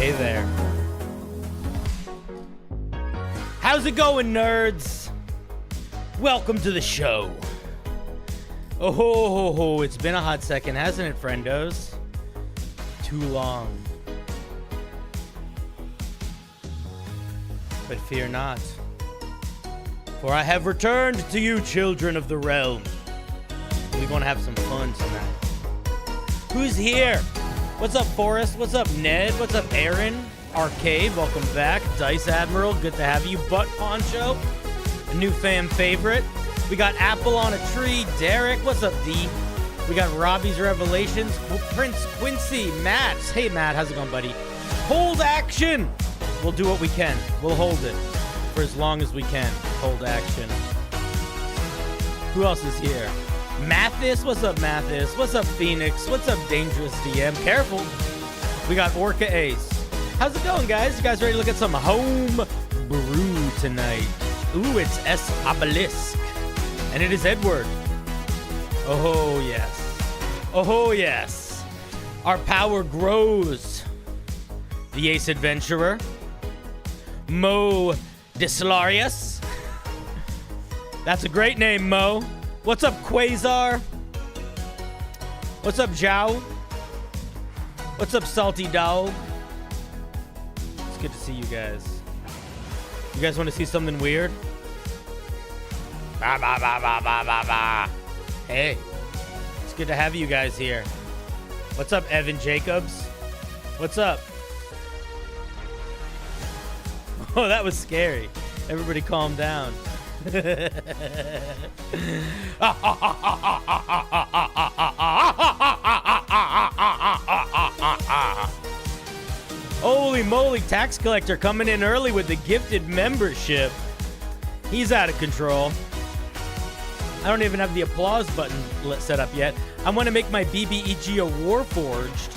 Hey there. How's it going, nerds? Welcome to the show. Oh, it's been a hot second, hasn't it, friendos? Too long. But fear not, for I have returned to you, children of the realm. We're gonna have some fun tonight. Who's here? What's up, Forrest? What's up, Ned? What's up, Aaron? Arcade, welcome back. Dice Admiral, good to have you. Butt Poncho, a new fan favorite. We got Apple on a Tree. Derek, what's up, D? We got Robbie's Revelations. Prince Quincy, Matt. Hey, Matt, how's it going, buddy? Hold action. We'll do what we can. We'll hold it for as long as we can. Hold action. Who else is here? Mathis, what's up, Mathis? What's up, Phoenix? What's up, Dangerous DM? Careful. We got Orca Ace. How's it going, guys? You guys ready to look at some Homebrew tonight? Ooh, it's S. Obelisk. And it is Edward. Oh, yes. Oh, yes. Our power grows. The Ace Adventurer. Mo Deslarius. That's a great name, Mo. What's up, Quasar? What's up, Zhao? What's up, Salty Dog? It's good to see you guys. You guys want to see something weird? Bah, bah, bah, bah, bah, bah, bah. Hey, it's good to have you guys here. What's up, Evan Jacobs? What's up? Oh, that was scary. Everybody calm down. Holy moly, tax collector coming in early with the gifted membership. He's out of control. I don't even have the applause button set up yet. I want to make my BBEG a Warforged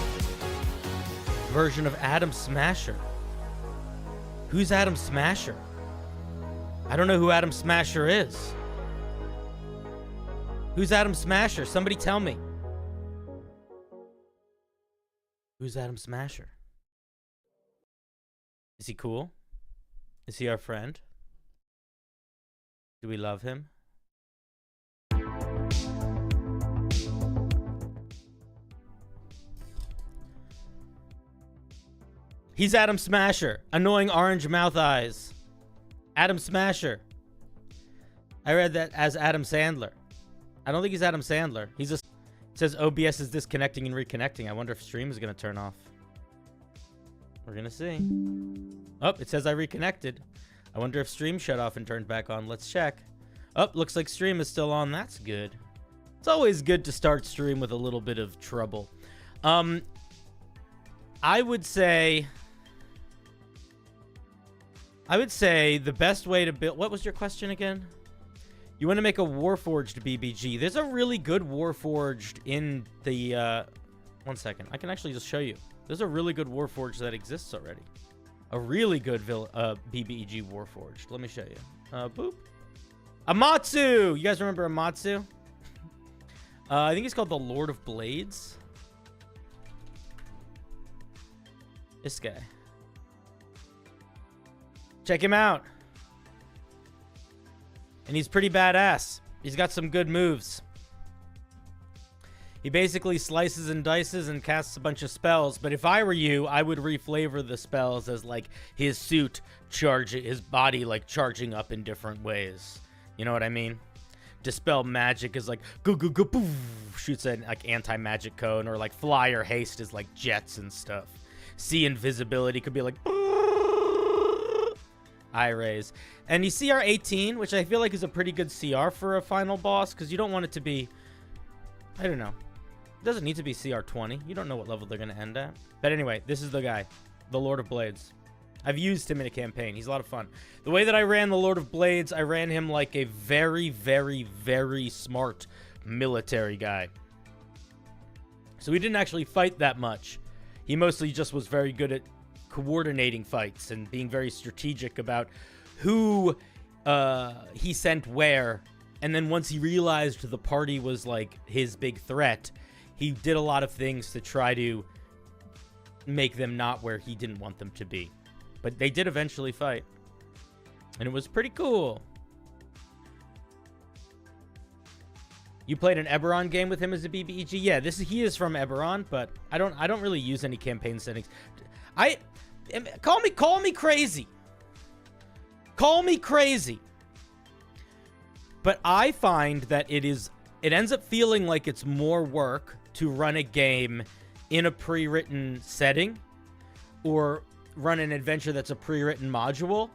version of Adam Smasher. Who's Adam Smasher? I don't know who Adam Smasher is. Who's Adam Smasher? Somebody tell me. Who's Adam Smasher? Is he cool? Is he our friend? Do we love him? He's Adam Smasher. Annoying orange mouth eyes. Adam Smasher. I read that as Adam Sandler. I don't think he's Adam Sandler. He's it says OBS is disconnecting and reconnecting. I wonder if stream is going to turn off. We're going to see. Oh, it says I reconnected. I wonder if stream shut off and turned back on. Let's check. Oh, looks like stream is still on. That's good. It's always good to start stream with a little bit of trouble. I would say the best way to build... What was your question again? You want to make a Warforged BBG. There's a really good Warforged in the... one second. I can actually just show you. There's a really good Warforged that exists already. A really good BBEG Warforged. Let me show you. Boop. Amatsu! You guys remember Amatsu? I think he's called the Lord of Blades. This guy. Check him out. And he's pretty badass. He's got some good moves. He basically slices and dices and casts a bunch of spells. But if I were you, I would reflavor the spells as like his suit charging, his body like charging up in different ways. You know what I mean? Dispel magic is like goo goo goo poof, shoots an like anti-magic cone, or like fly or haste is like jets and stuff. See invisibility could be like eye raise. And you CR 18, which I feel like is a pretty good CR for a final boss, because you don't want it to be, I don't know. It doesn't need to be CR 20. You don't know what level they're going to end at. But anyway, this is the guy, the Lord of Blades. I've used him in a campaign. He's a lot of fun. The way that I ran the Lord of Blades, I ran him like a very, very, very smart military guy. So he didn't actually fight that much. He mostly just was very good at coordinating fights and being very strategic about who he sent where. And then once he realized the party was like his big threat, he did a lot of things to try to make them not where he didn't want them to be. But they did eventually fight. And it was pretty cool. You played an Eberron game with him as a BBEG? Yeah, he is from Eberron, but I don't really use any campaign settings. Call me crazy. Call me crazy. But I find that it ends up feeling like it's more work to run a game in a pre-written setting or run an adventure that's a pre-written module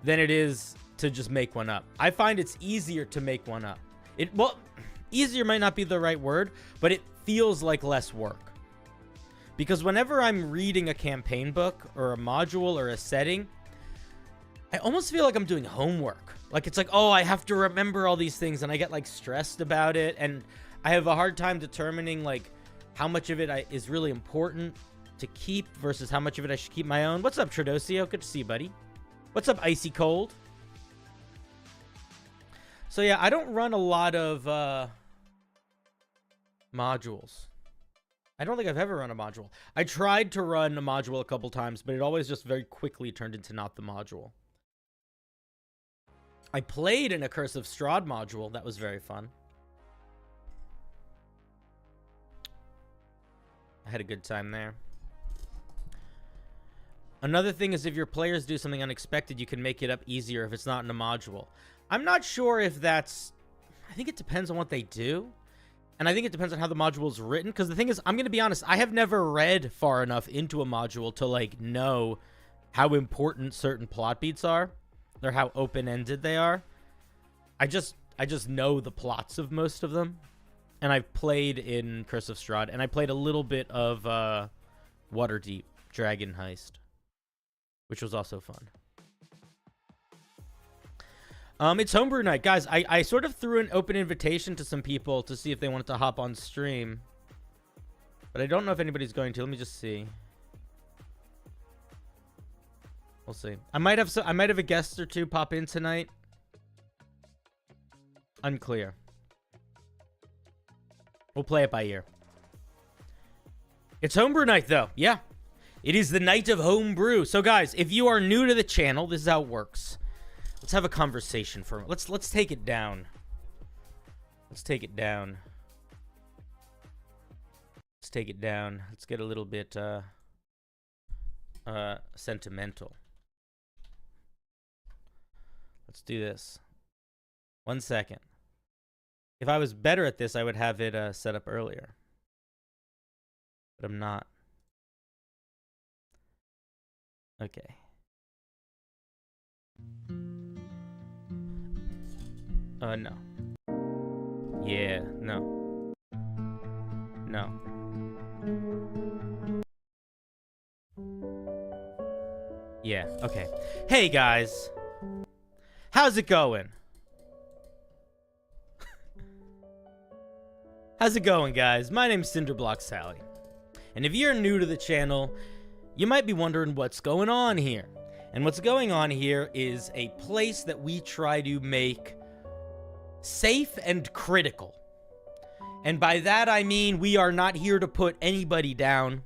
than it is to just make one up. I find it's easier to make one up. Well, easier might not be the right word, but it feels like less work. Because whenever I'm reading a campaign book or a module or a setting, I almost feel like I'm doing homework. Like, it's like, oh, I have to remember all these things, and I get, like, stressed about it, and I have a hard time determining, like, how much of it is really important to keep versus how much of it I should keep my own. What's up, Tradosio? Good to see you, buddy. What's up, Icy Cold? So, yeah, I don't run a lot of modules. I don't think I've ever run a module. I tried to run a module a couple times, but it always just very quickly turned into not the module. I played in a Curse of Strahd module. That was very fun. I had a good time there. Another thing is if your players do something unexpected, you can make it up easier if it's not in a module. I'm not sure if that's... I think it depends on what they do. And I think it depends on how the module is written. Because the thing is, I'm going to be honest, I have never read far enough into a module to, like, know how important certain plot beats are. Or how open-ended they are. I just know the plots of most of them. And I've played in Curse of Strahd. And I played a little bit of Waterdeep Dragon Heist. Which was also fun. It's Homebrew night. Guys, I sort of threw an open invitation to some people to see if they wanted to hop on stream. But I don't know if anybody's going to. Let me just see. We'll see. I might have a guest or two pop in tonight. Unclear. We'll play it by ear. It's Homebrew night, though. Yeah. It is the night of Homebrew. So, guys, if you are new to the channel, this is how it works. Let's have a conversation for a minute. Let's take it down. Let's take it down. Let's take it down. Let's get a little bit sentimental. Let's do this. 1 second. If I was better at this, I would have it set up earlier. But I'm not. Okay. No. Yeah, no. No. Yeah, okay. Hey, guys. How's it going? How's it going, guys? My name's CinderBlocksally. And if you're new to the channel, you might be wondering what's going on here. And what's going on here is a place that we try to make safe and critical. And by that I mean we are not here to put anybody down.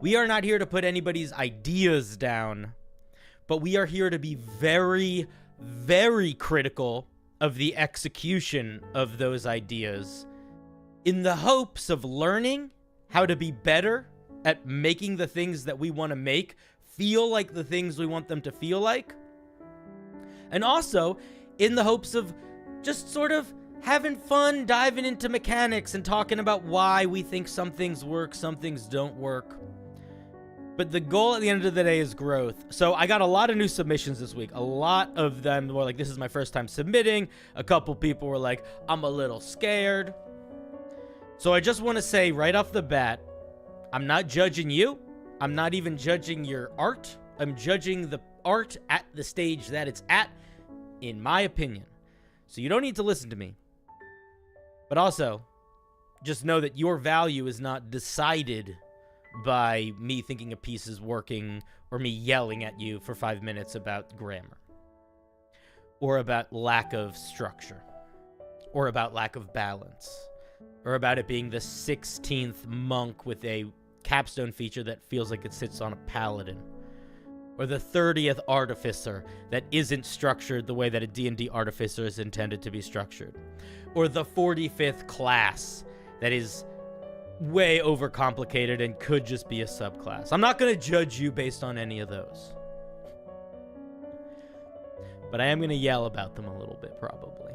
We are not here to put anybody's ideas down. But we are here to be very, very critical of the execution of those ideas in the hopes of learning how to be better at making the things that we want to make feel like the things we want them to feel like. And also in the hopes of just sort of having fun, diving into mechanics and talking about why we think some things work, some things don't work. But the goal at the end of the day is growth. So I got a lot of new submissions this week. A lot of them were like, this is my first time submitting. A couple people were like, I'm a little scared. So I just want to say right off the bat, I'm not judging you. I'm not even judging your art. I'm judging the art at the stage that it's at, in my opinion. So you don't need to listen to me. But also, just know that your value is not decided by me thinking a piece is working or me yelling at you for 5 minutes about grammar. Or about lack of structure. Or about lack of balance. Or about it being the 16th monk with a capstone feature that feels like it sits on a paladin. Or the 30th artificer that isn't structured the way that a D&D artificer is intended to be structured. Or the 45th class that is way overcomplicated and could just be a subclass. I'm not going to judge you based on any of those. But I am going to yell about them a little bit, probably.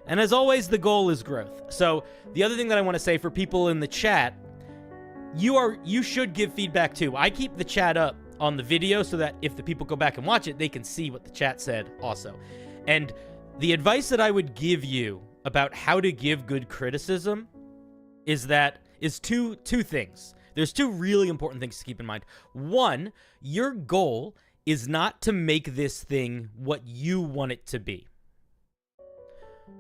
And as always, the goal is growth. So the other thing that I want to say for people in the chat, you should give feedback too. I keep the chat up on the video so that if the people go back and watch it, they can see what the chat said also. And the advice that I would give you about how to give good criticism is two things. There's two really important things to keep in mind. One, your goal is not to make this thing what you want it to be.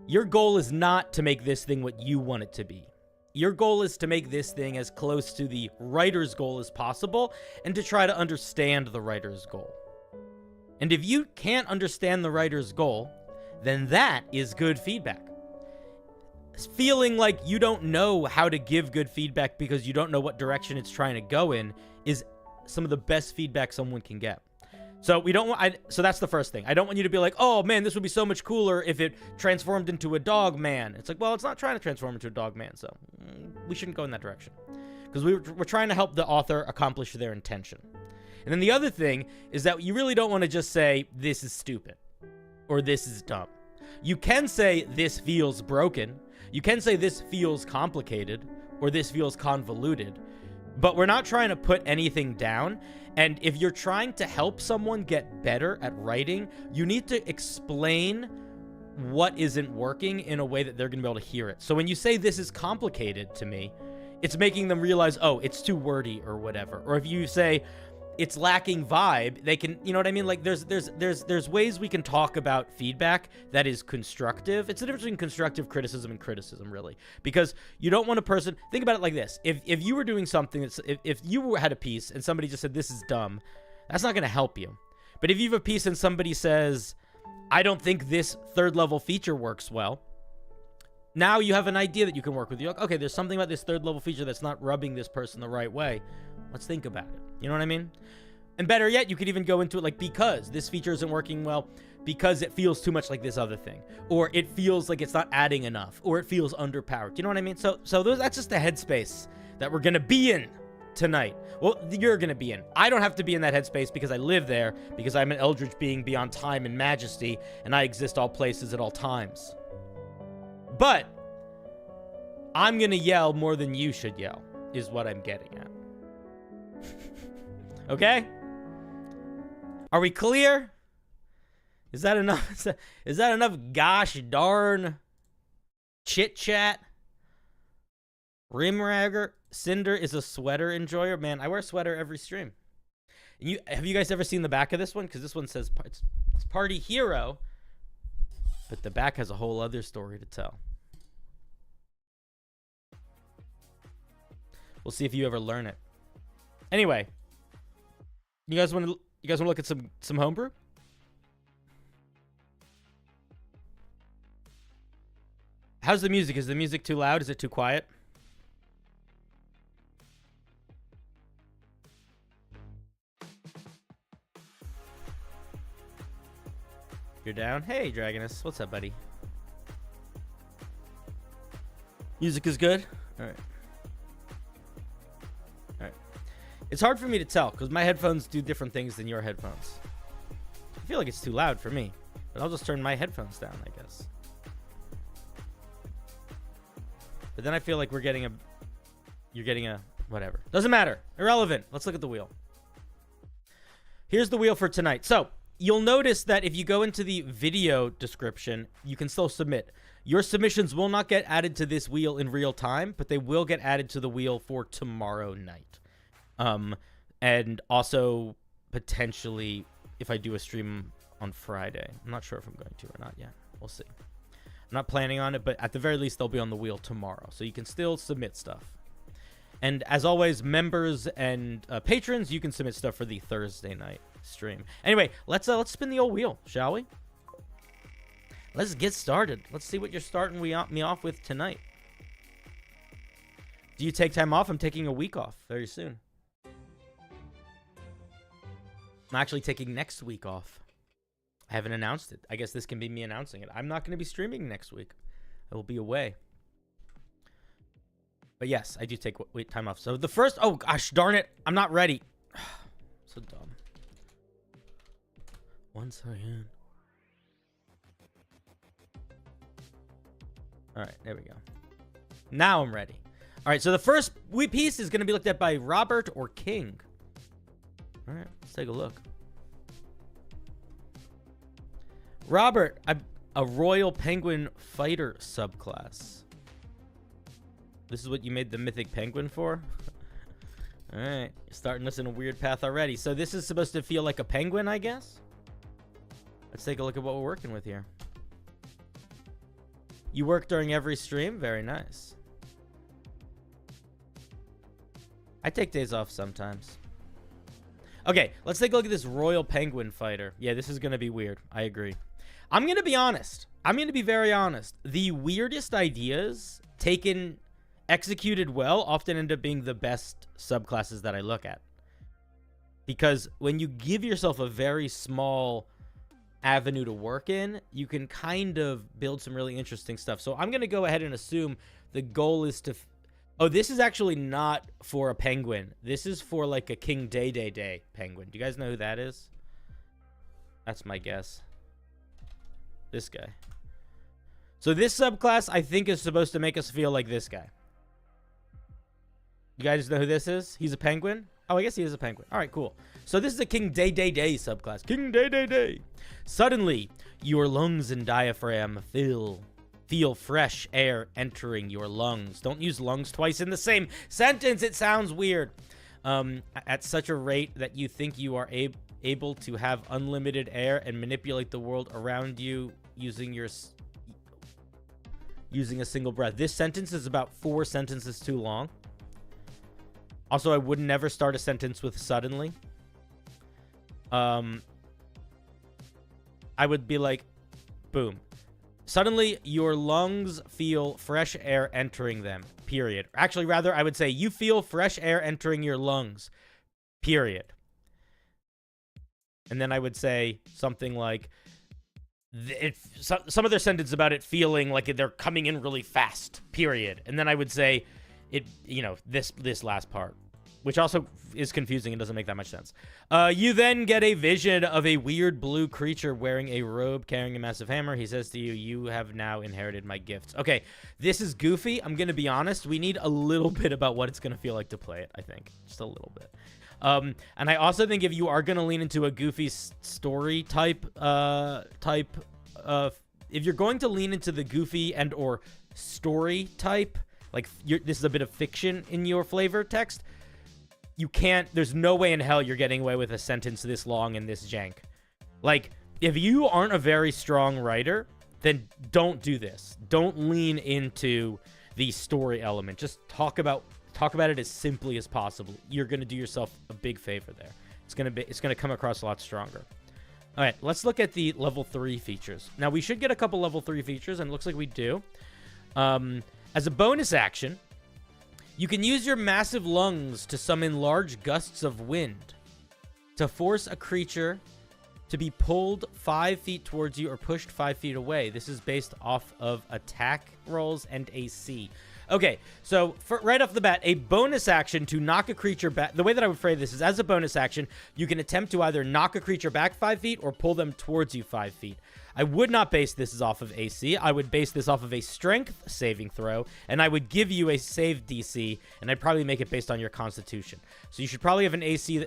Your goal is not to make this thing what you want it to be. Your goal is to make this thing as close to the writer's goal as possible and to try to understand the writer's goal. And if you can't understand the writer's goal, then that is good feedback. Feeling like you don't know how to give good feedback because you don't know what direction it's trying to go in is some of the best feedback someone can get. So so that's the first thing. I don't want you to be like, oh man, this would be so much cooler if it transformed into a dog man. It's like, well, it's not trying to transform into a dog man, so we shouldn't go in that direction. Because we're trying to help the author accomplish their intention. And then the other thing is that you really don't want to just say, this is stupid, or this is dumb. You can say, this feels broken. You can say, this feels complicated, or this feels convoluted. But we're not trying to put anything down. And if you're trying to help someone get better at writing, you need to explain what isn't working in a way that they're going to be able to hear it. So when you say this is complicated to me, it's making them realize, oh, it's too wordy or whatever. Or if you say it's lacking vibe, they can, you know what I mean? Like there's ways we can talk about feedback that is constructive. It's the difference between constructive criticism and criticism, really, because you don't want a person, think about it like this. If you were doing something that's, if you had a piece and somebody just said, this is dumb, that's not going to help you. But if you have a piece and somebody says, I don't think this third level feature works well, now you have an idea that you can work with. You're like, okay, there's something about this third level feature that's not rubbing this person the right way. Let's think about it. You know what I mean? And better yet, you could even go into it like, because this feature isn't working well, because it feels too much like this other thing, or it feels like it's not adding enough, or it feels underpowered. You know what I mean? So that's just the headspace that we're going to be in tonight. Well, you're going to be in. I don't have to be in that headspace because I live there, because I'm an Eldritch being beyond time and majesty, and I exist all places at all times. But I'm going to yell more than you should yell, is what I'm getting at. Okay? Are we clear? Is that enough? Is that enough gosh darn chit chat? Rimragger Cinder is a sweater enjoyer. Man, I wear a sweater every stream. And have you guys ever seen the back of this one? Because this one says it's Party Hero, but the back has a whole other story to tell. We'll see if you ever learn it. Anyway, you guys want to look at some homebrew? How's the music? Is the music too loud? Is it too quiet? You're down? Hey, Dragonus. What's up, buddy? Music is good? All right. All right. It's hard for me to tell because my headphones do different things than your headphones. I feel like it's too loud for me, but I'll just turn my headphones down, I guess. But then I feel like you're getting a, whatever. Doesn't matter. Irrelevant. Let's look at the wheel. Here's the wheel for tonight. So you'll notice that if you go into the video description, you can still submit. Your submissions will not get added to this wheel in real time, but they will get added to the wheel for tomorrow night. And also potentially if I do a stream on Friday. I'm not sure if I'm going to or not yet. We'll see. I'm not planning on it, but at the very least, they'll be on the wheel tomorrow. So you can still submit stuff. And as always, members and patrons, you can submit stuff for the Thursday night stream. Anyway, let's spin the old wheel, shall we? Let's get started. Let's see what you're starting me off with tonight. Do you take time off? I'm taking a week off very soon. I'm actually taking next week off. I haven't announced it. I guess this can be me announcing it. I'm not going to be streaming next week. I will be away. But yes, I do take time off. So the first... Oh, gosh, darn it. I'm not ready. So dumb. 1 second. All right, there we go. Now I'm ready. All right, so the first piece is going to be looked at by Robert or King. All right, let's take a look. Robert, a Royal Penguin Fighter subclass. This is what you made the Mythic Penguin for? All right, you're starting us in a weird path already. So this is supposed to feel like a penguin, I guess? Let's take a look at what we're working with here. You work during every stream? Very nice. I take days off sometimes. Okay, let's take a look at this Royal Penguin Fighter. Yeah, this is going to be weird. I agree. I'm going to be honest. I'm going to be very honest. The weirdest ideas executed well often end up being the best subclasses that I look at. Because when you give yourself a very small avenue to work in, you can kind of build some really interesting stuff. So I'm going to go ahead and assume the goal is to... Oh, this is actually not for a penguin. This is for like a King Dedede penguin. Do you guys know who that is? That's my guess. This guy. So this subclass, I think, is supposed to make us feel like this guy. You guys know who this is? He's a penguin? Oh, I guess he is a penguin. All right, cool. So this is a King Dedede subclass. King Dedede. Suddenly, your lungs and diaphragm feel fresh air entering your lungs. Don't use lungs twice in the same sentence. It sounds weird. At such a rate that you think you are able to have unlimited air and manipulate the world around you using a single breath. This sentence is about 4 sentences too long. Also, I would never start a sentence with suddenly. I would be like, boom. Suddenly, your lungs feel fresh air entering them, period. Actually, rather, I would say you feel fresh air entering your lungs, period. And then I would say something like, some other sentence about it feeling like they're coming in really fast, period. And then I would say, this last part, which also is confusing and doesn't make that much sense. You then get a vision of a weird blue creature wearing a robe, carrying a massive hammer. He says to you, you have now inherited my gifts. Okay, this is goofy. I'm going to be honest. We need a little bit about what it's going to feel like to play it, I think. Just a little bit. And I also think if you are going to lean into a goofy story type, if you're going to lean into the goofy and or story type, like this is a bit of fiction in your flavor text, you can't, there's no way in hell you're getting away with a sentence this long and this jank. Like, if you aren't a very strong writer, then don't do this. Don't lean into the story element. Just talk about it as simply as possible. You're going to do yourself a big favor there. It's going to come across a lot stronger. All right, let's look at the level 3 features. Now, we should get a couple level 3 features, and it looks like we do. As a bonus action, you can use your massive lungs to summon large gusts of wind to force a creature to be pulled 5 feet towards you or pushed 5 feet away. This is based off of attack rolls and AC. Okay, so right off the bat, a bonus action to knock a creature back. The way that I would phrase this is, as a bonus action, you can attempt to either knock a creature back 5 feet or pull them towards you 5 feet. I would not base this off of AC. I would base this off of a strength saving throw, and I would give you a save DC, and I'd probably make it based on your constitution. So you should probably have an AC...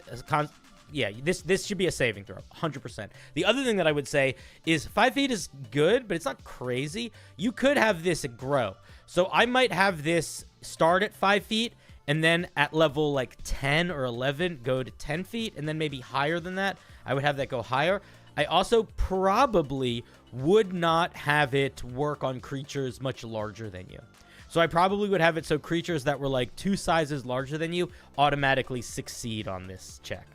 Yeah, this should be a saving throw, 100%. The other thing that I would say is 5 feet is good, but it's not crazy. You could have this grow. So I might have this start at 5 feet, and then at level like 10 or 11, go to 10 feet, and then maybe higher than that. I would have that go higher. I also probably would not have it work on creatures much larger than you. So I probably would have it so creatures that were like 2 sizes larger than you automatically succeed on this check.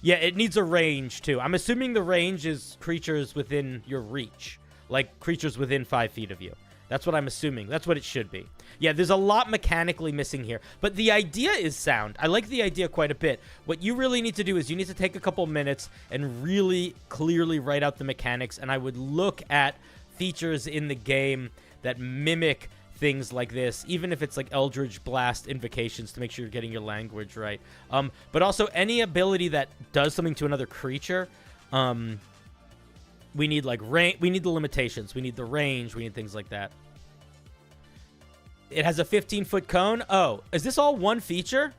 Yeah, it needs a range, too. I'm assuming the range is creatures within your reach. Like, creatures within 5 feet of you. That's what I'm assuming. That's what it should be. Yeah, there's a lot mechanically missing here. But the idea is sound. I like the idea quite a bit. What you really need to do is you need to take a couple minutes and really clearly write out the mechanics. And I would look at features in the game that mimic things like this, even if it's like Eldritch Blast invocations, to make sure you're getting your language right. But also any ability that does something to another creature, we need like we need the limitations, we need the range, we need things like that. It has a 15-foot cone. Oh, is this all one feature?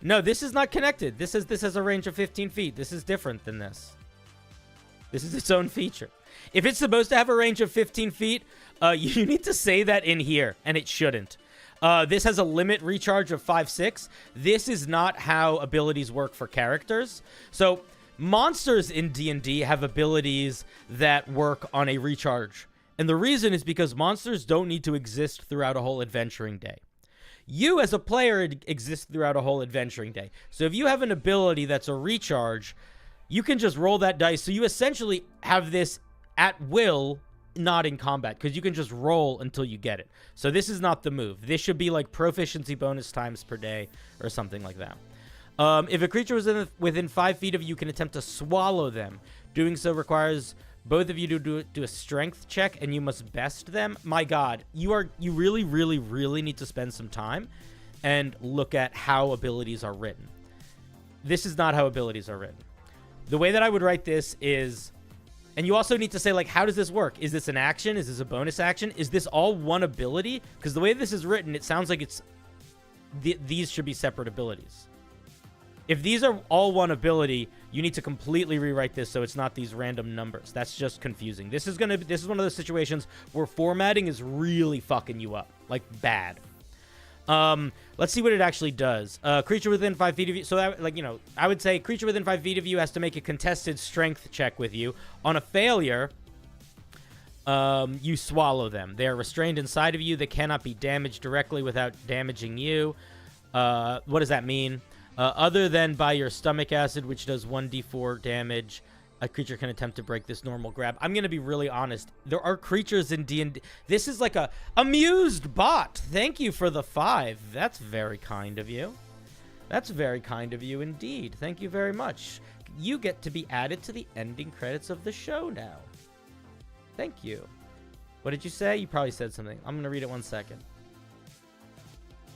No, this is not connected. This has a range of 15 feet. This is different than this. This is its own feature. If it's supposed to have a range of 15 feet, you need to say that in here, and it shouldn't. This has a limit recharge of 5/6. This is not how abilities work for characters. So monsters in D&D have abilities that work on a recharge. And the reason is because monsters don't need to exist throughout a whole adventuring day. You, as a player, exist throughout a whole adventuring day. So if you have an ability that's a recharge, you can just roll that dice. So you essentially have this at will, not in combat, because you can just roll until you get it. So this is not the move. This should be like proficiency bonus times per day or something like that. If a creature is within 5 feet of you, you can attempt to swallow them. Doing so requires both of you to do a strength check, and you must best them. My God, you really, really, really need to spend some time and look at how abilities are written. This is not how abilities are written. The way that I would write this is, and you also need to say, like, how does this work? Is this an action? Is this a bonus action? Is this all one ability? Because the way this is written, it sounds like these should be separate abilities. If these are all one ability, you need to completely rewrite this so it's not these random numbers. That's just confusing. This is one of those situations where formatting is really fucking you up, like bad. Let's see what it actually does. Creature within 5 feet of you. So that, like, you know, I would say creature within 5 feet of you has to make a contested strength check with you. On a failure, you swallow them. They are restrained inside of you. They cannot be damaged directly without damaging you. What does that mean? Other than by your stomach acid, which does 1d4 damage, a creature can attempt to break this normal grab. I'm going to be really honest. There are creatures in D&D. This is like a amused bot. Thank you for the 5. That's very kind of you. That's very kind of you indeed. Thank you very much. You get to be added to the ending credits of the show now. Thank you. What did you say? You probably said something. I'm going to read it 1 second.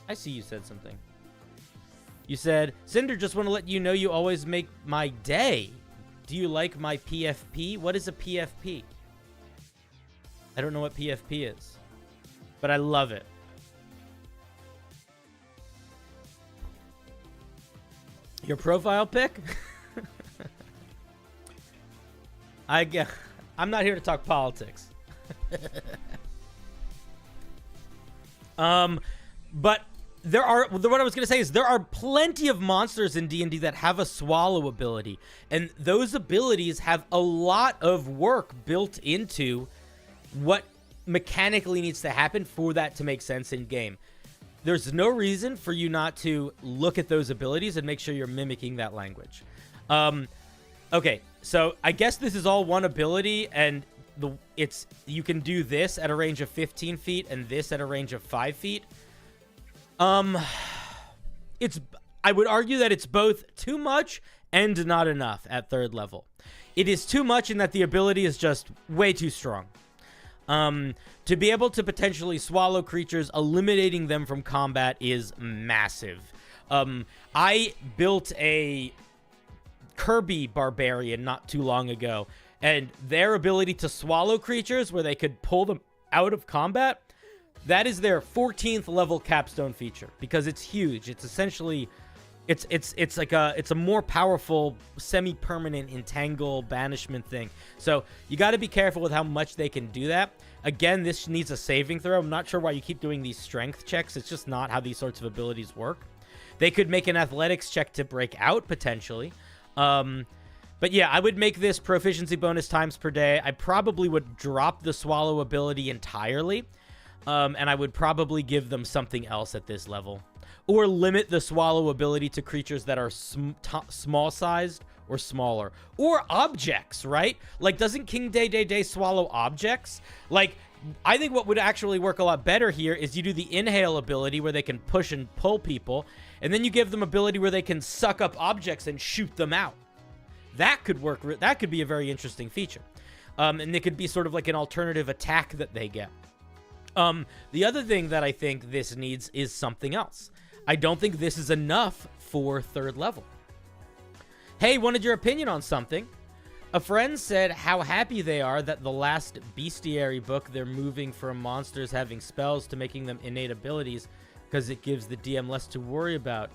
I see you said something. You said, Cinder, just want to let you know you always make my day. Do you like my PFP? What is a PFP? I don't know what PFP is, but I love it. Your profile pic? I'm not here to talk politics. But what I was going to say is there are plenty of monsters in D&D that have a swallow ability, and those abilities have a lot of work built into what mechanically needs to happen for that to make sense in game. There's no reason for you not to look at those abilities and make sure you're mimicking that language. Okay, so I guess this is all one ability, and you can do this at a range of 15 feet and this at a range of 5 feet. I would argue that it's both too much and not enough at 3rd level. It is too much in that the ability is just way too strong. To be able to potentially swallow creatures, eliminating them from combat is massive. I built a Kirby barbarian not too long ago, and their ability to swallow creatures where they could pull them out of combat, that is their 14th level capstone feature because it's huge. It's essentially, it's a more powerful semi-permanent entangle banishment thing. So you got to be careful with how much they can do that. Again, this needs a saving throw. I'm not sure why you keep doing these strength checks. It's just not how these sorts of abilities work. They could make an athletics check to break out potentially. But yeah, I would make this proficiency bonus times per day. I probably would drop the swallow ability entirely. And I would probably give them something else at this level. Or limit the swallow ability to creatures that are small-sized or smaller. Or objects, right? Like, doesn't King Dedede swallow objects? Like, I think what would actually work a lot better here is you do the inhale ability where they can push and pull people. And then you give them ability where they can suck up objects and shoot them out. That could work. That could be a very interesting feature. And it could be sort of like an alternative attack that they get. The other thing that I think this needs is something else. I don't think this is enough for 3rd level. Hey, wanted your opinion on something. A friend said how happy they are that the last bestiary book, they're moving from monsters having spells to making them innate abilities because it gives the DM less to worry about.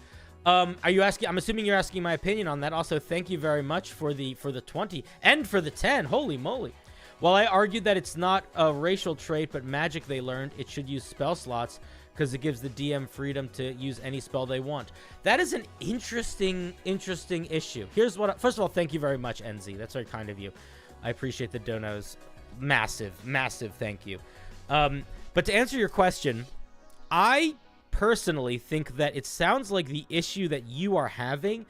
Are you asking? I'm assuming you're asking my opinion on that. Also, thank you very much for the 20 and for the 10. Holy moly. While I argued that it's not a racial trait but magic they learned, it should use spell slots because it gives the DM freedom to use any spell they want. That is an interesting issue. Here's what... First of all, thank you very much, NZ. That's very kind of you. I appreciate the donos. Massive thank you. But to answer your question, I personally think that it sounds like the issue that you are having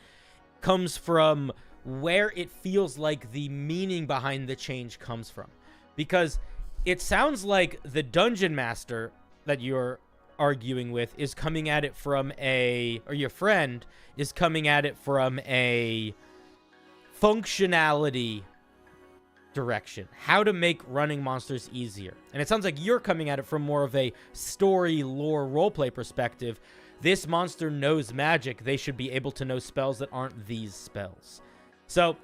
comes from where it feels like the meaning behind the change comes from. Because it sounds like the dungeon master that you're arguing with is coming at it from or your friend is coming at it from a functionality direction, how to make running monsters easier. And it sounds like you're coming at it from more of a story lore roleplay perspective. This monster knows magic, they should be able to know spells that aren't these spells. So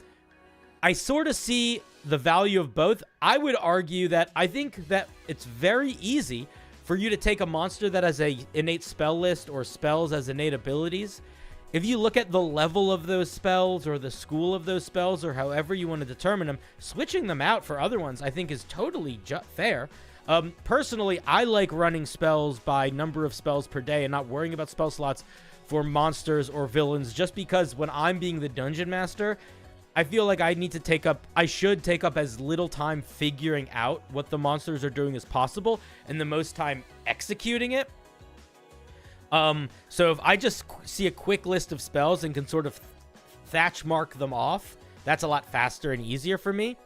I sort of see the value of both. I would argue that I think that it's very easy for you to take a monster that has a innate spell list or spells as innate abilities. If you look at the level of those spells or the school of those spells or however you want to determine them, switching them out for other ones I think is totally fair. Personally, I like running spells by number of spells per day and not worrying about spell slots for monsters or villains, just because when I'm being the dungeon master, I feel like I should take up as little time figuring out what the monsters are doing as possible and the most time executing it. So if I just see a quick list of spells and can sort of thatch mark them off, that's a lot faster and easier for me.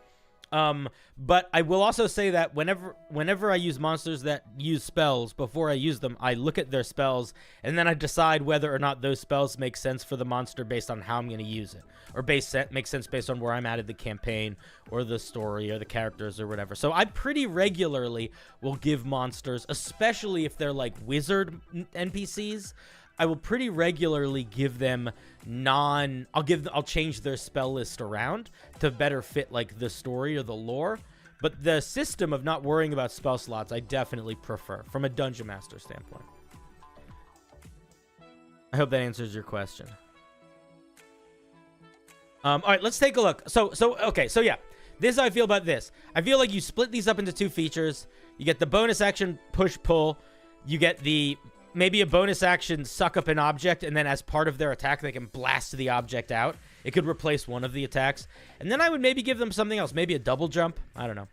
But I will also say that whenever I use monsters that use spells, before I use them, I look at their spells, and then I decide whether or not those spells make sense for the monster based on how I'm going to use it, or make sense based on where I'm at in the campaign, or the story, or the characters, or whatever. So I pretty regularly will give monsters, especially if they're like wizard NPCs, I will pretty regularly give them I'll change their spell list around to better fit like the story or the lore. But the system of not worrying about spell slots, I definitely prefer from a dungeon master standpoint. I hope that answers your question. All right, let's take a look. Okay, yeah. This is how I feel about this. I feel like you split these up into two features. You get the bonus action push-pull. You get the maybe a bonus action suck up an object, and then as part of their attack, they can blast the object out. It could replace one of the attacks. And then I would maybe give them something else. Maybe a double jump. I don't know.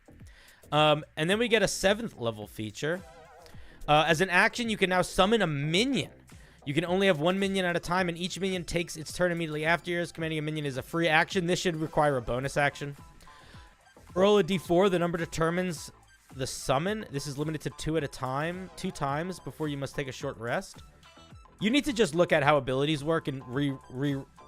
And then we get a 7th level feature. As an action, you can now summon a minion. You can only have one minion at a time, and each minion takes its turn immediately after yours. Commanding a minion is a free action. This should require a bonus action. Roll a d4. The number determines the summon. This is limited to 2 at a time, 2 times before you must take a short rest. You need to just look at how abilities work and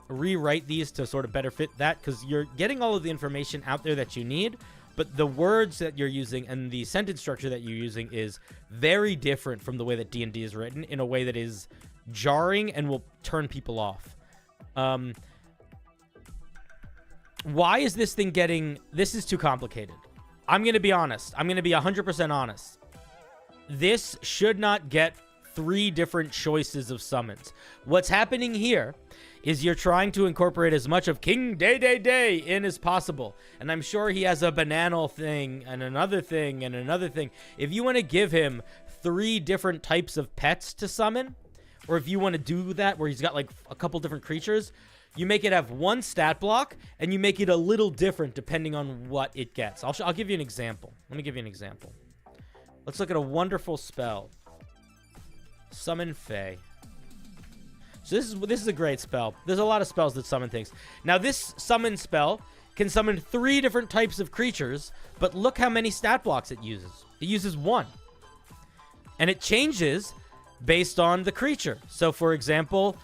rewrite these to sort of better fit that, because you're getting all of the information out there that you need, but the words that you're using and the sentence structure that you're using is very different from the way that D&D is written, in a way that is jarring and will turn people off. Why is this thing this is too complicated. I'm going to be honest. I'm going to be 100% honest. This should not get 3 different choices of summons. What's happening here is you're trying to incorporate as much of King Dedede in as possible. And I'm sure he has a banana thing and another thing and another thing. If you want to give him 3 different types of pets to summon, or if you want to do that where he's got like a couple different creatures, you make it have 1 stat block, and you make it a little different depending on what it gets. I'll give you an example. Let me give you an example. Let's look at a wonderful spell. Summon Fae. So this is a great spell. There's a lot of spells that summon things. Now, this summon spell can summon 3 different types of creatures, but look how many stat blocks it uses. It uses 1. And it changes based on the creature. So, for example,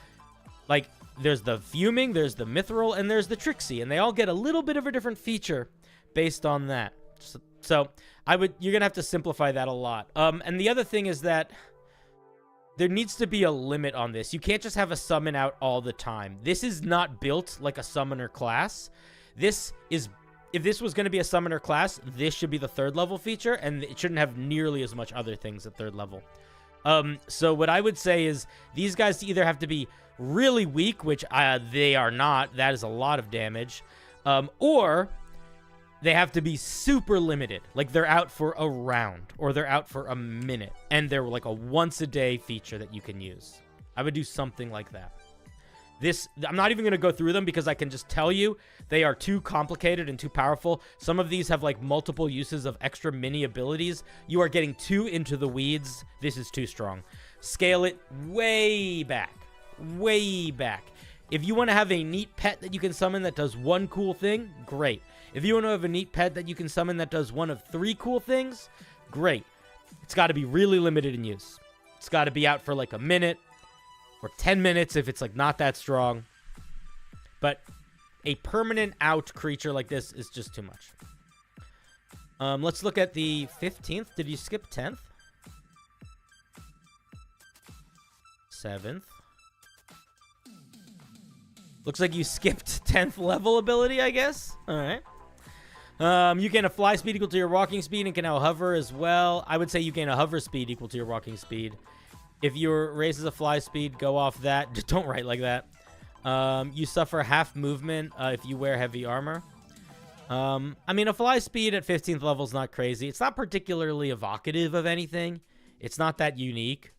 like, there's the Fuming, there's the Mithril, and there's the Trixie, and they all get a little bit of a different feature based on that. So you're gonna have to simplify that a lot. And the other thing is that there needs to be a limit on this. You can't just have a summon out all the time. This is not built like a summoner class. This is if this was going to be a summoner class, this should be the 3rd level feature, and it shouldn't have nearly as much other things at 3rd level. So what I would say is these guys either have to be really weak, which they are not. That is a lot of damage. Or they have to be super limited. Like they're out for a round or they're out for a minute. And they're like a once-a-day feature that you can use. I would do something like that. I'm not even going to go through them because I can just tell you they are too complicated and too powerful. Some of these have like multiple uses of extra mini abilities. You are getting too into the weeds. This is too strong. Scale it way back. Way back. If you want to have a neat pet that you can summon that does one cool thing, great. If you want to have a neat pet that you can summon that does one of 3 cool things, great. It's got to be really limited in use. It's got to be out for like a minute. Or 10 minutes if it's like not that strong. But a permanent out creature like this is just too much. Let's look at the 15th. Did you skip 10th? 7th. Looks like you skipped 10th level ability, I guess. All right. You gain a fly speed equal to your walking speed and can now hover as well. I would say you gain a hover speed equal to your walking speed. If your race is a fly speed, go off that. Just don't write like that. You suffer half movement if you wear heavy armor. I mean, a fly speed at 15th level is not crazy. It's not particularly evocative of anything. It's not that unique.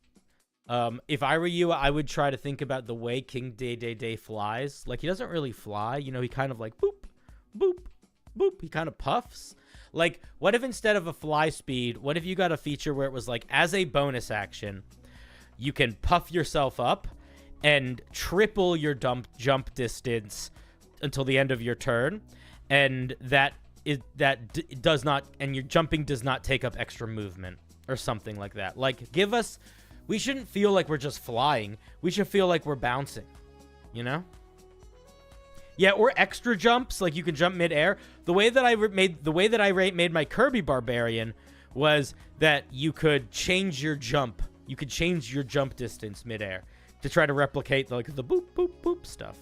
If I were you, I would try to think about the way King Dedede flies. Like, he doesn't really fly. You know, he kind of like, boop, boop, boop. He kind of puffs. Like, what if instead of a fly speed, what if you got a feature where it was like, as a bonus action, you can puff yourself up and triple your jump distance until the end of your turn, and does not, and your jumping does not take up extra movement or something like that. Like, we shouldn't feel like we're just flying. We should feel like we're bouncing, you know? Yeah, or extra jumps, like you can jump midair. The way that I made my Kirby Barbarian was that you could change your jump. You could change your jump distance midair to try to replicate like the boop, boop, boop stuff.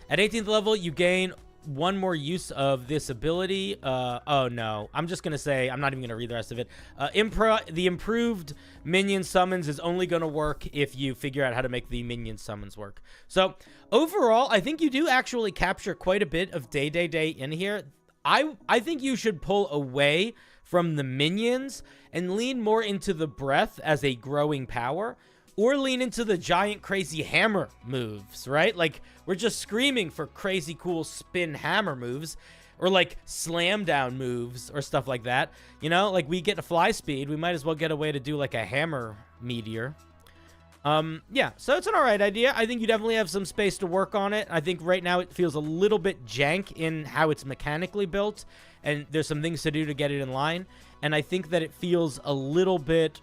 At 18th level, you gain one more use of this ability. Oh, no. I'm just going to say, I'm not even going to read the rest of it. The improved minion summons is only going to work if you figure out how to make the minion summons work. So, overall, I think you do actually capture quite a bit of Dedede in here. I think you should pull away from the minions and lean more into the breath as a growing power, or lean into the giant crazy hammer moves, right? Like, we're just screaming for crazy cool spin hammer moves, or like slam down moves or stuff like that. You know, like we get a fly speed, we might as well get a way to do like a hammer meteor. Yeah, so it's an alright idea. I think you definitely have some space to work on it. I think right now it feels a little bit jank in how it's mechanically built, and there's some things to do to get it in line. And I think that it feels a little bit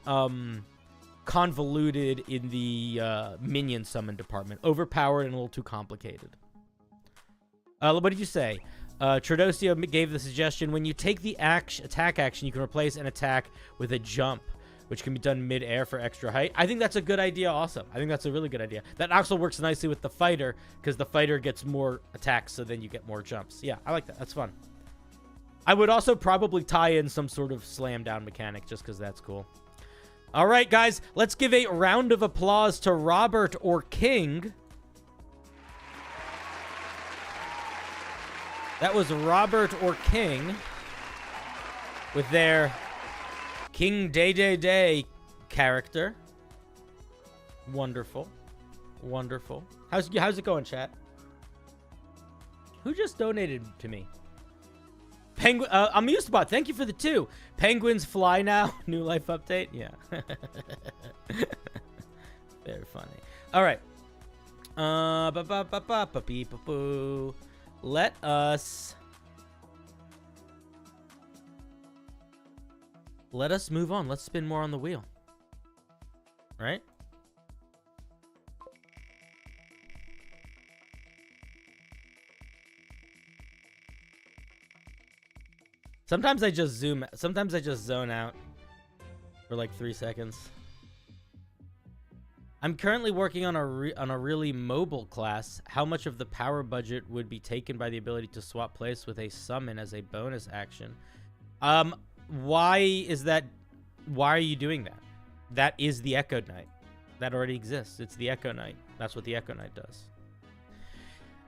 convoluted in the minion summon department. Overpowered and a little too complicated. What did you say? Tradosio gave the suggestion, when you take the attack action, you can replace an attack with a jump, which can be done mid-air for extra height. I think that's a good idea also. I think that's a really good idea. That also works nicely with the fighter, because the fighter gets more attacks, so then you get more jumps. Yeah, I like that. That's fun. I would also probably tie in some sort of slam down mechanic, just because that's cool. All right, guys, let's give a round of applause to Robert or King. That was Robert or King with their King Dedede character. Wonderful. Wonderful. How's it going, chat? Who just donated to me? Penguin, Amusebot, thank you for the 2. Penguins fly now. New life update. Yeah. Very funny. All right. Let us move on. Let's spin more on the wheel. Right? Sometimes I just zone out for like 3 seconds. I'm currently working on a really mobile class. How much of the power budget would be taken by the ability to swap place with a summon as a bonus action? Why is that? Why are you doing that? That is the Echo Knight. That already exists. It's the Echo Knight. That's what the Echo Knight does.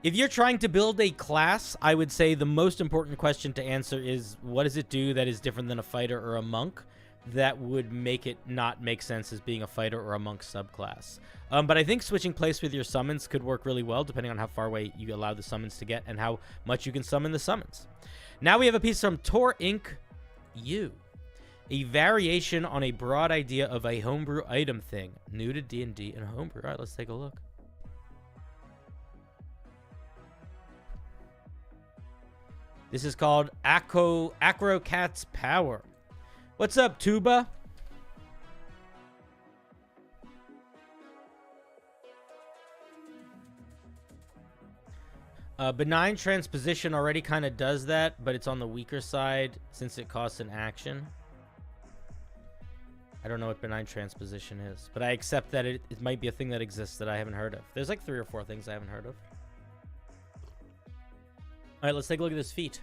If you're trying to build a class, I would say the most important question to answer is, what does it do that is different than a fighter or a monk that would make it not make sense as being a fighter or a monk subclass? But I think switching place with your summons could work really well, depending on how far away you allow the summons to get and how much you can summon the summons. Now we have a piece from Tor Inc. U. A variation on a broad idea of a homebrew item thing. New to D&D and homebrew. All right, let's take a look. This is called Acrocat's Power. What's up, Tuba? Benign Transposition already kind of does that, but it's on the weaker side since it costs an action. I don't know what Benign Transposition is, but I accept that it might be a thing that exists that I haven't heard of. There's like 3 or 4 things I haven't heard of. All right, let's take a look at this feat.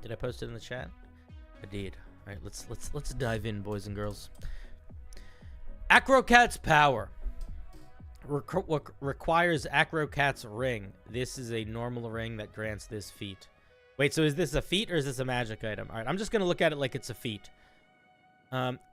Did I post it in the chat? I did. All right, let's dive in, boys and girls. Acrocat's Power requires Acrocat's Ring. This is a normal ring that grants this feat. Wait, so is this a feat or is this a magic item? All right, I'm just gonna look at it like it's a feat.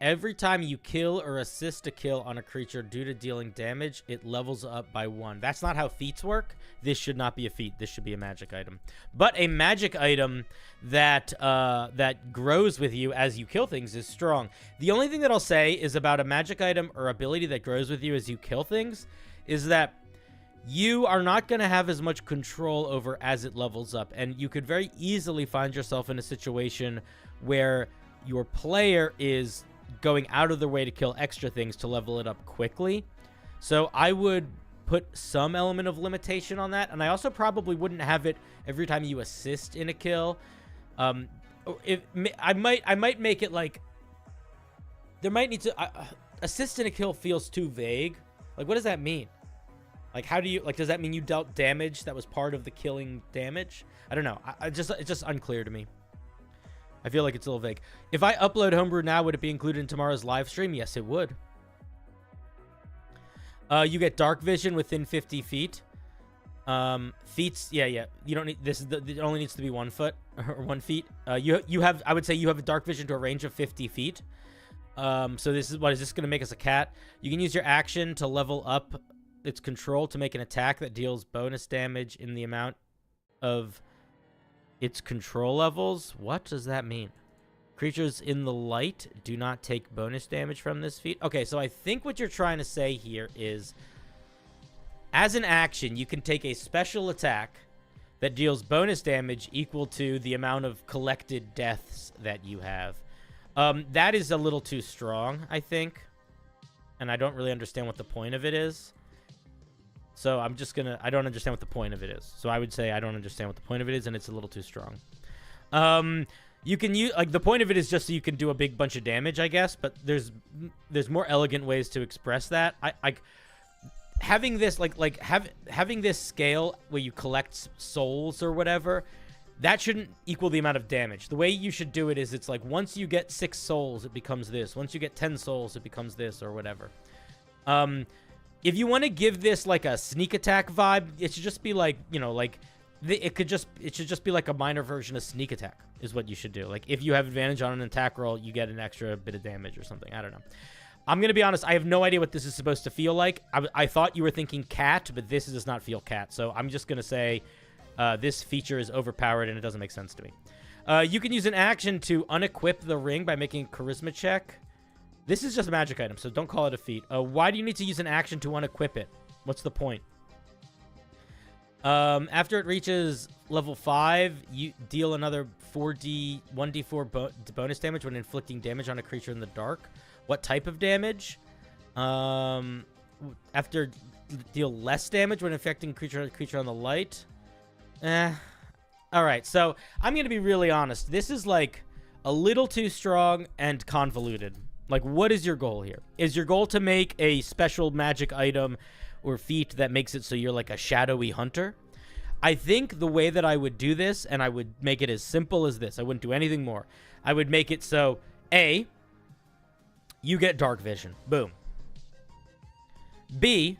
Every time you kill or assist a kill on a creature due to dealing damage, it levels up by 1. That's not how feats work. This should not be a feat. This should be a magic item. But a magic item that that grows with you as you kill things is strong. The only thing that I'll say is about a magic item or ability that grows with you as you kill things is that you are not going to have as much control over as it levels up. And you could very easily find yourself in a situation where your player is going out of their way to kill extra things to level it up quickly. So I would put some element of limitation on that. And I also probably wouldn't have it every time you assist in a kill. I might make it like there might need to assist in a kill feels too vague. Like, what does that mean? Like, how do you, like, does that mean you dealt damage that was part of the killing damage? I don't know. It's just unclear to me. I feel like it's a little vague. If I upload Homebrew now, would it be included in tomorrow's live stream? Yes, it would. You get dark vision within 50 feet. Feats, yeah. You don't need this. It only needs to be 1 foot or 1 feet. You have. I would say you have a dark vision to a range of 50 feet. So this is what is this going to make us a cat? You can use your action to level up its control to make an attack that deals bonus damage in the amount of its control levels. What does that mean? Creatures in the light do not take bonus damage from this feat. Okay, so I think what you're trying to say here is, as an action, you can take a special attack that deals bonus damage equal to the amount of collected deaths that you have. That is a little too strong, I think. And I don't really understand what the point of it is. So I'm just gonna, I don't understand what the point of it is. So I would say I don't understand what the point of it is, and it's a little too strong. You can use, like, the point of it is just so you can do a big bunch of damage, I guess, but there's more elegant ways to express that. Having this, having this scale where you collect souls or whatever, that shouldn't equal the amount of damage. The way you should do it is, it's like, once you get 6 souls, it becomes this. Once you get 10 souls, it becomes this, or whatever. If you want to give this like a sneak attack vibe, it should just be like, you know, like it should just be like a minor version of sneak attack is what you should do. Like, if you have advantage on an attack roll, you get an extra bit of damage or something. I don't know. I'm going to be honest. I have no idea what this is supposed to feel like. I thought you were thinking cat, but this does not feel cat. So I'm just going to say this feature is overpowered and it doesn't make sense to me. You can use an action to unequip the ring by making a charisma check. This is just a magic item, so don't call it a feat. Why do you need to use an action to unequip it? What's the point? After it reaches level 5, you deal another 1d4 bonus damage when inflicting damage on a creature in the dark. What type of damage? After deal less damage when infecting creature on the light. All right, so I'm going to be really honest. This is like a little too strong and convoluted. Like, what is your goal here? Is your goal to make a special magic item or feat that makes it so you're like a shadowy hunter? I think the way that I would do this, and I would make it as simple as this, I wouldn't do anything more. I would make it so, A, you get dark vision. Boom. B,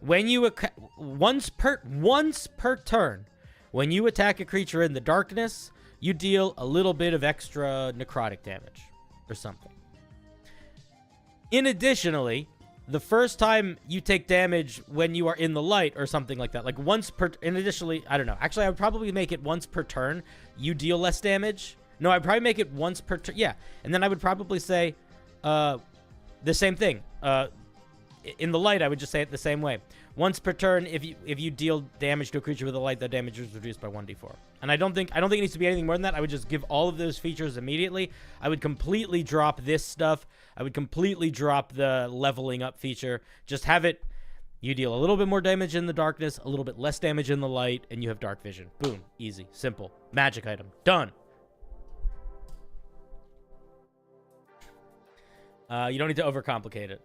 when you once per turn, when you attack a creature in the darkness, you deal a little bit of extra necrotic damage or something. Additionally, the first time you take damage when you are in the light or something like that, like once per, and additionally, I don't know. Actually, I would probably make it once per turn. You deal less damage. No, I'd probably make it once per turn. Yeah. And then I would probably say the same thing. In the light, I would just say it the same way. Once per turn, if you deal damage to a creature with a light, the damage is reduced by 1d4. And I don't think it needs to be anything more than that. I would just give all of those features immediately. I would completely drop this stuff. I would completely drop the leveling up feature. Just have it, you deal a little bit more damage in the darkness, a little bit less damage in the light, and you have dark vision. Boom. Easy. Simple. Magic item. Done. You don't need to overcomplicate it.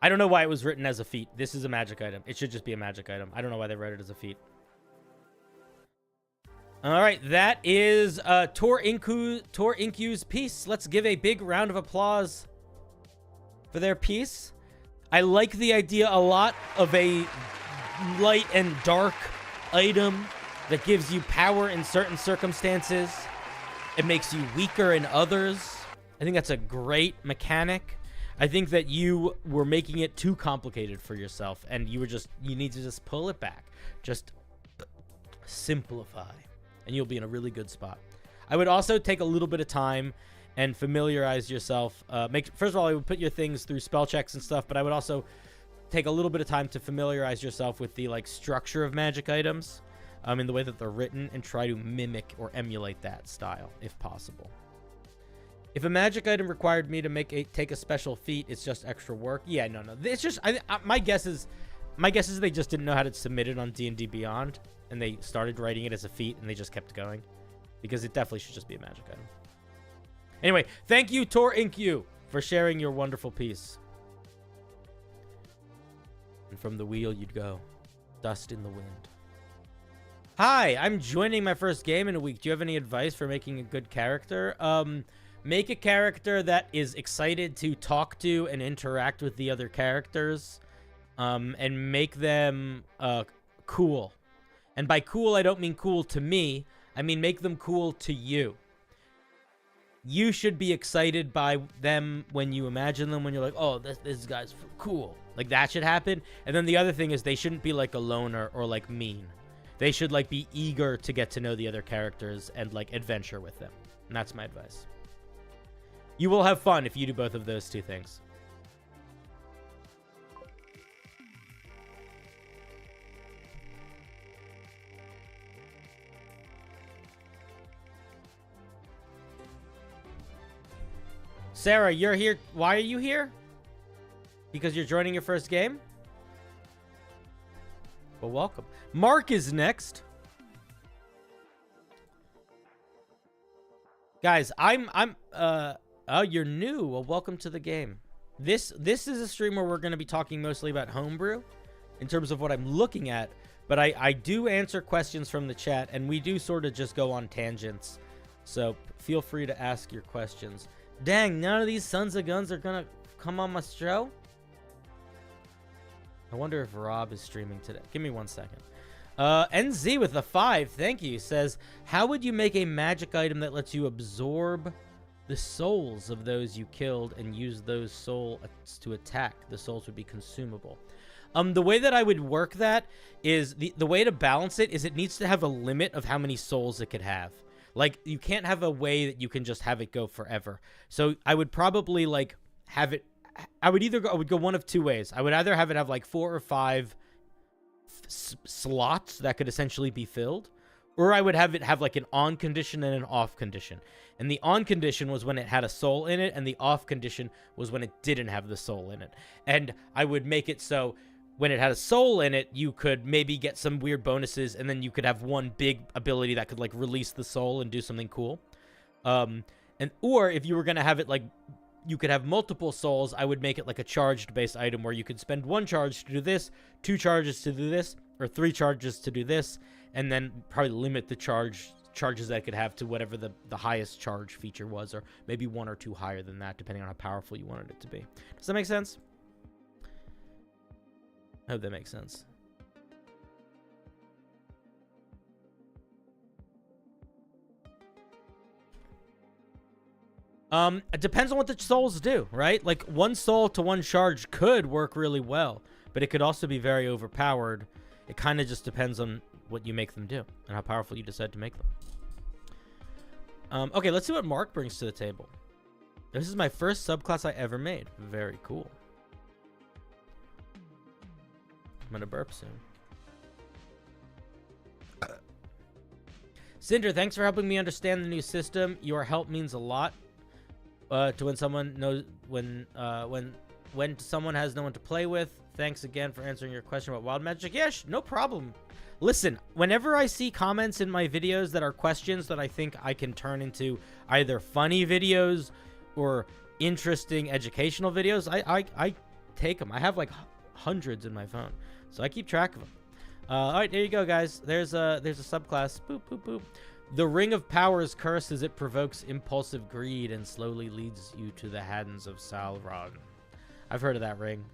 I don't know why it was written as a feat. This is a magic item. It should just be a magic item. I don't know why they wrote it as a feat. All right, that is Tor Inkyu's piece. Let's give a big round of applause for their piece. I like the idea a lot of a light and dark item that gives you power in certain circumstances. It makes you weaker in others. I think that's a great mechanic. I think that you were making it too complicated for yourself, and you need to just pull it back. Just simplify, and you'll be in a really good spot. I would also take a little bit of time and familiarize yourself. First of all, I would put your things through spell checks and stuff, but I would also take a little bit of time to familiarize yourself with the structure of magic items, in the way that they're written, and try to mimic or emulate that style if possible. If a magic item required me to take a special feat, it's just extra work. Yeah, no. It's just my guess is they just didn't know how to submit it on D&D Beyond, and they started writing it as a feat, and they just kept going, because it definitely should just be a magic item. Anyway, thank you, Tor Inkyu, for sharing your wonderful piece. And from the wheel you'd go, dust in the wind. Hi, I'm joining my first game in a week. Do you have any advice for making a good character? Make a character that is excited to talk to and interact with the other characters, and make them cool. And by cool, I don't mean cool to me. I mean make them cool to you. You should be excited by them when you imagine them, when you're like, oh, this guy's cool. Like, that should happen. And then the other thing is they shouldn't be like a loner or like mean. They should be eager to get to know the other characters and adventure with them. And that's my advice. You will have fun if you do both of those two things. Sarah, you're here. Why are you here? Because you're joining your first game? Well, welcome. Mark is next. Guys, oh, you're new. Well, welcome to the game. This is a stream where we're going to be talking mostly about Homebrew in terms of what I'm looking at, but I do answer questions from the chat, and we do sort of just go on tangents, so feel free to ask your questions. Dang, none of these sons of guns are going to come on my show? I wonder if Rob is streaming today. Give me 1 second. NZ with a 5, thank you, says, how would you make a magic item that lets you absorb the souls of those you killed and use those souls to attack? The souls would be consumable. The way that I would work that is, the way to balance it is it needs to have a limit of how many souls it could have. You can't have a way that you can just have it go forever. So I would probably have it, I would go one of two ways. I would either have it have 4 or 5 slots that could essentially be filled, or I would have it have an on condition and an off condition. And the on condition was when it had a soul in it, and the off condition was when it didn't have the soul in it. And I would make it so when it had a soul in it, you could maybe get some weird bonuses, and then you could have one big ability that could release the soul and do something cool. Or if you were going to have it you could have multiple souls, I would make it like a charged-based item where you could spend 1 charge to do this, 2 charges to do this, or 3 charges to do this, and then probably limit the charges that it could have to whatever the highest charge feature was, or maybe 1 or 2 higher than that, depending on how powerful you wanted it to be. Does that make sense? I hope that makes sense. It depends on what the souls do, right? Like 1 soul to 1 charge could work really well, but it could also be very overpowered. It kind of just depends on what you make them do and how powerful you decide to make them. Okay, let's see what Mark brings to the table. This is my first subclass I ever made. Very cool. I'm gonna burp soon. Cinder, thanks for helping me understand the new system. Your help means a lot. To when someone knows when someone has no one to play with. Thanks again for answering your question about wild magic. Yes, no problem. Listen, whenever I see comments in my videos that are questions that I think I can turn into either funny videos or interesting educational videos, I take them. I have like hundreds in my phone, so I keep track of them. All right, there you go, guys. There's a subclass. Boop boop boop. The Ring of Power is cursed as it provokes impulsive greed and slowly leads you to the hands of Sauron. I've heard of that ring.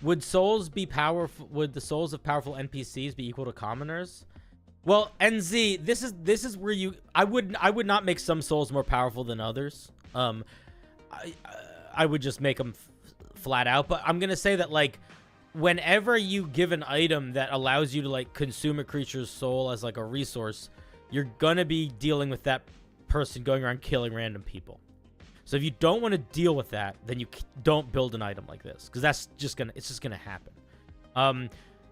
Would souls be powerful? Would the souls of powerful NPCs be equal to commoners? Well, NZ, this is where you. I would not make some souls more powerful than others. I would just make them flat out. But I'm gonna say that like, whenever you give an item that allows you to like consume a creature's soul as like a resource, you're gonna be dealing with that person going around killing random people. So if you don't want to deal with that, then you don't build an item like this, because that's just gonna happen.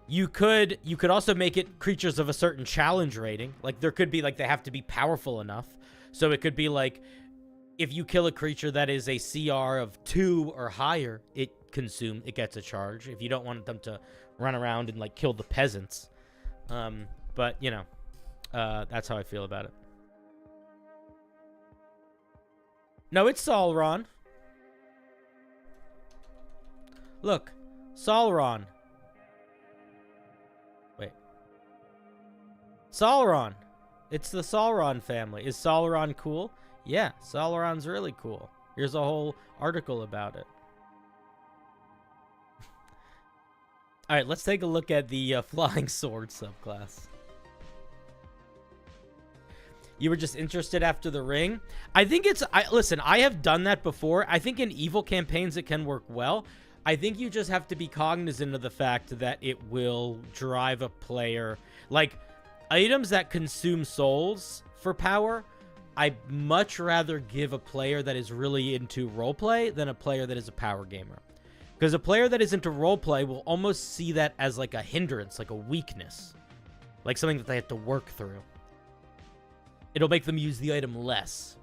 You could also make it creatures of a certain challenge rating. Like there could be like they have to be powerful enough. So it could be like if you kill a creature that is a CR of 2 or higher, it gets a charge. If you don't want them to run around and like kill the peasants. But you know, that's how I feel about it. No, it's Sauron. Look, Sauron. Wait. Sauron. It's the Sauron family. Is Sauron cool? Yeah, Sauron's really cool. Here's a whole article about it. All right, let's take a look at the flying sword subclass. You were just interested after the ring? I think it's... listen, I have done that before. I think in evil campaigns it can work well. I think you just have to be cognizant of the fact that it will drive a player... Like, items that consume souls for power, I'd much rather give a player that is really into roleplay than a player that is a power gamer. Because a player that is into roleplay will almost see that as like a hindrance, like a weakness. Like something that they have to work through. It'll make them use the item less.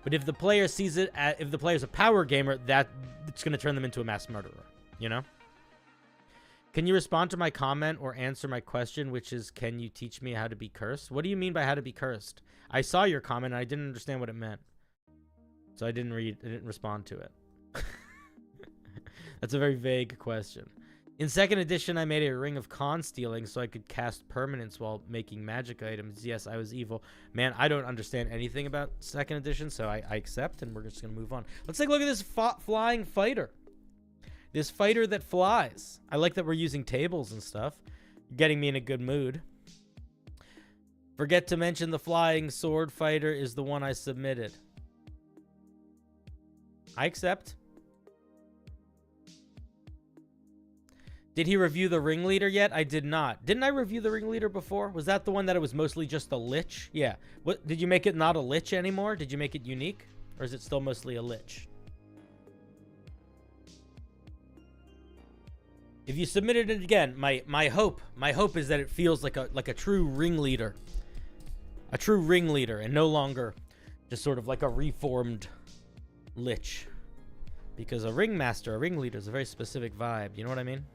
But if the player sees it, if the player's a power gamer, it's going to turn them into a mass murderer, you know? Can you respond to my comment or answer my question, which is, can you teach me how to be cursed? What do you mean by how to be cursed? I saw your comment and I didn't understand what it meant. So I didn't respond to it. That's a very vague question. In 2nd edition, I made a ring of con stealing so I could cast permanence while making magic items. Yes, I was evil. Man, I don't understand anything about 2nd edition, so I accept, and we're just going to move on. Let's take a look at this flying fighter. This fighter that flies. I like that we're using tables and stuff. Getting me in a good mood. Forget to mention the flying sword fighter is the one I submitted. I accept. Did he review the ringleader yet? I did not. Didn't I review the ringleader before? Was that the one that it was mostly just a lich? Yeah. What, did you make it not a lich anymore? Did you make it unique? Or is it still mostly a lich? If you submitted it again, my hope is that it feels like a true ringleader. A true ringleader and no longer just sort of like a reformed lich. Because a ringmaster, a ringleader is a very specific vibe. You know what I mean?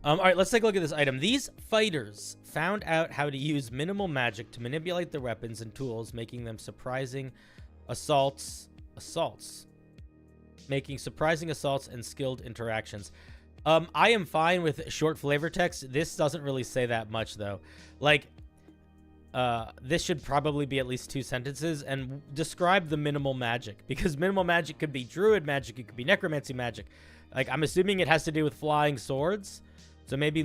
All right, let's take a look at this item. These fighters found out how to use minimal magic to manipulate their weapons and tools, making them surprising assaults, making surprising assaults and skilled interactions. I am fine with short flavor text. This doesn't really say that much, though. Like, this should probably be at least 2 sentences and describe the minimal magic, because minimal magic could be druid magic, it could be necromancy magic. Like, I'm assuming it has to do with flying swords, so maybe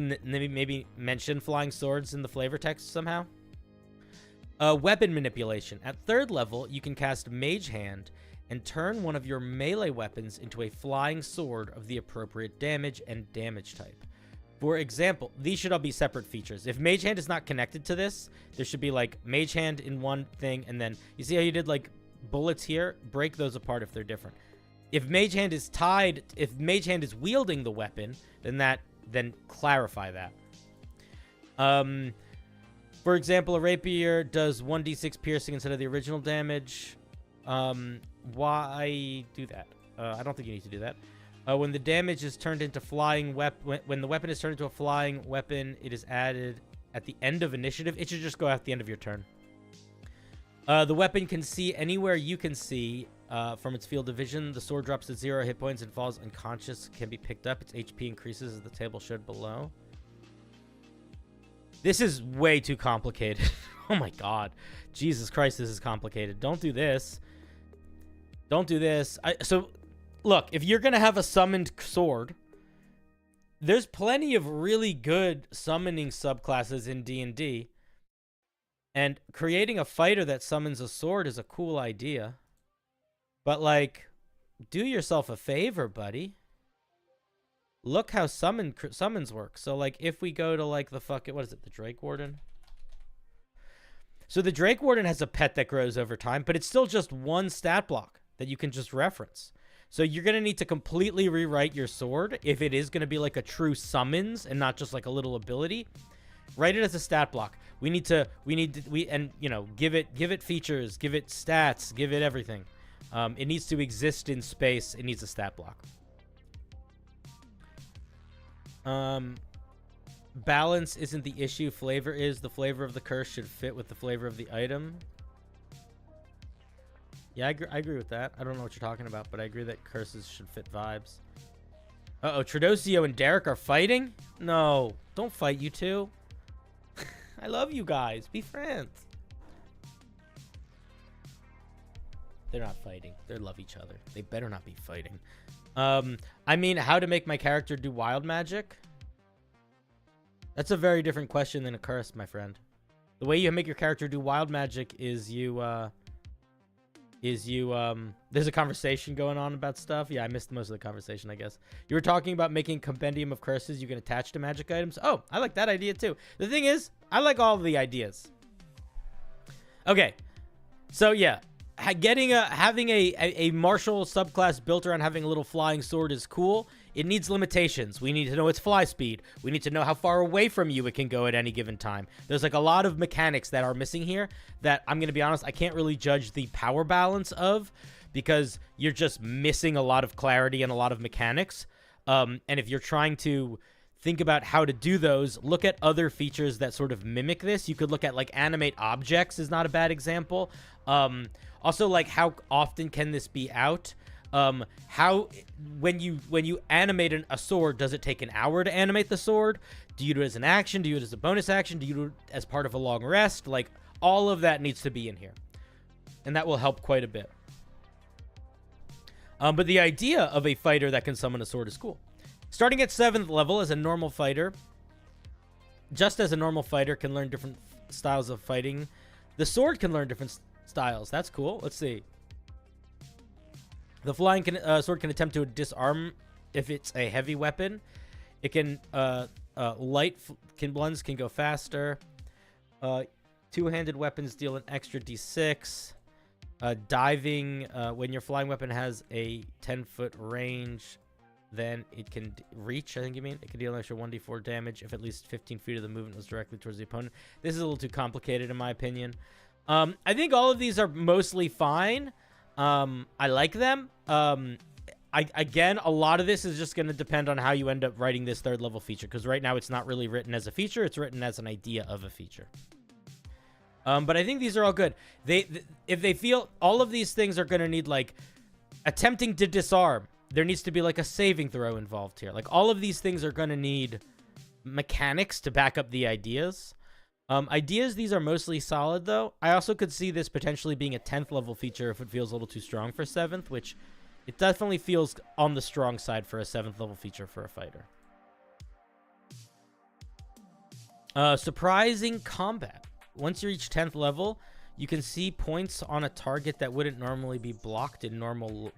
mention flying swords in the flavor text somehow. Weapon manipulation. At 3rd level, you can cast Mage Hand and turn one of your melee weapons into a flying sword of the appropriate damage and damage type. For example, these should all be separate features. If Mage Hand is not connected to this, there should be like Mage Hand in one thing, and then you see how you did like bullets here? Break those apart if they're different. If Mage Hand is tied, if Mage Hand is wielding the weapon, then clarify that. For example, a rapier does 1d6 piercing instead of the original damage. Why do that? I don't think you need to do that. When the damage is turned into flying when the weapon is turned into a flying weapon, it is added at the end of initiative. It should just go at the end of your turn. The weapon can see anywhere you can see from its field of vision. The sword drops to 0 hit points and falls unconscious. Can be picked up. Its HP increases as the table showed below. This is way too complicated. Oh my god. Jesus Christ, this is complicated. Don't do this. Don't do this. So, look, if you're going to have a summoned sword, there's plenty of really good summoning subclasses in D&D. And creating a fighter that summons a sword is a cool idea. But, like, do yourself a favor, buddy. Look how summons work. So, like, if we go to, like, the fucking... What is it? The Drake Warden? So, the Drake Warden has a pet that grows over time, but it's still just one stat block that you can just reference. So, you're going to need to completely rewrite your sword if it is going to be, like, a true summons and not just, like, a little ability. Write it as a stat block. And, you know, give it features, give it stats, give it everything. It needs to exist in space. It needs a stat block. Balance isn't the issue. Flavor is. The flavor of the curse should fit with the flavor of the item. Yeah, I agree with that. I don't know what you're talking about, but I agree that curses should fit vibes. Uh-oh, Tradosio and Derek are fighting? No, don't fight, you two. I love you guys. Be friends. They're not fighting. They love each other. They better not be fighting. I mean, how to make my character do wild magic? That's a very different question than a curse, my friend. The way you make your character do wild magic is there's a conversation going on about stuff. Yeah, I missed most of the conversation, I guess. You were talking about making a compendium of curses you can attach to magic items. Oh, I like that idea too. The thing is, I like all of the ideas. Okay. So yeah, having a martial subclass built around having a little flying sword is cool. It needs limitations. We need to know its fly speed. We need to know how far away from you it can go at any given time. There's like a lot of mechanics that are missing here that I'm going to be honest, I can't really judge the power balance of, because you're just missing a lot of clarity and a lot of mechanics. And if you're trying to think about how to do those, look at other features that sort of mimic this. You could look at like animate objects is not a bad example. Also, like, how often can this be out? When you animate a sword, does it take an hour to animate the sword? Do you do it as an action? Do you do it as a bonus action? Do you do it as part of a long rest? Like, all of that needs to be in here, and that will help quite a bit. But the idea of a fighter that can summon a sword is cool. Starting at 7th level as a normal fighter, just as a normal fighter can learn different styles of fighting, the sword can learn different styles. That's cool. Let's see. The flying sword can attempt to disarm if it's a heavy weapon. It can light blunts can go faster. Two-handed weapons deal an extra d6. Diving, when your flying weapon has a 10-foot range, then it can reach, I think you mean. It can deal an extra 1d4 damage if at least 15 feet of the movement was directly towards the opponent. This is a little too complicated in my opinion. I think all of these are mostly fine. I like them. Again, a lot of this is just going to depend on how you end up writing this 3rd level feature, because right now it's not really written as a feature, it's written as an idea of a feature. But I think these are all good. If they feel all of these things are going to need, like, attempting to disarm, there needs to be, like, a saving throw involved here. Like, all of these things are going to need mechanics to back up the ideas. Ideas, these are mostly solid, though. I also could see this potentially being a 10th level feature if it feels a little too strong for 7th, which it definitely feels on the strong side for a 7th level feature for a fighter. Surprising combat. Once you reach 10th level, you can see points on a target that wouldn't normally be blocked in normal...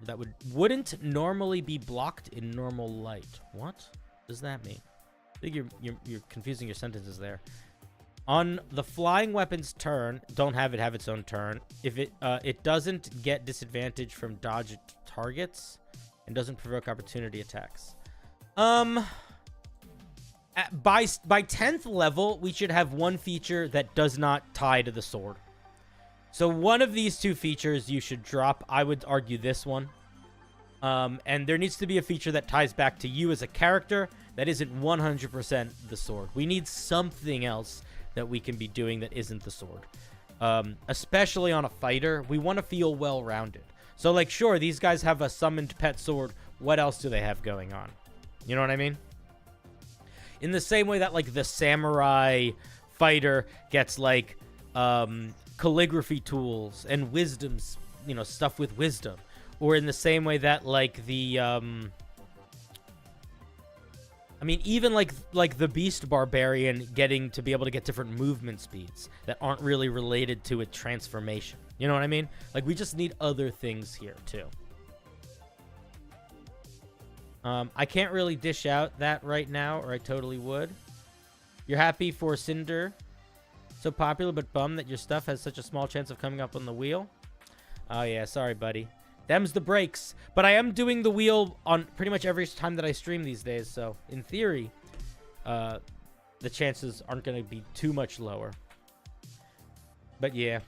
wouldn't normally be blocked in normal light. What does that mean? I think you're confusing your sentences there. On the flying weapon's turn, don't have it have its own turn. If it doesn't get disadvantage from dodged targets and doesn't provoke opportunity attacks. By 10th level, we should have one feature that does not tie to the sword. So one of these two features you should drop. I would argue this one. And there needs to be a feature that ties back to you as a character that isn't 100% the sword. We need something else that we can be doing that isn't the sword. Especially on a fighter, we want to feel well-rounded. So, like, sure, these guys have a summoned pet sword. What else do they have going on? You know what I mean? In the same way that, like, the samurai fighter gets, like, calligraphy tools and wisdoms, you know, stuff with wisdom. Or in the same way that, like, the, I mean, even like the beast barbarian getting to be able to get different movement speeds that aren't really related to a transformation. You know what I mean? Like, we just need other things here, too. I can't really dish out that right now, or I totally would. You're happy for Cinder. So popular, but bummed that your stuff has such a small chance of coming up on the wheel. Oh, yeah. Sorry, buddy. Them's the breaks. But I am doing the wheel on pretty much every time that I stream these days. So, in theory, the chances aren't going to be too much lower. But, yeah.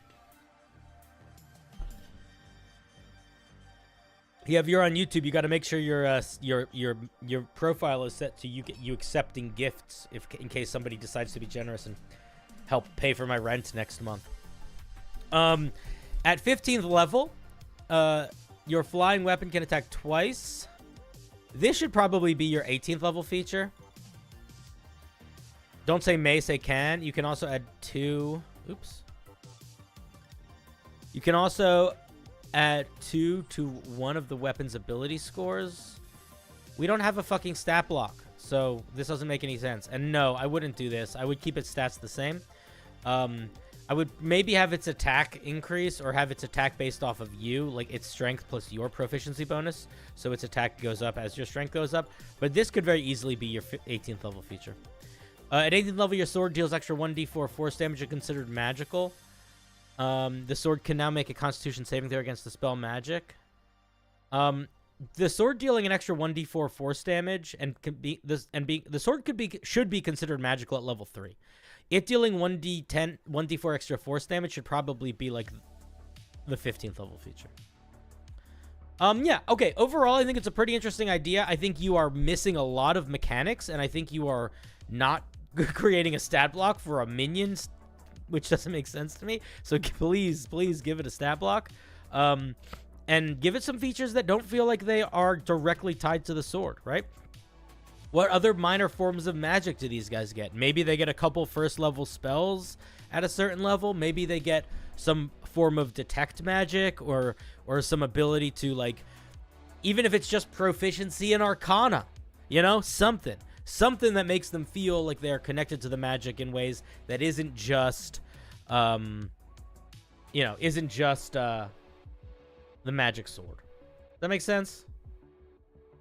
Yeah, if you're on YouTube, you got to make sure your profile is set to you accepting gifts in case somebody decides to be generous and help pay for my rent next month. At 15th level, your flying weapon can attack twice. This should probably be your 18th level feature. Don't say may, say can. You can also add 2. Oops. You can also add 2 to one of the weapon's ability scores. We don't have a fucking stat block, so this doesn't make any sense. And no, I wouldn't do this. I would keep its stats the same. I would maybe have its attack increase or have its attack based off of you, like its strength plus your proficiency bonus. So its attack goes up as your strength goes up. But this could very easily be your 18th level feature. At 18th level, your sword deals extra 1d4 force damage and considered magical. The sword can now make a constitution saving throw against the spell magic. The sword dealing an extra 1d4 force damage and the sword should be considered magical at level 3. It dealing 1d4 extra force damage should probably be like the 15th level feature. Yeah, okay. Overall, I think it's a pretty interesting idea. I think you are missing a lot of mechanics, and I think you are not creating a stat block for a minion, which doesn't make sense to me. So please give it a stat block. And give it some features that don't feel like they are directly tied to the sword, right? What other minor forms of magic do these guys get? Maybe they get a couple first level spells at a certain level. Maybe they get some form of detect magic or some ability to, like, even if it's just proficiency in arcana, you know, something that makes them feel like they're connected to the magic in ways that isn't just, the magic sword. Does that make sense?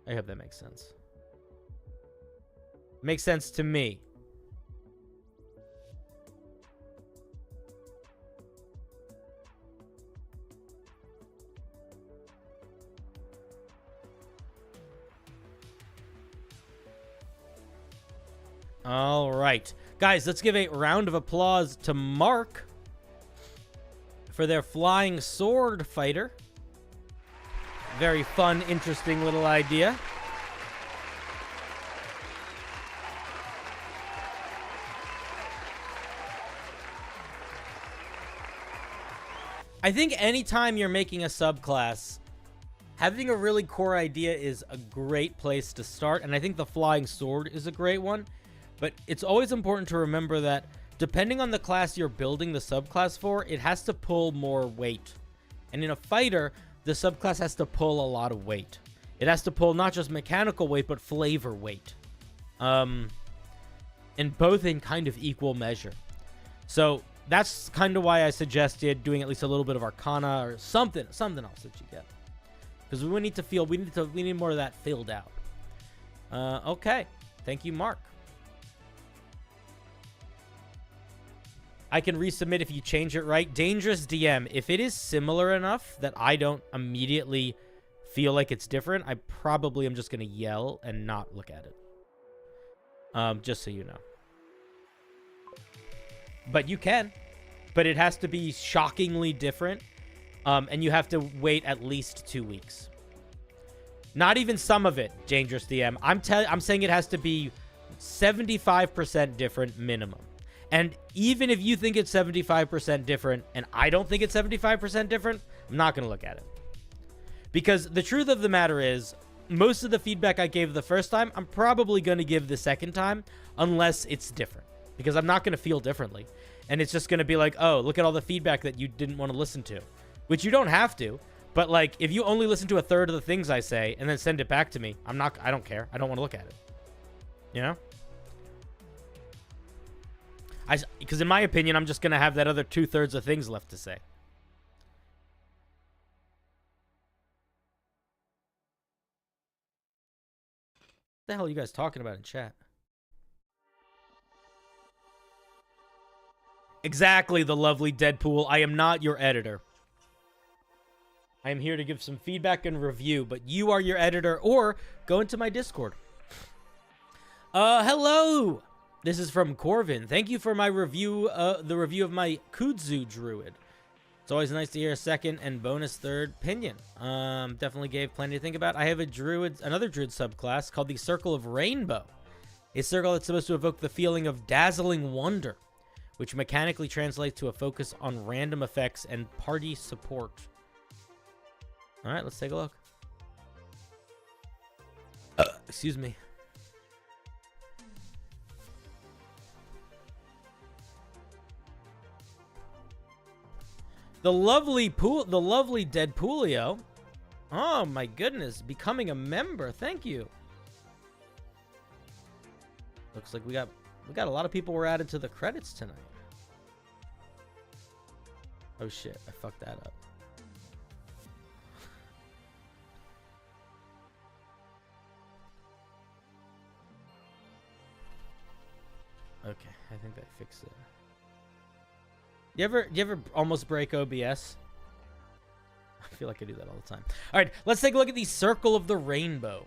I hope that makes sense. Makes sense to me. All right. Guys, let's give a round of applause to Mark for their flying sword fighter. Very fun, interesting little idea. I think anytime you're making a subclass, having a really core idea is a great place to start, and I think the Flying Sword is a great one. But it's always important to remember that depending on the class you're building the subclass for, it has to pull more weight. And in a fighter, the subclass has to pull a lot of weight. It has to pull not just mechanical weight, but flavor weight. And both in kind of equal measure. So that's kind of why I suggested doing at least a little bit of Arcana or something else that you get. Because we need more of that filled out. Okay. Thank you, Mark. I can resubmit if you change it right. Dangerous DM. If it is similar enough that I don't immediately feel like it's different, I probably am just going to yell and not look at it. Just so you know. But you can. But it has to be shockingly different. And you have to wait at least 2 weeks. Not even some of it, Dangerous DM. I'm saying it has to be 75% different minimum. And even if you think it's 75% different and I don't think it's 75% different, I'm not going to look at it. Because the truth of the matter is, most of the feedback I gave the first time, I'm probably going to give the second time unless it's different. Because I'm not going to feel differently. And it's just going to be like, oh, look at all the feedback that you didn't want to listen to. Which you don't have to. But like, if you only listen to a third of the things I say and then send it back to me, I don't care. I don't want to look at it. You know? Because in my opinion, I'm just going to have that other 2/3 of things left to say. What the hell are you guys talking about in chat? Exactly, the lovely Deadpool. I am not your editor. I am here to give some feedback and review, but you are your editor, or go into my Discord. Hello! This is from Corvin. Thank you for my review, the review of my Kudzu druid. It's always nice to hear a second and bonus third opinion. Definitely gave plenty to think about. I have another druid subclass called the Circle of Rainbow. A circle that's supposed to evoke the feeling of dazzling wonder, which mechanically translates to a focus on random effects and party support. All right, let's take a look. Excuse me. The lovely Deadpoolio. Oh my goodness, becoming a member. Thank you. Looks like we got a lot of people were added to the credits tonight. Oh shit, I fucked that up. Okay, I think I fixed it. You ever almost break OBS? I feel like I do that all the time. All right, let's take a look at the Circle of the Rainbow.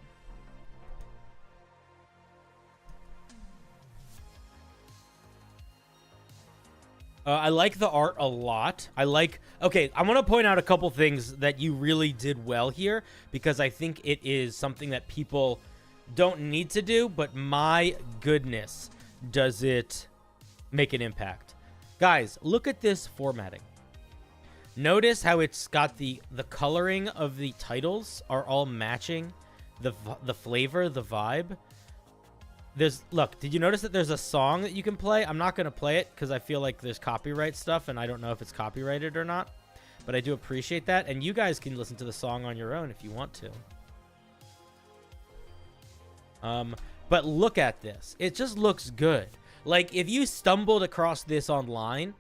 I like the art a lot. Okay, I want to point out a couple things that you really did well here, because I think it is something that people don't need to do, but my goodness, does it make an impact. Guys, look at this formatting. Notice how it's got the coloring of the titles are all matching the flavor, the vibe. Look, did you notice that there's a song that you can play? I'm not going to play it because I feel like there's copyright stuff and I don't know if it's copyrighted or not. But I do appreciate that. And you guys can listen to the song on your own if you want to. But look at this. It just looks good. Like, if you stumbled across this online,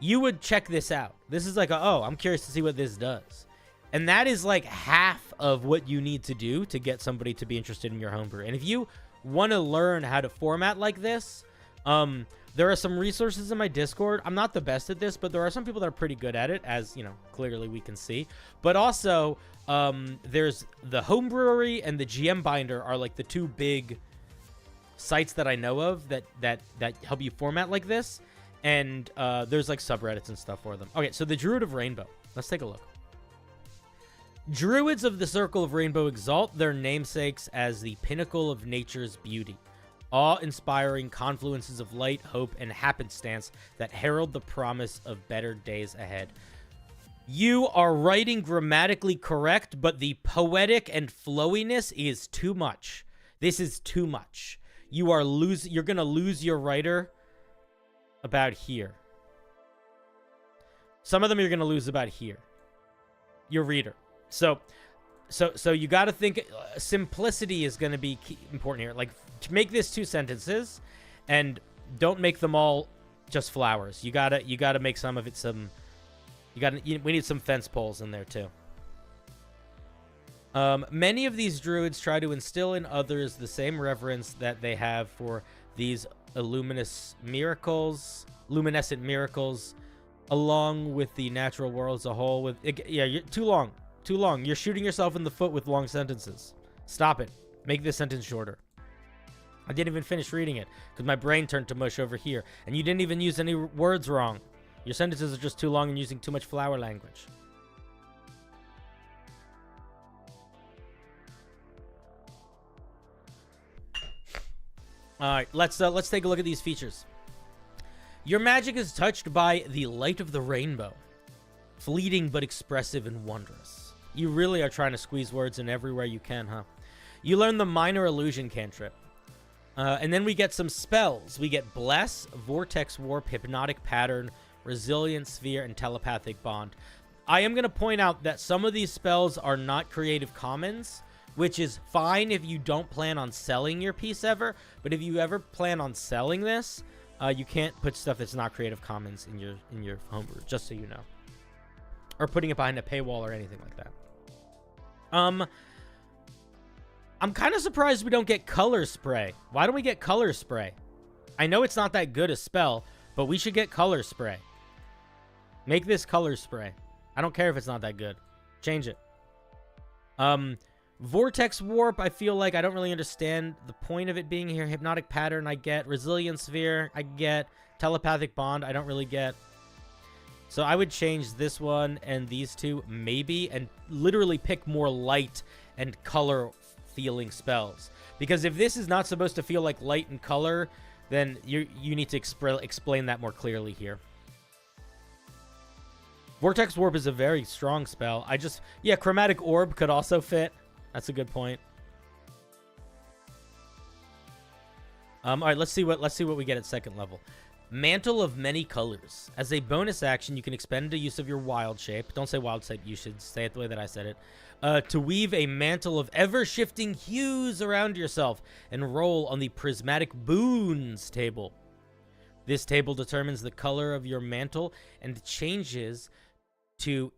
you would check this out. This is like, oh, I'm curious to see what this does. And that is like half of what you need to do to get somebody to be interested in your homebrew. And if you want to learn how to format like this, there are some resources in my Discord. I'm not the best at this, but there are some people that are pretty good at it, as, you know, clearly we can see. But also, there's the Homebrewery and the GM Binder are like the two big sites that I know of that help you format like this. And there's like subreddits and stuff for them. Okay, so the Druid of Rainbow. Let's take a look. Druids of the Circle of Rainbow exalt their namesakes as the pinnacle of nature's beauty, awe-inspiring confluences of light, hope, and happenstance that herald the promise of better days ahead. You are writing grammatically correct, but the poetic and flowiness is too much. This is too much. You're going to lose your writer about here. Some of them you're going to lose about here. Your reader. So you got to think simplicity is going to be important here. Like, to make this 2 sentences, and don't make them all just flowers. You gotta make some of it some. We need some fence poles in there too. Many of these druids try to instill in others the same reverence that they have for these luminescent miracles, along with the natural world as a whole. You're too long. You're shooting yourself in the foot with long sentences. Stop it. Make this sentence shorter. I didn't even finish reading it because my brain turned to mush over here, and you didn't even use any words wrong. Your sentences are just too long and using too much flower language. All right, let's take a look at these features. Your magic is touched by the light of the rainbow, fleeting but expressive and wondrous. You really are trying to squeeze words in everywhere you can, huh? You learn the minor illusion cantrip. And then we get some spells. We get Bless, Vortex Warp, Hypnotic Pattern, Resilient Sphere, and Telepathic Bond. I am going to point out that some of these spells are not Creative Commons, which is fine if you don't plan on selling your piece ever. But if you ever plan on selling this, you can't put stuff that's not Creative Commons in your homebrew, just so you know. Or putting it behind a paywall or anything like that. I'm kind of surprised we don't get Color Spray. Why don't we get Color Spray? I know it's not that good a spell, but we should get Color Spray. Make this Color Spray. I don't care if it's not that good. Change it. Vortex Warp, I feel like I don't really understand the point of it being here. Hypnotic Pattern, I get. Resilient Sphere, I get. Telepathic Bond, I don't really get. So I would change this one and these two, maybe, and literally pick more light and color feeling spells. Because if this is not supposed to feel like light and color, then you need to explain that more clearly here. Vortex Warp is a very strong spell. Chromatic Orb could also fit. That's a good point. All right, let's see what we get at second level. Mantle of Many Colors. As a bonus action, you can expend a use of your wild shape. Don't say wild shape. You should say it the way that I said it. To weave a mantle of ever-shifting hues around yourself and roll on the Prismatic Boons table. This table determines the color of your mantle and changes to...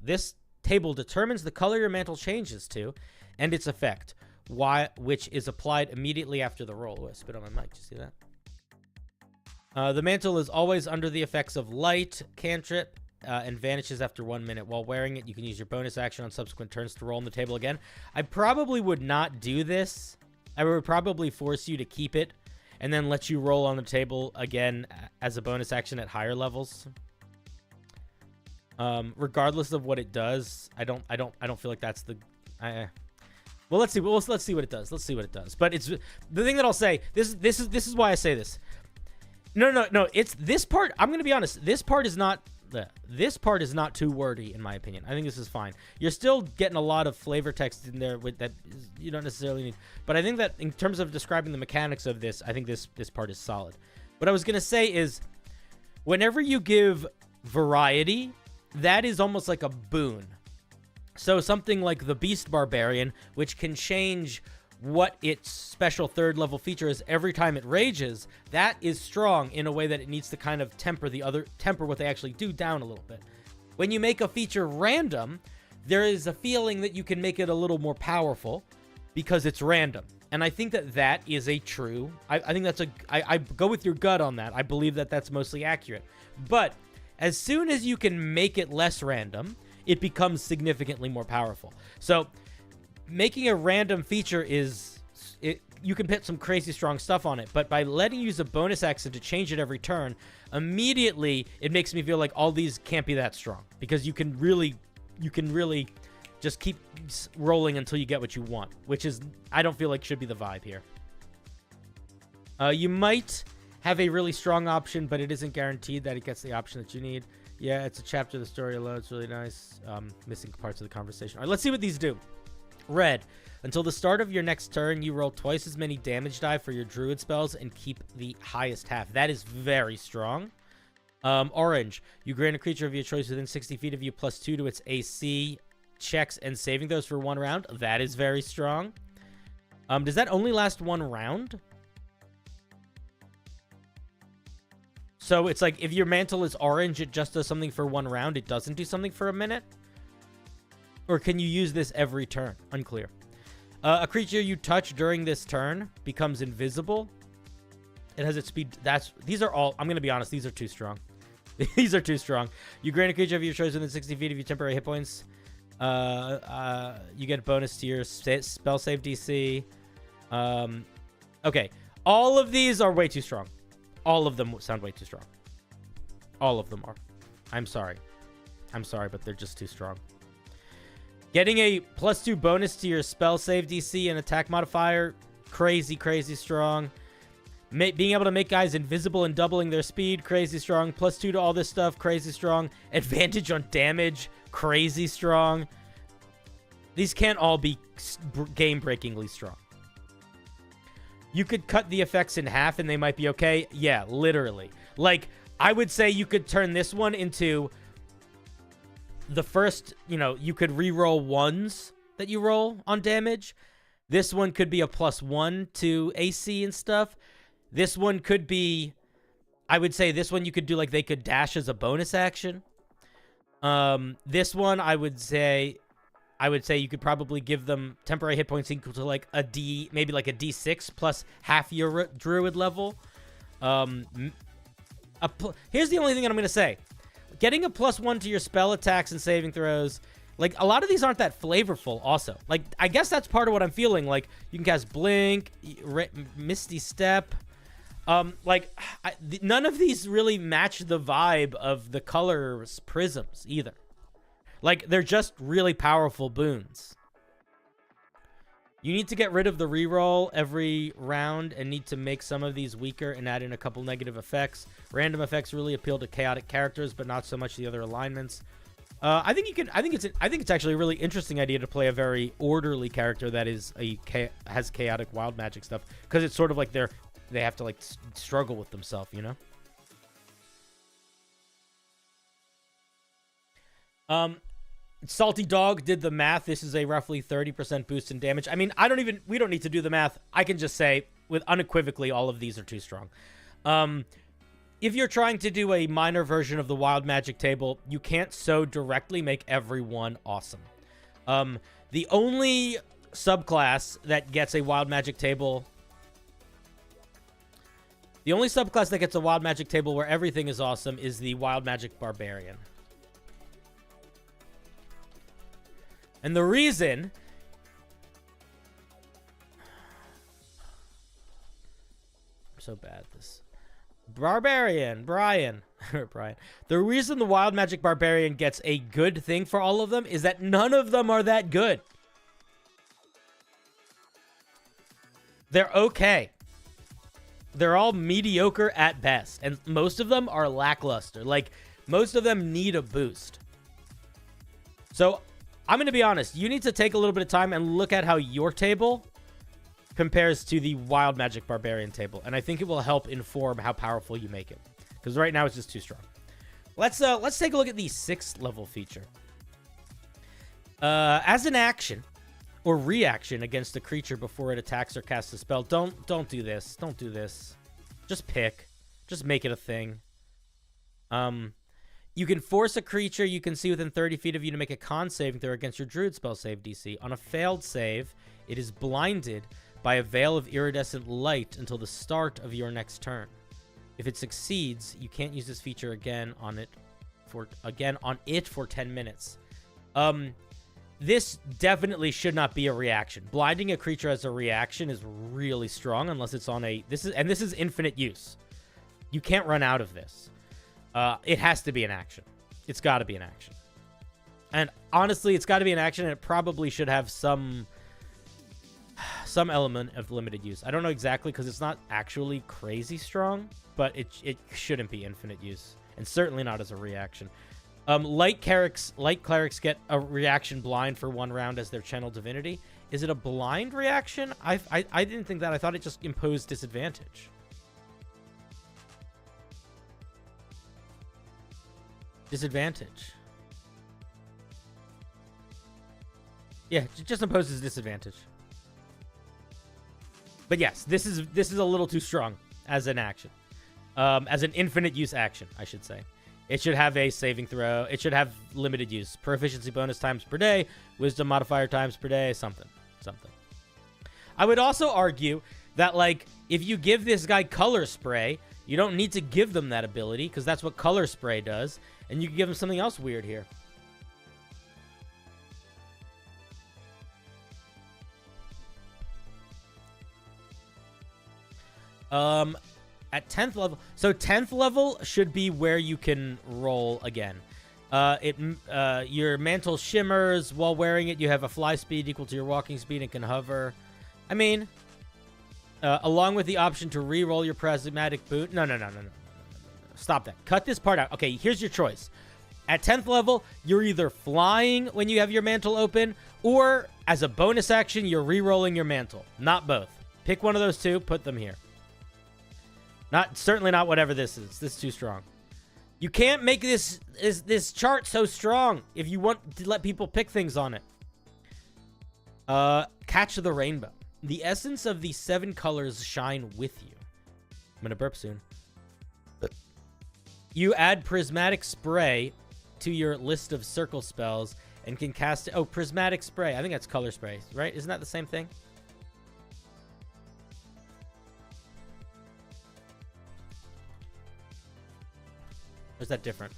This table determines the color your mantle changes to and its effect, which is applied immediately after the roll. Oh, I spit on my mic. Did you see that? The mantle is always under the effects of light, cantrip, and vanishes after 1 minute. While wearing it, you can use your bonus action on subsequent turns to roll on the table again. I probably would not do this. I would probably force you to keep it and then let you roll on the table again as a bonus action at higher levels. Regardless of what it does, I don't feel like that's the... Well, let's see. Let's see what it does. Let's see what it does. But it's the thing that I'll say. This is why I say this. No. It's this part. I'm gonna be honest. This part is not too wordy in my opinion. I think this is fine. You're still getting a lot of flavor text in there with that you don't necessarily need. But I think that in terms of describing the mechanics of this, I think this part is solid. What I was gonna say is, whenever you give variety, that is almost like a boon. So something like the Beast Barbarian, which can change what its special third level feature is every time it rages, that is strong in a way that it needs to kind of temper what they actually do down a little bit. When you make a feature random, there is a feeling that you can make it a little more powerful because it's random. And I think that is a true, I think that's I go with your gut on that. I believe that that's mostly accurate. But as soon as you can make it less random, it becomes significantly more powerful. So making a random feature you can put some crazy strong stuff on it, but by letting you use a bonus action to change it every turn, immediately it makes me feel like all these can't be that strong because you can really you can really just keep rolling until you get what you want, which is, I don't feel like should be the vibe here. You might have a really strong option, but it isn't guaranteed that it gets the option that you need. Yeah, it's a chapter of the story alone. It's really nice. Missing parts of the conversation. All right, let's see what these do. Red. Until the start of your next turn, you roll twice as many damage die for your druid spells and keep the highest half. That is very strong. Orange. You grant a creature of your choice within 60 feet of you +2 to its AC checks and saving throws for 1 round. That is very strong. Does that only last 1 round? So it's like if your mantle is orange, it just does something for 1 round. It doesn't do something for a minute? Or can you use this every turn? Unclear. A creature you touch during this turn becomes invisible. It has its speed. These are all, I'm going to be honest, these are too strong. These are too strong. You grant a creature of your choice within 60 feet of your temporary hit points. You get a bonus to your spell save DC. Okay. All of these are way too strong. All of them sound way too strong. All of them are. I'm sorry. I'm sorry, but they're just too strong. Getting a +2 bonus to your spell save DC and attack modifier. Crazy, crazy strong. Being able to make guys invisible and doubling their speed. Crazy strong. +2 to all this stuff. Crazy strong. Advantage on damage. Crazy strong. These can't all be game-breakingly strong. You could cut the effects in half and they might be okay. Yeah, literally. Like, I would say you could turn this one into the first, you could re-roll 1s that you roll on damage. This one could be a +1 to AC and stuff. This one could be, I would say this one you could do like they could dash as a bonus action. This one I would say you could probably give them temporary hit points equal to like a D, maybe like a D6 plus half your druid level. Here's the only thing that I'm going to say. Getting a +1 to your spell attacks and saving throws, like a lot of these aren't that flavorful also. Like, I guess that's part of what I'm feeling. Like, you can cast Blink, Misty Step. None of these really match the vibe of the colors prisms either. Like, they're just really powerful boons. You need to get rid of the reroll every round and need to make some of these weaker and add in a couple negative effects. Random effects really appeal to chaotic characters, but not so much the other alignments. I think it's actually a really interesting idea to play a very orderly character that has chaotic wild magic stuff, because it's sort of like they have to like struggle with themselves, Salty Dog did the math. This is a roughly 30% boost in damage. I mean, we don't need to do the math. I can just say with unequivocally, all of these are too strong. If you're trying to do a minor version of the wild magic table, you can't so directly make everyone awesome. The only subclass that gets a wild magic table, where everything is awesome is the wild magic barbarian. And the reason... I'm so bad at this. Brian. The reason the wild magic barbarian gets a good thing for all of them is that none of them are that good. They're okay. They're all mediocre at best. And most of them are lackluster. Like, most of them need a boost. So... I'm going to be honest. You need to take a little bit of time and look at how your table compares to the Wild Magic Barbarian table. And I think it will help inform how powerful you make it. Because right now it's just too strong. Let's take a look at the 6th level feature. As an action or reaction against a creature before it attacks or casts a spell, don't do this. Don't do this. Just pick. Just make it a thing. You can force a creature you can see within 30 feet of you to make a con saving throw against your druid spell save DC. On a failed save, it is blinded by a veil of iridescent light until the start of your next turn. If it succeeds, you can't use this feature again on it for 10 minutes. This definitely should not be a reaction. Blinding a creature as a reaction is really strong unless it's on a... This is infinite use. You can't run out of this. It has to be an action. It's got to be an action. And honestly, it's got to be an action, and it probably should have some element of limited use. I don't know exactly because it's not actually crazy strong, but it shouldn't be infinite use, and certainly not as a reaction. Light clerics get a reaction blind for 1 round as their channel divinity. Is it a blind reaction? I didn't think that. I thought it just imposed disadvantage. Disadvantage. Yeah, it just imposes disadvantage. But yes, this is a little too strong as an action. As an infinite use action, I should say. It should have a saving throw. It should have limited use. Proficiency bonus times per day. Wisdom modifier times per day. Something. I would also argue that, like, if you give this guy color spray, you don't need to give them that ability, because that's what color spray does. And you can give them something else weird here. At 10th level, so 10th level should be where you can roll again. Your mantle shimmers while wearing it. You have a fly speed equal to your walking speed and can hover. I mean, along with the option to re-roll your prismatic boot. No. Stop that. Cut this part out. Okay, here's your choice. At 10th level, you're either flying when you have your mantle open, or as a bonus action, you're re-rolling your mantle. Not both. Pick one of those two, put them here. Certainly not whatever this is. This is too strong. You can't make this chart so strong if you want to let people pick things on it. Catch the rainbow. The essence of the 7 colors shine with you. I'm gonna burp soon. You add prismatic spray to your list of circle spells and can cast it. Oh, prismatic spray. I think that's color spray, right? Isn't that the same thing? Or is that different?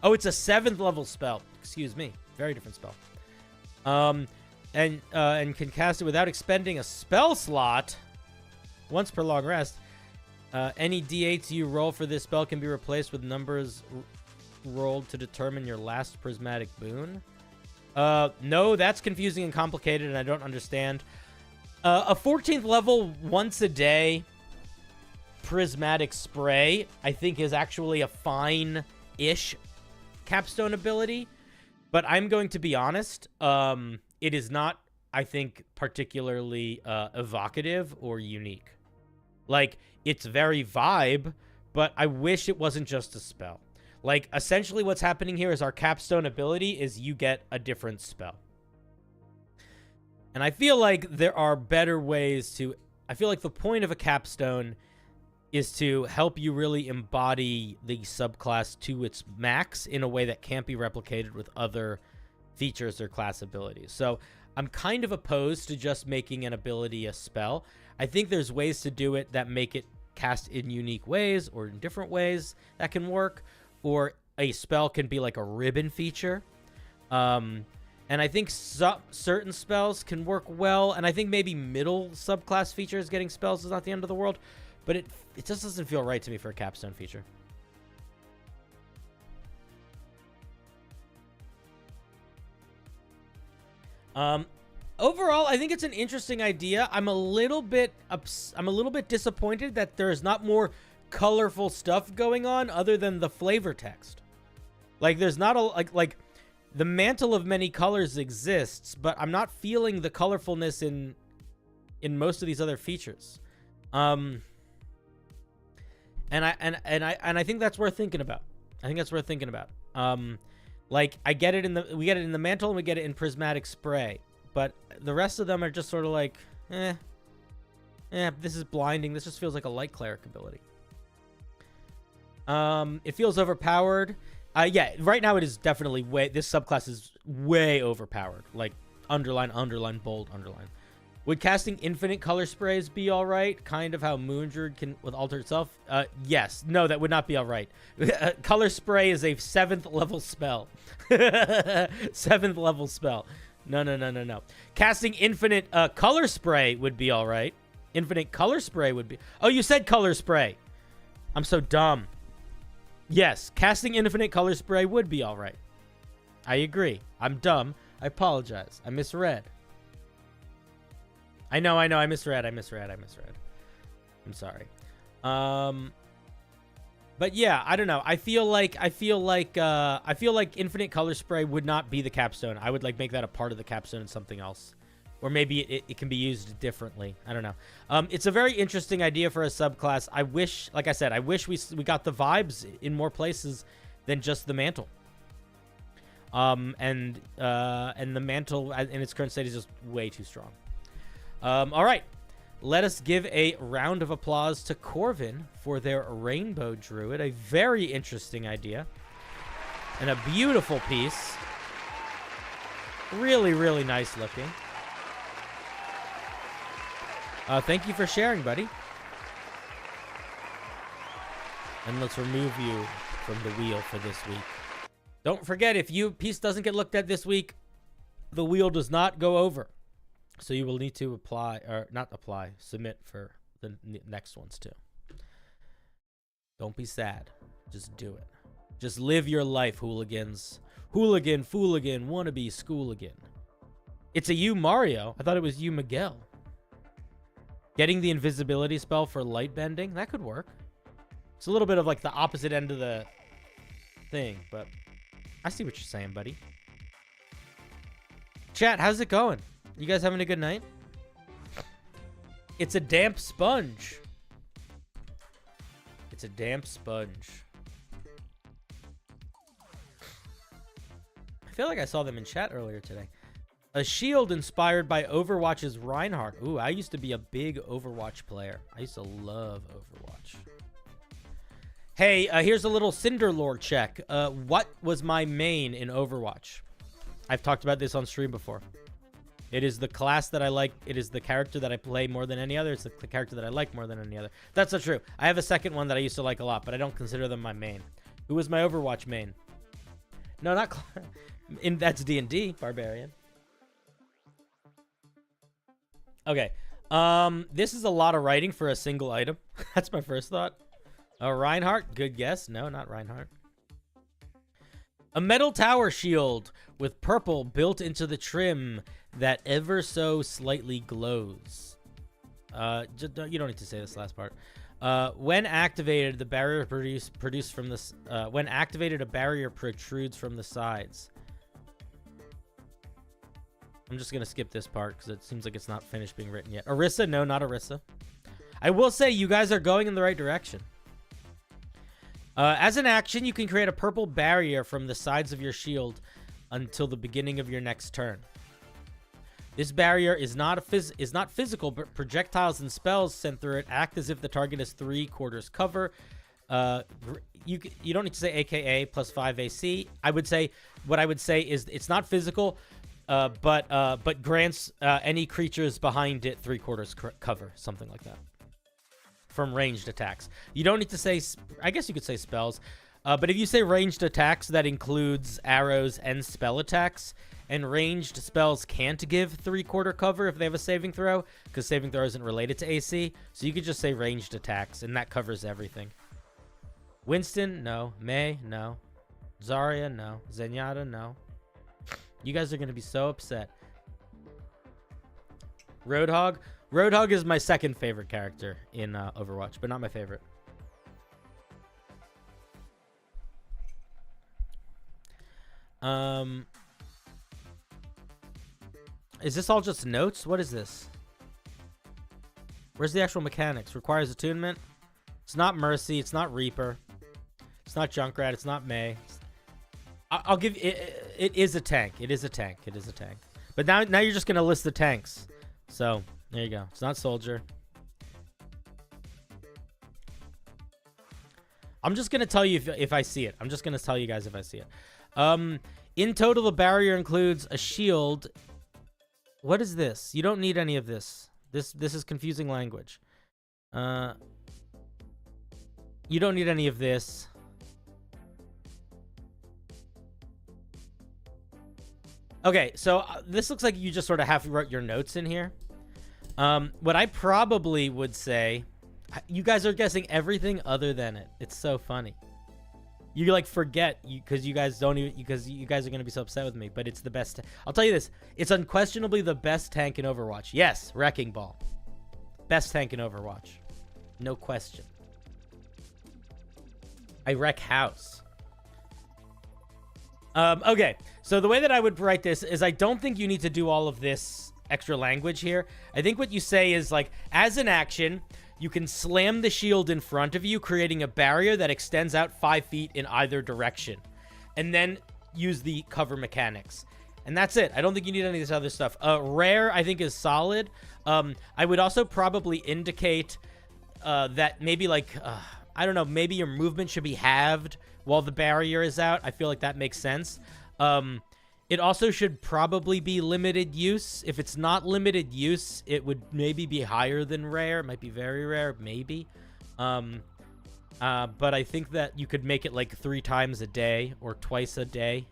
Oh, it's a 7th level spell. Excuse me. Very different spell. And can cast it without expending a spell slot once per long rest. Any d8s you roll for this spell can be replaced with numbers rolled to determine your last prismatic boon. No, that's confusing and complicated, and I don't understand. A 14th level once a day prismatic spray, I think, is actually a fine-ish capstone ability, but I'm going to be honest. It is not, I think, particularly evocative or unique. Like, it's very vibe, but I wish it wasn't just a spell. Like, essentially what's happening here is our capstone ability is you get a different spell. And I feel like there are better ways to... I feel like the point of a capstone is to help you really embody the subclass to its max in a way that can't be replicated with other features or class abilities. So I'm kind of opposed to just making an ability a spell. I think there's ways to do it that make it cast in unique ways or in different ways that can work, or a spell can be like a ribbon feature. And I think certain spells can work well, and I think maybe middle subclass features getting spells is not the end of the world, but it just doesn't feel right to me for a capstone feature. Overall, I think it's an interesting idea. I'm a little bit disappointed that there's not more colorful stuff going on other than the flavor text. Like, there's not a like the mantle of many colors exists, but I'm not feeling the colorfulness in most of these other features. And I think that's worth thinking about. Like, we get it in the mantle and we get it in prismatic spray, but the rest of them are just sort of like, this is blinding. This just feels like a light cleric ability. It feels overpowered. Yeah, right now it is definitely this subclass is way overpowered. Like, underline, bold, underline. Would casting infinite color sprays be all right? Kind of how Moondruid can with alter itself? Yes. No, that would not be all right. Color spray is a 7th level spell. 7th level spell. No. Casting infinite color spray would be all right. Infinite color spray would be... Oh, you said color spray. I'm so dumb. Yes, casting infinite color spray would be all right. I agree. I'm dumb. I apologize. I misread. I know. I misread. I'm sorry. But yeah, I don't know. I feel like Infinite Color Spray would not be the capstone. I would like make that a part of the capstone and something else. Or maybe it can be used differently. I don't know. It's a very interesting idea for a subclass. I wish, like I said, I wish we got the vibes in more places than just the mantle. And the mantle in its current state is just way too strong. All right. Let us give a round of applause to Corvin for their Rainbow Druid. A very interesting idea. And a beautiful piece. Really, really nice looking. Thank you for sharing, buddy. And let's remove you from the wheel for this week. Don't forget, if your piece doesn't get looked at this week, the wheel does not go over. So you will need to submit for the next ones too. Don't be sad. Just do it. Just live your life, hooligans. Hooligan, fooligan, wannabe, schooligan. It's a you, Mario. I thought it was you, Miguel. Getting the invisibility spell for light bending, that could work. It's a little bit of like the opposite end of the thing, but I see what you're saying, buddy. Chat, how's it going? You guys having a good night? It's a damp sponge. It's a damp sponge. I feel like I saw them in chat earlier today. A shield inspired by Overwatch's Reinhardt. Ooh, I used to be a big Overwatch player. I used to love Overwatch. Hey, here's a little Cinderlore check. What was my main in Overwatch? I've talked about this on stream before. It is the class that I like. It is the character that I play more than any other. It's the character that I like more than any other. That's not true. I have a second one that I used to like a lot, but I don't consider them my main. Who was my Overwatch main? No, not... that's D&D, Barbarian. Okay. This is a lot of writing for a single item. That's my first thought. Reinhardt, good guess. No, not Reinhardt. A metal tower shield with purple built into the trim that ever so slightly glows. You don't need to say this last part. When activated, the barrier produced from this. When activated, a barrier protrudes from the sides. I'm just gonna skip this part because it seems like it's not finished being written yet. Orisa, no, not Orisa. I will say you guys are going in the right direction. As an action, you can create a purple barrier from the sides of your shield until the beginning of your next turn. This barrier is not physical, but projectiles and spells sent through it act as if the target is 3/4 cover. You don't need to say AKA plus 5 AC. What I would say is it's not physical, but grants any creatures behind it 3/4 cover, something like that. From ranged attacks. You don't need to say, I guess you could say spells, but if you say ranged attacks, that includes arrows and spell attacks, and ranged spells can't give 3/4 cover if they have a saving throw, because saving throw isn't related to AC, so you could just say ranged attacks, and that covers everything. Winston, no. May, no. Zarya, no. Zenyatta, no. You guys are going to be so upset. Roadhog? Roadhog is my second favorite character in Overwatch, but not my favorite. Is this all just notes? What is this? Where's the actual mechanics? Requires attunement. It's not Mercy. It's not Reaper. It's not Junkrat. It's not May. I'll give it. It is a tank. It is a tank. It is a tank. But now you're just gonna list the tanks. So there you go. It's not Soldier. I'm just gonna tell you if I see it. I'm just gonna tell you guys if I see it. In total, the barrier includes a shield. What is this? You don't need any of this. This is confusing language. You don't need any of this. Okay, so this looks like you just sort of half wrote your notes in here. What I probably would say, you guys are guessing everything other than it. It's so funny. You like forget because you guys don't even because you guys are gonna be so upset with me. But it's the best. I'll tell you this: it's unquestionably the best tank in Overwatch. Yes, Wrecking Ball, best tank in Overwatch, no question. I wreck house. Okay, so the way that I would write this is I don't think you need to do all of this extra language here. I think what you say is like, as an action, you can slam the shield in front of you, creating a barrier that extends out 5 feet in either direction, and then use the cover mechanics. And that's it. I don't think you need any of this other stuff. Rare, I think, is solid. I would also probably indicate that maybe like, I don't know, maybe your movement should be halved while the barrier is out. I feel like that makes sense. It also should probably be limited use. If it's not limited use, it would maybe be higher than rare. It might be very rare, maybe. But I think that you could make it like 3 times a day or twice a day.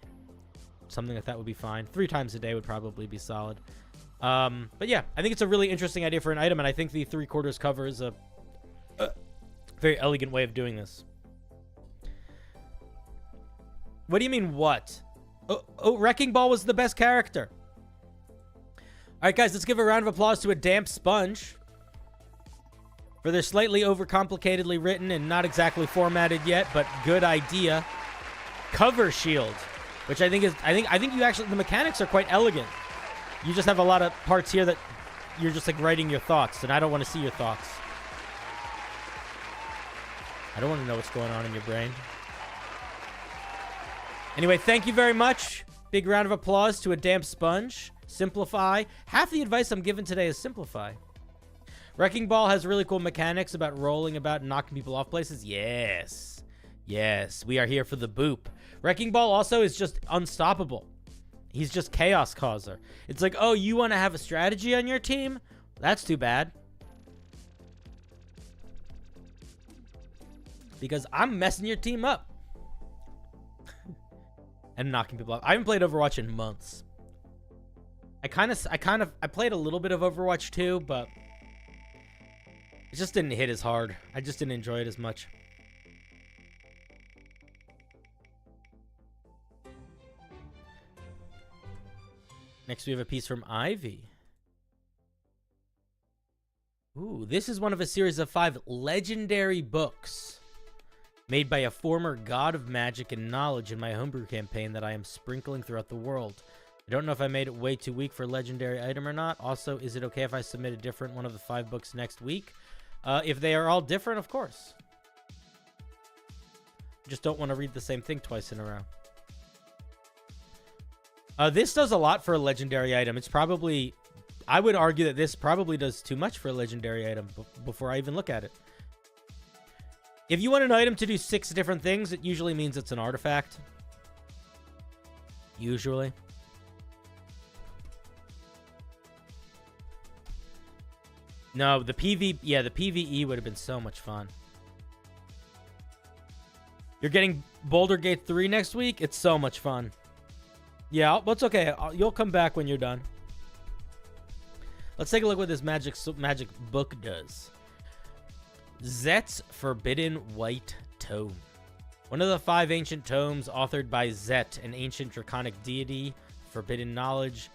Something like that would be fine. 3 times a day would probably be solid. But yeah, I think it's a really interesting idea for an item, and I think the 3/4 cover is a very elegant way of doing this. What do you mean, what? Oh, Wrecking Ball was the best character. All right, guys, let's give a round of applause to a damp sponge for their slightly overcomplicatedly written and not exactly formatted yet, but good idea. Cover shield, which I think is, I think you actually, the mechanics are quite elegant. You just have a lot of parts here that you're just like writing your thoughts, and I don't want to see your thoughts. I don't want to know what's going on in your brain. Anyway, thank you very much. Big round of applause to a damp sponge. Simplify. Half the advice I'm given today is simplify. Wrecking Ball has really cool mechanics about rolling about and knocking people off places. Yes. Yes, we are here for the boop. Wrecking Ball also is just unstoppable. He's just chaos causer. It's like, oh, you want to have a strategy on your team? That's too bad. Because I'm messing your team up. And knocking people off. I haven't played Overwatch in months. I played a little bit of Overwatch 2, but it just didn't hit as hard. I just didn't enjoy it as much. Next, we have a piece from Ivy. Ooh, this is one of a series of 5 legendary books made by a former god of magic and knowledge in my homebrew campaign that I am sprinkling throughout the world. I don't know if I made it way too weak for a legendary item or not. Also, is it okay if I submit a different one of the 5 books next week? If they are all different, of course. Just don't want to read the same thing twice in a row. This does a lot for a legendary item. It's probably... I would argue that this probably does too much for a legendary item before I even look at it. If you want an item to do 6 different things, it usually means it's an artifact. Usually. No, the PvE would have been so much fun. You're getting Boulder Gate 3 next week? It's so much fun. Yeah, it's okay. You'll come back when you're done. Let's take a look what this magic book does. Zet's Forbidden White Tome. One of the 5 ancient tomes authored by Zet, an ancient draconic deity, forbidden knowledge.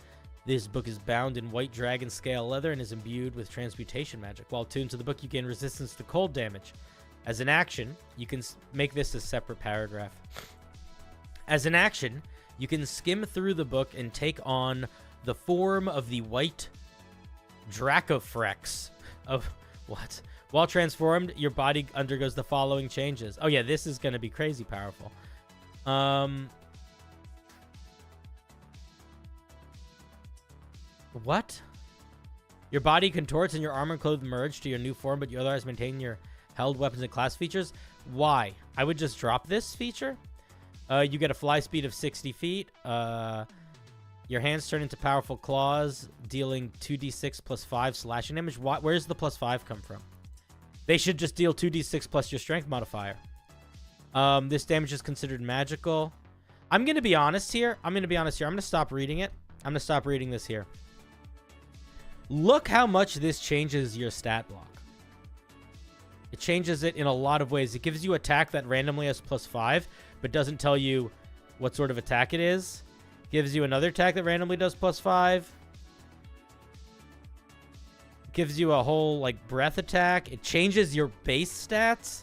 This book is bound in white dragon scale leather and is imbued with transmutation magic. While tuned to the book, you gain resistance to cold damage. As an action, you can make this a separate paragraph. As an action, you can skim through the book and take on the form of the white Dracofrex of what? While transformed, your body undergoes the following changes. Oh yeah, this is going to be crazy powerful. What? Your body contorts and your armor and clothes merge to your new form, but you otherwise maintain your held weapons and class features. Why? I would just drop this feature. You get a fly speed of 60 feet. Your hands turn into powerful claws, dealing 2d6 plus 5 slashing damage. Where's the plus 5 come from? They should just deal 2d6 plus your strength modifier. This damage is considered magical. I'm going to be honest here. I'm going to stop reading it. I'm going to stop reading this here. Look how much this changes your stat block. It changes it in a lot of ways. It gives you attack that randomly has plus 5, but doesn't tell you what sort of attack it is. Gives you another attack that randomly does +5. Gives you a whole, like, breath attack. It changes your base stats.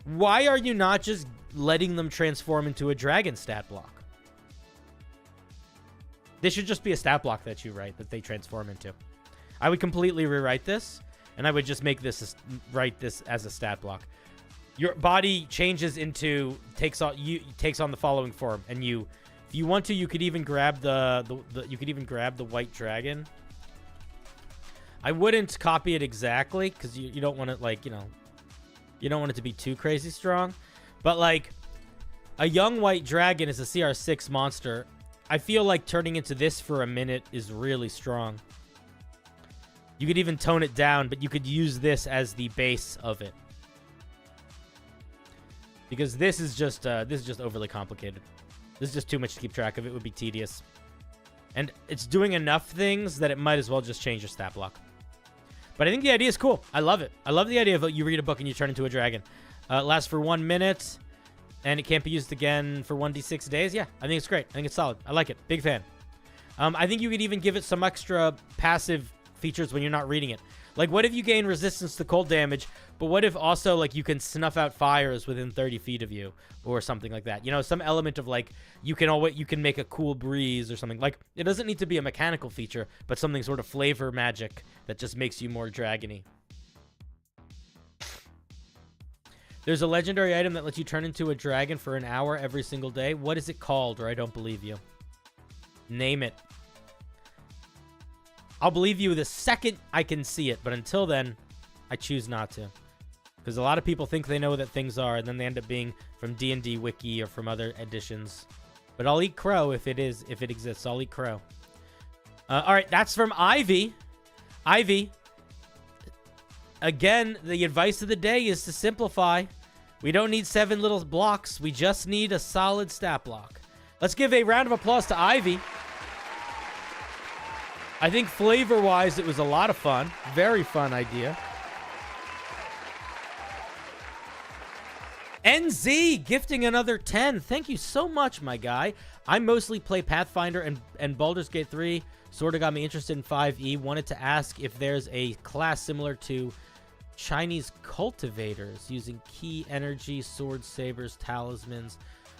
Why are you not just letting them transform into a dragon stat block? This should just be a stat block that you write that they transform into. I would completely rewrite this, and I would just make this write this as a stat block. Your body changes into takes on the following form, and if you want to, you could even grab the white dragon. I wouldn't copy it exactly because you don't want it, like, you don't want it to be too crazy strong. But, like, a young white dragon is a CR6 monster. I feel like turning into this for a minute is really strong. You could even tone it down, but you could use this as the base of it. Because this is just overly complicated. This is just too much to keep track of. It would be tedious. And it's doing enough things that it might as well just change your stat block. But I think the idea is cool. I love it. I love the idea of you read a book and you turn into a dragon. It lasts for 1 minute. And it can't be used again for 1d6 days. Yeah, I think it's great. I think it's solid. I like it. Big fan. I think you could even give it some extra passive features when you're not reading it. Like, what if you gain resistance to cold damage, but what if also, like, you can snuff out fires within 30 feet of you or something like that? You know, some element of, like, you can make a cool breeze or something. Like, it doesn't need to be a mechanical feature, but something sort of flavor magic that just makes you more dragony. There's a legendary item that lets you turn into a dragon for an hour every single day. What is it called, or I don't believe you? Name it. I'll believe you the second I can see it, but until then, I choose not to. Because a lot of people think they know what things are, and then they end up being from D&D Wiki or from other editions. But I'll eat crow if it exists. I'll eat crow. All right, that's from Ivy. Ivy. Again, the advice of the day is to simplify. We don't need 7 little blocks. We just need a solid stat block. Let's give a round of applause to Ivy. I think flavor-wise, it was a lot of fun. Very fun idea. NZ gifting another 10. Thank you so much, my guy. I mostly play Pathfinder and Baldur's Gate 3. Sort of got me interested in 5e. Wanted to ask if there's a class similar to Chinese cultivators using key energy, sword sabers, talismans.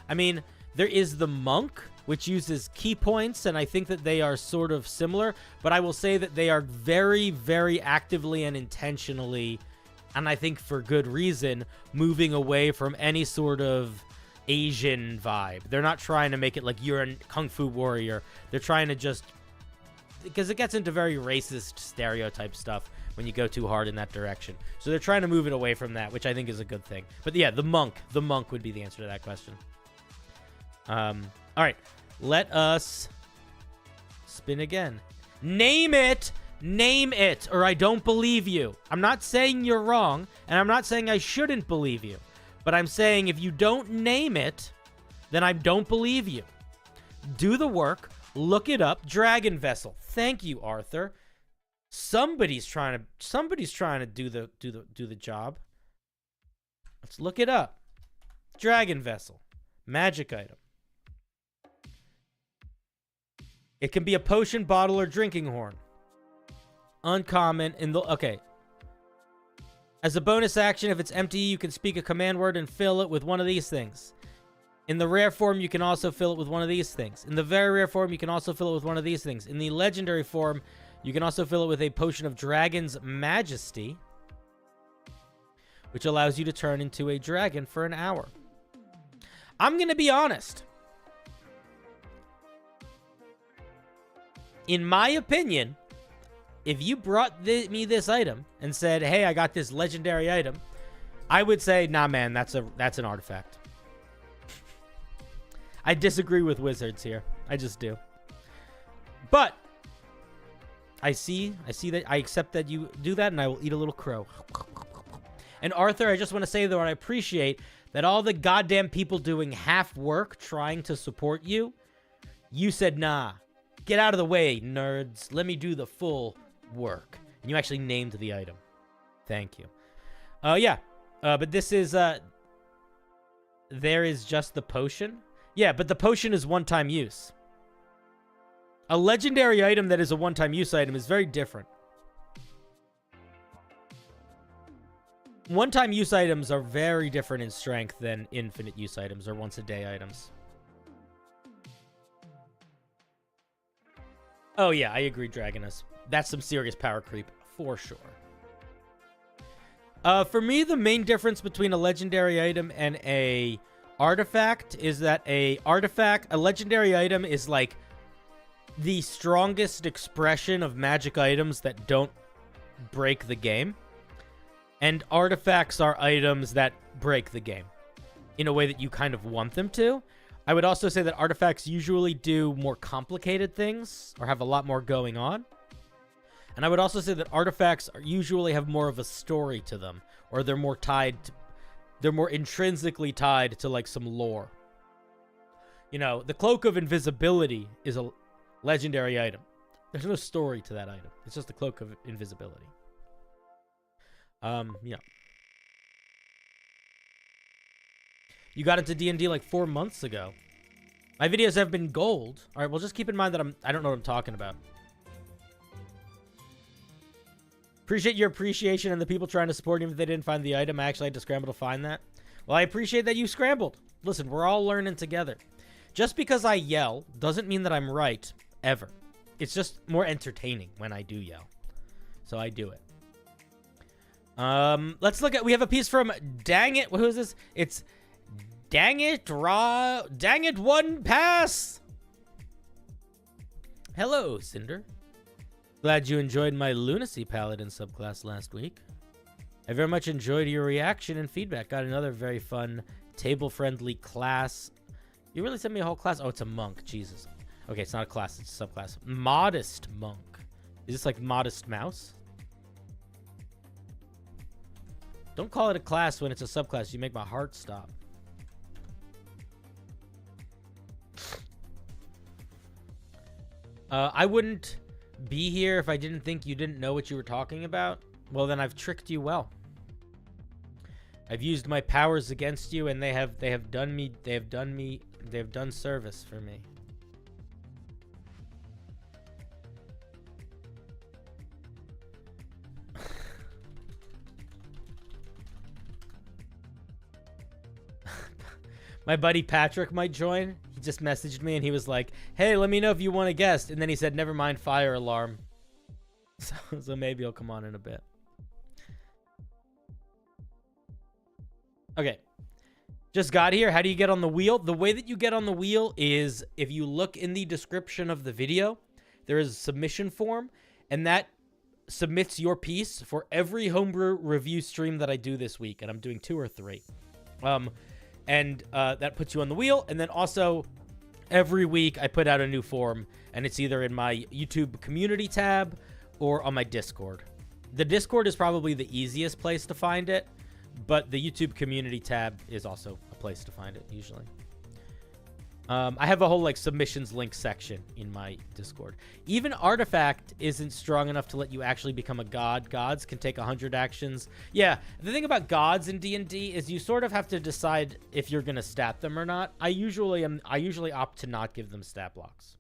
I mean, there is the monk, which uses key points, and I think that they are sort of similar, but I will say that they are very, very actively and intentionally, and I think for good reason, moving away from any sort of Asian vibe. They're not trying to make it like you're a kung fu warrior. They're trying to just, because it gets into very racist stereotype stuff when you go too hard in that direction. So they're trying to move it away from that, which I think is a good thing. But yeah, the monk would be the answer to that question. All right, let us spin again. Name it, or I don't believe you. I'm not saying you're wrong, and I'm not saying I shouldn't believe you, but I'm saying if you don't name it, then I don't believe you. Do the work, look it up. Dragon Vessel. Thank you, Arthur. Somebody's trying to do the job. Let's look it up. Dragon Vessel. Magic item. It can be a potion, bottle, or drinking horn. Uncommon in the... Okay. As a bonus action, if it's empty, you can speak a command word and fill it with one of these things. In the rare form, you can also fill it with one of these things. In the very rare form, you can also fill it with one of these things. In the legendary form, you can also fill it with a potion of Dragon's Majesty, which allows you to turn into a dragon for an hour. I'm going to be honest. In my opinion, if you brought me this item and said, hey, I got this legendary item, I would say, nah, man, that's an artifact. I disagree with wizards here. I just do. But I see that I accept that you do that, and I will eat a little crow. And Arthur, I just want to say, though, I appreciate that all the goddamn people doing half work trying to support you, you said, nah, get out of the way, nerds. Let me do the full work. And you actually named the item. Thank you. Yeah. But this is there is just the potion. Yeah, but the potion is one-time use. A legendary item that is a one-time use item is very different. One-time use items are very different in strength than infinite use items or once-a-day items. Oh, yeah, I agree, Dragonus. That's some serious power creep, for sure. For me, the main difference between a legendary item and a artifact is that a legendary item is like the strongest expression of magic items that don't break the game. And artifacts are items that break the game in a way that you kind of want them to. I would also say that artifacts usually do more complicated things or have a lot more going on. And I would also say that artifacts usually have more of a story to them, or they're more intrinsically tied to like some lore. You know, the Cloak of Invisibility is a legendary item. There's no story to that item. It's just the Cloak of Invisibility. Yeah. You got into D&D like 4 months ago. My videos have been gold. All right, well, just keep in mind that I don't know what I'm talking about. Appreciate your appreciation and the people trying to support even if they didn't find the item. I actually had to scramble to find that. Well, I appreciate that you scrambled. Listen, we're all learning together. Just because I yell doesn't mean that I'm right, ever. It's just more entertaining when I do yell. So I do it. Let's look at, we have a piece from Dang It. Who is this? It's Dang It One Pass. Hello, Cinder. Glad you enjoyed my Lunacy Paladin subclass last week. I very much enjoyed your reaction and feedback. Got another very fun table-friendly class. You really sent me a whole class? Oh, it's a monk. Jesus. Okay, it's not a class. It's a subclass. Modest Monk. Is this like Modest Mouse? Don't call it a class when it's a subclass. You make my heart stop. I wouldn't be here if I didn't think you didn't know what you were talking about. Well, then I've tricked you well. I've used my powers against you, and they have done service for me. My buddy Patrick might join. He just messaged me and he was like, hey, let me know if you want a guest. And then he said, never mind, fire alarm. So maybe he'll come on in a bit. Okay. Just got here. How do you get on the wheel? The way that you get on the wheel is if you look in the description of the video, there is a submission form, and that submits your piece for every homebrew review stream that I do this week. And I'm doing 2 or 3. And that puts you on the wheel. And then also, every week I put out a new form, and it's either in my YouTube community tab or on my Discord. The Discord is probably the easiest place to find it, but the YouTube community tab is also a place to find it, usually. I have a whole like submissions link section in my Discord. Even Artifact isn't strong enough to let you actually become a god. Gods can take 100 actions. Yeah, the thing about gods in D&D is you sort of have to decide if you're gonna stat them or not. I usually opt to not give them stat blocks.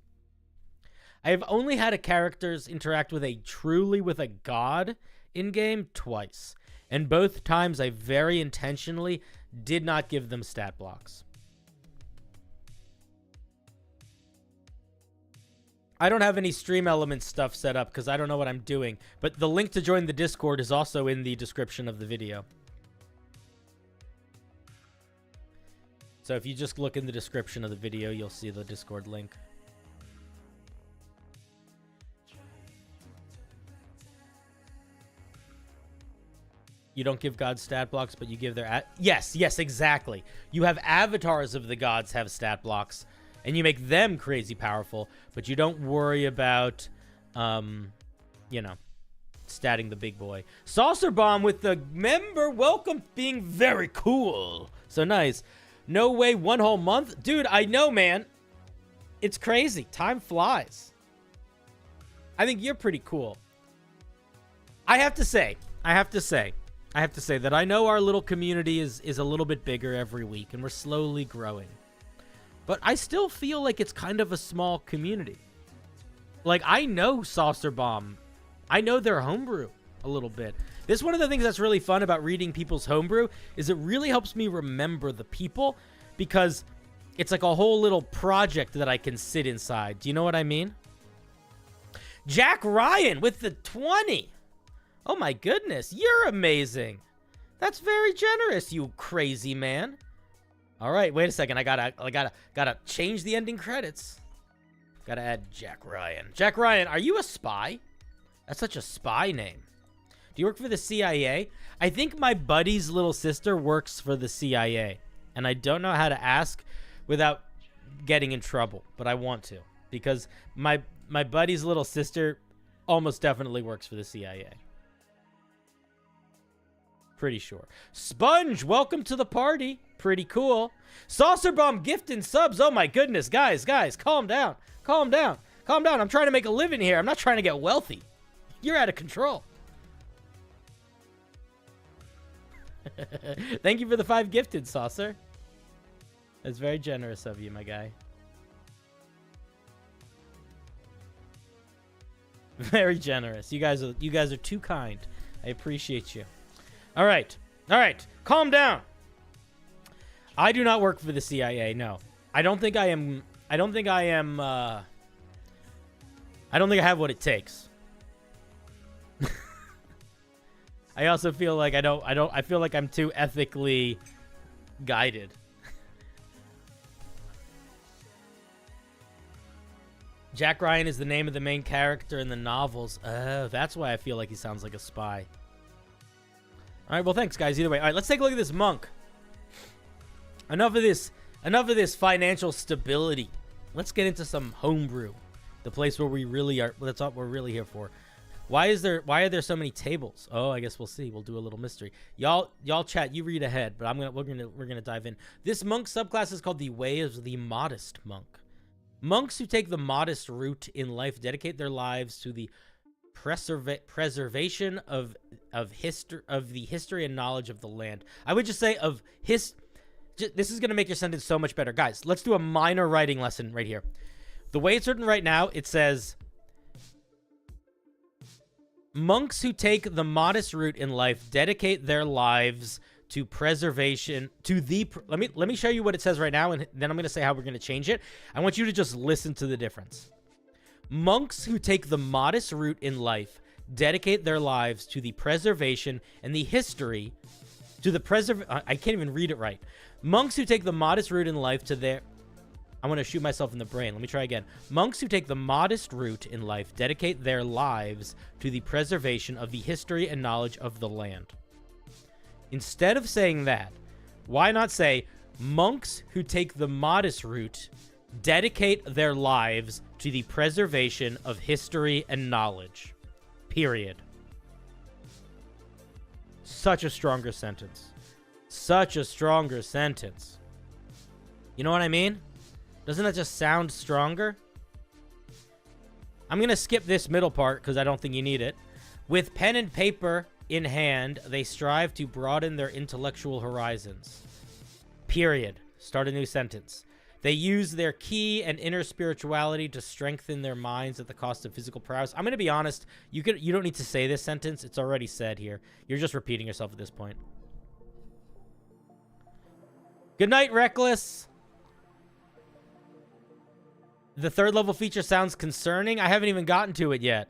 I have only had a characters interact with a god in game twice, and both times I very intentionally did not give them stat blocks. I don't have any stream elements stuff set up because I don't know what I'm doing, but the link to join the Discord is also in the description of the video. So if you just look in the description of the video, you'll see the Discord link. You don't give gods stat blocks, but you give their... Yes, exactly. You have avatars of the gods have stat blocks, and you make them crazy powerful, but you don't worry about, you know, statting the big boy. Saucer Bomb with the member welcome being very cool. So nice. No way, 1 whole month? Dude, I know, man. It's crazy. Time flies. I think you're pretty cool. I have to say, I have to say that I know our little community is a little bit bigger every week, and we're slowly growing. But I still feel like it's kind of a small community. Like, I know Saucer Bomb. I know their homebrew a little bit. This is one of the things that's really fun about reading people's homebrew, is it really helps me remember the people, because it's like a whole little project that I can sit inside. Do you know what I mean? Jack Ryan with the 20. Oh my goodness, you're amazing. That's very generous, you crazy man. All right, wait a second. I gotta change the ending credits. Gotta add Jack Ryan. Jack Ryan, are you a spy? That's such a spy name. Do you work for the CIA? I think my buddy's little sister works for the CIA, and I don't know how to ask without getting in trouble, but I want to, because my buddy's little sister almost definitely works for the CIA. Pretty sure. Sponge, welcome to the party. Pretty cool. Saucer Bomb gifting subs. Oh my goodness, guys, calm down. Calm down. I'm trying to make a living here. I'm not trying to get wealthy. You're out of control. Thank you for the 5 gifted, Saucer. That's very generous of you, my guy. Very generous. You guys are too kind. I appreciate you. All right. Calm down. I do not work for the CIA. No, I don't think I am. I don't think I have what it takes. I also feel like I feel like I'm too ethically guided. Jack Ryan is the name of the main character in the novels. Oh, that's why I feel like he sounds like a spy. All right, well, thanks, guys. Either way. All right, let's take a look at this monk. Enough of this financial stability. Let's get into some homebrew. The place where we really are. That's what we're really here for. Why are there so many tables? Oh, I guess we'll see. We'll do a little mystery. Y'all chat, you read ahead, but we're gonna dive in. This monk subclass is called the Way of the Modest Monk. Monks who take the modest route in life dedicate their lives to the preservation of the history and knowledge of the land. I would just say this is going to make your sentence so much better. Guys, let's do a minor writing lesson right here. The way it's written right now, it says, monks who take the modest route in life dedicate their lives to preservation, let me show you what it says right now, and then I'm going to say how we're going to change it. I want you to just listen to the difference. Monks who take the modest route in life dedicate their lives to the preservation and the history, I can't even read it right. Monks who take the modest route in life I want to shoot myself in the brain. Let me try again. Monks who take the modest route in life dedicate their lives to the preservation of the history and knowledge of the land. Instead of saying that, why not say, monks who take the modest route dedicate their lives to the preservation of history and knowledge. Period. Such a stronger sentence. Such a stronger sentence. You know what I mean? Doesn't that just sound stronger? I'm going to skip this middle part because I don't think you need it. With pen and paper in hand, they strive to broaden their intellectual horizons. Period. Start a new sentence. They use their ki and inner spirituality to strengthen their minds at the cost of physical prowess. I'm going to be honest. You don't need to say this sentence. It's already said here. You're just repeating yourself at this point. Good night, Reckless. The 3rd level feature sounds concerning. I haven't even gotten to it yet.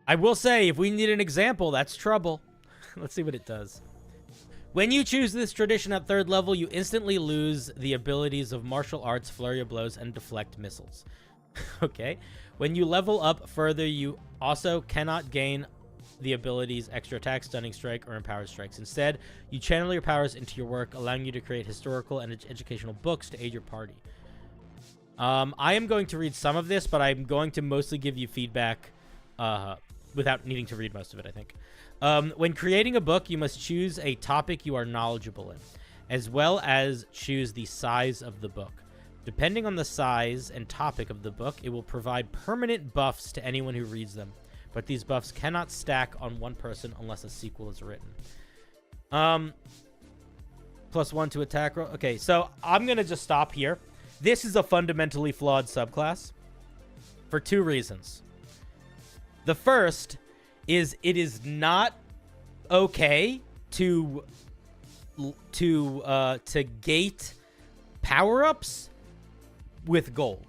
I will say, if we need an example, that's trouble. Let's see what it does. When you choose this tradition at 3rd level, you instantly lose the abilities of martial arts, flurry of blows, and deflect missiles. Okay. When you level up further, you also cannot gain the abilities extra attack, stunning strike, or empowered strikes. Instead, you channel your powers into your work, allowing you to create historical and educational books to aid your party. I am going to read some of this, but I'm going to mostly give you feedback without needing to read most of it, I think. When creating a book, you must choose a topic you are knowledgeable in, as well as choose the size of the book. Depending on the size and topic of the book, it will provide permanent buffs to anyone who reads them. but these buffs cannot stack on one person unless a sequel is written. +1 to attack roll. Okay, so I'm going to just stop here. This is a fundamentally flawed subclass for 2 reasons. The first is it is not okay to gate power-ups with gold.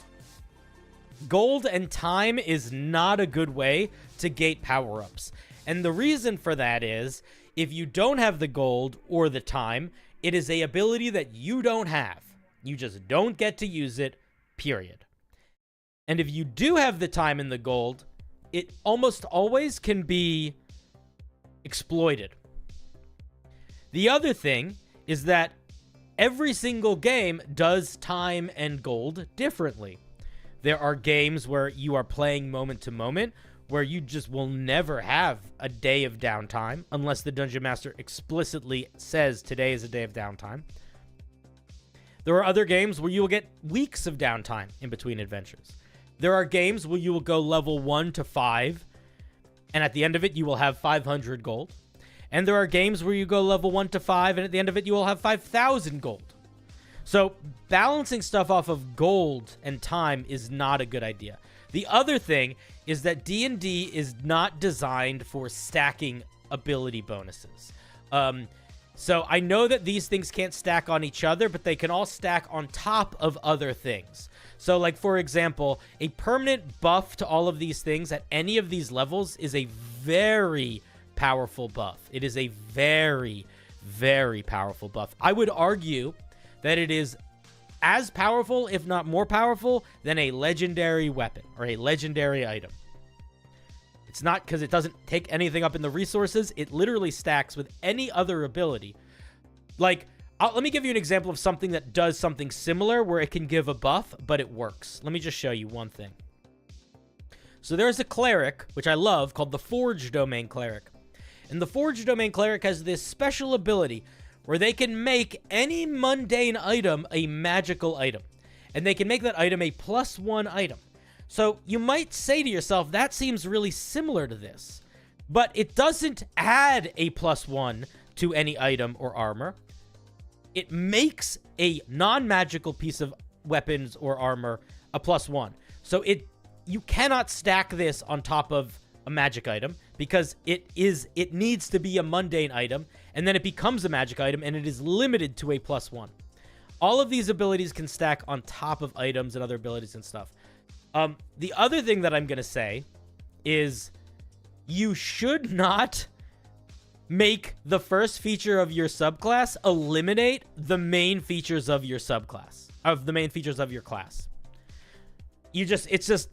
Gold and time is not a good way to gate power-ups. And the reason for that is if you don't have the gold or the time, it is a ability that you don't have. You just don't get to use it, period. And if you do have the time and the gold, it almost always can be exploited. The other thing is that every single game does time and gold differently. There are games where you are playing moment to moment, where you just will never have a day of downtime unless the Dungeon Master explicitly says today is a day of downtime. There are other games where you will get weeks of downtime in between adventures. There are games where you will go level 1 to 5, and at the end of it, you will have 500 gold. And there are games where you go level 1 to 5, and at the end of it, you will have 5,000 gold. So balancing stuff off of gold and time is not a good idea. The other thing is that D&D is not designed for stacking ability bonuses. So I know that these things can't stack on each other, but they can all stack on top of other things. So, like, for example, a permanent buff to all of these things at any of these levels is a very powerful buff. It is a very, very powerful buff. I would argue that it is as powerful, if not more powerful, than a legendary weapon or a legendary item. It's not because it doesn't take anything up in the resources. It literally stacks with any other ability. Like, let me give you an example of something that does something similar where it can give a buff, but it works. Let me just show you one thing. So there's a cleric, which I love, called the Forge Domain Cleric. And the Forge Domain Cleric has this special ability where they can make any mundane item a magical item. And they can make that item a +1 item. So you might say to yourself, that seems really similar to this. But it doesn't add a +1 to any item or armor. It makes a non-magical piece of weapons or armor a +1. So you cannot stack this on top of a magic item because it needs to be a mundane item, and then it becomes a magic item, and it is limited to a +1. All of these abilities can stack on top of items and other abilities and stuff. The other thing that I'm going to say is you should not make the first feature of your subclass eliminate the main features of your subclass, of the main features of your class. Because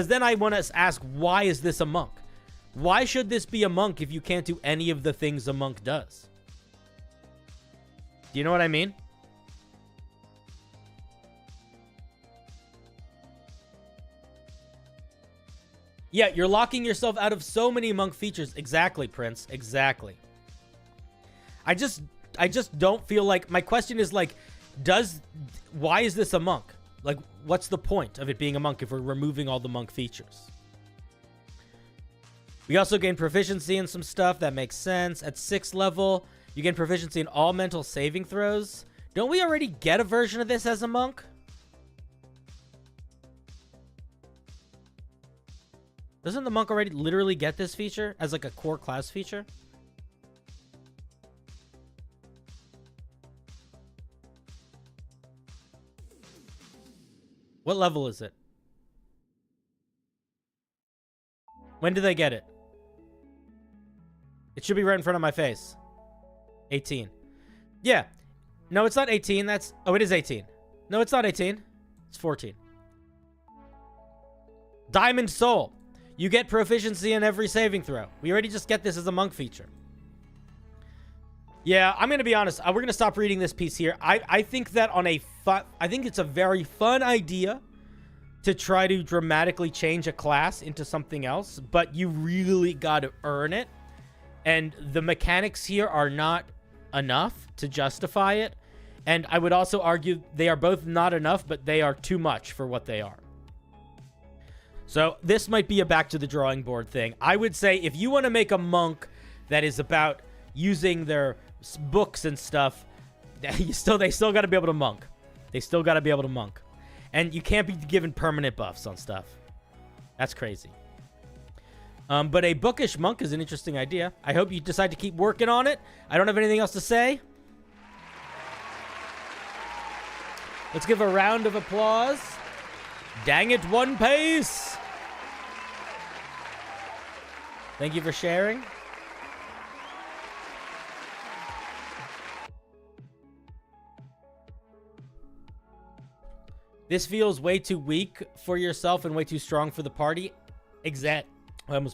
then I want to ask, why is this a monk? Why should this be a monk if you can't do any of the things a monk does? Do you know what I mean? Yeah, you're locking yourself out of so many monk features. Exactly, Prince. Exactly. I just don't feel like... My question is, like, why is this a monk? Like, what's the point of it being a monk if we're removing all the monk features? We also gain proficiency in some stuff. That makes sense. At 6th level, you gain proficiency in all mental saving throws. Don't we already get a version of this as a monk? Doesn't the monk already literally get this feature as like a core class feature? What level is it? When did they get it? It should be right in front of my face. 18. Yeah. No, it's not 18. Oh, it is 18. No, it's not 18. It's 14. Diamond Soul. You get proficiency in every saving throw. We already just get this as a monk feature. Yeah, I'm going to be honest. We're going to stop reading this piece here. I think that I think it's a very fun idea to try to dramatically change a class into something else, but you really got to earn it. And the mechanics here are not enough to justify it. And I would also argue they are both not enough, but they are too much for what they are. So this might be a back to the drawing board thing. I would say if you want to make a monk that is about using their books and stuff, they still got to be able to monk. They still got to be able to monk. And you can't be given permanent buffs on stuff. That's crazy. But a bookish monk is an interesting idea. I hope you decide to keep working on it. I don't have anything else to say. Let's give a round of applause. Dang it, One Pace. Thank you for sharing. This feels way too weak for yourself and way too strong for the party. It was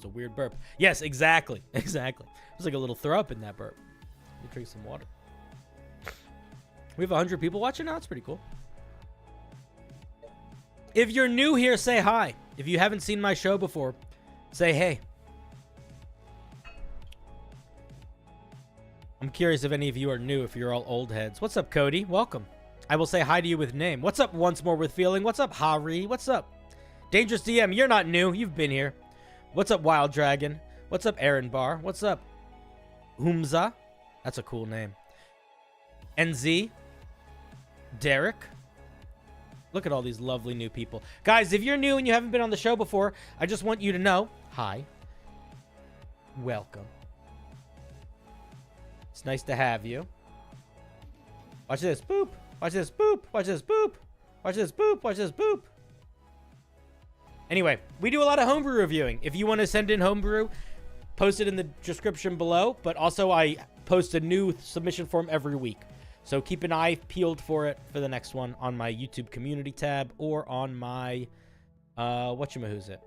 a weird burp. Yes, exactly. Exactly. It was like a little throw up in that burp. Let me drink some water. We have 100 people watching now. That's pretty cool. If you're new here, say hi. If you haven't seen my show before, say hey. I'm curious if any of you are new, if you're all old heads. What's up, Cody? Welcome. I will say hi to you with name. What's up, Once More with Feeling? What's up, Hari? What's up? Dangerous DM, you're not new. You've been here. What's up, Wild Dragon? What's up, Aaron Bar? What's up, Humza? That's a cool name. NZ. Derek. Look at all these lovely new people. Guys, if you're new and you haven't been on the show before, I just want you to know, hi. Welcome. It's nice to have you. Watch this. Boop. Watch this. Boop. Watch this. Boop. Watch this. Boop. Watch this. Boop. Anyway, we do a lot of homebrew reviewing. If you want to send in homebrew, post it in the description below. But also, I post a new submission form every week. So keep an eye peeled for it for the next one on my YouTube community tab or on my, whatchamahoosit.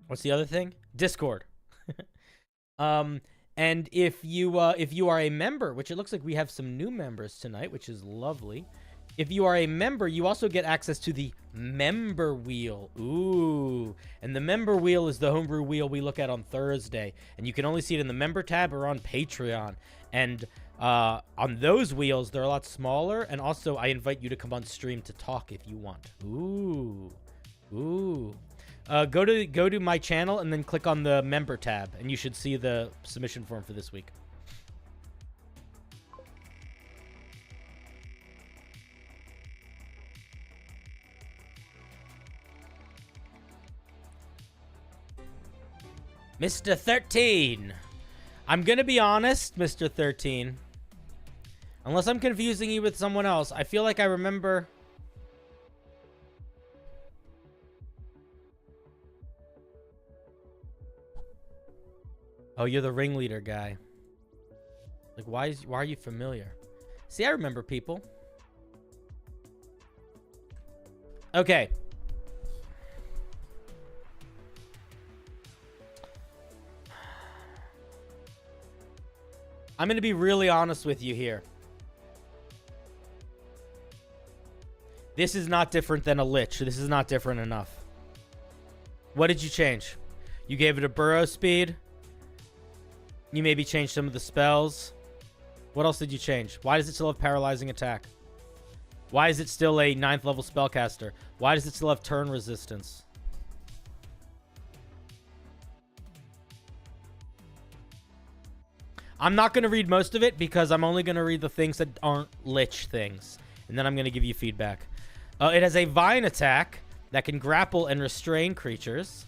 What's the other thing? Discord. And if you are a member, which it looks like we have some new members tonight, which is lovely. If you are a member, you also get access to the member wheel. Ooh. And the member wheel is the homebrew wheel we look at on Thursday. And you can only see it in the member tab or on Patreon. And on those wheels, they're a lot smaller. And also, I invite you to come on stream to talk if you want. Ooh. Ooh. Go to my channel and then click on the member tab. And you should see the submission form for this week. Mr. 13. I'm going to be honest, Mr. 13. Unless I'm confusing you with someone else, I feel like I remember... Oh, you're the ringleader guy. Like, why are you familiar? See, I remember people. Okay. I'm going to be really honest with you here. This is not different than a Lich. This is not different enough. What did you change? You gave it a burrow speed. You maybe changed some of the spells. What else did you change? Why does it still have paralyzing attack? Why is it still a 9th level spellcaster? Why does it still have turn resistance? I'm not going to read most of it because I'm only going to read the things that aren't Lich things. And then I'm going to give you feedback. It has a vine attack that can grapple and restrain creatures.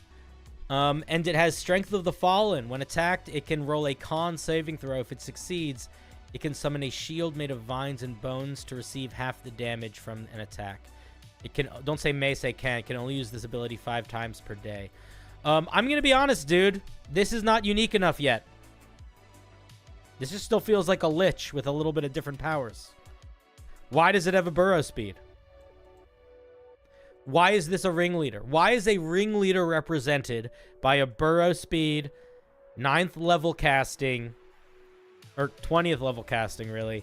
And it has Strength of the Fallen. When attacked, it can roll a con saving throw. If it succeeds, it can summon a shield made of vines and bones to receive half the damage from an attack. It can, don't say may, say can. It can only use this ability 5 times per day. I'm going to be honest, dude. This is not unique enough yet. This just still feels like a Lich with a little bit of different powers. Why does it have a burrow speed? Why is this a ringleader? Why is a ringleader represented by a burrow speed, 9th level casting, or 20th level casting, really,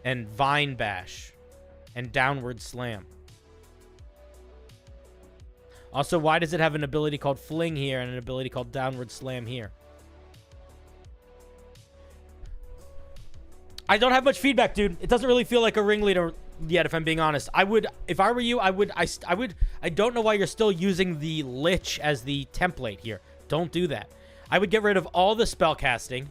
and vine bash, and downward slam? Also, why does it have an ability called fling here and an ability called downward slam here? I don't have much feedback, dude. It doesn't really feel like a ringleader yet, if I'm being honest. I would, if I were you, I don't know why you're still using the Lich as the template here. Don't do that. I would get rid of all the spell casting.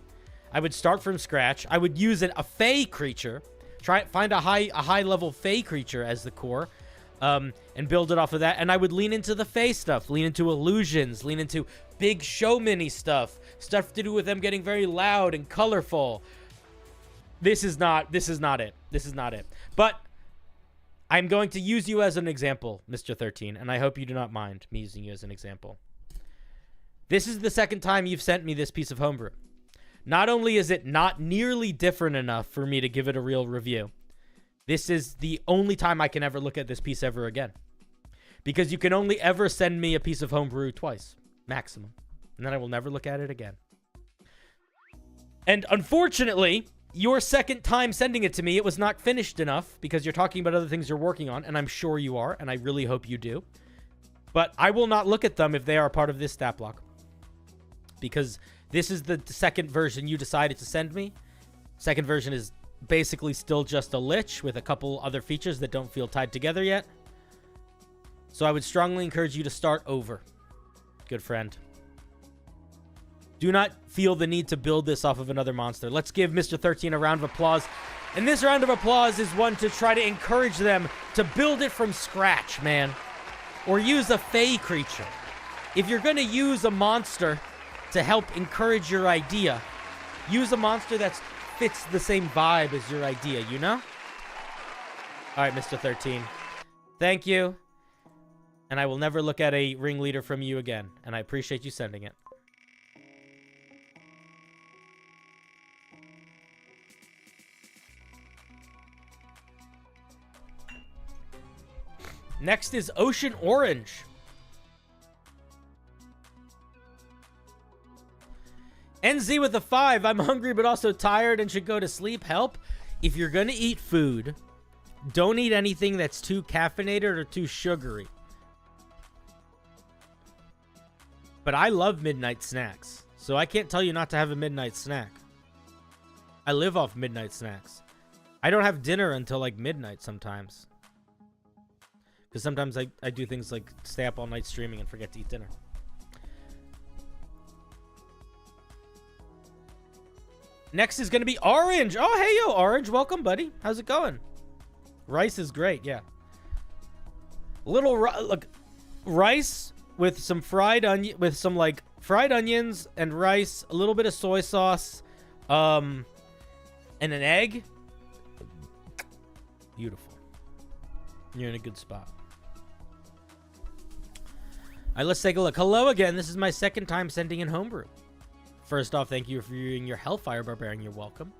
I would start from scratch. I would use a Fey creature. Find a high level Fey creature as the core. And build it off of that. And I would lean into the Fey stuff. Lean into illusions. Lean into big show mini stuff. Stuff to do with them getting very loud and colorful. This is not it. This is not it. But I'm going to use you as an example, Mr. 13, and I hope you do not mind me using you as an example. This is the second time you've sent me this piece of homebrew. Not only is it not nearly different enough for me to give it a real review, this is the only time I can ever look at this piece ever again. Because you can only ever send me a piece of homebrew twice, maximum. And then I will never look at it again. And unfortunately, your second time sending it to me, it was not finished enough because you're talking about other things you're working on, and I'm sure you are, and I really hope you do. But I will not look at them if they are part of this stat block. Because this is the second version you decided to send me. Second version is basically still just a Lich with a couple other features that don't feel tied together yet. So I would strongly encourage you to start over, good friend. Do not feel the need to build this off of another monster. Let's give Mr. 13 a round of applause. And this round of applause is one to try to encourage them to build it from scratch, man. Or use a Fey creature. If you're going to use a monster to help encourage your idea, use a monster that fits the same vibe as your idea, you know? All right, Mr. 13. Thank you. And I will never look at a ringleader from you again. And I appreciate you sending it. Next is Ocean Orange. NZ with a 5. I'm hungry but also tired and should go to sleep. Help. If you're going to eat food, don't eat anything that's too caffeinated or too sugary. But I love midnight snacks, so I can't tell you not to have a midnight snack. I live off midnight snacks. I don't have dinner until like midnight sometimes. Because sometimes I do things like stay up all night streaming and forget to eat dinner. Next is going to be Orange. Oh, hey, yo, Orange. Welcome, buddy. How's it going? Rice is great, yeah. Look, rice with some fried onion, with some like fried onions and rice, a little bit of soy sauce, and an egg. Beautiful. You're in a good spot. All right, let's take a look. Hello again. This is my second time sending in homebrew. First off, thank you for using your Hellfire Barbarian. You're welcome.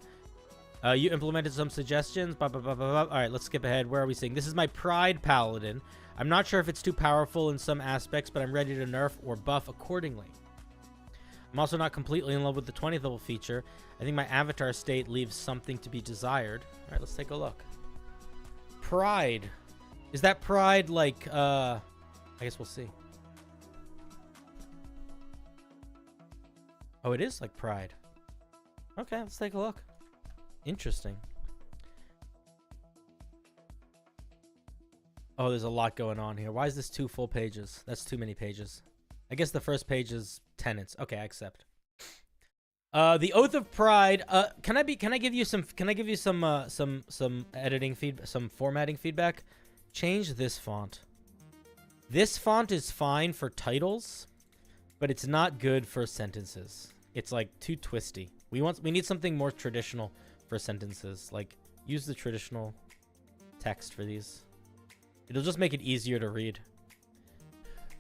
You implemented some suggestions. Blah, blah, blah, blah, blah. All right, let's skip ahead. Where are we seeing? This is my Pride Paladin. I'm not sure if it's too powerful in some aspects, but I'm ready to nerf or buff accordingly. I'm also not completely in love with the 20th level feature. I think my avatar state leaves something to be desired. All right, let's take a look. Pride. Is that Pride like, I guess we'll see. Oh, it is like Pride. Okay, let's take a look. Interesting. Oh, there's a lot going on here. Why is this 2 full pages? That's too many pages. I guess the first page is tenets. Okay, I accept. The Oath of Pride. Can I give you some editing feedback, some formatting feedback? Change this font. This font is fine for titles, but it's not good for sentences. It's like too twisty. We need something more traditional for sentences. Like use the traditional text for these. It'll just make it easier to read.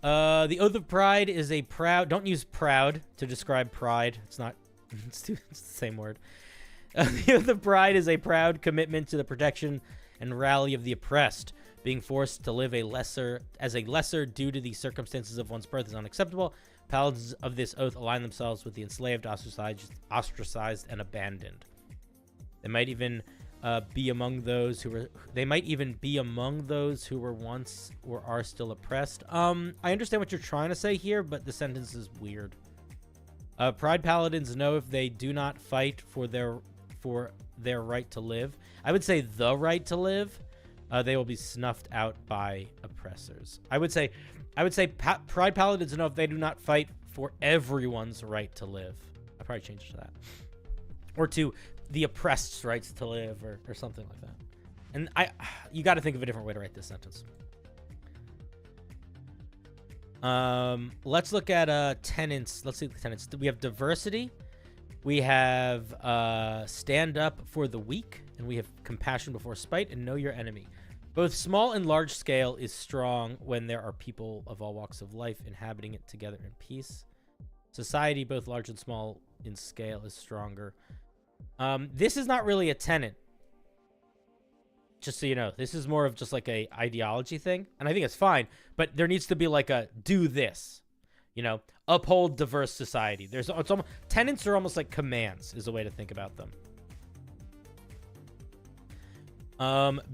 The Oath of Pride is a proud. Don't use proud to describe pride. It's not. It's the same word. The Oath of Pride is a proud commitment to the protection and rally of the oppressed. Being forced to live as a lesser due to the circumstances of one's birth is unacceptable. Paladins of this oath align themselves with the enslaved, ostracized, and abandoned. They might even be among those who were. They might even be among those who were once or are still oppressed. I understand what you're trying to say here, but the sentence is weird. Pride Paladins know if they do not fight for their right to live. I would say the right to live, they will be snuffed out by oppressors. I would say Pride Paladins know if they do not fight for everyone's right to live. I'd probably change it to that. Or to the oppressed's rights to live, or something like that. And you got to think of a different way to write this sentence. Let's look at tenants. Let's see the tenants. We have diversity. We have stand up for the weak, and we have compassion before spite, and know your enemy. Both small and large scale is strong when there are people of all walks of life inhabiting it together in peace. Society, both large and small in scale, is stronger. This is not really a tenet. Just so you know, this is more of just like a ideology thing, and I think it's fine. But there needs to be like a do this, you know, uphold diverse society. Tenets are almost like commands, is a way to think about them.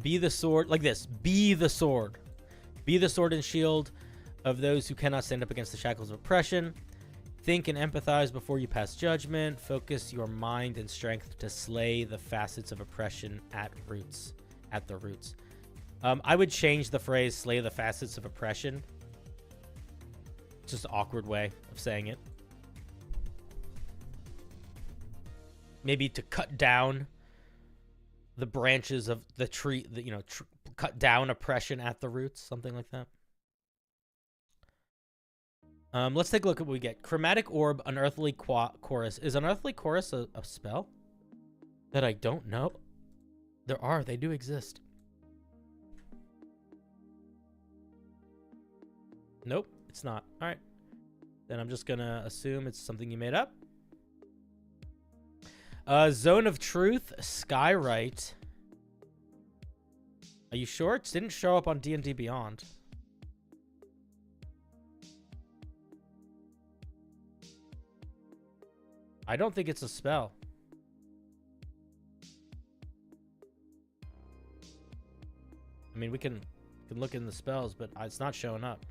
Be the sword, like this. Be the sword. Be the sword and shield of those who cannot stand up against the shackles of oppression. Think and empathize before you pass judgment. Focus your mind and strength to slay the facets of oppression at the roots. I would change the phrase slay the facets of oppression. It's just an awkward way of saying it. Maybe to cut down the branches of the tree, cut down oppression at the roots, something like that. Let's take a look at what we get. Chromatic Orb, Unearthly Chorus. Is Unearthly Chorus a spell that I don't know? They do exist. Nope, it's not. All right. Then I'm just going to assume it's something you made up. Zone of Truth, Skywrite. Are you sure? It didn't show up on D&D Beyond. I don't think it's a spell. I mean, we can look in the spells, but it's not showing up.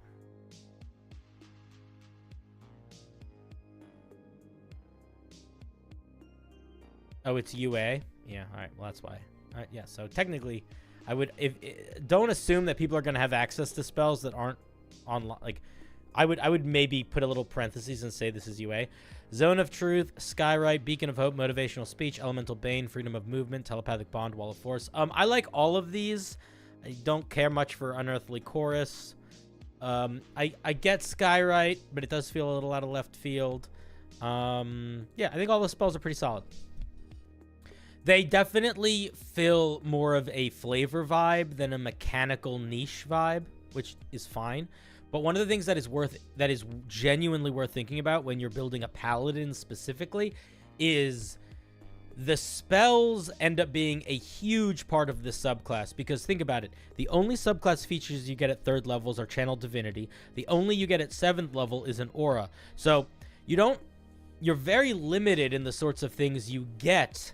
Oh, it's UA? Yeah, all right. Well, that's why. All right, yeah, so technically, I would... don't assume that people are going to have access to spells that aren't online. Like, I would maybe put a little parentheses and say this is UA. Zone of Truth, Skywrite, Beacon of Hope, Motivational Speech, Elemental Bane, Freedom of Movement, Telepathic Bond, Wall of Force. I like all of these. I don't care much for Unearthly Chorus. I get Skywrite, but it does feel a little out of left field. Yeah, I think all the spells are pretty solid. They definitely fill more of a flavor vibe than a mechanical niche vibe, which is fine. But one of the things that is genuinely worth thinking about when you're building a paladin specifically is the spells end up being a huge part of the subclass, because think about it. The only subclass features you get at 3rd levels are Channel Divinity. The only you get at 7th level is an aura. So you're very limited in the sorts of things you get.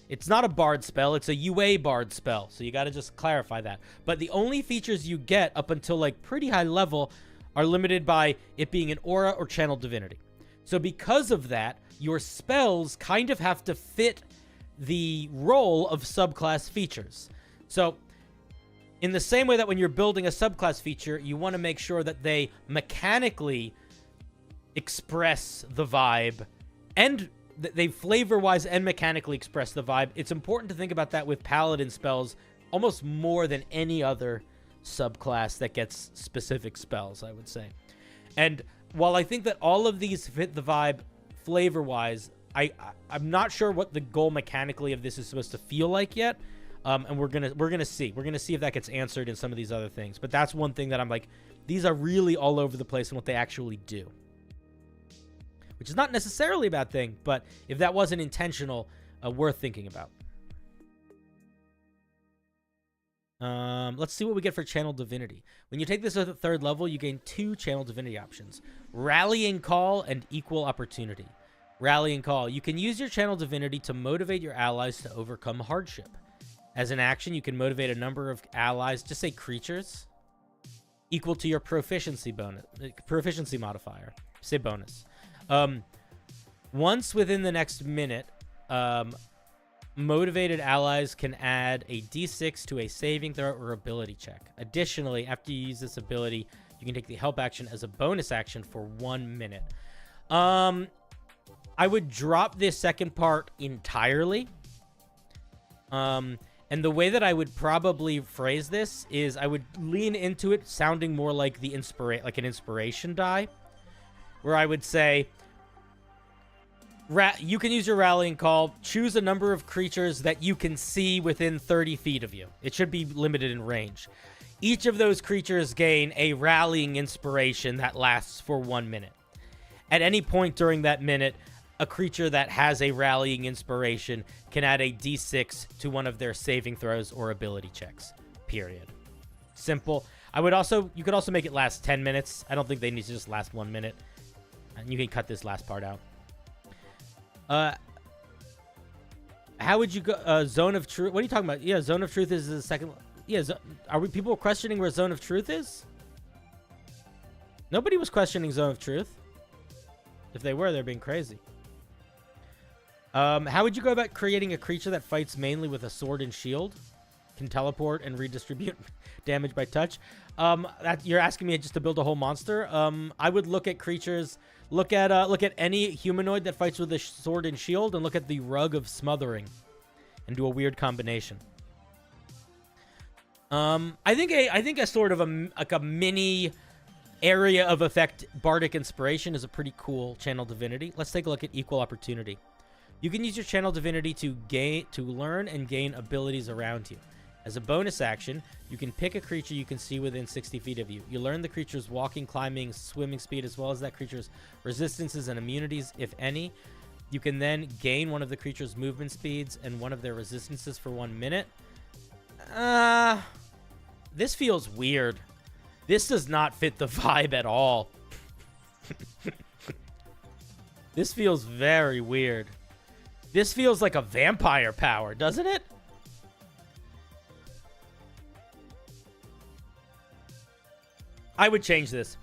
It's not a bard spell, it's a UA bard spell. So you got to just clarify that. But the only features you get up until like pretty high level are limited by it being an aura or Channel Divinity. So because of that, your spells kind of have to fit the role of subclass features. So in the same way that when you're building a subclass feature, you want to make sure that they mechanically express the vibe and they flavor-wise and mechanically express the vibe. It's important to think about that with paladin spells almost more than any other subclass that gets specific spells, I would say. And while I think that all of these fit the vibe flavor-wise, I'm not sure what the goal mechanically of this is supposed to feel like yet. And we're gonna see. We're gonna see if that gets answered in some of these other things. But that's one thing that I'm like, these are really all over the place in what they actually do. Which is not necessarily a bad thing, but if that wasn't intentional, worth thinking about. Let's see what we get for Channel Divinity. When you take this at the 3rd level, you gain 2 Channel Divinity options. Rallying Call and Equal Opportunity. Rallying Call. You can use your Channel Divinity to motivate your allies to overcome hardship. As an action, you can motivate a number of allies, just say creatures, equal to your proficiency modifier. Say bonus. Once within the next minute, motivated allies can add a d6 to a saving throw or ability check. Additionally, after you use this ability, you can take the help action as a bonus action for 1 minute. I would drop this second part entirely. And the way that I would probably phrase this is I would lean into it sounding more like the an inspiration die, where I would say, you can use your rallying call, choose a number of creatures that you can see within 30 feet of you. It should be limited in range. Each of those creatures gain a rallying inspiration that lasts for 1 minute. At any point during that minute, a creature that has a rallying inspiration can add a d6 to one of their saving throws or ability checks. Period. Simple. You could also make it last 10 minutes. I don't think they need to just last 1 minute. And you can cut this last part out. How would you go? Zone of Truth. What are you talking about? Yeah, Zone of Truth is the second. Yeah, people questioning where Zone of Truth is? Nobody was questioning Zone of Truth. If they were, they're being crazy. How would you go about creating a creature that fights mainly with a sword and shield, can teleport and redistribute damage by touch? You're asking me just to build a whole monster. I would look at creatures. Look at any humanoid that fights with a sword and shield, and look at the Rug of Smothering, and do a weird combination. I think a sort of a mini area of effect Bardic Inspiration is a pretty cool channel divinity. Let's take a look at Equal Opportunity. You can use your channel divinity to learn and gain abilities around you. As a bonus action, you can pick a creature you can see within 60 feet of you. You learn the creature's walking, climbing, swimming speed, as well as that creature's resistances and immunities, if any. You can then gain one of the creature's movement speeds and one of their resistances for 1 minute. This feels weird. This does not fit the vibe at all. This feels very weird. This feels like a vampire power, doesn't it? I would change this.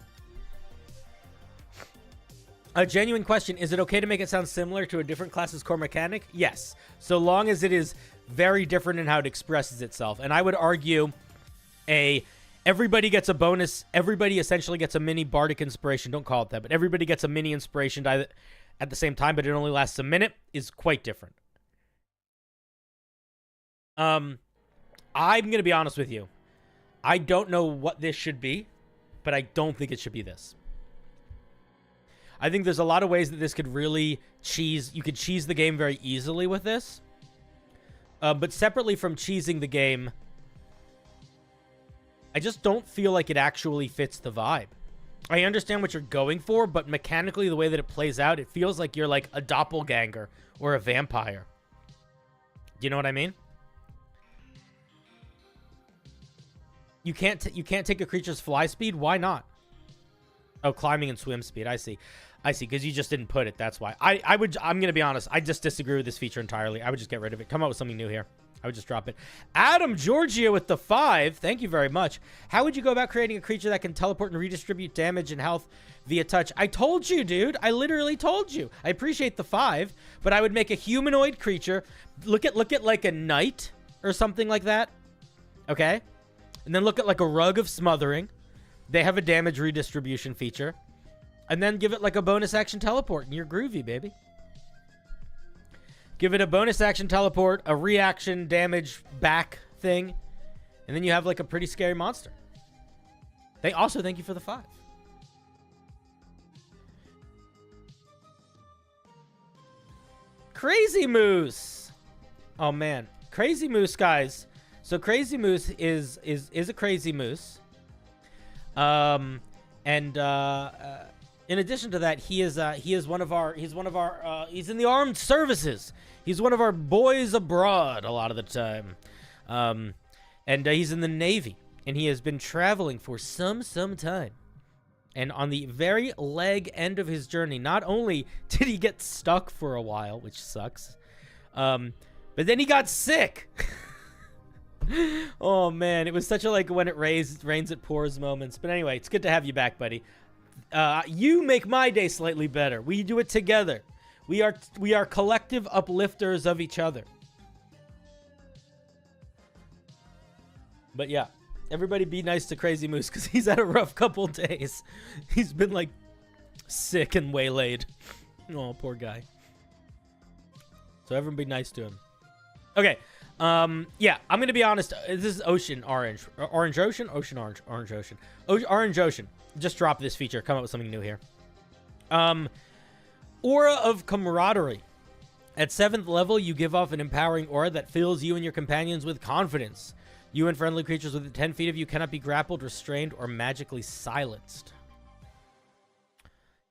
A genuine question. Is it okay to make it sound similar to a different class's core mechanic? Yes. So long as it is very different in how it expresses itself. And I would argue everybody gets a bonus. Everybody essentially gets a mini Bardic Inspiration. Don't call it that, but everybody gets a mini Inspiration die at the same time, but it only lasts a minute, is quite different. I'm going to be honest with you. I don't know what this should be, but I don't think it should be this. I think there's a lot of ways that this could really you could cheese the game very easily with this. But separately from cheesing the game, I just don't feel like it actually fits the vibe. I understand what you're going for, but mechanically, the way that it plays out, it feels like you're like a doppelganger or a vampire. Do you know what I mean? You can't take a creature's fly speed. Why not? Oh, climbing and swim speed. I see, because you just didn't put it. That's why. I'm going to be honest. I just disagree with this feature entirely. I would just get rid of it. Come up with something new here. I would just drop it. Adam Giorgio with the 5. Thank you very much. How would you go about creating a creature that can teleport and redistribute damage and health via touch? I told you, dude. I literally told you. I appreciate the 5, but I would make a humanoid creature. Look at like a knight or something like that. Okay? And then look at like a Rug of Smothering. They have a damage redistribution feature. And then give it like a bonus action teleport, and you're groovy, baby. Give it a bonus action teleport, a reaction damage back thing, and then you have like a pretty scary monster. Thank you for the 5. Crazy Moose. Oh man, Crazy Moose, guys. So Crazy Moose is a crazy moose. In addition to that, he's in the armed services. He's one of our boys abroad a lot of the time. And he's in the Navy, and he has been traveling for some time. And on the very leg end of his journey, not only did he get stuck for a while, which sucks, but then he got sick. Oh man, it was such a like when it rains it pours moments. But anyway, it's good to have you back, buddy. You make my day slightly better. We do it together. We are collective uplifters of each other. But yeah, everybody be nice to Crazy Moose because he's had a rough couple days. He's been like sick and waylaid. Oh, poor guy. So everyone be nice to him. Okay. Yeah, I'm going to be honest. This is Ocean Orange. Orange Ocean? Ocean Orange. Orange Ocean. Orange Ocean. Just drop this feature. Come up with something new here. Aura of Camaraderie. At 7th level, you give off an empowering aura that fills you and your companions with confidence. You and friendly creatures within 10 feet of you cannot be grappled, restrained, or magically silenced.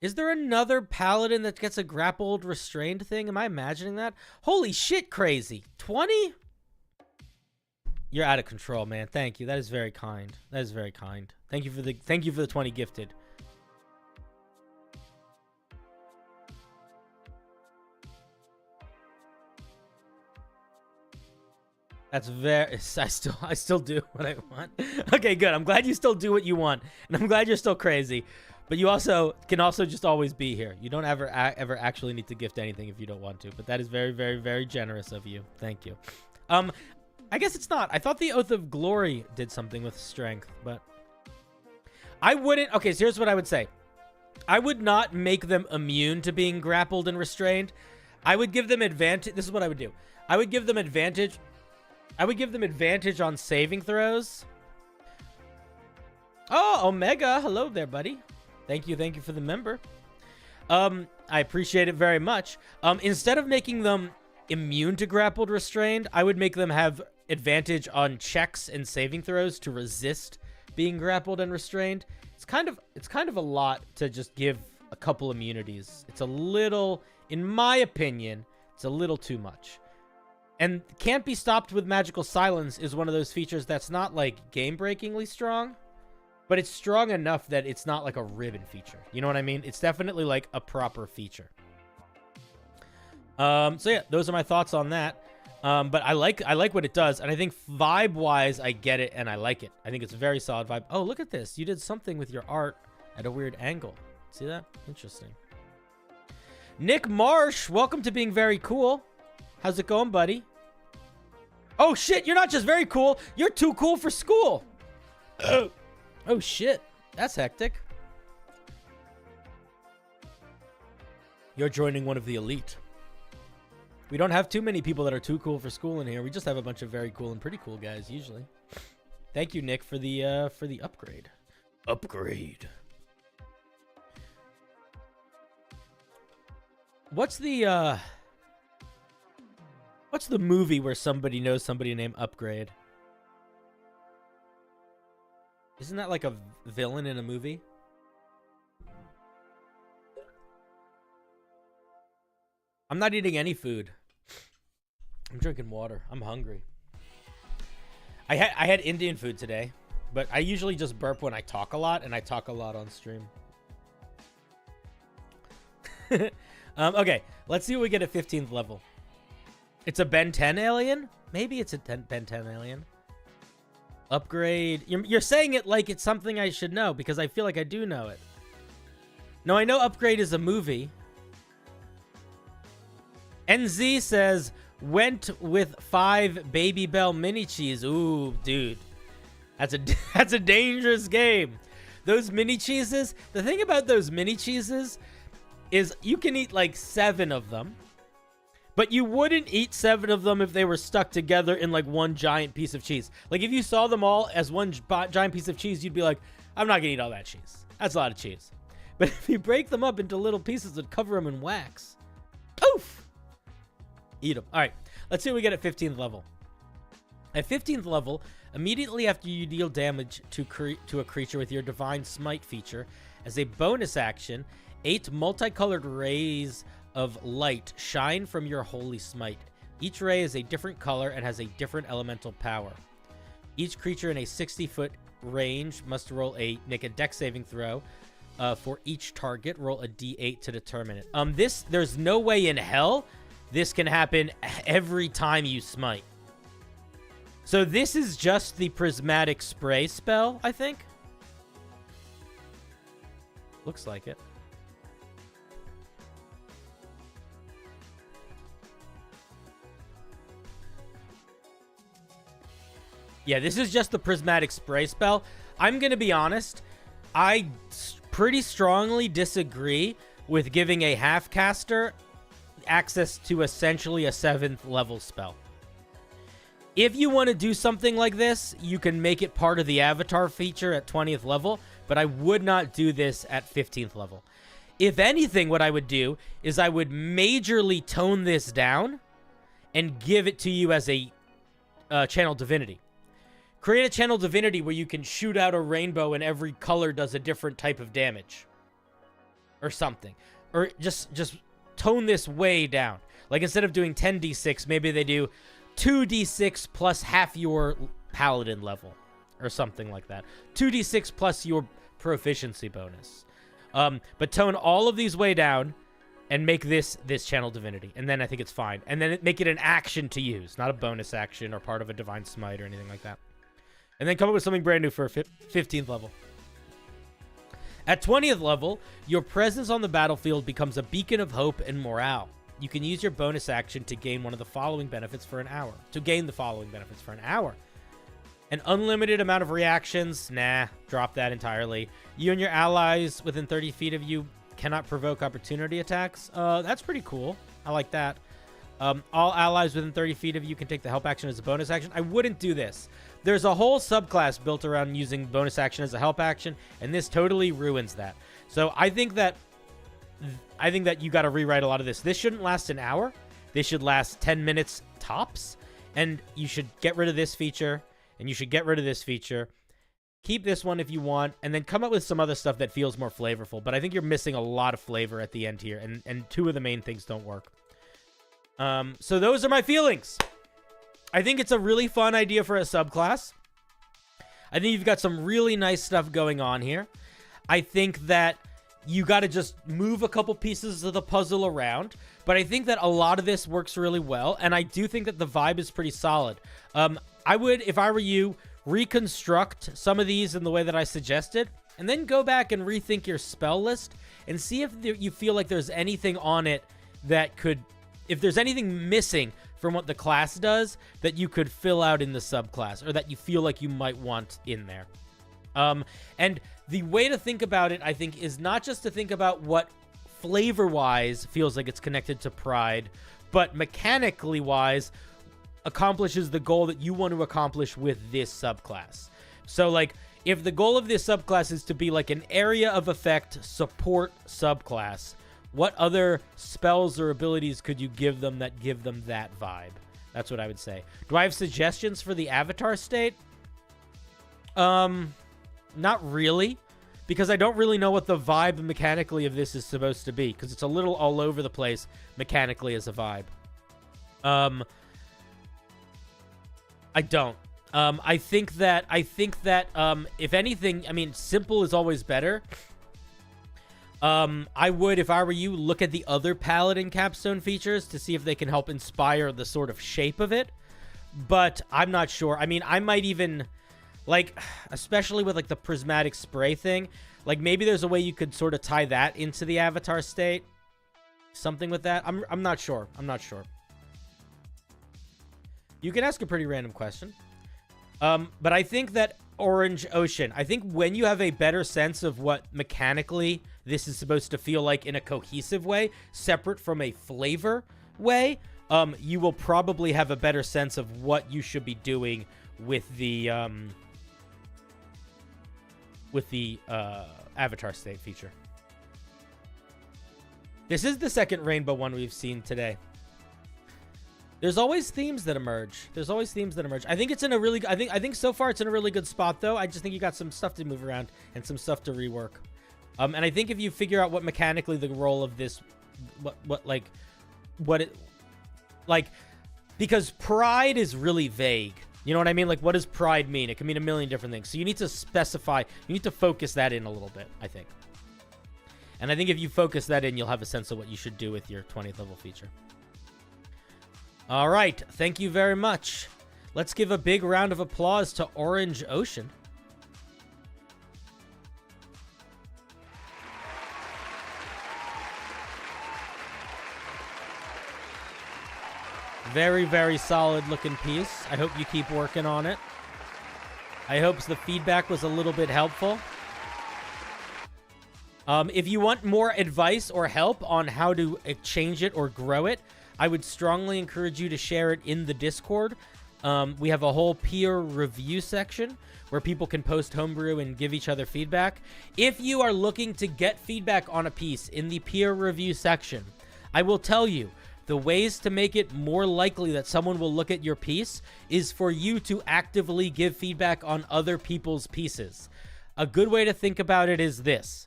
Is there another paladin that gets a grappled, restrained thing? Am I imagining that? Holy shit, Crazy. 20? You're out of control, man. Thank you. That is very kind. That is very kind. Thank you for the 20 gifted. That's very... I still do what I want. Okay, good. I'm glad you still do what you want. And I'm glad you're still crazy. But you also can just always be here. You don't ever actually need to gift anything if you don't want to. But that is very, very, very generous of you. Thank you. I guess it's not. I thought the Oath of Glory did something with strength, but... I wouldn't... Okay, so here's what I would say. I would not make them immune to being grappled and restrained. I would give them advantage... This is what I would do. I would give them advantage... on saving throws. Oh, Omega. Hello there, buddy. Thank you for the member. I appreciate it very much. Instead of making them immune to grappled restrained, I would make them have advantage on checks and saving throws to resist being grappled and restrained. It's kind of a lot to just give a couple immunities. It's a little, in my opinion, it's a little too much. And can't be stopped with magical silence is one of those features that's not like game-breakingly strong, but it's strong enough that it's not like a ribbon feature. You know what I mean? It's definitely like a proper feature. So yeah, those are my thoughts on that. But I like what it does, and I think vibe-wise, I get it and I like it. I think it's a very solid vibe. Oh, look at this! You did something with your art at a weird angle. See that? Interesting. Nick Marsh, welcome to being very cool. How's it going, buddy? Oh, shit. You're not just very cool. You're too cool for school. Oh, shit. That's hectic. You're joining one of the elite. We don't have too many people that are too cool for school in here. We just have a bunch of very cool and pretty cool guys, usually. Thank you, Nick, for the upgrade. Upgrade. What's the movie where somebody knows somebody named Upgrade? Isn't that like a villain in a movie? I'm not eating any food. I'm drinking water. I'm hungry. I had Indian food today, but I usually just burp when I talk a lot, and I talk a lot on stream. Okay, let's see what we get at 15th level. It's a Ben 10 alien? Maybe it's a Ben 10 alien. Upgrade. You're saying it like it's something I should know, because I feel like I do know it. No, I know Upgrade is a movie. NZ says, went with 5 Baby Bell mini cheese. Ooh, dude. That's a dangerous game. Those mini cheeses, the thing about those mini cheeses is you can eat like 7 of them, but you wouldn't eat 7 of them if they were stuck together in like one giant piece of cheese. Like if you saw them all as one giant piece of cheese, you'd be like, I'm not gonna eat all that cheese. That's a lot of cheese. But if you break them up into little pieces and cover them in wax, poof! Eat them. All right, let's see what we get at 15th level. At 15th level, immediately after you deal damage to a creature with your Divine Smite feature, as a bonus action, 8 multicolored rays of light shine from your Holy Smite. Each ray is a different color and has a different elemental power. Each creature in a 60-foot range must make a dex saving throw. For each target, roll a d8 to determine it. There's no way in hell this can happen every time you smite. So this is just the prismatic spray spell, I think. Looks like it. Yeah, this is just the prismatic spray spell. I'm going to be honest. I pretty strongly disagree with giving a half caster access to essentially a 7th level spell. If you want to do something like this, you can make it part of the avatar feature at 20th level, but I would not do this at 15th level. If anything, what I would do is I would majorly tone this down and give it to you as a channel divinity. Create a channel divinity where you can shoot out a rainbow and every color does a different type of damage. Or something. Or just tone this way down. Like instead of doing 10d6, maybe they do 2d6 plus half your paladin level. Or something like that. 2d6 plus your proficiency bonus. But tone all of these way down and make this channel divinity. And then I think it's fine. And then make it an action to use, not a bonus action or part of a divine smite or anything like that. And then come up with something brand new for a 15th level. At 20th level, your presence on the battlefield becomes a beacon of hope and morale. You can use your bonus action to gain one of the following benefits for an hour. An unlimited amount of reactions. Nah, drop that entirely. You and your allies within 30 feet of you cannot provoke opportunity attacks. That's pretty cool. I like that. All allies within 30 feet of you can take the help action as a bonus action. I wouldn't do this. There's a whole subclass built around using bonus action as a help action, and this totally ruins that. So I think that you got to rewrite a lot of this. This shouldn't last an hour. This should last 10 minutes tops, and you should get rid of this feature, and you should get rid of this feature. Keep this one if you want, and then come up with some other stuff that feels more flavorful. But I think you're missing a lot of flavor at the end here, and two of the main things don't work. So those are my feelings. I think it's a really fun idea for a subclass. I think you've got some really nice stuff going on here. I think that you got to just move a couple pieces of the puzzle around. But I think that a lot of this works really well. And I do think that the vibe is pretty solid. I would, if I were you, reconstruct some of these in the way that I suggested. And then go back and rethink your spell list. And see if you feel like there's anything on it that could... If there's anything missing from what the class does that you could fill out in the subclass or that you feel like you might want in there. And the way to think about it, I think, is not just to think about what flavor-wise feels like it's connected to Pride, but mechanically-wise accomplishes the goal that you want to accomplish with this subclass. So, like, if the goal of this subclass is to be like an area of effect support subclass, what other spells or abilities could you give them that give them that vibe? That's what I would say. Do I have suggestions for the avatar state? Not really. Because I don't really know what the vibe mechanically of this is supposed to be. Because it's a little all over the place mechanically as a vibe. I don't. I think that if anything, I mean, simple is always better. I would, if I were you, look at the other Paladin capstone features to see if they can help inspire the sort of shape of it. But I'm not sure. I mean, I might even, like, especially with, like, the prismatic spray thing, like, maybe there's a way you could sort of tie that into the avatar state. Something with that. I'm not sure. I'm not sure. You can ask a pretty random question. But I think that Orange Ocean, I think when you have a better sense of what mechanically this is supposed to feel like in a cohesive way, separate from a flavor way, you will probably have a better sense of what you should be doing with the avatar state feature. This is the second rainbow one we've seen today. There's always themes that emerge. I think it's in a really... I think so far it's in a really good spot, though. I just think you got some stuff to move around and some stuff to rework. And I think if you figure out what mechanically the role of this... Because pride is really vague. You know what I mean? Like, what does pride mean? It can mean a million different things. So you need to specify... You need to focus that in a little bit, I think. And I think if you focus that in, you'll have a sense of what you should do with your 20th level feature. All right, thank you very much. Let's give a big round of applause to Orange Ocean. Very, very solid looking piece. I hope you keep working on it. I hope the feedback was a little bit helpful. If you want more advice or help on how to change it or grow it, I would strongly encourage you to share it in the Discord. We have a whole peer review section where people can post homebrew and give each other feedback. If you are looking to get feedback on a piece in the peer review section, I will tell you, the ways to make it more likely that someone will look at your piece is for you to actively give feedback on other people's pieces. A good way to think about it is this.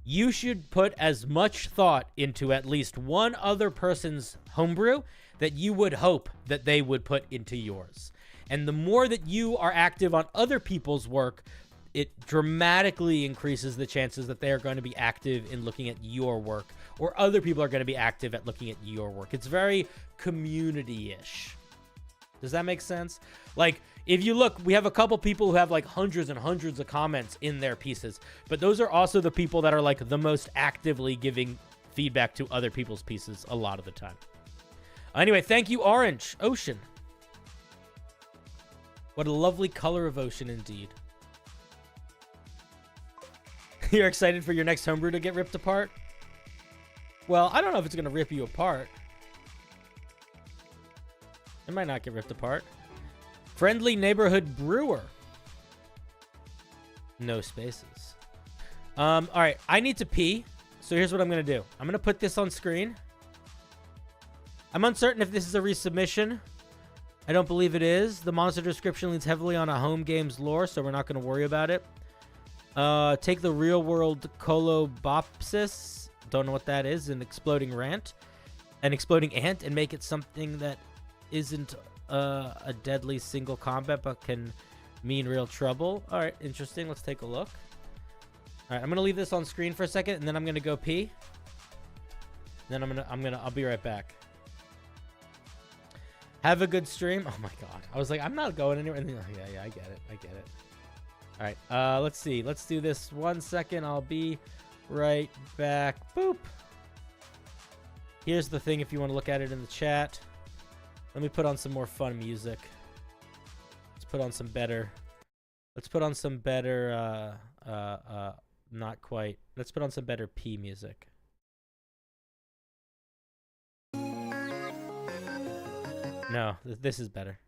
You should put as much thought into at least one other person's homebrew that you would hope that they would put into yours. And the more that you are active on other people's work, it dramatically increases the chances that they are going to be active in looking at your work, or other people are going to be active at looking at your work. It's very community-ish. Does that make sense? Like, if you look, we have a couple people who have like hundreds and hundreds of comments in their pieces, but those are also the people that are like the most actively giving feedback to other people's pieces a lot of the time. Anyway, thank you, Orange Ocean. What a lovely color of ocean indeed. You're excited for your next homebrew to get ripped apart? Well, I don't know if it's going to rip you apart. It might not get ripped apart. Friendly neighborhood brewer. No spaces. All right, I need to pee. So here's what I'm going to do. I'm going to put this on screen. I'm uncertain if this is a resubmission. I don't believe it is. The monster description leans heavily on a home game's lore, so we're not going to worry about it. Take the real world Colobopsis. Don't know what that is. An exploding ant, and make it something that isn't a deadly single combat, but can mean real trouble. All right, interesting. Let's take a look. All right, I'm gonna leave this on screen for a second, and then I'm gonna go pee. Then I'll be right back. Have a good stream. Oh my god, I was like, I'm not going anywhere. And then, yeah, I get it. All right, let's see. Let's do this 1 second. I'll be right back. Boop. Here's the thing if you want to look at it in the chat. Let me put on some more fun music. Let's put on some better, not quite. Let's put on some better P music. No, this is better.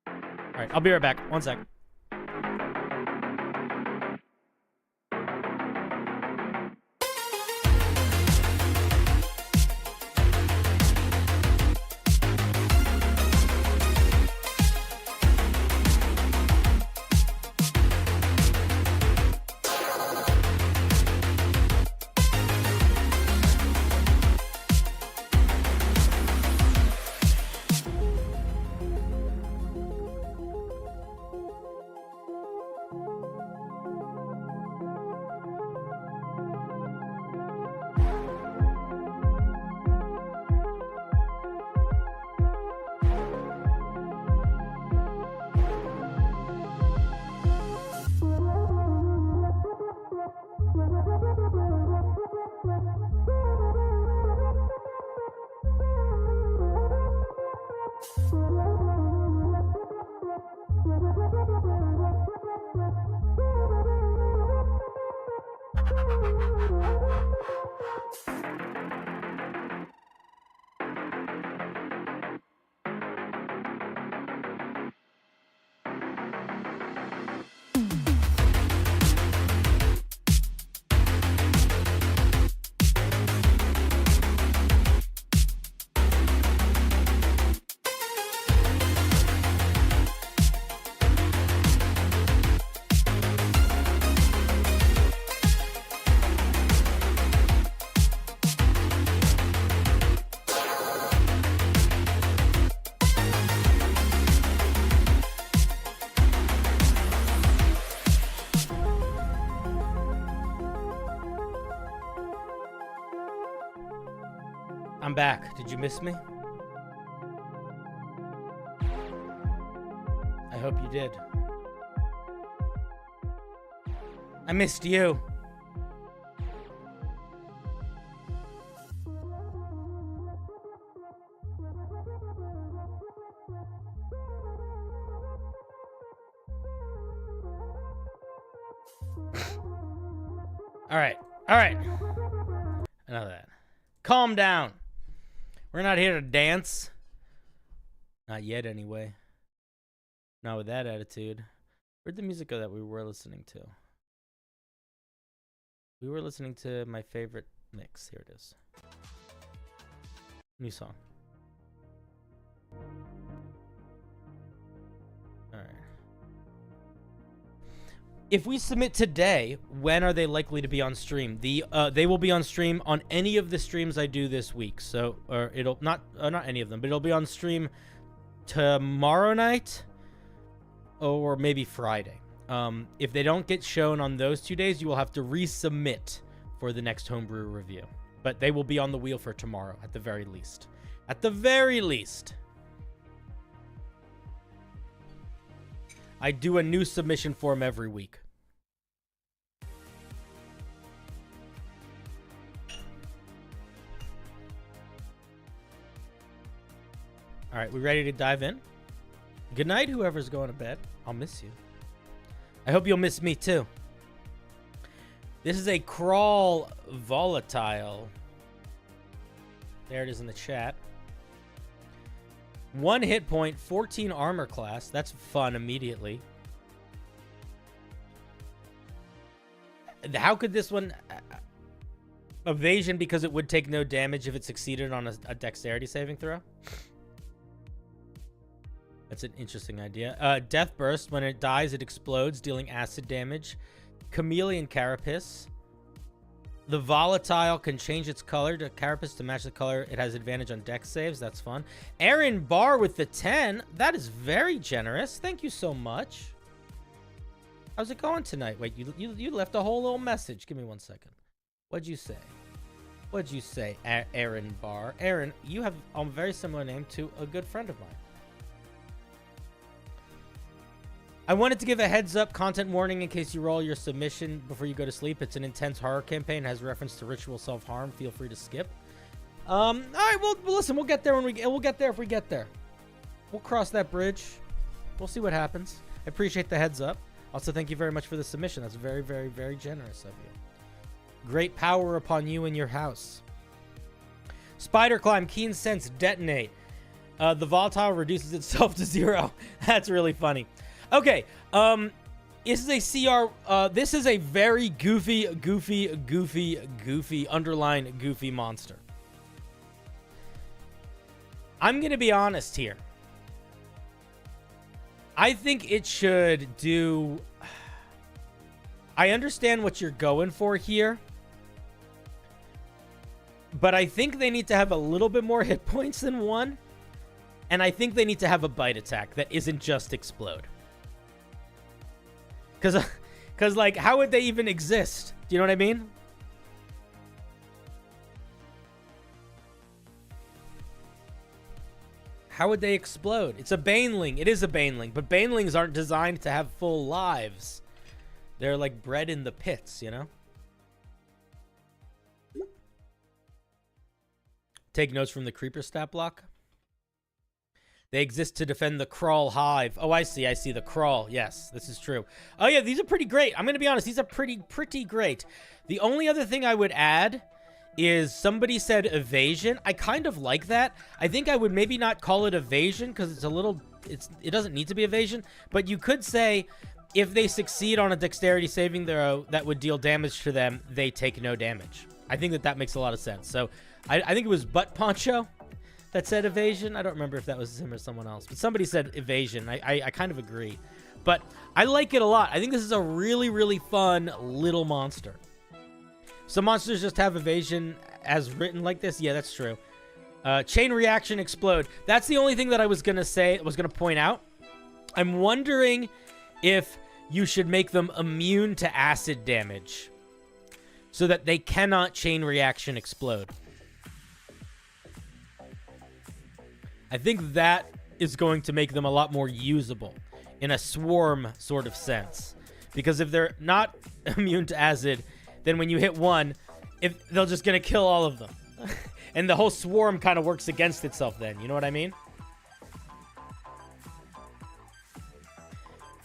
All right, I'll be right back. 1 sec. I'm back. Did you miss me? I hope you did. I missed you. All right. Enough of that. Calm down. We're not here to dance. Not yet, anyway. Not with that attitude. Where'd the music go that we were listening to? We were listening to my favorite mix. Here it is. New song. All right. If we submit today, when are they likely to be on stream? They will be on stream on any of the streams I do this week. So, or it'll not any of them, but it'll be on stream tomorrow night or maybe Friday. If they don't get shown on those 2 days, you will have to resubmit for the next homebrew review. But they will be on the wheel for tomorrow at the very least. At the very least. I do a new submission form every week. All right, we ready to dive in? Good night, whoever's going to bed. I'll miss you. I hope you'll miss me too. This is a Thrall Volatile. There it is in the chat. 1 hit point, 14 armor class. That's fun immediately. How could this one... evasion because it would take no damage if it succeeded on a dexterity saving throw? That's an interesting idea. Death Burst. When it dies, it explodes, dealing acid damage. Chameleon Carapace. The Volatile can change its color to Carapace to match the color. It has advantage on dex saves. That's fun. Aaron Barr with the 10. That is very generous. Thank you so much. How's it going tonight? Wait, you left a whole little message. Give me 1 second. What'd you say? What'd you say, Aaron Barr? Aaron, you have a very similar name to a good friend of mine. I wanted to give a heads up content warning in case you roll your submission before you go to sleep. It's an intense horror campaign, has reference to ritual self-harm. Feel free to skip. All right, well, listen, we'll get there we'll get there if we get there. We'll cross that bridge. We'll see what happens. I appreciate the heads up. Also, thank you very much for the submission. That's very, very, very generous of you. Great power upon you and your house. Spider Climb, Keen Sense, Detonate. The Volatile reduces itself to 0. That's really funny. Okay, this is a CR, this is a very goofy, underline goofy monster. I'm going to be honest here. I think it should do... I understand what you're going for here. But I think they need to have a little bit more hit points than 1. And I think they need to have a bite attack that isn't just explode. Because, like, how would they even exist? Do you know what I mean? How would they explode? It's a Baneling. It is a Baneling. But Banelings aren't designed to have full lives. They're, like, bred in the pits, you know? Take notes from the Creeper stat block. They exist to defend the Crawl Hive. Oh, I see. I see the Crawl. Yes, this is true. Oh, yeah, these are pretty great. I'm going to be honest. These are pretty great. The only other thing I would add is somebody said evasion. I kind of like that. I think I would maybe not call it evasion because it's a little... It doesn't need to be evasion. But you could say if they succeed on a dexterity saving throw that would deal damage to them, they take no damage. I think that makes a lot of sense. So I think it was Butt Poncho that said evasion. I don't remember if that was him or someone else, but somebody said evasion. I kind of agree, but I like it a lot. I think this is a really fun little monster. Some monsters just have evasion as written like this. Yeah, that's true. Chain reaction, explode. That's the only thing that I was going to point out. I'm wondering if you should make them immune to acid damage so that they cannot chain reaction explode. I think that is going to make them a lot more usable in a swarm sort of sense. Because if they're not immune to acid, then when you hit one, they're just going to kill all of them. And the whole swarm kind of works against itself then. You know what I mean?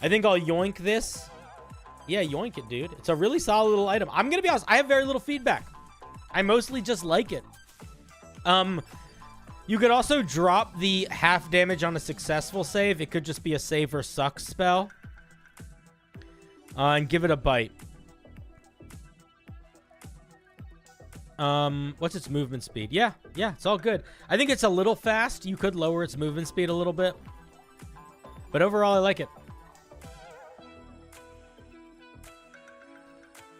I think I'll yoink this Yeah, yoink it, dude. It's a really solid little item. I'm gonna be honest, I have very little feedback. I mostly just like it. You could also drop the half damage on a successful save. It could just be a save or suck spell. And give it a bite. What's its movement speed? Yeah, it's all good. I think it's a little fast. You could lower its movement speed a little bit. But overall, I like it.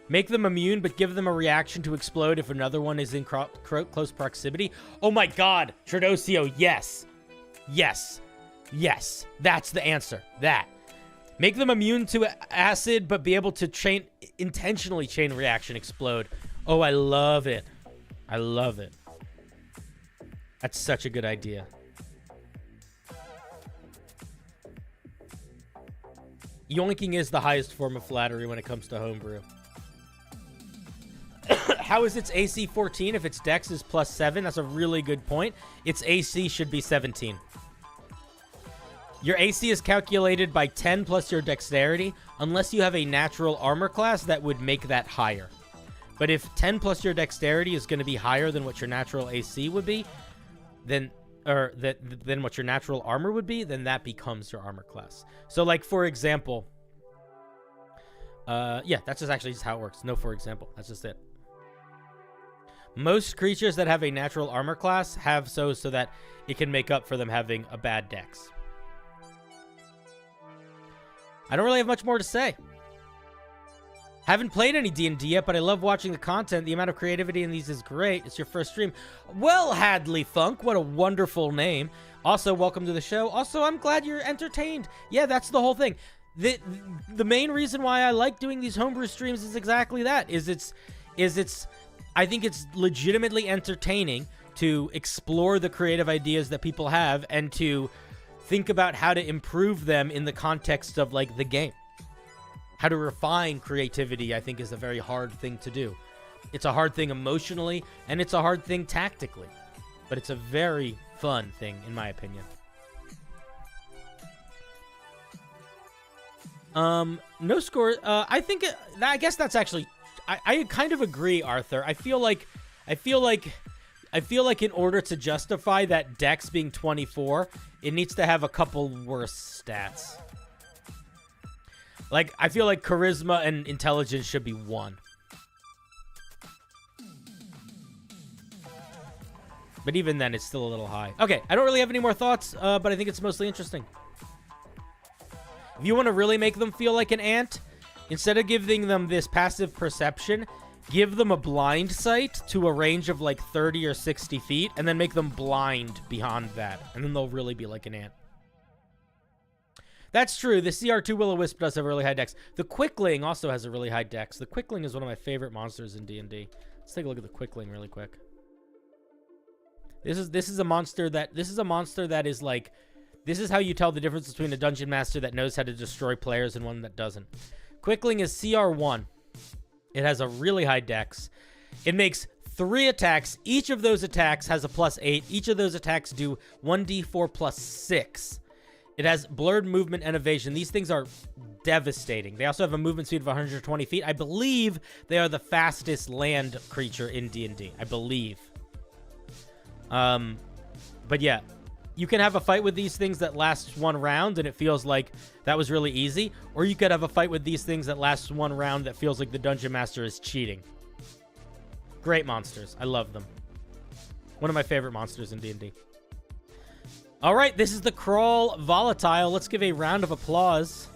Make them immune, but give them a reaction to explode if another one is in close proximity. Oh my god, Tradosio, yes. Yes. Yes. That's the answer. That. Make them immune to acid, but be able to intentionally chain reaction explode. Oh, I love it. I love it. That's such a good idea. Yoinking is the highest form of flattery when it comes to homebrew. How is its AC 14 if its dex is +7? That's a really good point. Its AC should be 17. Your AC is calculated by 10 plus your dexterity, unless you have a natural armor class that would make that higher. But if 10 plus your dexterity is going to be higher than what your natural AC would be, than what your natural armor would be, then that becomes your armor class. So, like, for example, yeah, that's just how it works. No, for example, that's just it. Most creatures that have a natural armor class have so that it can make up for them having a bad dex. I don't really have much more to say. Haven't played any D&D yet, but I love watching the content. The amount of creativity in these is great. It's your first stream. Well, Hadley Funk, what a wonderful name. Also, welcome to the show. Also, I'm glad you're entertained. Yeah, that's the whole thing. The main reason why I like doing these homebrew streams is exactly that. I think it's legitimately entertaining to explore the creative ideas that people have and to think about how to improve them in the context of, like, the game. How to refine creativity, I think, is a very hard thing to do. It's a hard thing emotionally, and it's a hard thing tactically. But it's a very fun thing, in my opinion. No score. I guess that's actually... I kind of agree, Arthur. I feel like in order to justify that dex being 24, it needs to have a couple worse stats. Like, I feel like charisma and intelligence should be 1. But even then, it's still a little high. Okay, I don't really have any more thoughts, but I think it's mostly interesting. If you want to really make them feel like an ant, instead of giving them this passive perception, give them a blind sight to a range of like 30 or 60 feet, and then make them blind beyond that. And then they'll really be like an ant. That's true. The CR2 Will-O-Wisp does have a really high dex. The Quickling also has a really high dex. The Quickling is one of my favorite monsters in D&D. Let's take a look at the Quickling really quick. This is a monster that is like, this is how you tell the difference between a dungeon master that knows how to destroy players and one that doesn't. Quickling is CR1. It has a really high dex. It makes 3 attacks. Each of those attacks has a +8. Each of those attacks do 1d4 plus 6. It has blurred movement and evasion. These things are devastating. They also have a movement speed of 120 feet. I believe they are the fastest land creature in D&D. I believe. But yeah, you can have a fight with these things that lasts 1 round and it feels like that was really easy. Or you could have a fight with these things that lasts 1 round that feels like the Dungeon Master is cheating. Great monsters. I love them. One of my favorite monsters in D&D. All right, this is the Thrall Volatile. Let's give a round of applause.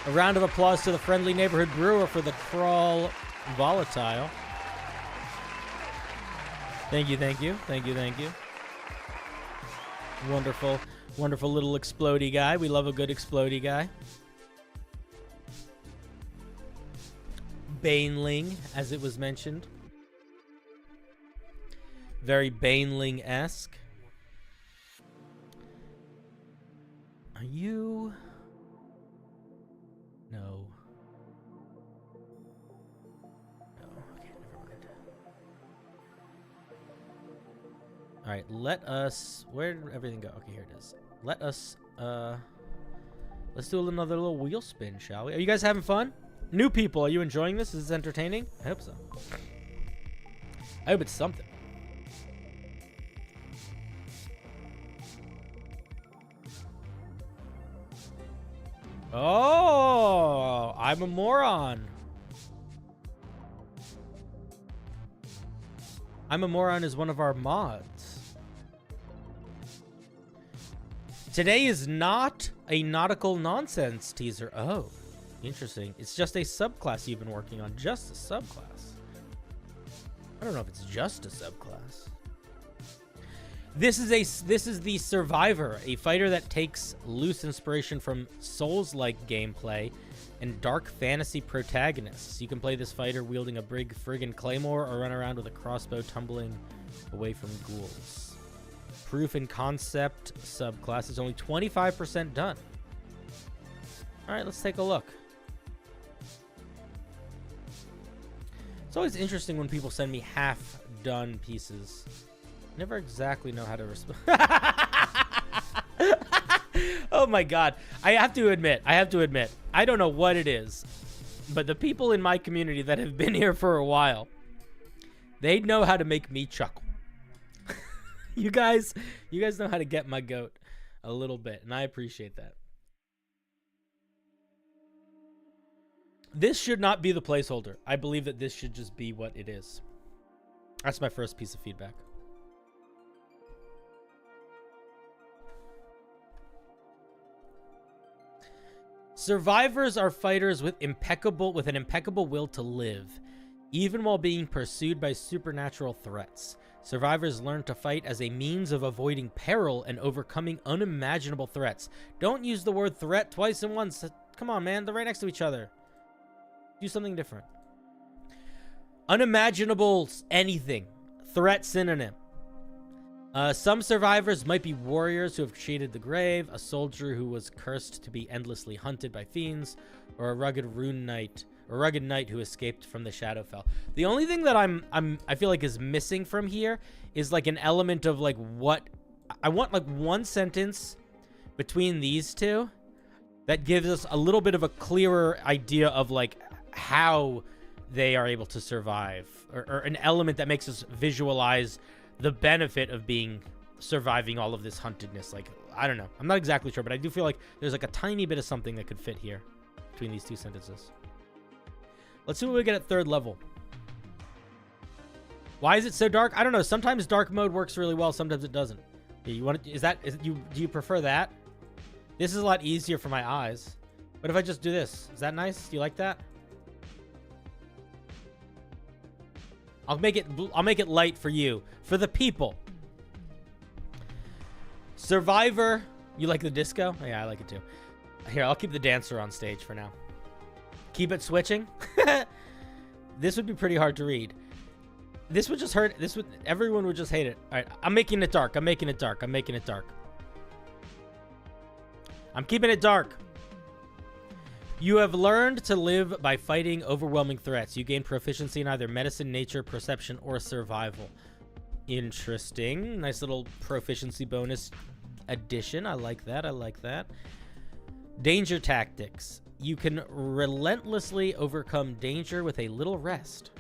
A round of applause to the friendly neighborhood brewer for the Thrall Volatile. Thank you, thank you, thank you, thank you. Wonderful, wonderful little explodey guy. We love a good explodey guy. Baneling, as it was mentioned. Very Baneling-esque. Are you... No. No, okay, never mind. Alright, let us... Where did everything go? Okay, here it is. Let us Let's do another little wheel spin, shall we? Are you guys having fun? New people, are you enjoying this? Is this entertaining? I hope so. I hope it's something. Oh, I'm a moron. I'm a moron is one of our mods. Today is not a nautical nonsense teaser. Oh, interesting. It's just a subclass you've been working on. Just a subclass. I don't know if it's just a subclass. This is the Survivor, a fighter that takes loose inspiration from Souls-like gameplay and dark fantasy protagonists. You can play this fighter wielding a big friggin' claymore or run around with a crossbow tumbling away from ghouls. Proof and concept subclass is only 25% done. All right, let's take a look. It's always interesting when people send me half-done pieces. Never exactly know how to respond. Oh my god. I have to admit, I don't know what it is, but the people in my community that have been here for a while, they know how to make me chuckle. You guys know how to get my goat a little bit, and I appreciate that. This should not be the placeholder. I believe that this should just be what it is. That's my first piece of feedback. Survivors are fighters with an impeccable will to live, even while being pursued by supernatural threats. Survivors learn to fight as a means of avoiding peril and overcoming unimaginable threats. Don't use the word threat twice in once. Come on, man. They're right next to each other. Do something different. Unimaginable anything. Threat synonym. Some survivors might be warriors who have created the grave, a soldier who was cursed to be endlessly hunted by fiends, or a rugged knight who escaped from the Shadowfell. The only thing that I feel like is missing from here is like an element of like what I want, like one sentence between these two that gives us a little bit of a clearer idea of like how they are able to survive, or an element that makes us visualize the benefit of surviving all of this huntedness. Like, I don't know. I'm not exactly sure, but I do feel like there's like a tiny bit of something that could fit here between these two sentences. Let's see what we get at 3rd level. Why is it so dark? I don't know. Sometimes dark mode works really well. Sometimes it doesn't. Do you prefer that? This is a lot easier for my eyes. What if I just do this? Is that nice? Do you like that? I'll make it light for you. For the people. Survivor. You like the disco? Oh, yeah, I like it too. Here, I'll keep the dancer on stage for now. Keep it switching. This would be pretty hard to read. This would just hurt. Everyone would just hate it. All right, I'm making it dark. I'm making it dark. I'm keeping it dark. You have learned to live by fighting overwhelming threats. You gain proficiency in either medicine, nature, perception, or survival. Interesting. Nice little proficiency bonus addition. I like that. Danger tactics. You can relentlessly overcome danger with a little rest.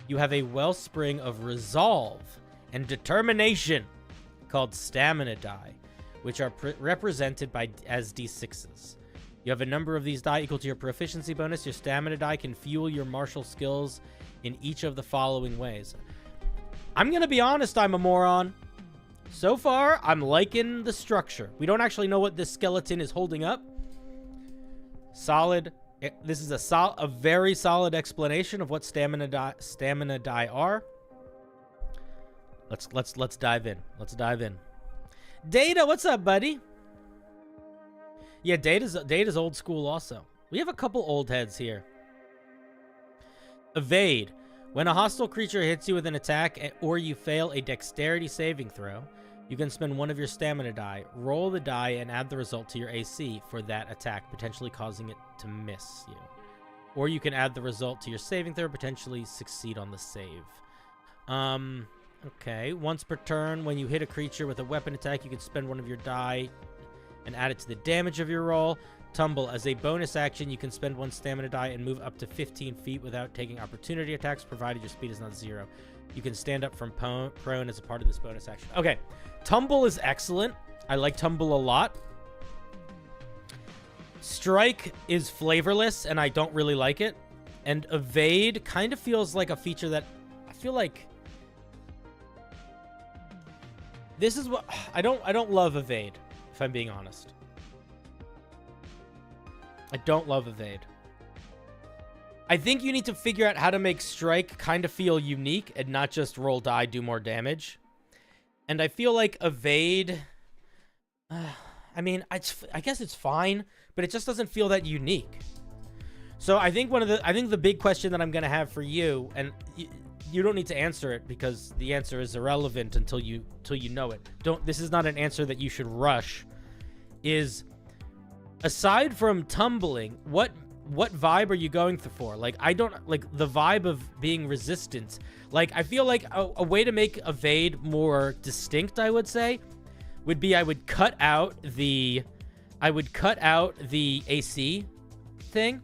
You have a wellspring of resolve and determination called stamina die, which are represented as D6s. You have a number of these die equal to your proficiency bonus. Your stamina die can fuel your martial skills in each of the following ways. I'm going to be honest, I'm a moron. So far, I'm liking the structure. We don't actually know what this skeleton is holding up. Solid. This is a very solid explanation of what stamina die are. Let's dive in. Data, what's up, buddy? Yeah, Data's old school also. We have a couple old heads here. Evade. When a hostile creature hits you with an attack or you fail a dexterity saving throw, you can spend one of your stamina die, roll the die, and add the result to your AC for that attack, potentially causing it to miss you. Or you can add the result to your saving throw, potentially succeed on the save. Okay. Once per turn, when you hit a creature with a weapon attack, you can spend one of your die and add it to the damage of your roll. Tumble. As a bonus action, you can spend 1 stamina die and move up to 15 feet without taking opportunity attacks, provided your speed is not 0. You can stand up from prone as a part of this bonus action. Okay, Tumble is excellent. I like Tumble a lot. Strike is flavorless, and I don't really like it. And Evade kind of feels like a feature that I feel like... This is what... I don't love Evade, if I'm being honest. I don't love Evade. I think you need to figure out how to make Strike kind of feel unique and not just roll die, do more damage. And I feel like Evade... I mean, I guess it's fine, but it just doesn't feel that unique. So I think the big question that I'm going to have for you, and you don't need to answer it because the answer is irrelevant until you know it. This is not an answer that you should rush. Is aside from tumbling, what vibe are you going for? Like, I don't like the vibe of being resistant. Like, I feel like a way to make Evade more distinct, I would say, would be I would cut out the AC thing,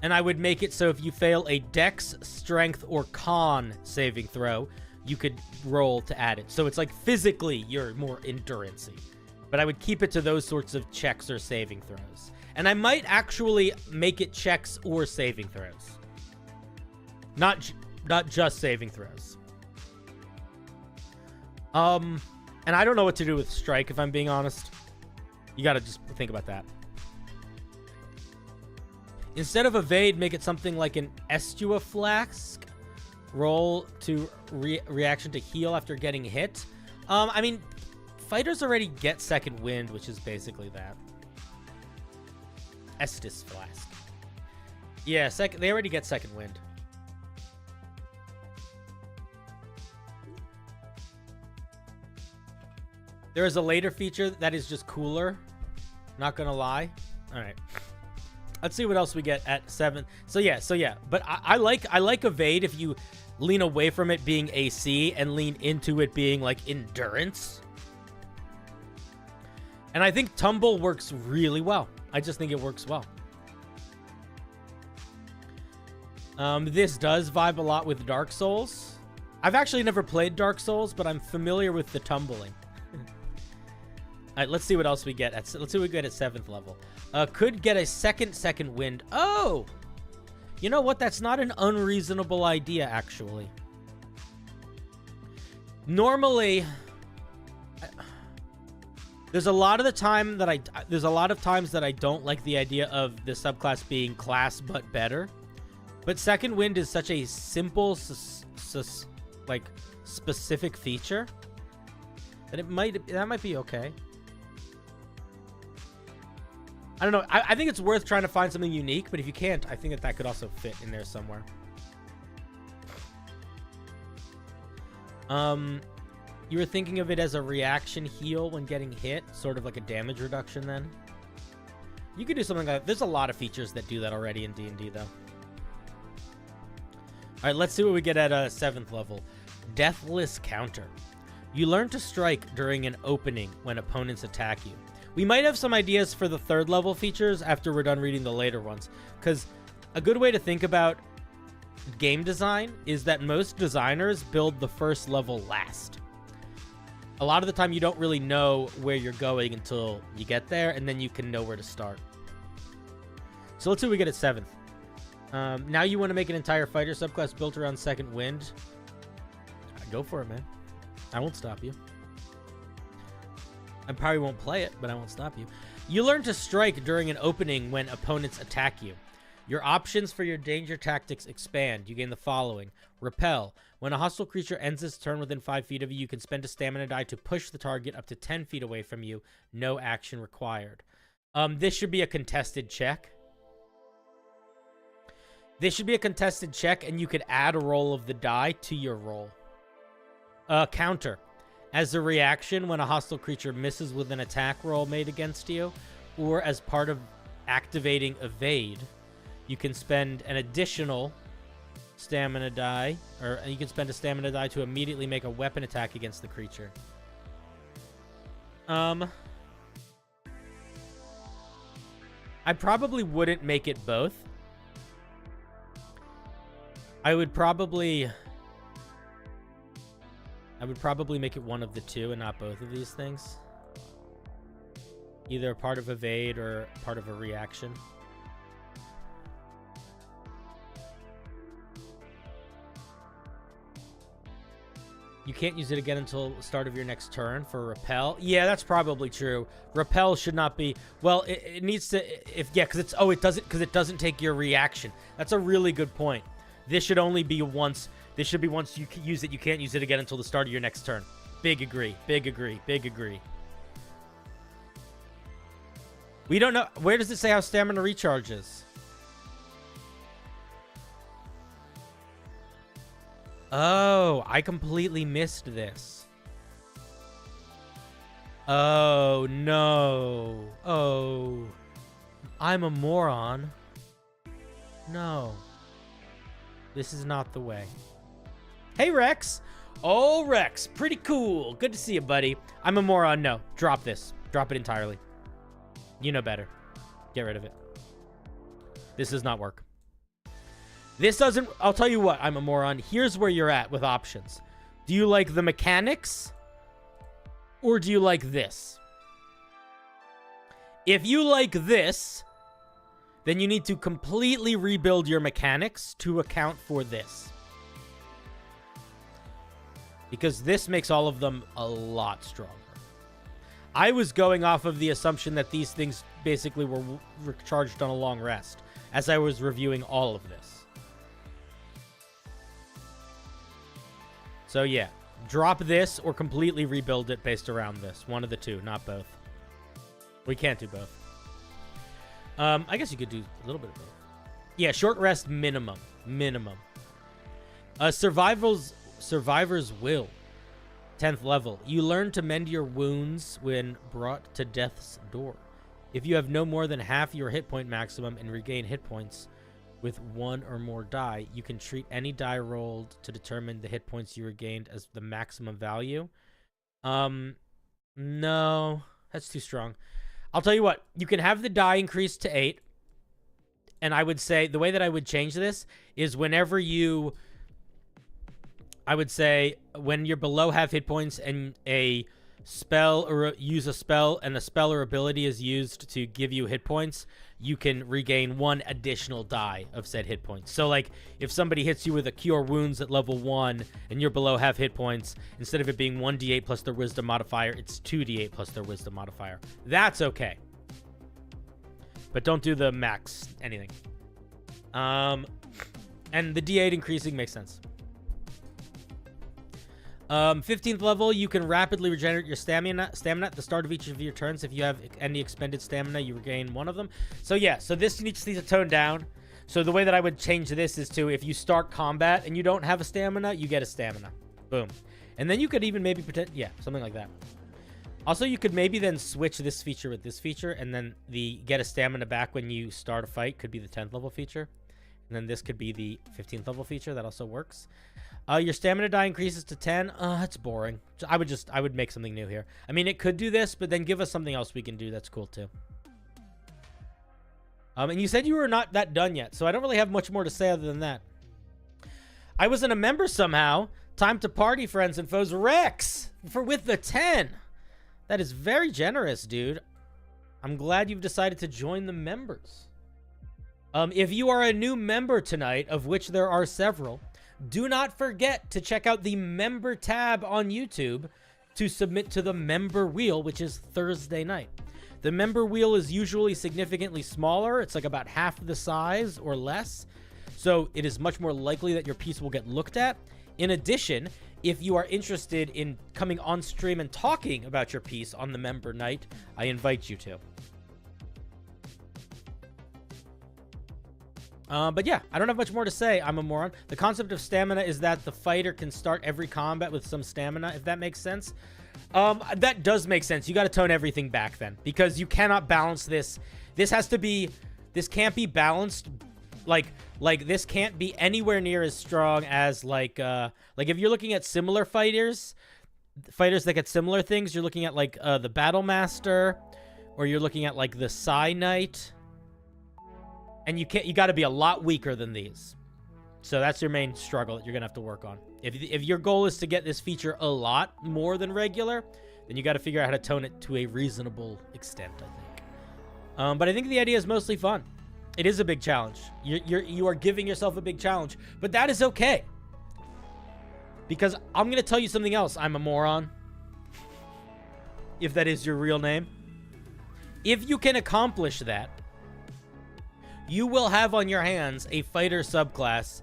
and I would make it so if you fail a Dex, Strength, or Con saving throw, you could roll to add it. So it's like physically you're more endurance-y. But I would keep it to those sorts of checks or saving throws. And I might actually make it checks or saving throws. Not just saving throws. And I don't know what to do with Strike, if I'm being honest. You gotta just think about that. Instead of Evade, make it something like an Estua Flask. Roll to reaction to heal after getting hit. I mean, fighters already get Second Wind, which is basically that. Estus Flask. Yeah, they already get Second Wind. There is a later feature that is just cooler. Not gonna lie. All right. Let's see what else we get at 7. So yeah. But I like Evade if you lean away from it being AC and lean into it being like endurance. And I think Tumble works really well. I just think it works well. This does vibe a lot with Dark Souls. I've actually never played Dark Souls, but I'm familiar with the tumbling. All right, let's see what else we get. Let's see what we get at 7th level. Could get a second wind. Oh! You know what? That's not an unreasonable idea, actually. Normally, there's a lot of times that I don't like the idea of the subclass being class but better. But Second Wind is such a simple, like specific feature that that might be okay. I don't know. I think it's worth trying to find something unique, but if you can't, I think that could also fit in there somewhere. You were thinking of it as a reaction heal when getting hit, sort of like a damage reduction then? You could do something like that. There's a lot of features that do that already in D&D, though. All right, let's see what we get at 7th level. Deathless Counter. You learn to strike during an opening when opponents attack you. We might have some ideas for the 3rd level features after we're done reading the later ones, because a good way to think about game design is that most designers build the 1st level last. A lot of the time you don't really know where you're going until you get there, and then you can know where to start. So let's see what we get at 7th. Now you want to make an entire fighter subclass built around Second Wind. Go for it, man. I won't stop you. I probably won't play it, but I won't stop you. You learn to strike during an opening when opponents attack you. Your options for your danger tactics expand. You gain the following. Repel. When a hostile creature ends its turn within 5 feet of you, you can spend a stamina die to push the target up to 10 feet away from you. No action required. This should be a contested check. This should be a contested check, and you could add a roll of the die to your roll. Counter. As a reaction, when a hostile creature misses with an attack roll made against you, or as part of activating Evade, you can spend an additional stamina die, or you can spend a stamina die to immediately make a weapon attack against the creature. I probably wouldn't make it both. I would probably make it one of the two and not both of these things. Either part of evade or part of a reaction. You can't use it again until the start of your next turn for repel. Yeah, that's probably true. Repel should not be. Well, it needs to. Because it's. Oh, it doesn't. Because it doesn't take your reaction. That's a really good point. This should only be once. This should be once you use it. You can't use it again until the start of your next turn. Big agree. Big agree. Big agree. We don't know. Where does it say how stamina recharges? Oh, I completely missed this. Oh, no. Oh. I'm a moron. No. This is not the way. Hey, Rex. Oh, Rex. Pretty cool. Good to see you, buddy. I'm a moron. No. Drop this. Drop it entirely. You know better. Get rid of it. This does not work. This doesn't... I'll tell you what, I'm a moron. Here's where you're at with options. Do you like the mechanics? Or do you like this? If you like this, then you need to completely rebuild your mechanics to account for this. Because this makes all of them a lot stronger. I was going off of the assumption that these things basically were recharged on a long rest as I was reviewing all of this. So yeah, drop this or completely rebuild it based around this. One of the two, not both. We can't do both. I guess you could do a little bit of both. Yeah, short rest minimum. Minimum. Survivor's Will. 10th level. You learn to mend your wounds when brought to death's door. If you have no more than half your hit point maximum and regain hit points with one or more die, you can treat any die rolled to determine the hit points you regained as the maximum value. No, that's too strong. I'll tell you what, you can have the die increase to 8. And I would say the way that I would change this is whenever you... I would say when you're below half hit points and a spell or use a spell and the spell or ability is used to give you hit points, you can regain 1 additional die of said hit points. So like if somebody hits you with a cure wounds at level 1 and you're below half hit points, instead of it being 1d8 plus their wisdom modifier, it's 2d8 plus their wisdom modifier. That's okay. But don't do the max anything. And the d8 increasing makes sense. 15th level, you can rapidly regenerate your stamina at the start of each of your turns. If you have any expended stamina, you regain 1 of them. So yeah, so this needs to tone down. So the way that I would change this is to, if you start combat and you don't have a stamina, you get a stamina. Boom. And then you could even maybe pretend, yeah, something like that. Also, you could maybe then switch this feature with this feature, and then the get a stamina back when you start a fight could be the 10th level feature. And then this could be the 15th level feature. That also works. Your stamina die increases to 10. That's boring. I would make something new here. I mean, it could do this, but then give us something else we can do. That's cool too. And you said you were not that done yet, so I don't really have much more to say other than that. I wasn't a member somehow. Time to party, friends and foes. Rex with the 10. That is very generous, dude. I'm glad you've decided to join the members. If you are a new member tonight, of which there are several, do not forget to check out the member tab on YouTube to submit to the member wheel, which is Thursday night. The member wheel is usually significantly smaller. It's like about half the size or less. So it is much more likely that your piece will get looked at. In addition, if you are interested in coming on stream and talking about your piece on the member night, I invite you to. But yeah, I don't have much more to say. I'm a moron. The concept of stamina is that the fighter can start every combat with some stamina, if that makes sense. That does make sense. You got to tone everything back then, because you cannot balance this. This can't be balanced. Like this can't be anywhere near as strong as like if you're looking at similar fighters that get similar things, you're looking at like the Battle Master, or you're looking at like the Psy Knight. And you got to be a lot weaker than these. So that's your main struggle that you're going to have to work on. If your goal is to get this feature a lot more than regular, then you got to figure out how to tone it to a reasonable extent, I think. But I think the idea is mostly fun. It is a big challenge. You are giving yourself a big challenge, but that is okay. Because I'm going to tell you something else. I'm a moron. If that is your real name. If you can accomplish that, you will have on your hands a fighter subclass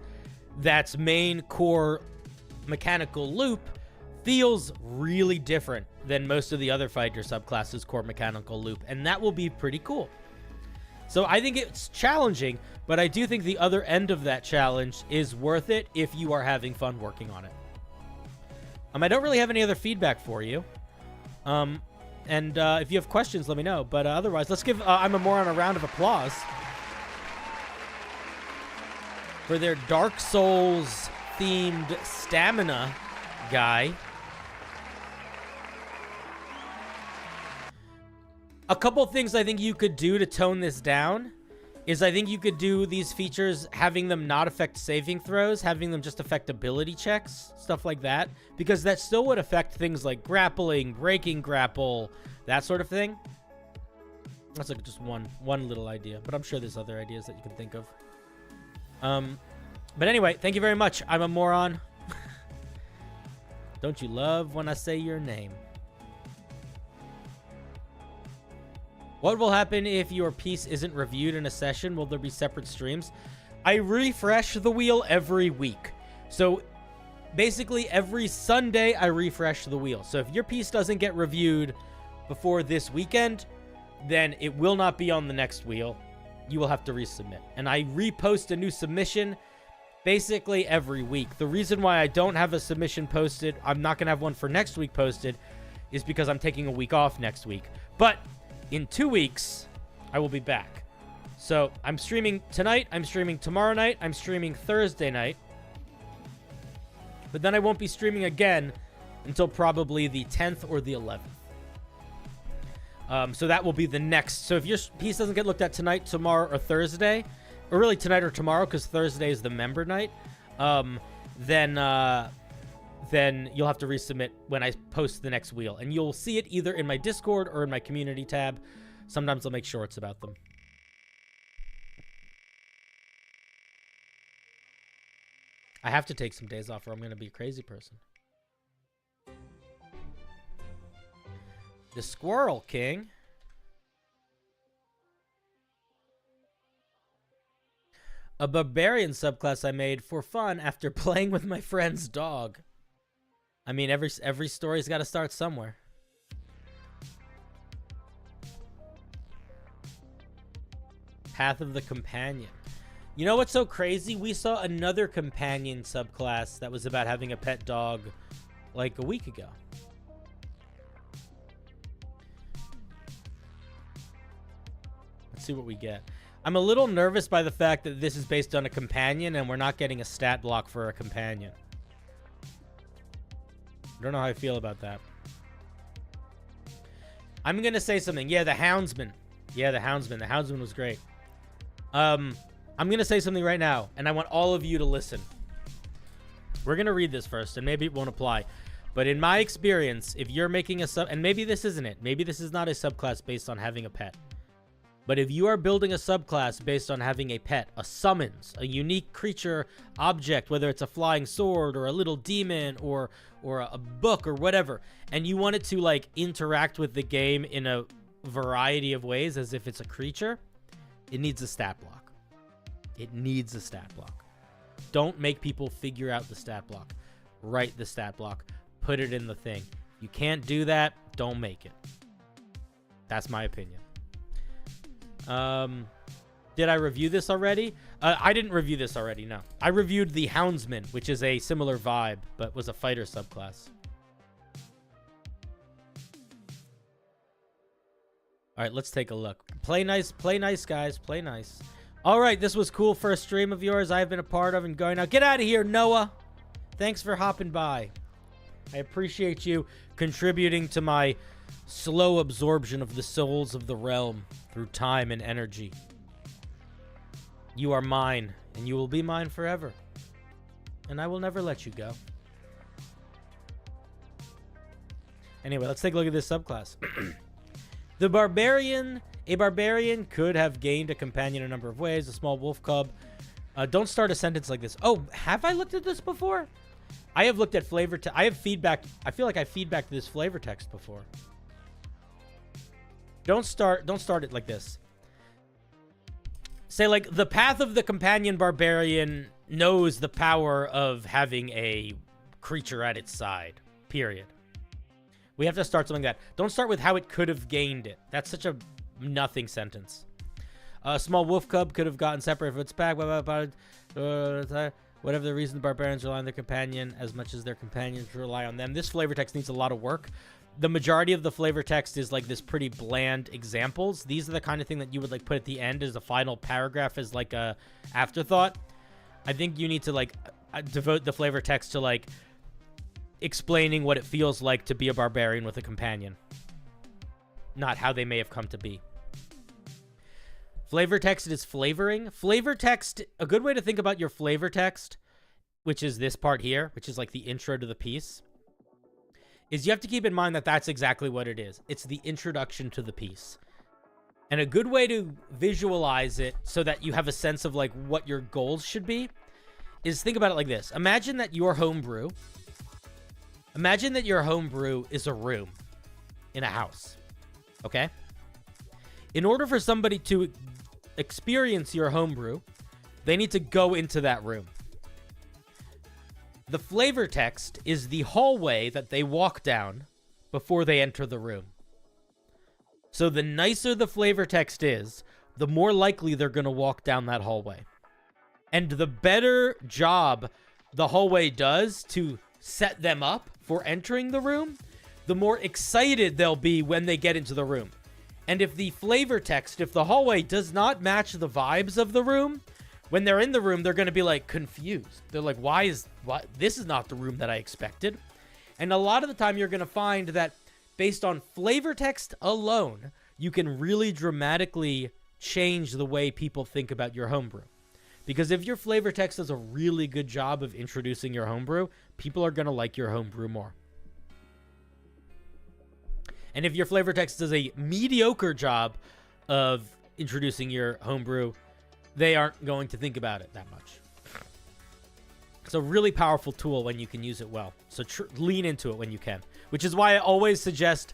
that's main core mechanical loop feels really different than most of the other fighter subclasses' core mechanical loop, and that will be pretty cool. So I think it's challenging, but I do think the other end of that challenge is worth it if you are having fun working on it. I don't really have any other feedback for you. And if you have questions, let me know. But otherwise, let's give I'm a Moron a round of applause for their Dark Souls themed stamina guy. A couple things I think you could do to tone this down is I think you could do these features having them not affect saving throws, having them just affect ability checks, stuff like that, because that still would affect things like grappling, breaking grapple, that sort of thing. That's like just one little idea, but I'm sure there's other ideas that you can think of. But anyway, thank you very much. I'm a moron. Don't you love when I say your name? What will happen if your piece isn't reviewed in a session? Will there be separate streams? I refresh the wheel every week. So basically every Sunday I refresh the wheel. So if your piece doesn't get reviewed before this weekend, then it will not be on the next wheel. You will have to resubmit. And I repost a new submission basically every week. The reason why I don't have a submission posted, I'm not going to have one for next week posted, is because I'm taking a week off next week. But in 2 weeks, I will be back. So I'm streaming tonight, I'm streaming tomorrow night, I'm streaming Thursday night. But then I won't be streaming again until probably the 10th or the 11th. So that will be the next. So if your piece doesn't get looked at tonight, tomorrow, or Thursday, or really tonight or tomorrow, because Thursday is the member night, then you'll have to resubmit when I post the next wheel. And you'll see it either in my Discord or in my community tab. Sometimes I'll make shorts about them. I have to take some days off or I'm going to be a crazy person. The Squirrel King. A barbarian subclass I made for fun after playing with my friend's dog. I mean, every story's got to start somewhere. Path of the Companion. You know what's so crazy? We saw another companion subclass that was about having a pet dog like a week ago. Let's see what we get. I'm a little nervous by the fact that this is based on a companion and we're not getting a stat block for a companion. I don't know how I feel about that. I'm going to say something. Yeah, the Houndsman. Yeah, the Houndsman. The Houndsman was great. I'm going to say something right now, and I want all of you to listen. We're going to read this first, and maybe it won't apply. But in my experience, if you're making a sub... And maybe this isn't it. Maybe this is not a subclass based on having a pet. But if you are building a subclass based on having a pet, a summons, a unique creature object, whether it's a flying sword or a little demon or a book or whatever, and you want it to like interact with the game in a variety of ways as if it's a creature, it needs a stat block. It needs a stat block. Don't make people figure out the stat block. Write the stat block. Put it in the thing. You can't do that, don't make it. That's my opinion. Did I review this already? I didn't review this already, no. I reviewed the Houndsman, which is a similar vibe, but was a fighter subclass. All right, let's take a look. Play nice, guys. Play nice. All right, this was cool first stream of yours I've been a part of and going out. Get out of here, Noah. Thanks for hopping by. I appreciate you contributing to my slow absorption of the souls of the realm through time and energy. You are mine, and you will be mine forever. And I will never let you go. Anyway, let's take a look at this subclass. The barbarian. A barbarian could have gained a companion a number of ways. A small wolf cub. Don't start a sentence like this. Oh, have I looked at this before? I have looked at flavor. I have feedback. I feel like I feedbacked this flavor text before. Don't start it like this. Say like the path of the companion barbarian knows the power of having a creature at its side. Period. We have to start something like that. Don't start with how it could have gained it. That's such a nothing sentence. A small wolf cub could have gotten separate from its pack. Whatever the reason, the barbarians rely on their companion as much as their companions rely on them. This flavor text needs a lot of work. The majority of the flavor text is like this pretty bland examples. These are the kind of thing that you would like put at the end as a final paragraph as like a afterthought. I think you need to like devote the flavor text to like explaining what it feels like to be a barbarian with a companion, not how they may have come to be. Flavor text is flavoring. Flavor text, a good way to think about your flavor text, which is this part here, which is like the intro to the piece, is you have to keep in mind that that's exactly what it is. It's the introduction to the piece. And a good way to visualize it so that you have a sense of like what your goals should be is think about it like this. Imagine that your homebrew is a room in a house. Okay? In order for somebody to experience your homebrew, they need to go into that room. The flavor text is the hallway that they walk down before they enter the room. So the nicer the flavor text is, the more likely they're going to walk down that hallway. And the better job the hallway does to set them up for entering the room, the more excited they'll be when they get into the room. And if the flavor text, if the hallway does not match the vibes of the room, when they're in the room, they're going to be like confused. They're like, why this is not the room that I expected. And a lot of the time you're going to find that based on flavor text alone, you can really dramatically change the way people think about your homebrew. Because if your flavor text does a really good job of introducing your homebrew, people are going to like your homebrew more. And if your flavor text does a mediocre job of introducing your homebrew, they aren't going to think about it that much. It's a really powerful tool when you can use it well. So lean into it when you can. Which is why I always suggest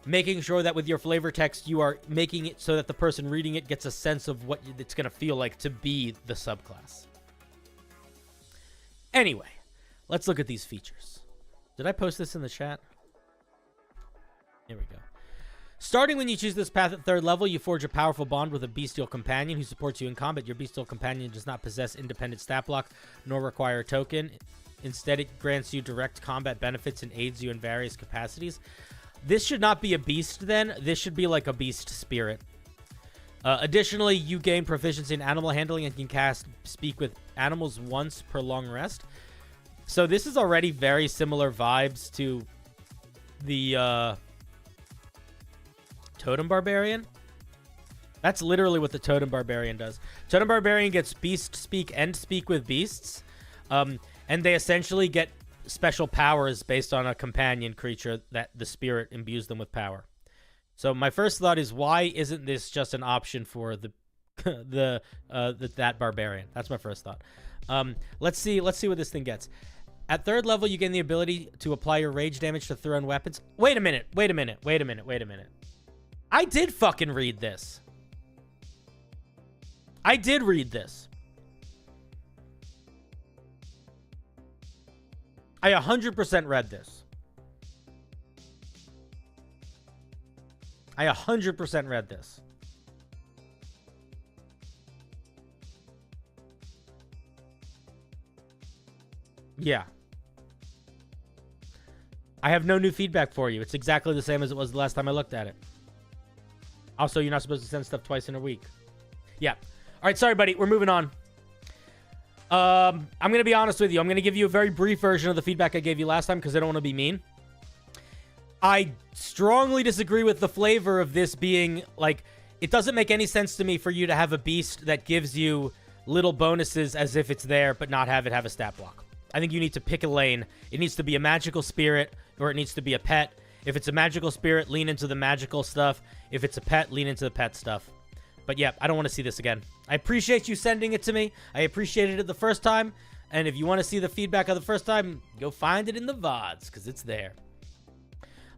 making sure that with your flavor text, you are making it so that the person reading it gets a sense of what it's going to feel like to be the subclass. Anyway, let's look at these features. Did I post this in the chat? Here we go. Starting when you choose this path at 3rd level, you forge a powerful bond with a bestial companion who supports you in combat. Your bestial companion does not possess independent stat block nor require a token. Instead, it grants you direct combat benefits and aids you in various capacities. This should not be a beast then. This should be like a beast spirit. Additionally, you gain proficiency in animal handling and can cast Speak with Animals once per long rest. So this is already very similar vibes to the Totem Barbarian. That's literally what the Totem Barbarian does. Totem Barbarian gets Beast Speak and Speak with Beasts. And they essentially get special powers based on a companion creature that the spirit imbues them with power. So my first thought is, why isn't this just an option for that barbarian? That's my first thought. Let's see what this thing gets. At 3rd level, you gain the ability to apply your rage damage to thrown weapons. Wait a minute. I did fucking read this. I did read this. I 100% read this. I 100% read this. Yeah. I have no new feedback for you. It's exactly the same as it was the last time I looked at it. Also, you're not supposed to send stuff twice in a week. Yeah. All right, sorry, buddy. We're moving on. I'm going to be honest with you. I'm going to give you a very brief version of the feedback I gave you last time because I don't want to be mean. I strongly disagree with the flavor of this being, like, It doesn't make any sense to me for you to have a beast that gives you little bonuses as if it's there, but not have it have a stat block. I think you need to pick a lane. It needs to be a magical spirit, or it needs to be a pet. If it's a magical spirit, lean into the magical stuff. If it's a pet, lean into the pet stuff. But yeah, I don't want to see this again. I appreciate you sending it to me. I appreciated it the first time. And if you want to see the feedback of the first time, go find it in the VODs, because it's there.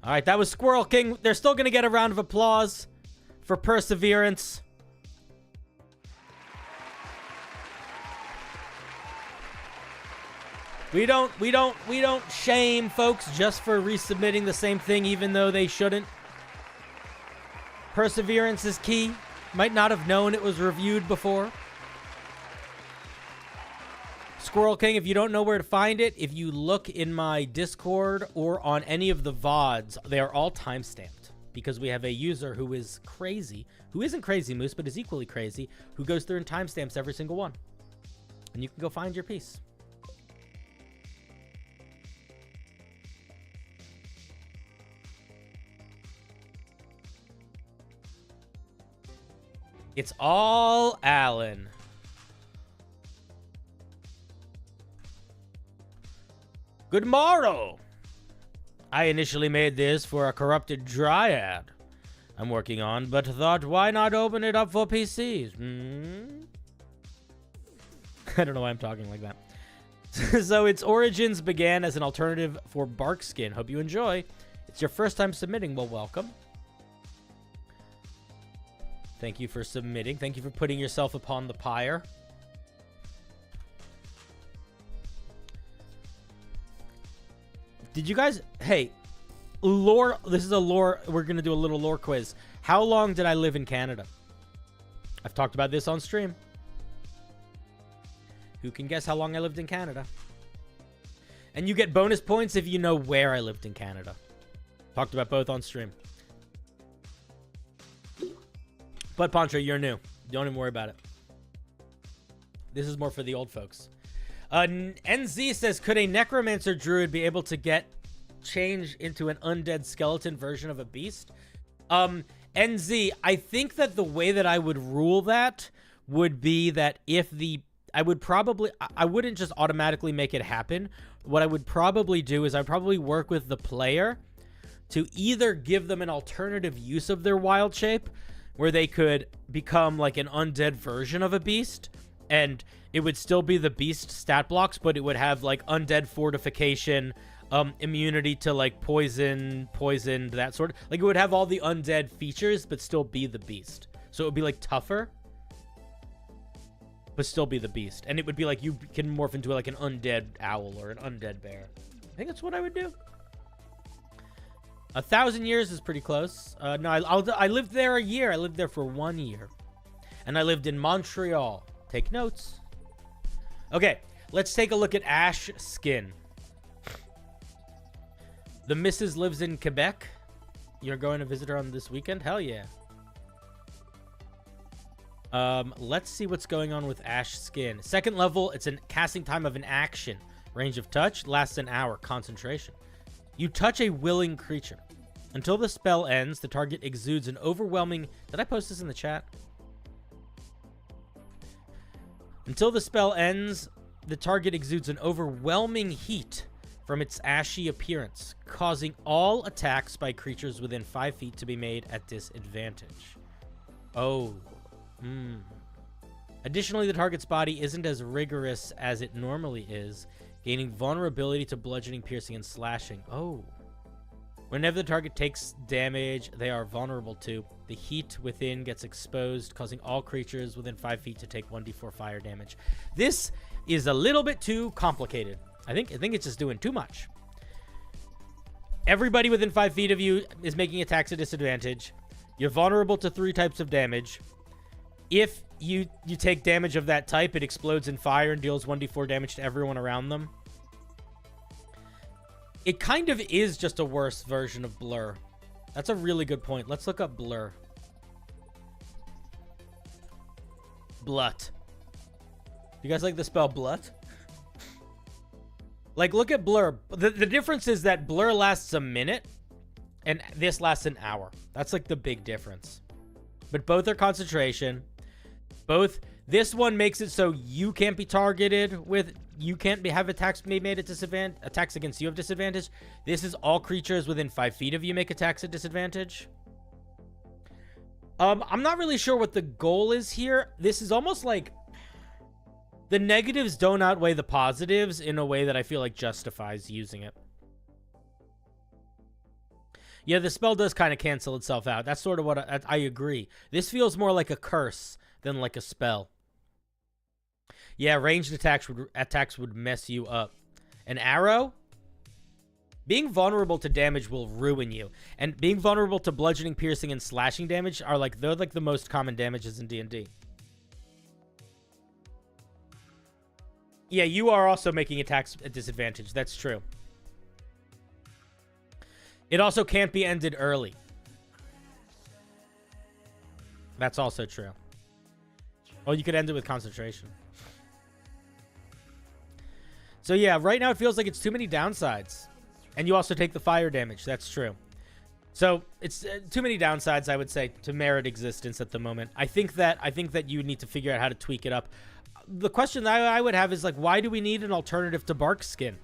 All right, that was Squirrel King. They're still going to get a round of applause for perseverance. We don't shame folks just for resubmitting the same thing, even though they shouldn't. Perseverance is key. Might not have known it was reviewed before. Squirrel King, if you don't know where to find it, if you look in my Discord or on any of the VODs, they are all timestamped because we have a user who is crazy, who isn't Crazy Moose, but is equally crazy, who goes through and timestamps every single one. And you can go find your piece. It's all Alan. Good morrow. I initially made this for a corrupted dryad I'm working on, but thought, why not open it up for PCs? I don't know why I'm talking like that. So its origins began as an alternative for bark skin. Hope you enjoy. It's your first time submitting. Well, welcome. Thank you for submitting. Thank you for putting yourself upon the pyre. Did you guys... Hey, lore... This is a lore... We're going to do a little lore quiz. How long did I live in Canada? I've talked about this on stream. Who can guess how long I lived in Canada? And you get bonus points if you know where I lived in Canada. Talked about both on stream. But Poncho, you're new. Don't even worry about it. This is more for the old folks. NZ says, could a necromancer druid be able to get changed into an undead skeleton version of a beast? NZ, I think that the way that I would rule that would be that if the... I wouldn't just automatically make it happen. What I would probably do is I'd probably work with the player to either give them an alternative use of their wild shape where they could become like an undead version of a beast, and it would still be the beast stat blocks, but it would have like undead fortification, immunity to like poison, that sort of, like it would have all the undead features, but still be the beast. So it would be like tougher, but still be the beast. And it would be like you can morph into like an undead owl or an undead bear. I think that's what I would do. 1,000 years is pretty close. No, I lived there a year. I lived there for 1 year. And I lived in Montreal. Take notes. Okay, let's take a look at Ash skin. The Mrs. lives in Quebec. You're going to visit her on this weekend? Hell yeah. Let's see what's going on with Ash skin. Second level, it's a casting time of an action. Range of touch, lasts an hour. Concentration. You touch a willing creature. Until the spell ends, the target exudes an overwhelming... Did I post this in the chat? Until the spell ends, the target exudes an overwhelming heat from its ashy appearance, causing all attacks by creatures within 5 feet to be made at disadvantage. Oh. Additionally, the target's body isn't as rigorous as it normally is, gaining vulnerability to bludgeoning, piercing, and slashing. Oh. Whenever the target takes damage, they are vulnerable to. The heat within gets exposed, causing all creatures within 5 feet to take 1d4 fire damage. This is a little bit too complicated. I think it's just doing too much. Everybody within 5 feet of you is making attacks at disadvantage. You're vulnerable to 3 types of damage. If you take damage of that type, it explodes in fire and deals 1d4 damage to everyone around them. It kind of is just a worse version of Blur. That's a really good point. Let's look up Blur. Blut. You guys like the spell Blut? Like, look at Blur. The difference is that Blur lasts a minute, and this lasts an hour. That's like the big difference. but both are concentration. Both. This one makes it so you can't be targeted with. You can't have attacks made at disadvantage. Attacks against you have disadvantage. This is all creatures within 5 feet of you make attacks at disadvantage. I'm not really sure what the goal is here. This is almost like the negatives don't outweigh the positives in a way that I feel like justifies using it. Yeah, the spell does kind of cancel itself out. That's sort of what I agree. This feels more like a curse than like a spell. Yeah, ranged attacks would mess you up. An arrow? Being vulnerable to damage will ruin you. And being vulnerable to bludgeoning, piercing, and slashing damage are like, they're like the most common damages in D&D. Yeah, you are also making attacks at disadvantage. That's true. It also can't be ended early. That's also true. Oh, you could end it with concentration. So yeah, right now it feels like it's too many downsides. And you also take the fire damage. That's true. So it's too many downsides, I would say, to merit existence at the moment. I think that you need to figure out how to tweak it up. The question that I would have is, like, why do we need an alternative to bark skin?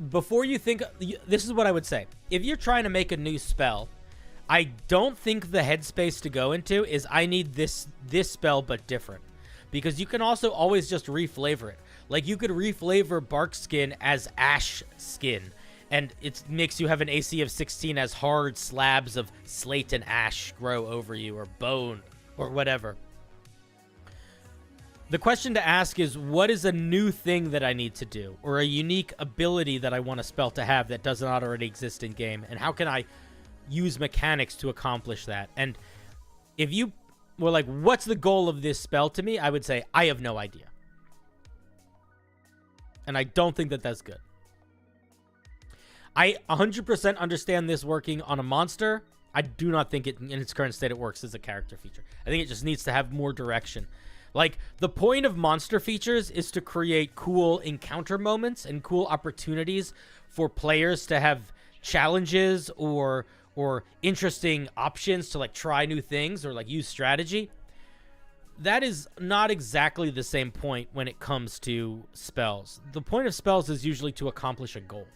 Before you think, this is what I would say. If you're trying to make a new spell, I don't think the headspace to go into is I need this spell but different. Because you can also always just reflavor it. Like, you could reflavor bark skin as ash skin, and it makes you have an AC of 16 as hard slabs of slate and ash grow over you, or bone, or whatever. The question to ask is, what is a new thing that I need to do, or a unique ability that I want a spell to have that does not already exist in game, and how can I use mechanics to accomplish that? And if you were like, what's the goal of this spell to me? I would say, I have no idea. And I don't think that that's good. I 100% understand this working on a monster. I do not think it, in its current state, it works as a character feature. I think it just needs to have more direction. Like, the point of monster features is to create cool encounter moments and cool opportunities for players to have challenges or interesting options to, like, try new things or, like, use strategy. That is not exactly the same point when it comes to spells. The point of spells is usually to accomplish a goal.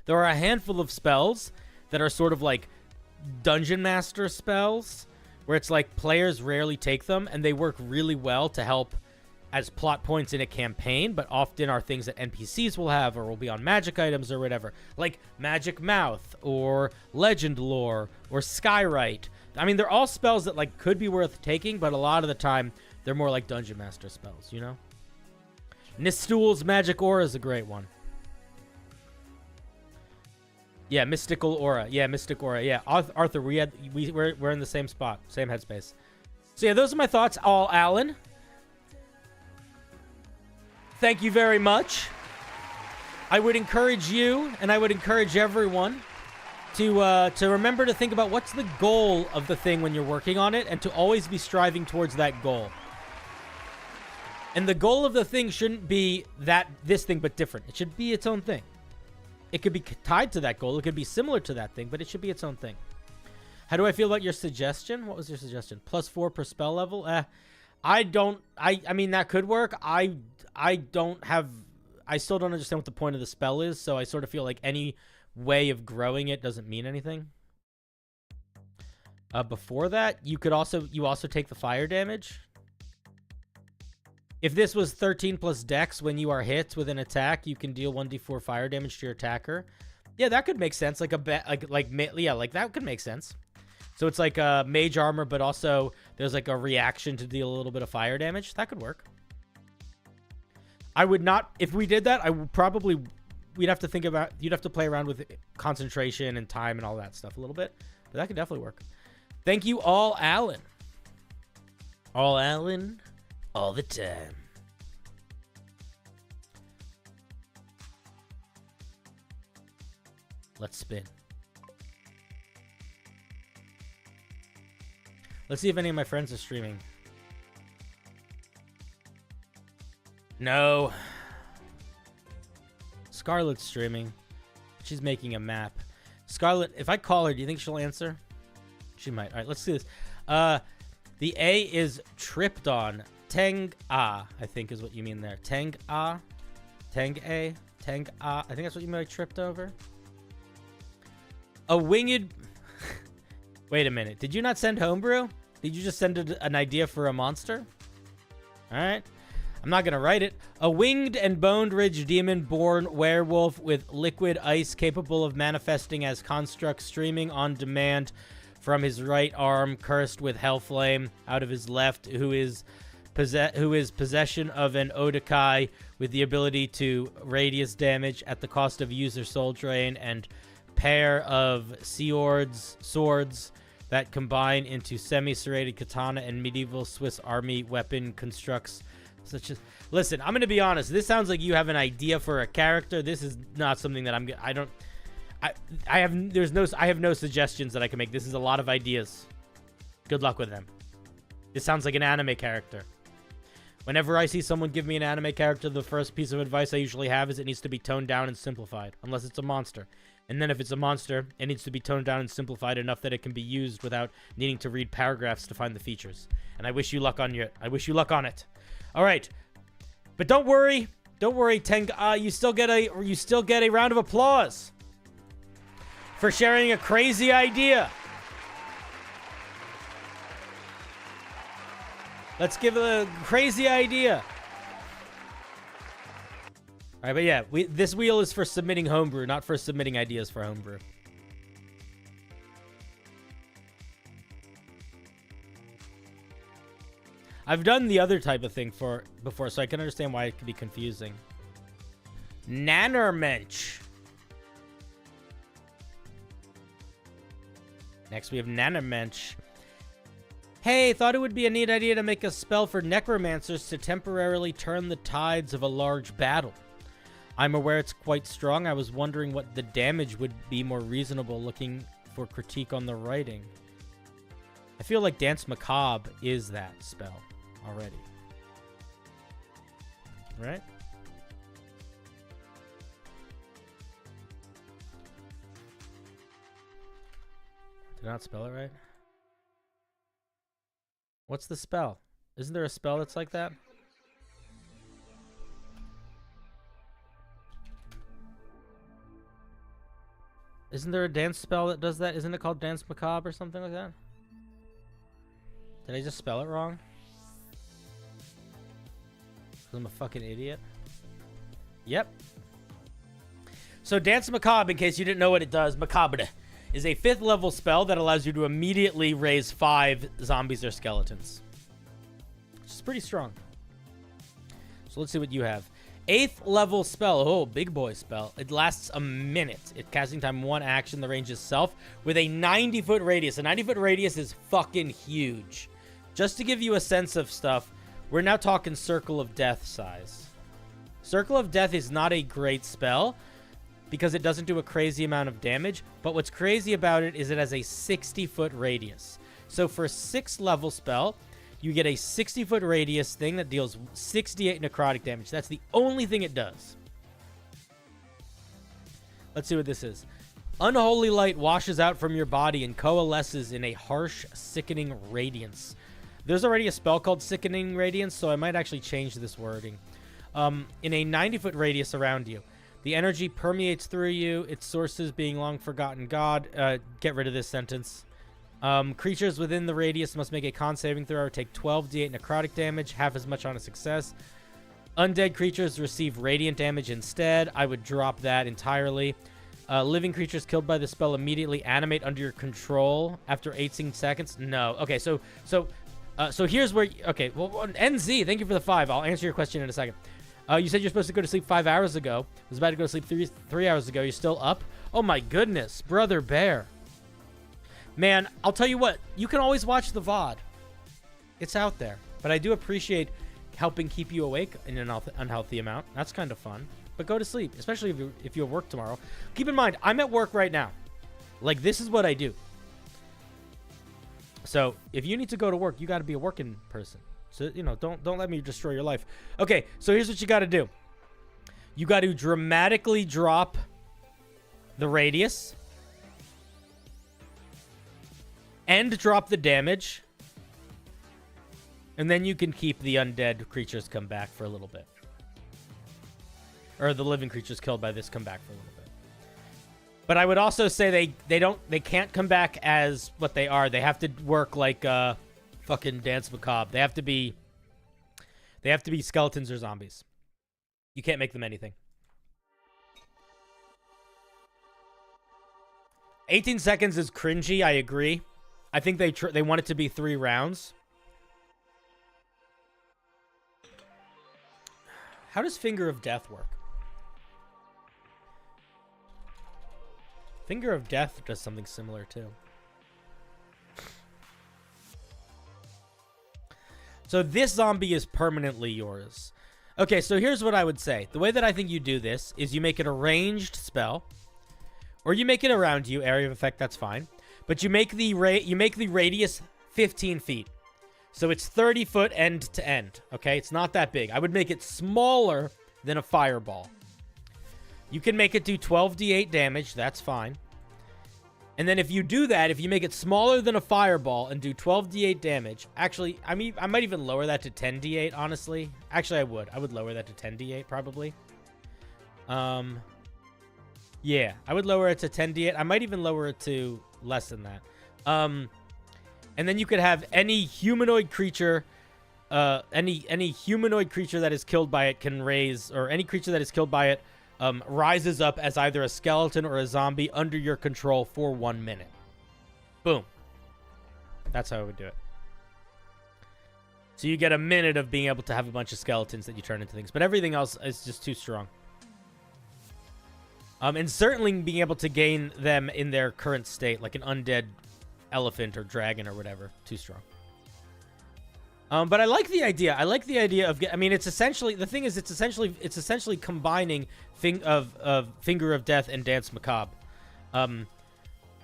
There are a handful of spells that are sort of like dungeon master spells, where it's like players rarely take them, and they work really well to help as plot points in a campaign, but often are things that NPCs will have or will be on magic items or whatever, like Magic Mouth or Legend Lore or Skywrite. I mean, they're all spells that, like, could be worth taking, but a lot of the time they're more like dungeon master spells, you know? Nistul's Magic Aura is a great one. Yeah, Mystical Aura. Yeah, Mystic Aura. Yeah, Arthur, we're in the same spot, same headspace. So yeah, those are my thoughts. All Alan. Thank you very much. I would encourage you, and I would encourage everyone to remember to think about what's the goal of the thing when you're working on it, and to always be striving towards that goal. And the goal of the thing shouldn't be this thing but different. It should be its own thing. It could be tied to that goal. It could be similar to that thing, but it should be its own thing. How do I feel about your suggestion? What was your suggestion? +4 per spell level? I mean, that could work. I still don't understand what the point of the spell is, so I sort of feel like any way of growing it doesn't mean anything. Before that, you also take the fire damage. If this was 13 plus dex, when you are hit with an attack, you can deal 1d4 fire damage to your attacker. Yeah, that could make sense. Like that could make sense. So it's like a mage armor, but also there's like a reaction to deal a little bit of fire damage. That could work. I would not, if we did that, you'd have to play around with concentration and time and all that stuff a little bit, but that could definitely work. Thank you, All Alan. All Alan, all the time. Let's spin. Let's see if any of my friends are streaming. No. Scarlet's streaming. She's making a map. Scarlet, if I call her, do you think she'll answer? She might. All right, let's do this. The A is tripped on. Teng-a, I think is what you mean there. Teng-a. Teng-a. Teng-a. I think that's what you mean by tripped over. A winged... Wait a minute. Did you not send Homebrew? Did you just send an idea for a monster? All right. I'm not going to write it. A winged and bone-ridged demon-born werewolf with liquid ice capable of manifesting as constructs streaming on demand from his right arm, cursed with hellflame out of his left, who is possession of an Odakai with the ability to radius damage at the cost of user soul drain, and pair of swords that combine into semi-serrated katana and medieval Swiss army weapon constructs such as... Listen, I'm going to be honest. This sounds like you have an idea for a character. This is not something that I have no suggestions that I can make. This is a lot of ideas. Good luck with them. This sounds like an anime character. Whenever I see someone give me an anime character, the first piece of advice I usually have is it needs to be toned down and simplified, unless it's a monster. And then if it's a monster, it needs to be toned down and simplified enough that it can be used without needing to read paragraphs to find the features. And I wish you luck on it. All right. But don't worry, Teng. You still get a round of applause for sharing a crazy idea. Let's give it a crazy idea. All right, but yeah, this wheel is for submitting Homebrew, not for submitting ideas for Homebrew. I've done the other type of thing before, so I can understand why it could be confusing. Nannermensch. Next, we have Nannermensch. Hey, thought it would be a neat idea to make a spell for necromancers to temporarily turn the tides of a large battle. I'm aware it's quite strong. I was wondering what the damage would be more reasonable, looking for critique on the writing. I feel like Dance Macabre is that spell already. Right? Did I not spell it right? What's the spell? Isn't there a spell that's like that? Isn't there a dance spell that does that? Isn't it called Dance Macabre or something like that? Did I just spell it wrong? 'Cause I'm a fucking idiot. Yep. So Dance Macabre, in case you didn't know what it does, Macabre is a 5th level spell that allows you to immediately raise 5 zombies or skeletons. Which is pretty strong. So let's see what you have. 8th level spell. Oh, big boy spell. It lasts a minute. It casting time 1 action. The range is self with a 90-foot radius. A 90-foot radius is fucking huge. Just to give you a sense of stuff, we're now talking Circle of Death size. Circle of Death is not a great spell because it doesn't do a crazy amount of damage, but what's crazy about it is it has a 60-foot radius. So for a 6th level spell, you get a 60-foot radius thing that deals 68 necrotic damage. That's the only thing it does. Let's see what this is. Unholy light washes out from your body and coalesces in a harsh, sickening radiance. There's already a spell called Sickening Radiance, so I might actually change this wording. In a 90-foot radius around you. The energy permeates through you, its sources being long-forgotten God. Get rid of this sentence. Creatures within the radius must make a con saving throw or take 12d8 necrotic damage, half as much on a success. Undead creatures receive radiant damage instead. I would drop that entirely. Living creatures killed by the spell immediately animate under your control after 18 seconds. No. Okay, so here's where... Okay, well, NZ, thank you for the 5. I'll answer your question in a second. You said you're supposed to go to sleep 5 hours ago. I was about to go to sleep 3 hours ago. You're still up? Oh, my goodness. Brother Bear. Man, I'll tell you what. You can always watch the VOD. It's out there. But I do appreciate helping keep you awake in an unhealthy amount. That's kind of fun. But go to sleep, especially if you have work tomorrow. Keep in mind, I'm at work right now. Like, this is what I do. So, if you need to go to work, you got to be a working person. So, you know, don't let me destroy your life. Okay, so here's what you got to do. You got to dramatically drop the radius, and drop the damage, and then you can keep the undead creatures come back for a little bit. Or the living creatures killed by this come back for a little bit. But I would also say they can't come back as what they are. They have to work like fucking Dance Macabre. They have to be skeletons or zombies. You can't make them anything. 18 seconds is cringy, I agree. I think they want it to be 3 rounds. How does Finger of Death work? Finger of Death does something similar too. So this zombie is permanently yours. Okay, so here's what I would say. The way that I think you do this is you make it a ranged spell, or you make it around you, area of effect, that's fine. But you make the radius 15 feet. So it's 30 foot end to end, okay? It's not that big. I would make it smaller than a fireball. You can make it do 12d8 damage, that's fine. And then if you do that, if you make it smaller than a fireball and do 12d8 damage, actually, I mean, I might even lower that to 10d8, honestly. Actually, I would lower that to 10d8, probably. Yeah, I would lower it to 10d8. I might even lower it to less than that. And then you could have any humanoid creature, any humanoid creature that is killed by it can raise, or any creature that is killed by it rises up as either a skeleton or a zombie under your control for 1 minute. Boom. That's how I would do it. So you get a minute of being able to have a bunch of skeletons that you turn into things, but everything else is just too strong. And certainly being able to gain them in their current state, like an undead elephant or dragon or whatever, too strong. But I like the idea. I like the idea of. I mean, it's essentially the thing is it's essentially combining Finger of Death and Dance Macabre.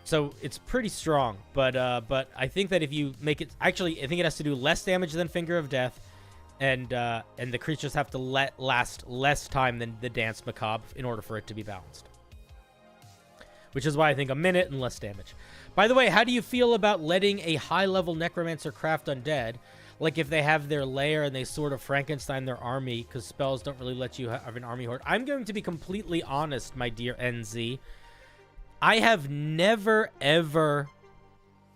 So it's pretty strong. But I think that if you make it, actually, I think it has to do less damage than Finger of Death, and the creatures have to last less time than the Dance Macabre in order for it to be balanced. Which is why I think a minute and less damage. By the way, how do you feel about letting a high-level Necromancer craft undead? Like if they have their lair and they sort of Frankenstein their army, because spells don't really let you have an army horde. I'm going to be completely honest, my dear NZ. I have never, ever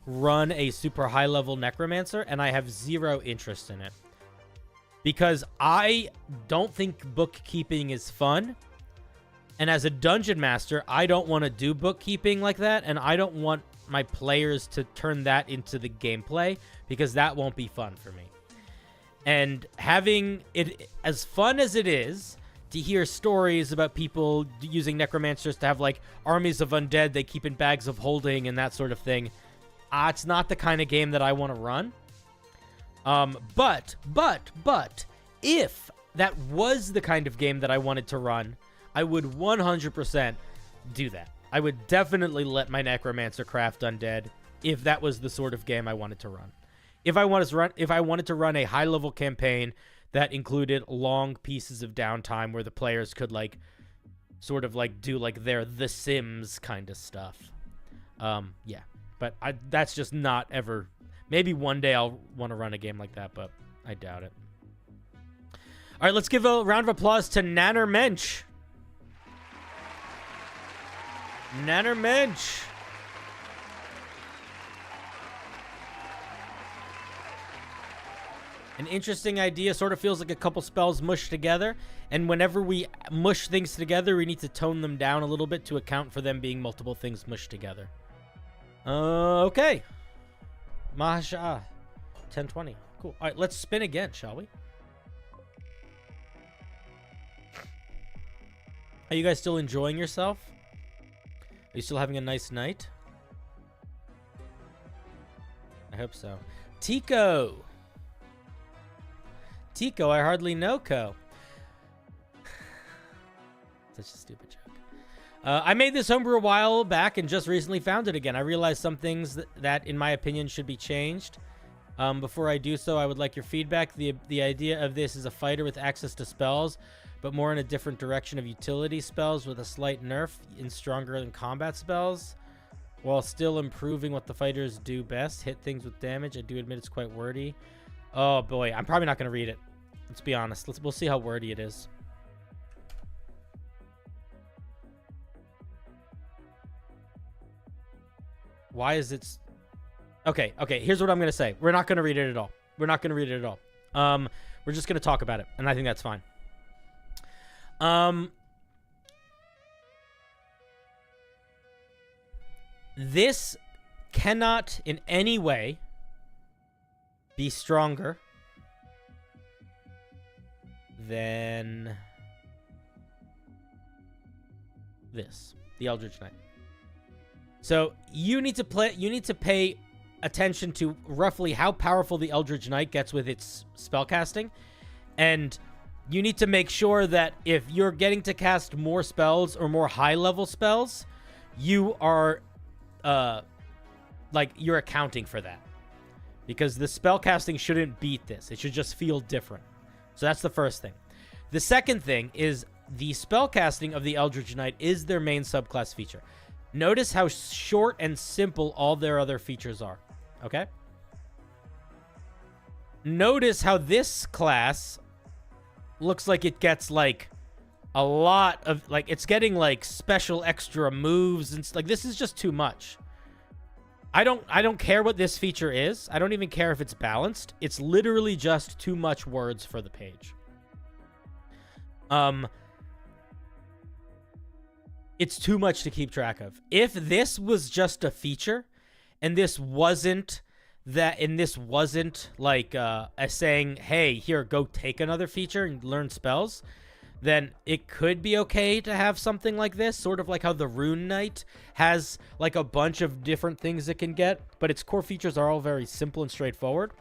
run a super high-level Necromancer, and I have zero interest in it. Because I don't think bookkeeping is fun. And as a dungeon master, I don't want to do bookkeeping like that, and I don't want my players to turn that into the gameplay, because that won't be fun for me. And having it, as fun as it is to hear stories about people using necromancers to have like armies of undead they keep in bags of holding and that sort of thing, it's not the kind of game that I want to run. But if that was the kind of game that I wanted to run, I would 100% do that. I would definitely let my Necromancer craft undead if that was the sort of game I wanted to run. If I wanted to run a high-level campaign that included long pieces of downtime where the players could like sort of like do like their The Sims kind of stuff. Yeah. But that's just not ever. Maybe one day I'll want to run a game like that, but I doubt it. All right, let's give a round of applause to Nanner Mensch. Nanner Mensch. An interesting idea. Sort of feels like a couple spells mushed together. And whenever we mush things together, we need to tone them down a little bit to account for them being multiple things mushed together. Okay. Mahasha. 1020. Cool. All right, let's spin again, shall we? Are you guys still enjoying yourself? Are you still having a nice night? I hope so. Tico. Tico, I hardly know Co. Such a stupid joke. I made this homebrew a while back and just recently found it again. I realized some things that in my opinion, should be changed. Before I do so, I would like your feedback. The idea of this is a fighter with access to spells, but more in a different direction of utility spells with a slight nerf in stronger than combat spells, while still improving what the fighters do best, hit things with damage. I do admit it's quite wordy. Oh boy, I'm probably not going to read it. Let's be honest. We'll see how wordy it is. Why is it... Okay, here's what I'm going to say. We're not going to read it at all. We're not going to read it at all. We're just going to talk about it, and I think that's fine. This cannot in any way be stronger than this, the Eldritch Knight. So you need to pay attention to roughly how powerful the Eldritch Knight gets with its spellcasting, and you need to make sure that if you're getting to cast more spells or more high-level spells, you are, you're accounting for that. Because the spellcasting shouldn't beat this. It should just feel different. So that's the first thing. The second thing is the spellcasting of the Eldritch Knight is their main subclass feature. Notice how short and simple all their other features are. Okay? Notice how this class looks like it gets like a lot of it's getting like special extra moves and like this is just too much. I don't care what this feature is. I don't even care if it's balanced. It's literally just too much words for the page. It's too much to keep track of. If this was just a feature and this wasn't like a saying, hey, here, go take another feature and learn spells, then it could be okay to have something like this, sort of like how the Rune Knight has like a bunch of different things it can get, but its core features are all very simple and straightforward.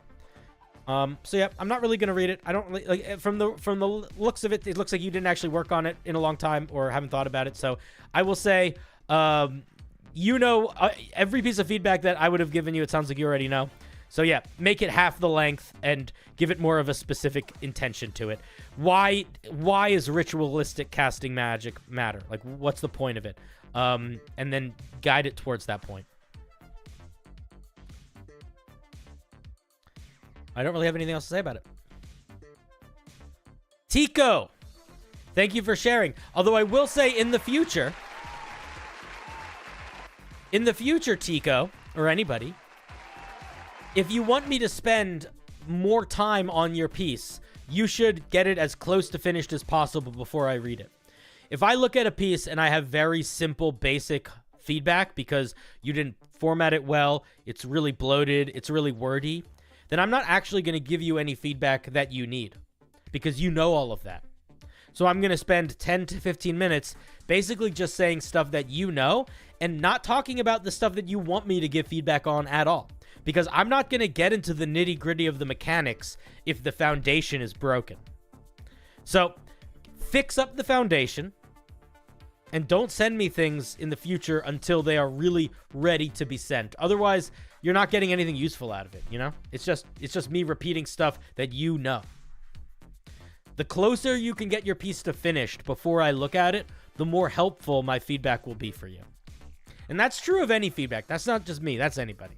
So yeah, I'm not really gonna read it. I don't really like from the looks of it. It looks like you didn't actually work on it in a long time or haven't thought about it. So I will say, every piece of feedback that I would have given you, it sounds like you already know. So yeah, make it half the length and give it more of a specific intention to it. Why is ritualistic casting magic matter? Like, what's the point of it? And then guide it towards that point. I don't really have anything else to say about it. Tico, thank you for sharing. Although I will say in the future, Tico, or anybody, if you want me to spend more time on your piece, you should get it as close to finished as possible before I read it. If I look at a piece and I have very simple, basic feedback because you didn't format it well, it's really bloated, it's really wordy, then I'm not actually going to give you any feedback that you need because you know all of that. So I'm going to spend 10 to 15 minutes basically just saying stuff that you know and not talking about the stuff that you want me to give feedback on at all. Because I'm not going to get into the nitty-gritty of the mechanics if the foundation is broken. So fix up the foundation and don't send me things in the future until they are really ready to be sent. Otherwise, you're not getting anything useful out of it, you know? It's just me repeating stuff that you know. The closer you can get your piece to finished before I look at it, the more helpful my feedback will be for you. And that's true of any feedback. That's not just me. That's anybody.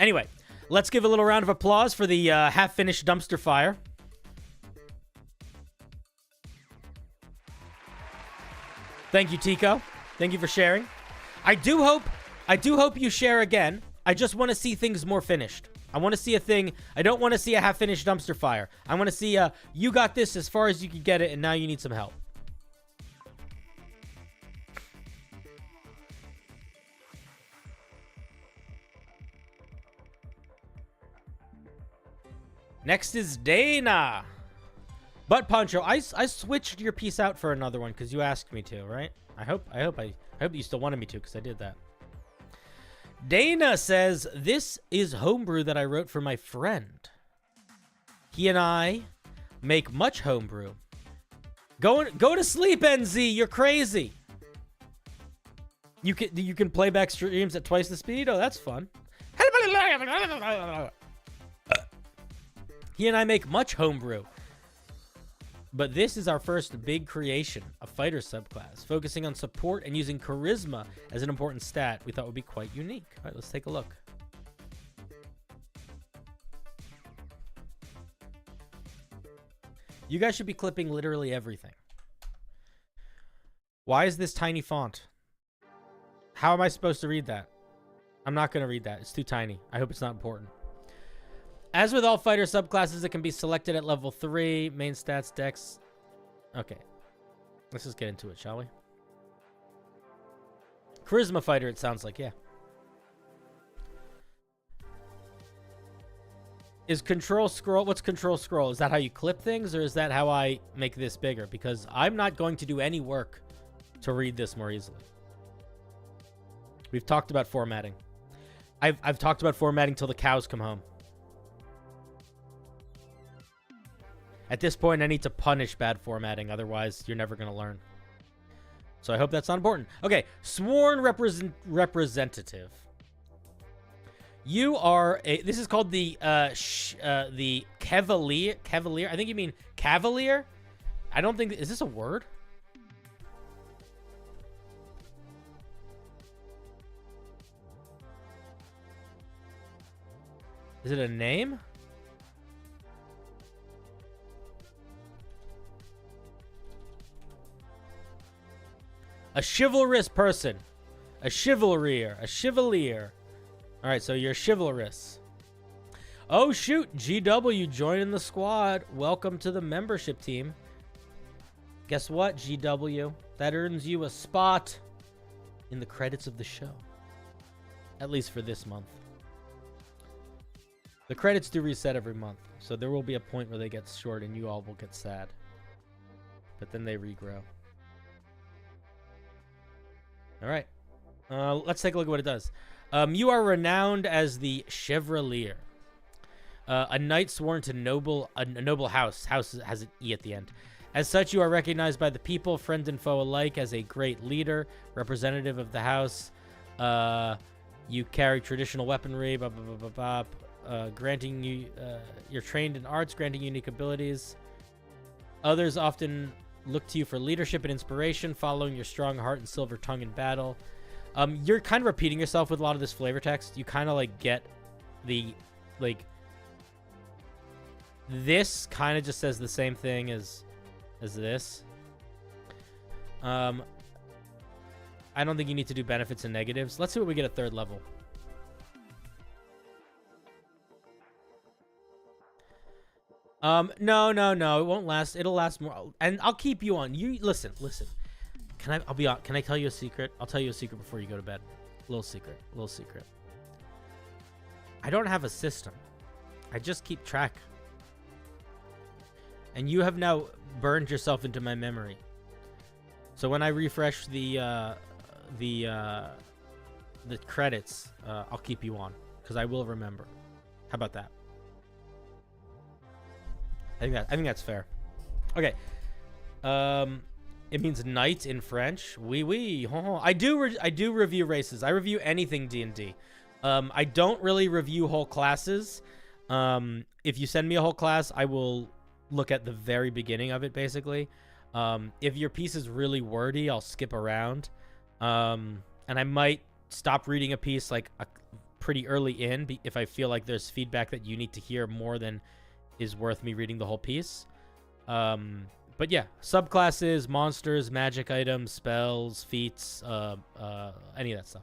Anyway, let's give a little round of applause for the half-finished dumpster fire. Thank you, Tico. Thank you for sharing. I do hope you share again. I just want to see things more finished. I want to see a thing. I don't want to see a half-finished dumpster fire. I want to see you got this as far as you could get it, and now you need some help. Next is Dana. But Poncho, I switched your piece out for another one because you asked me to, right? I hope you still wanted me to because I did that. Dana says, this is homebrew that I wrote for my friend. He and I make much homebrew. Go to sleep, NZ. You're crazy. You can play back streams at twice the speed. Oh, that's fun. He and I make much homebrew. But this is our first big creation, a fighter subclass, focusing on support and using charisma as an important stat we thought would be quite unique. All right, let's take a look. You guys should be clipping literally everything. Why is this tiny font? How am I supposed to read that? I'm not going to read that. It's too tiny. I hope it's not important. As with all fighter subclasses, it can be selected at level 3. Main stats, dex. Okay. Let's just get into it, shall we? Charisma fighter, it sounds like, yeah. Is control scroll... What's control scroll? Is that how you clip things, or is that how I make this bigger? Because I'm not going to do any work to read this more easily. We've talked about formatting. I've talked about formatting till the cows come home. At this point, I need to punish bad formatting. Otherwise, you're never going to learn. So I hope that's not important. Okay, sworn representative. You are a... This is called the Cavalier. Cavalier? I think you mean Cavalier? I don't think... Is this a word? Is it a name? A chivalrous person. A chivalrier. A chevalier. Alright, so you're chivalrous. Oh, shoot. GW joining the squad. Welcome to the membership team. Guess what, GW? That earns you a spot in the credits of the show. At least for this month. The credits do reset every month, so there will be a point where they get short and you all will get sad. But then they regrow. All right. Let's take a look at what it does. You are renowned as the Chevalier. A knight sworn to a noble house. House has an E at the end. As such, you are recognized by the people, friend and foe alike, as a great leader, representative of the house. You carry traditional weaponry, blah, blah, blah, blah, blah. Granting you... you're trained in arts, granting unique abilities. Others often look to you for leadership and inspiration, following your strong heart and silver tongue in battle. You're kind of repeating yourself with a lot of this flavor text. You kind of like get the this kind of just says the same thing as this. I don't think you need to do benefits and negatives. Let's see what we get at 3rd level. No. It won't last. It'll last more. And I'll keep you on. You listen. Can I tell you a secret? I'll tell you a secret before you go to bed. Little secret. I don't have a system. I just keep track. And you have now burned yourself into my memory. So when I refresh the credits, I'll keep you on because I will remember. How about that? I think that's fair. Okay. It means knight in French. Oui. I do review races. I review anything D&D. I don't really review whole classes. If you send me a whole class, I will look at the very beginning of it, basically. If your piece is really wordy, I'll skip around. And I might stop reading a piece like pretty early in if I feel like there's feedback that you need to hear more than is worth me reading the whole piece. But yeah, subclasses, monsters, magic items, spells, feats, any of that stuff.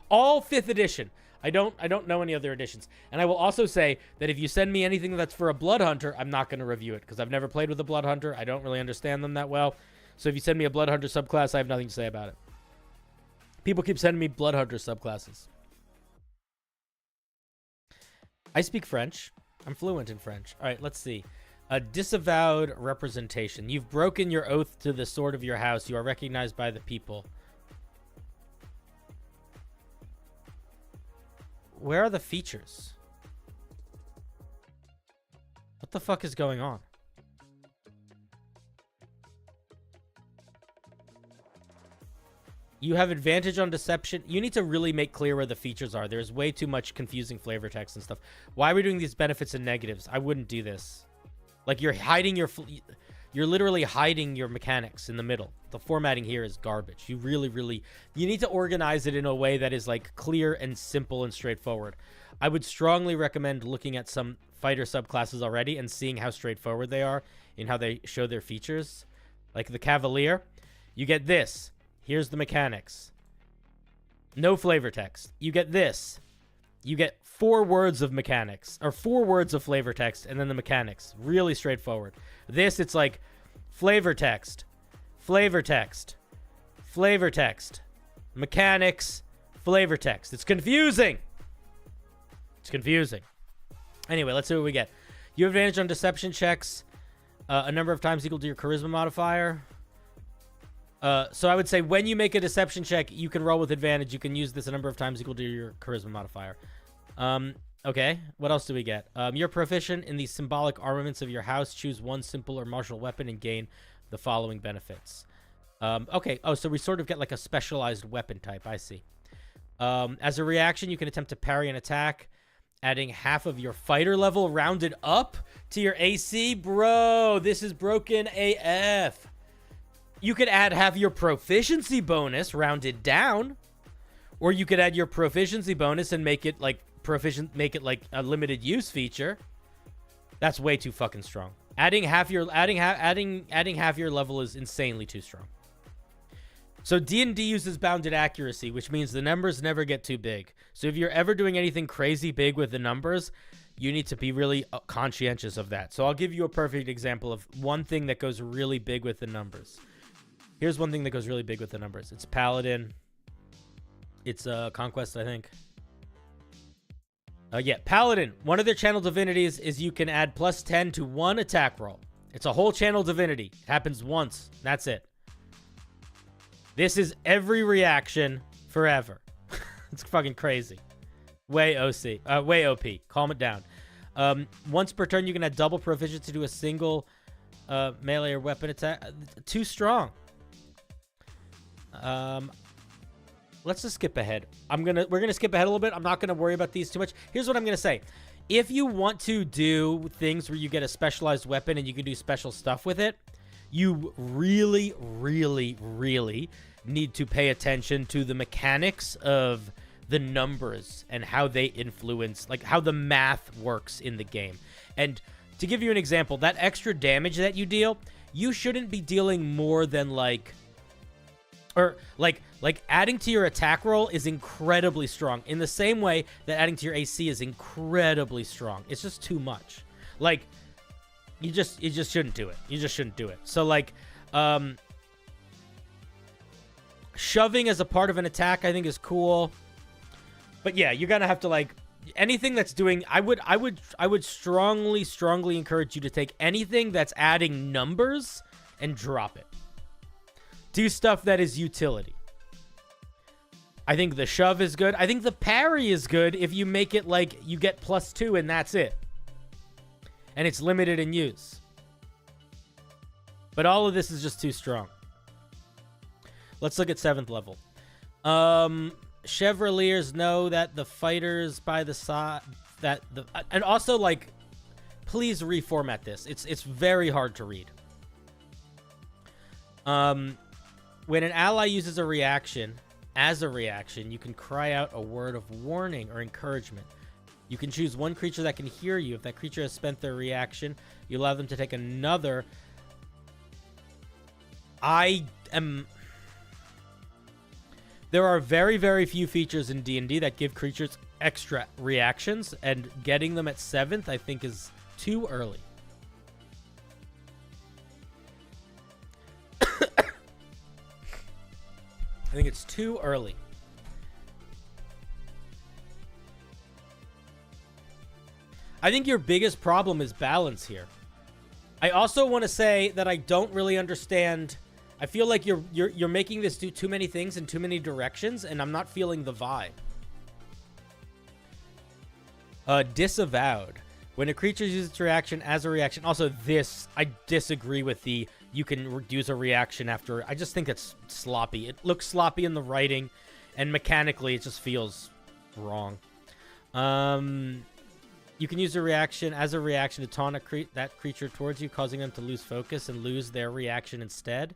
All 5th edition. I don't know any other editions. And I will also say that if you send me anything that's for a blood hunter, I'm not going to review it because I've never played with a blood hunter. I don't really understand them that well. So if you send me a blood hunter subclass, I have nothing to say about it. People keep sending me blood hunter subclasses. I speak French. I'm fluent in French. All right, let's see. A disavowed representation. You've broken your oath to the sword of your house. You are recognized by the people. Where are the features? What the fuck is going on? You have advantage on deception. You need to really make clear where the features are. There's way too much confusing flavor text and stuff. Why are we doing these benefits and negatives? I wouldn't do this. Like, you're hiding your... You're literally hiding your mechanics in the middle. The formatting here is garbage. You really... You need to organize it in a way that is, like, clear and simple and straightforward. I would strongly recommend looking at some fighter subclasses already and seeing how straightforward they are in how they show their features. Like the Cavalier. You get this. Here's the mechanics. No flavor text. You get this. You get 4 words of mechanics, or 4 words of flavor text, and then the mechanics. Really straightforward. This, it's like flavor text, flavor text, flavor text, mechanics, flavor text. It's confusing. It's confusing. Anyway, let's see what we get. You have advantage on deception checks, a number of times equal to your charisma modifier. So I would say when you make a deception check, you can roll with advantage. You can use this a number of times equal to your charisma modifier. Okay, what else do we get? You're proficient in the symbolic armaments of your house. Choose one simple or martial weapon and gain the following benefits. Okay, oh, so we sort of get like a specialized weapon type. I see. As a reaction, you can attempt to parry an attack, adding half of your fighter level rounded up to your AC. Bro, this is broken AF. You could add half your proficiency bonus rounded down, or you could add your proficiency bonus and make it like like a limited use feature. That's way too fucking strong. Adding half your level is insanely too strong. So D&D uses bounded accuracy, which means the numbers never get too big. So if you're ever doing anything crazy big with the numbers, you need to be really conscientious of that. So I'll give you a perfect example of one thing that goes really big with the numbers. Here's one thing that goes really big with the numbers. It's Paladin. It's Conquest, I think. Yeah, Paladin. One of their channel divinities is you can add +10 to 1 attack roll. It's a whole channel divinity. It happens once. That's it. This is every reaction forever. It's fucking crazy. Way OC. Way OP. Calm it down. Once per turn, you can add double proficiency to a single melee or weapon attack. Too strong. Let's just skip ahead. We're gonna skip ahead a little bit. I'm not gonna worry about these too much. Here's what I'm gonna say. If you want to do things where you get a specialized weapon and you can do special stuff with it, you really need to pay attention to the mechanics of the numbers and how they influence, like how the math works in the game. And to give you an example, that extra damage that you deal, you shouldn't be dealing more than like adding to your attack roll is incredibly strong in the same way that adding to your AC is incredibly strong. It's just too much. Like, you just shouldn't do it. You just shouldn't do it. So like, shoving as a part of an attack, I think is cool. But yeah, you're gonna have to like anything that's doing. I would strongly encourage you to take anything that's adding numbers and drop it. Do stuff that is utility. I think the shove is good. I think the parry is good if you make it like you get +2 and that's it. And it's limited in use. But all of this is just too strong. Let's look at 7th level. Chevaliers know that the fighters by the side and also like, please reformat this. It's very hard to read. When an ally uses a reaction, you can cry out a word of warning or encouragement. You can choose one creature that can hear you. If that creature has spent their reaction, you allow them to take another. There are very few features in D&D that give creatures extra reactions, and getting them at 7th, I think, is too early. I think it's too early. I think your biggest problem is balance here. I also want to say that I don't really understand. I feel like you're making this do too many things in too many directions, and I'm not feeling the vibe. Disavowed. When a creature uses its reaction as a reaction. Also, this, I disagree with the you can use a reaction after. I just think it's sloppy. It looks sloppy in the writing, and mechanically it just feels wrong. You can use a reaction as a reaction to taunt that creature towards you, causing them to lose focus and lose their reaction instead.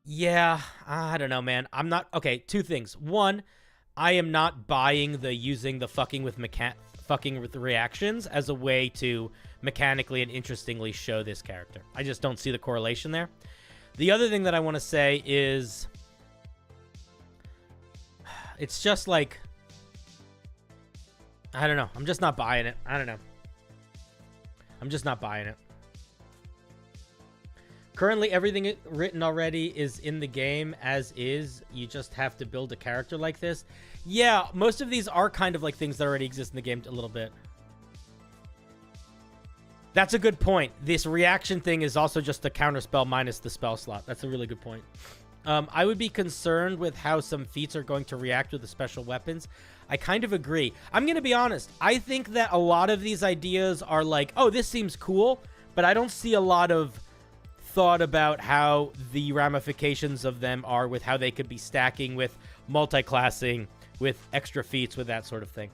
Yeah, I don't know, man. I'm not... Okay, two things. One, I am not buying the using the fucking with the reactions as a way to mechanically and interestingly show this character. I just don't see the correlation there. The other thing that I want to say is... It's just like... I don't know. I'm just not buying it. I don't know. I'm just not buying it. Currently, everything written already is in the game as is. You just have to build a character like this. Yeah, most of these are kind of like things that already exist in the game a little bit. That's a good point. This reaction thing is also just a counterspell minus the spell slot. That's a really good point. I would be concerned with how some feats are going to react with the special weapons. I kind of agree. I'm going to be honest. I think that a lot of these ideas are like, oh, this seems cool, but I don't see a lot of thought about how the ramifications of them are with how they could be stacking with multi-classing, with extra feats, with that sort of thing.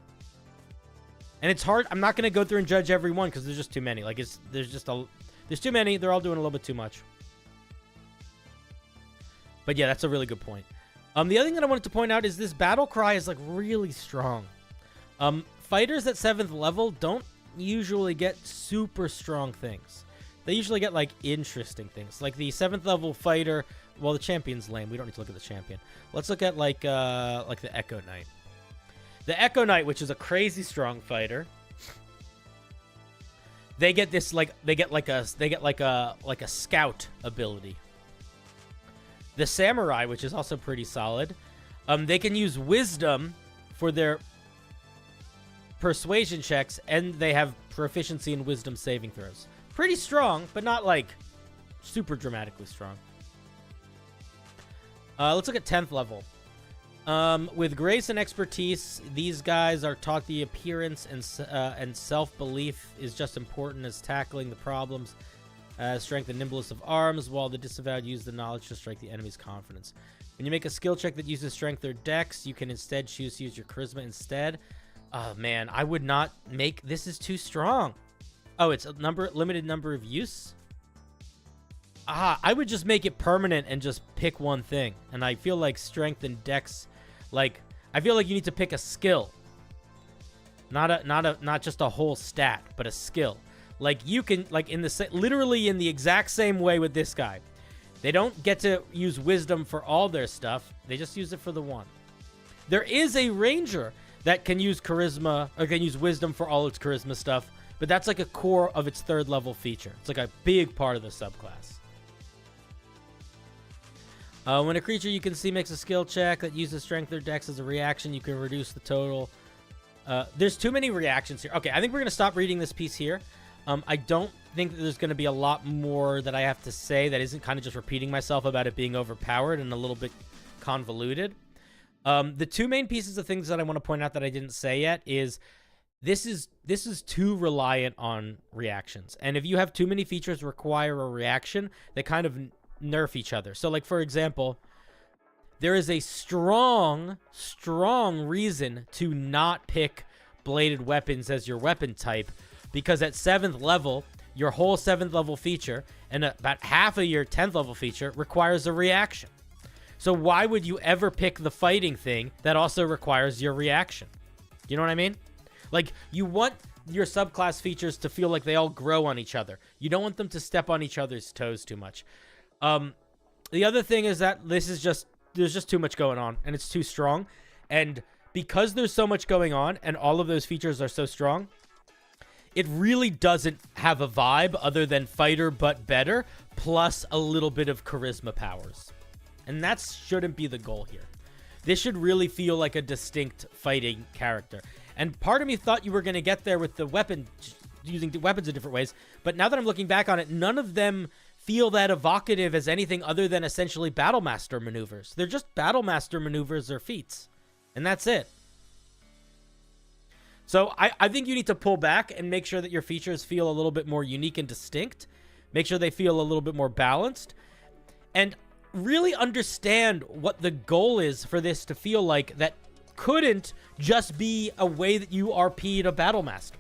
And it's hard. I'm not going to go through and judge every one because there's just too many. Like, there's too many. They're all doing a little bit too much. But yeah, that's a really good point. The other thing that I wanted to point out is this battle cry is like really strong. Fighters at 7th level don't usually get super strong things. They usually get like interesting things. Like the 7th level fighter, well, the champion's lame. We don't need to look at the champion. Let's look at like the Echo Knight. The Echo Knight, which is a crazy strong fighter. They get this like a scout ability. The Samurai, which is also pretty solid, they can use Wisdom for their persuasion checks, and they have proficiency in Wisdom saving throws. Pretty strong, but not, like, super dramatically strong. Let's look at 10th level. With Grace and Expertise, these guys are taught the appearance and self-belief is just important as tackling the problems. Strength and nimbleness of arms, while the disavowed use the knowledge to strike the enemy's confidence. When you make a skill check that uses strength or dex, you can instead choose to use your charisma instead. Oh man, I would not make this is too strong. Oh, it's a limited number of use. I would just make it permanent and just pick one thing. And I feel like strength and dex, like I feel like you need to pick a skill, not just a whole stat, but a skill. Like, you can, like, literally in the exact same way with this guy. They don't get to use Wisdom for all their stuff. They just use it for the one. There is a Ranger that can use Charisma, or can use Wisdom for all its Charisma stuff, but that's like a core of its 3rd level feature. It's like a big part of the subclass. When a creature you can see makes a skill check that uses Strength or Dex as a reaction, you can reduce the total. There's too many reactions here. Okay, I think we're going to stop reading this piece here. I don't think that there's going to be a lot more that I have to say that isn't kind of just repeating myself about it being overpowered and a little bit convoluted. The two main pieces of things that I want to point out that I didn't say yet is this is too reliant on reactions. And if you have too many features require a reaction, they kind of nerf each other. So, like, for example, there is a strong reason to not pick bladed weapons as your weapon type, because at 7th level, your whole 7th level feature and about half of your 10th level feature requires a reaction. So why would you ever pick the fighting thing that also requires your reaction? You know what I mean? Like, you want your subclass features to feel like they all grow on each other. You don't want them to step on each other's toes too much. The other thing is that there's just too much going on, and it's too strong. And because there's so much going on, and all of those features are so strong, it really doesn't have a vibe other than fighter but better, plus a little bit of charisma powers. And that shouldn't be the goal here. This should really feel like a distinct fighting character. And part of me thought you were going to get there with the weapon, using weapons in different ways. But now that I'm looking back on it, none of them feel that evocative as anything other than essentially Battlemaster maneuvers. They're just Battlemaster maneuvers or feats. And that's it. So I think you need to pull back and make sure that your features feel a little bit more unique and distinct Make sure they feel a little bit more balanced. And really understand what the goal is for this to feel like that couldn't just be a way that you RP'd a Battle Master.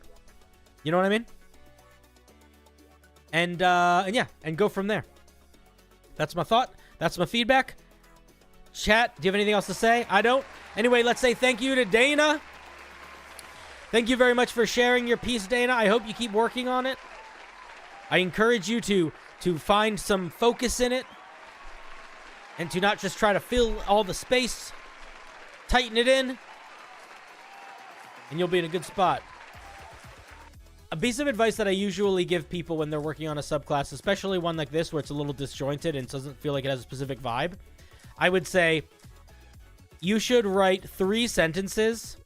You know what I mean? And yeah, and go from there. That's my thought. That's my feedback. Chat, do you have anything else to say? I don't. Anyway, let's say thank you to Dana. Thank you very much for sharing your piece, Dana. I hope you keep working on it. I encourage you to find some focus in it and to not just try to fill all the space. Tighten it in, and you'll be in a good spot. A piece of advice that I usually give people when they're working on a subclass, especially one like this where it's a little disjointed and doesn't feel like it has a specific vibe, I would say you should write 3 sentences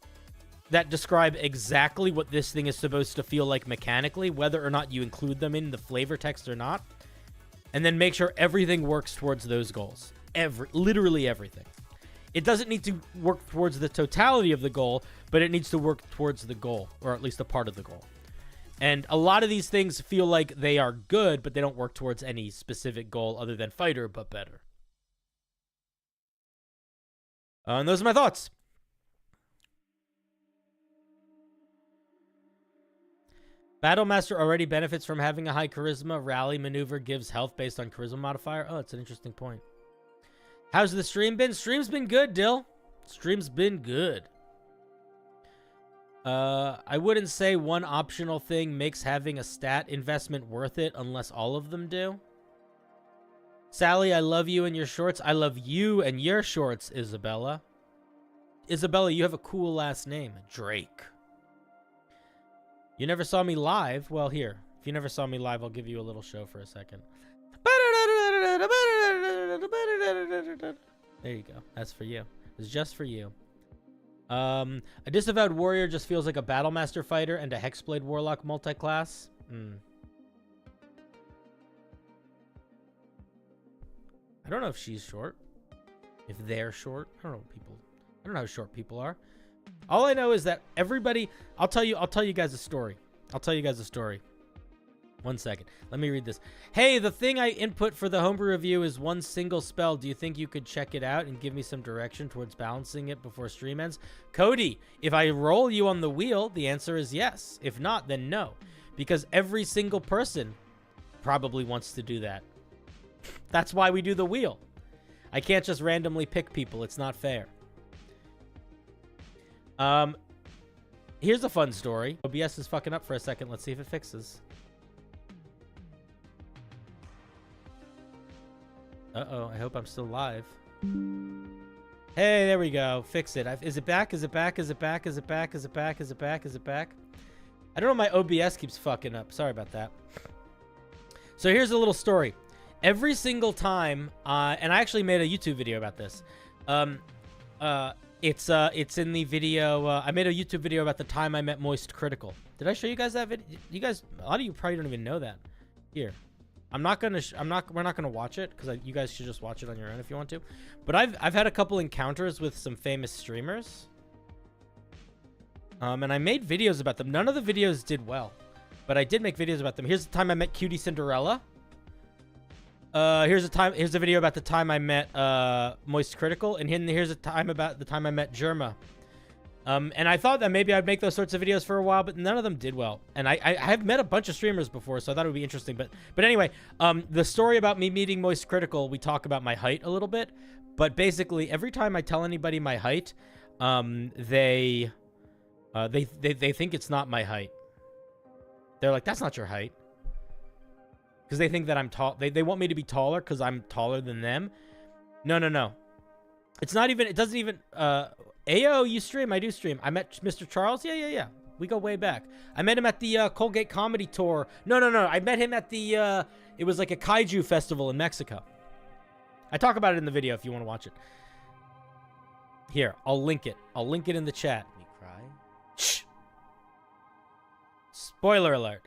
that describe exactly what this thing is supposed to feel like mechanically, whether or not you include them in the flavor text or not, and then make sure everything works towards those goals. Literally everything. It doesn't need to work towards the totality of the goal, but it needs to work towards the goal, or at least a part of the goal. And a lot of these things feel like they are good, but they don't work towards any specific goal other than fighter, but better. And those are my thoughts. Battlemaster already benefits from having a high charisma. Rally maneuver gives health based on charisma modifier. Oh, that's an interesting point. How's the stream been? Stream's been good, Dill. Stream's been good. I wouldn't say one optional thing makes having a stat investment worth it unless all of them do. Sally, I love you and your shorts. I love you and your shorts, Isabella. Isabella, you have a cool last name. Drake. You never saw me live? Well, here. If you never saw me live, I'll give you a little show for a second. There you go. That's for you. It's just for you. A disavowed warrior just feels like a battlemaster fighter and a hexblade warlock multi-class. I don't know if she's short. If they're short. I don't know people. I don't know how short people are. All I know is that everybody, I'll tell you guys a story. One second. Let me read this. Hey, the thing I input for the homebrew review is one single spell. Do you think you could check it out and give me some direction towards balancing it before stream ends? Cody, if I roll you on the wheel, the answer is yes. If not, then no. Because every single person probably wants to do that. That's why we do the wheel. I can't just randomly pick people. It's not fair. Here's a fun story. OBS is fucking up for a second. Let's see if it fixes. Uh-oh, I hope I'm still live. Hey, there we go. Fix it. Is it back? Is it back? Is it back? Is it back? Is it back? Is it back? Is it back? I don't know. My OBS keeps fucking up. Sorry about that. So here's a little story. Every single time, and I actually made a YouTube video about this. It's in the video. I made a YouTube video about the time I met Moist Critical. Did I show you guys that video? You guys, a lot of you probably don't even know that. Here. We're not gonna watch it because you guys should just watch it on your own if you want to. But I've had a couple encounters with some famous streamers. And I made videos about them. None of the videos did well, but I did make videos about them. Here's the time I met Cutie Cinderella. Here's a video about the time I met Moist Critical, and here's a time about the time I met Germa. And I thought that maybe I'd make those sorts of videos for a while, but none of them did well. And I have met a bunch of streamers before, so I thought it would be interesting. But anyway, the story about me meeting Moist Critical, we talk about my height a little bit. But basically, every time I tell anybody my height, they think it's not my height. They're like, that's not your height. Because they think that I'm tall. They want me to be taller because I'm taller than them. No. It's not even, it doesn't even, Ayo, you stream? I do stream. I met Mr. Charles? Yeah. We go way back. I met him at the Colgate Comedy Tour. No. I met him at the, it was like a kaiju festival in Mexico. I talk about it in the video if you want to watch it. Here, I'll link it. I'll link it in the chat. Me cry? Shh. Spoiler alert.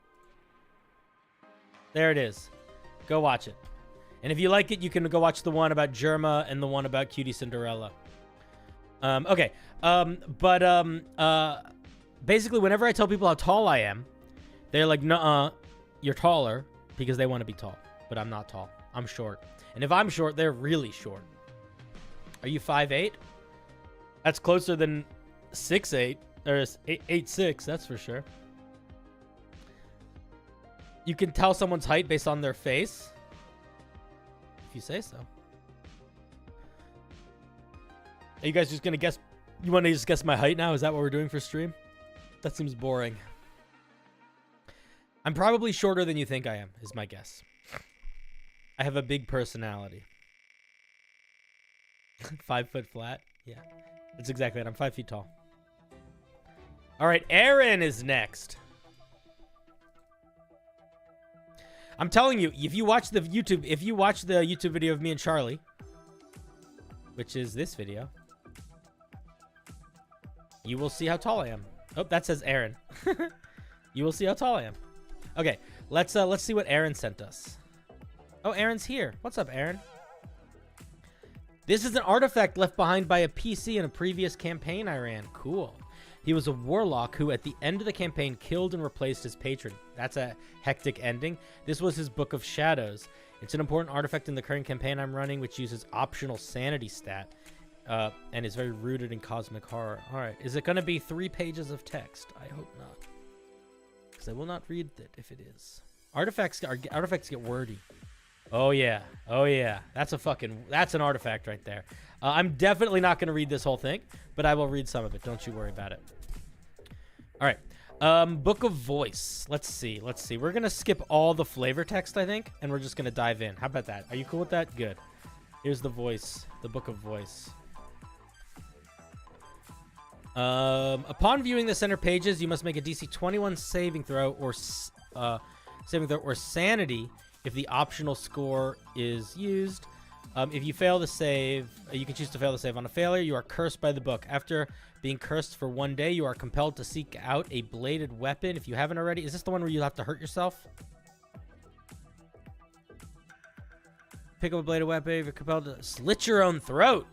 There it is. Go watch it. And if you like it, you can go watch the one about Germa and the one about Cutie Cinderella. Okay. Basically, whenever I tell people how tall I am, they're like, nuh-uh, you're taller. because they want to be tall, but I'm not tall. I'm short. And if I'm short, they're really short. Are you 5'8"? That's closer than 6'8", or 8'6", that's for sure. You can tell someone's height based on their face. If you say so. Are you guys just going to guess? You want to just guess my height now? Is that what we're doing for stream? That seems boring. I'm probably shorter than you think I am, is my guess. I have a big personality. 5 foot flat? Yeah. That's exactly it. I'm 5 feet tall. All right, Aaron is next. I'm telling you, if you watch the YouTube video of me and Charlie, which is this video, you will see how tall I am. Oh, that says Aaron. You will see how tall I am. Okay, let's see what Aaron sent us. Oh, Aaron's here. What's up, Aaron? This is an artifact left behind by a PC in a previous campaign I ran. Cool. He was a warlock who, at the end of the campaign, killed and replaced his patron. That's a hectic ending. This was his Book of Shadows. It's an important artifact in the current campaign I'm running, which uses optional sanity stat, and is very rooted in cosmic horror. All right, is it going to be 3 pages of text? I hope not, because I will not read it if it is. Artifacts get wordy. Oh yeah, oh yeah. That's an artifact right there. I'm definitely not going to read this whole thing, but I will read some of it. Don't you worry about it. All right. Book of Voice. Let's see. We're going to skip all the flavor text, I think, and we're just going to dive in. How about that? Are you cool with that? Good. Here's the voice, the Book of Voice. Upon viewing the center pages, you must make a DC 21 saving throw or sanity if the optional score is used. If you fail the save, you can choose to fail the save. On a failure, you are cursed by the book. After being cursed for 1 day, you are compelled to seek out a bladed weapon if you haven't already. Is this the one where you have to hurt yourself? Pick up a bladed weapon if you're compelled to slit your own throat.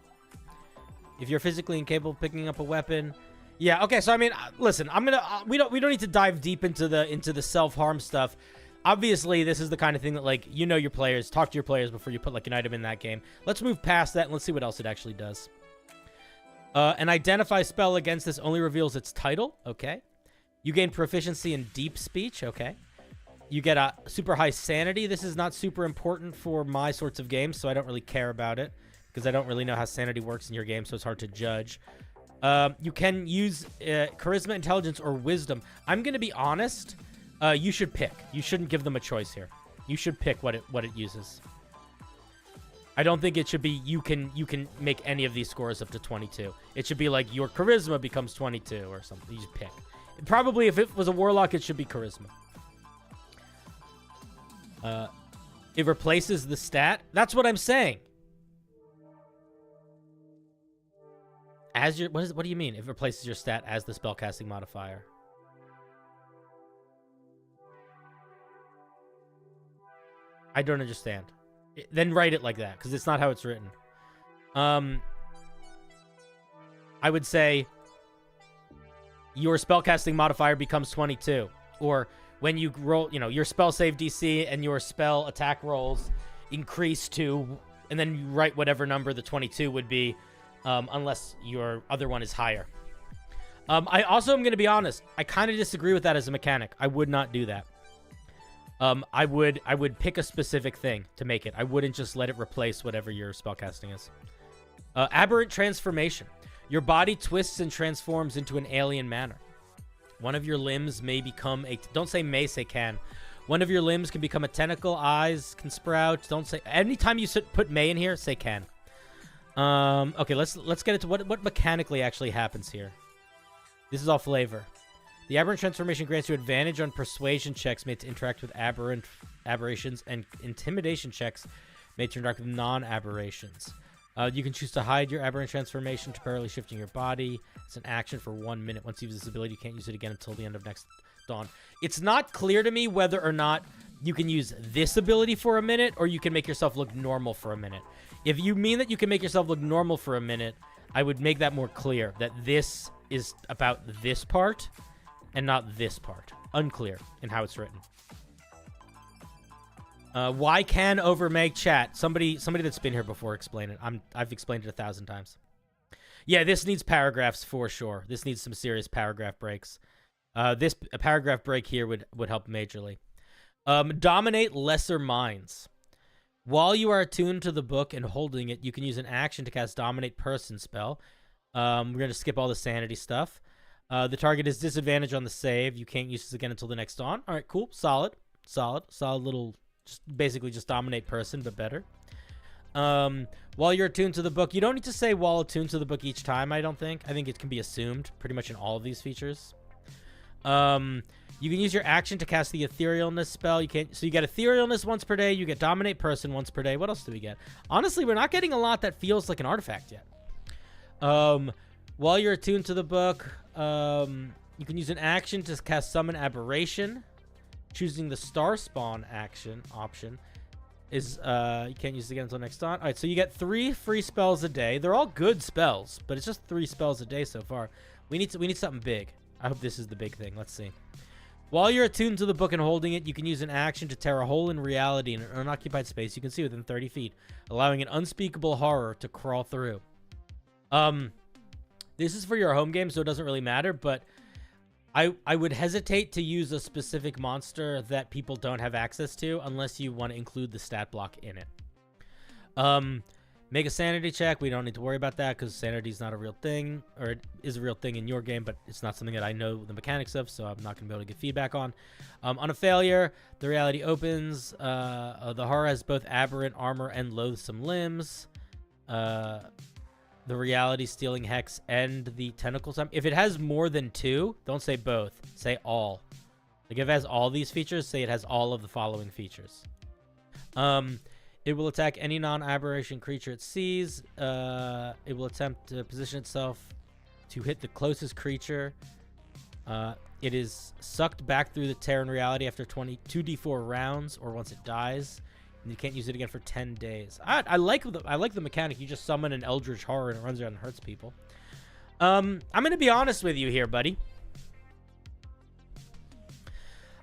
If you're physically incapable of picking up a weapon. Yeah, okay, so I mean, listen, I'm gonna we don't need to dive deep into the self-harm stuff. Obviously, this is the kind of thing that, like, you know your players. Talk to your players before you put, like, an item in that game. Let's move past that and let's see what else it actually does. An identify spell against this only reveals its title. Okay. You gain proficiency in deep speech. Okay. You get a super high sanity. This is not super important for my sorts of games, so I don't really care about it because I don't really know how sanity works in your game, so it's hard to judge. You can use charisma, intelligence, or wisdom. I'm going to be honest. You should pick. You shouldn't give them a choice here. You should pick what it uses. I don't think it should be you can make any of these scores up to 22. It should be like your charisma becomes 22 or something. You just pick. Probably if it was a warlock, it should be charisma. It replaces the stat. That's what I'm saying. As your what do you mean? It replaces your stat as the spellcasting modifier. I don't understand. Then write it like that, because it's not how it's written. I would say your spellcasting modifier becomes 22. Or when you roll, your spell save DC and your spell attack rolls increase to, and then you write whatever number the 22 would be, unless your other one is higher. I also am going to be honest. I kind of disagree with that as a mechanic. I would not do that. I would pick a specific thing to make it. I wouldn't just let it replace whatever your spellcasting is. Aberrant transformation. Your body twists and transforms into an alien manner. One of your limbs may become a... Don't say may, say can. One of your limbs can become a tentacle. Eyes can sprout. Don't say... Anytime you put may in here, say can. Okay, let's get into what mechanically actually happens here. This is all flavor. The aberrant transformation grants you advantage on persuasion checks made to interact with aberrations and intimidation checks made to interact with non-aberrations. You can choose to hide your aberrant transformation, temporarily shifting your body. It's an action for 1 minute. Once you use this ability, you can't use it again until the end of next dawn. It's not clear to me whether or not you can use this ability for a minute or you can make yourself look normal for a minute. If you mean that you can make yourself look normal for a minute, I would make that more clear, that this is about this part and not this part. Unclear in how it's written. Why can over make chat? Somebody that's been here before explain it. I've explained it 1,000 times. Yeah, this needs paragraphs for sure. This needs some serious paragraph breaks. A paragraph break here would help majorly. Dominate lesser minds. While you are attuned to the book and holding it, you can use an action to cast Dominate Person spell. We're going to skip all the sanity stuff. The target is disadvantage on the save. You can't use this again until the next dawn. All right, cool. Solid little, basically just Dominate Person, but better. While you're attuned to the book, you don't need to say while attuned to the book each time, I don't think. I think it can be assumed pretty much in all of these features. You can use your action to cast the Etherealness spell. So you get Etherealness once per day. You get Dominate Person once per day. What else do we get? Honestly, we're not getting a lot that feels like an artifact yet. While you're attuned to the book, you can use an action to cast Summon Aberration. Choosing the Star Spawn option is you can't use it again until next dawn. All right, so you get 3 free spells a day. They're all good spells, but it's just 3 spells a day so far. We need something big. I hope this is the big thing. Let's see. While you're attuned to the book and holding it, you can use an action to tear a hole in reality in an unoccupied space you can see within 30 feet, allowing an unspeakable horror to crawl through. This is for your home game, so it doesn't really matter, but I would hesitate to use a specific monster that people don't have access to unless you want to include the stat block in it. Make a sanity check. We don't need to worry about that because sanity is not a real thing, or it is a real thing in your game, but it's not something that I know the mechanics of, so I'm not going to be able to give feedback on. On a failure, the reality opens. The horror has both aberrant armor and loathsome limbs. The reality stealing hex and the tentacle time. If it has more than 2, don't say both. Say all. Like if it has all these features, say it has all of the following features. It will attack any non-aberration creature it sees. It will attempt to position itself to hit the closest creature. It is sucked back through the tear in reality after 2d4 rounds or once it dies. And you can't use it again for 10 days. I like the mechanic. You just summon an Eldritch horror and it runs around and hurts people. I'm going to be honest with you here, buddy.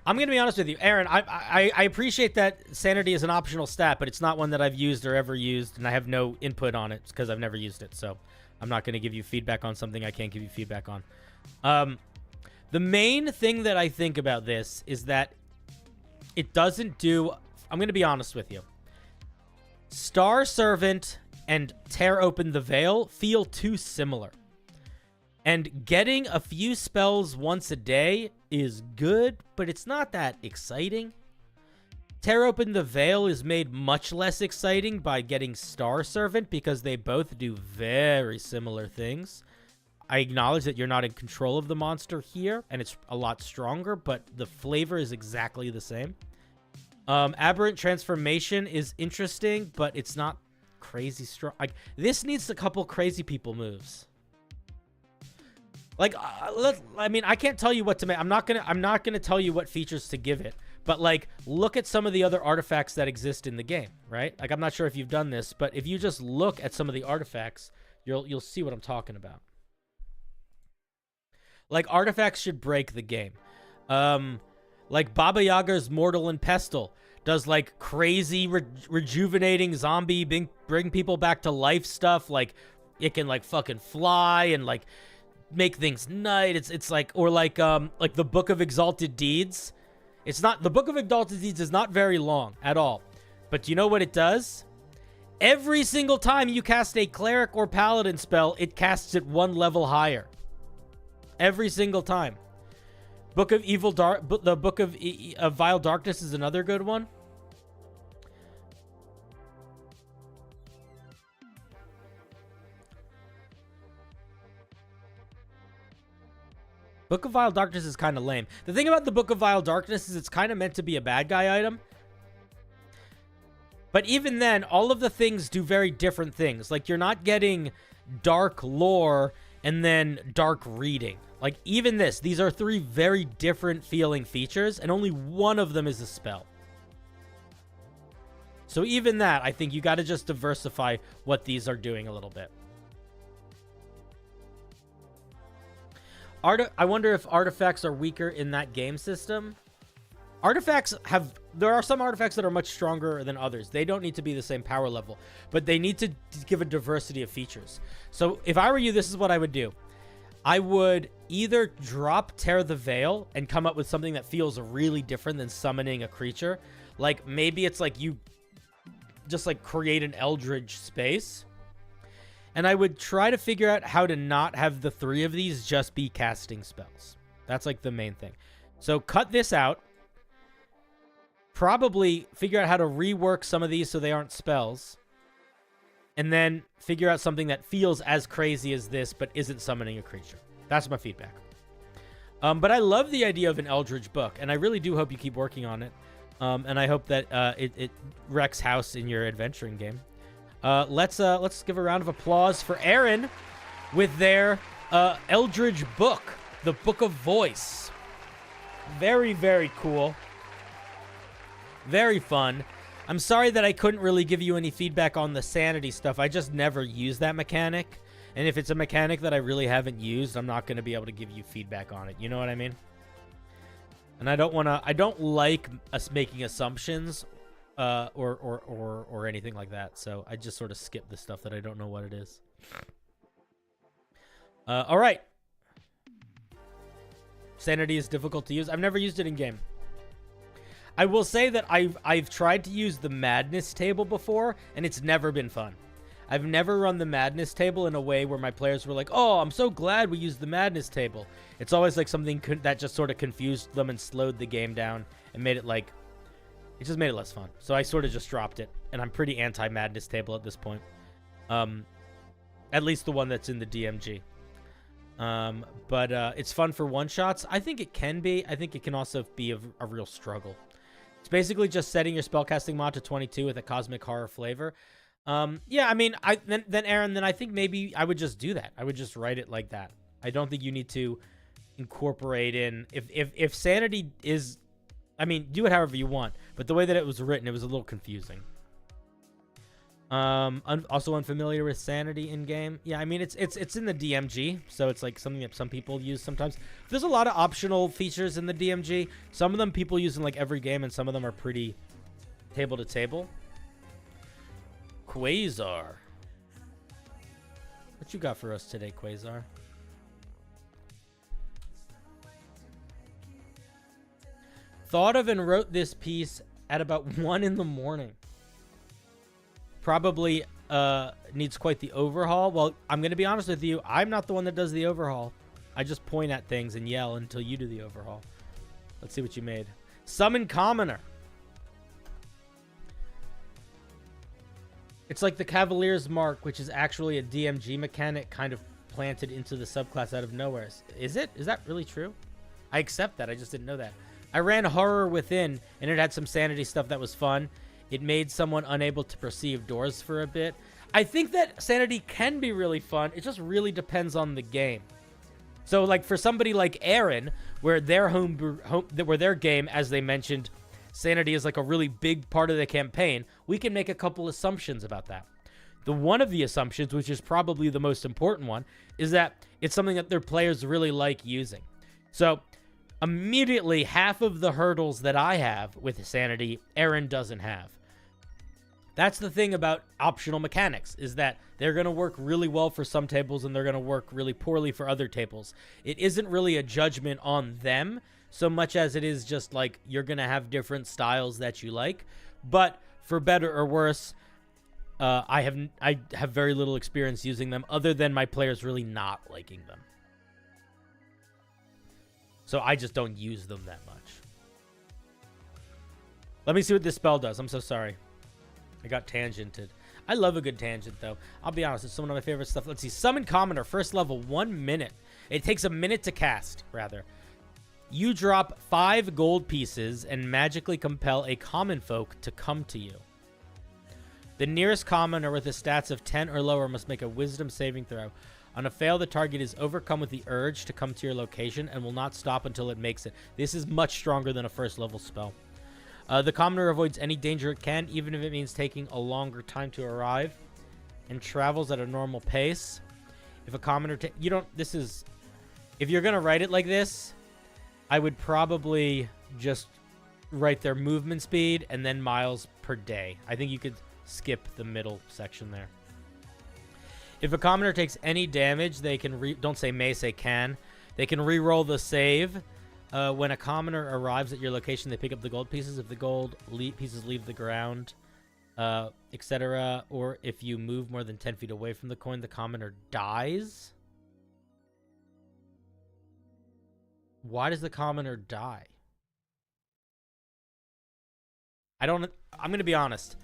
I'm going to be honest with you. Aaron, I appreciate that sanity is an optional stat, but it's not one that I've used or ever used, and I have no input on it because I've never used it. So I'm not going to give you feedback on something I can't give you feedback on. The main thing that I think about this is that it doesn't do... I'm going to be honest with you. Star Servant and Tear Open the Veil feel too similar. And getting a few spells once a day is good, but it's not that exciting. Tear Open the Veil is made much less exciting by getting Star Servant because they both do very similar things. I acknowledge that you're not in control of the monster here, and it's a lot stronger, but the flavor is exactly the same. Aberrant Transformation is interesting, but it's not crazy strong. Like, this needs a couple crazy people moves. Like, I mean, I can't tell you what to make. I'm not gonna tell you what features to give it. But like, look at some of the other artifacts that exist in the game, right? Like, I'm not sure if you've done this, but if you just look at some of the artifacts, you'll see what I'm talking about. Like, artifacts should break the game. Like Baba Yaga's Mortal and Pestle does like crazy rejuvenating zombie bring people back to life stuff. Like, it can like fucking fly and like make things night. It's like, or like the Book of Exalted Deeds. It's not, the Book of Exalted Deeds is not very long at all. But do you know what it does? Every single time you cast a cleric or paladin spell, it casts it 1 level higher. Every single time. Book of Evil the Book of Vile Darkness is another good one. Book of Vile Darkness is kind of lame. The thing about the Book of Vile Darkness is it's kind of meant to be a bad guy item. But even then, all of the things do very different things. Like, you're not getting dark lore and then dark reading. Like, even this, these are 3 very different feeling features, and only one of them is a spell. So even that, I think you got to just diversify what these are doing a little bit. I wonder if artifacts are weaker in that game system. Artifacts have there are some artifacts that are much stronger than others. They don't need to be the same power level, but they need to give a diversity of features. So if I were you, this is what I would do. I would either drop Tear the Veil and come up with something that feels really different than summoning a creature. Like, maybe it's like you just, like, create an Eldritch space. And I would try to figure out how to not have the 3 of these just be casting spells. That's, like, the main thing. So cut this out. Probably figure out how to rework some of these so they aren't spells. And then figure out something that feels as crazy as this, but isn't summoning a creature. That's my feedback. But I love the idea of an Eldritch book, and I really do hope you keep working on it. And I hope that it wrecks house in your adventuring game. Let's give a round of applause for Aaron with their Eldritch book, the Book of Voice. Very, very cool. Very fun. I'm sorry that I couldn't really give you any feedback on the sanity stuff. I just never used that mechanic. And if it's a mechanic that I really haven't used, I'm not going to be able to give you feedback on it. You know what I mean? And I don't like us making assumptions or anything like that. So I just sort of skip the stuff that I don't know what it is. All right. Sanity is difficult to use. I've never used it in game. I will say that I've tried to use the madness table before, and it's never been fun. I've never run the madness table in a way where my players were like, oh, I'm so glad we used the madness table. It's always like something that just sort of confused them and slowed the game down and made it like, it just made it less fun. So I sort of just dropped it, and I'm pretty anti-madness table at this point. At least the one that's in the DMG. But it's fun for one-shots. I think it can be. I think it can also be a real struggle. It's basically just setting your spellcasting mod to 22 with a cosmic horror flavor. Yeah, I mean, then Aaron, then I think maybe I would just do that. I would just write it like that. I don't think you need to incorporate in if sanity is, I mean, do it however you want. But the way that it was written, it was a little confusing. Also unfamiliar with sanity in game. Yeah, I mean, it's in the DMG, so it's like something that some people use sometimes. There's a lot of optional features in the DMG. Some of them people use in like every game, and some of them are pretty table to table. Quasar, what you got for us today, Quasar? Thought of and wrote this piece at about 1 in the morning. Probably needs quite the overhaul. Well, I'm going to be honest with you. I'm not the one that does the overhaul. I just point at things and yell until you do the overhaul. Let's see what you made. Summon Commoner. It's like the Cavalier's Mark, which is actually a DMG mechanic kind of planted into the subclass out of nowhere. Is it? Is that really true? I accept that. I just didn't know that. I ran Horror Within, and it had some sanity stuff that was fun. It made someone unable to perceive doors for a bit. I think that sanity can be really fun. It just really depends on the game. So, like, for somebody like Aaron, where their where their game, as they mentioned, sanity is like a really big part of the campaign, we can make a couple assumptions about that. One of the assumptions, which is probably the most important one, is that it's something that their players really like using. So, immediately, half of the hurdles that I have with sanity, Aaron doesn't have. That's the thing about optional mechanics, is that they're going to work really well for some tables and they're going to work really poorly for other tables. It isn't really a judgment on them so much as it is just like you're going to have different styles that you like. But for better or worse, I have very little experience using them other than my players really not liking them. So I just don't use them that much. Let me see what this spell does. I'm so sorry. I got tangented. I love a good tangent, though. I'll be honest. It's some of my favorite stuff. Let's see. Summon Commoner. First level, 1 minute. It takes a minute to cast, rather. You drop 5 gold pieces and magically compel a common folk to come to you. The nearest commoner with the stats of 10 or lower must make a wisdom saving throw. On a fail, the target is overcome with the urge to come to your location and will not stop until it makes it. This is much stronger than a first level spell. The commoner avoids any danger it can, even if it means taking a longer time to arrive, and travels at a normal pace. If a commoner... if you're going to write it like this, I would probably just write their movement speed and then miles per day. I think you could skip the middle section there. If a commoner takes any damage, they can don't say may, say can. They can re-roll the save. When a commoner arrives at your location, they pick up the gold pieces. If the gold pieces leave the ground, etc., or if you move more than 10 feet away from the coin, the commoner dies. Why does the commoner die? I'm going to be honest.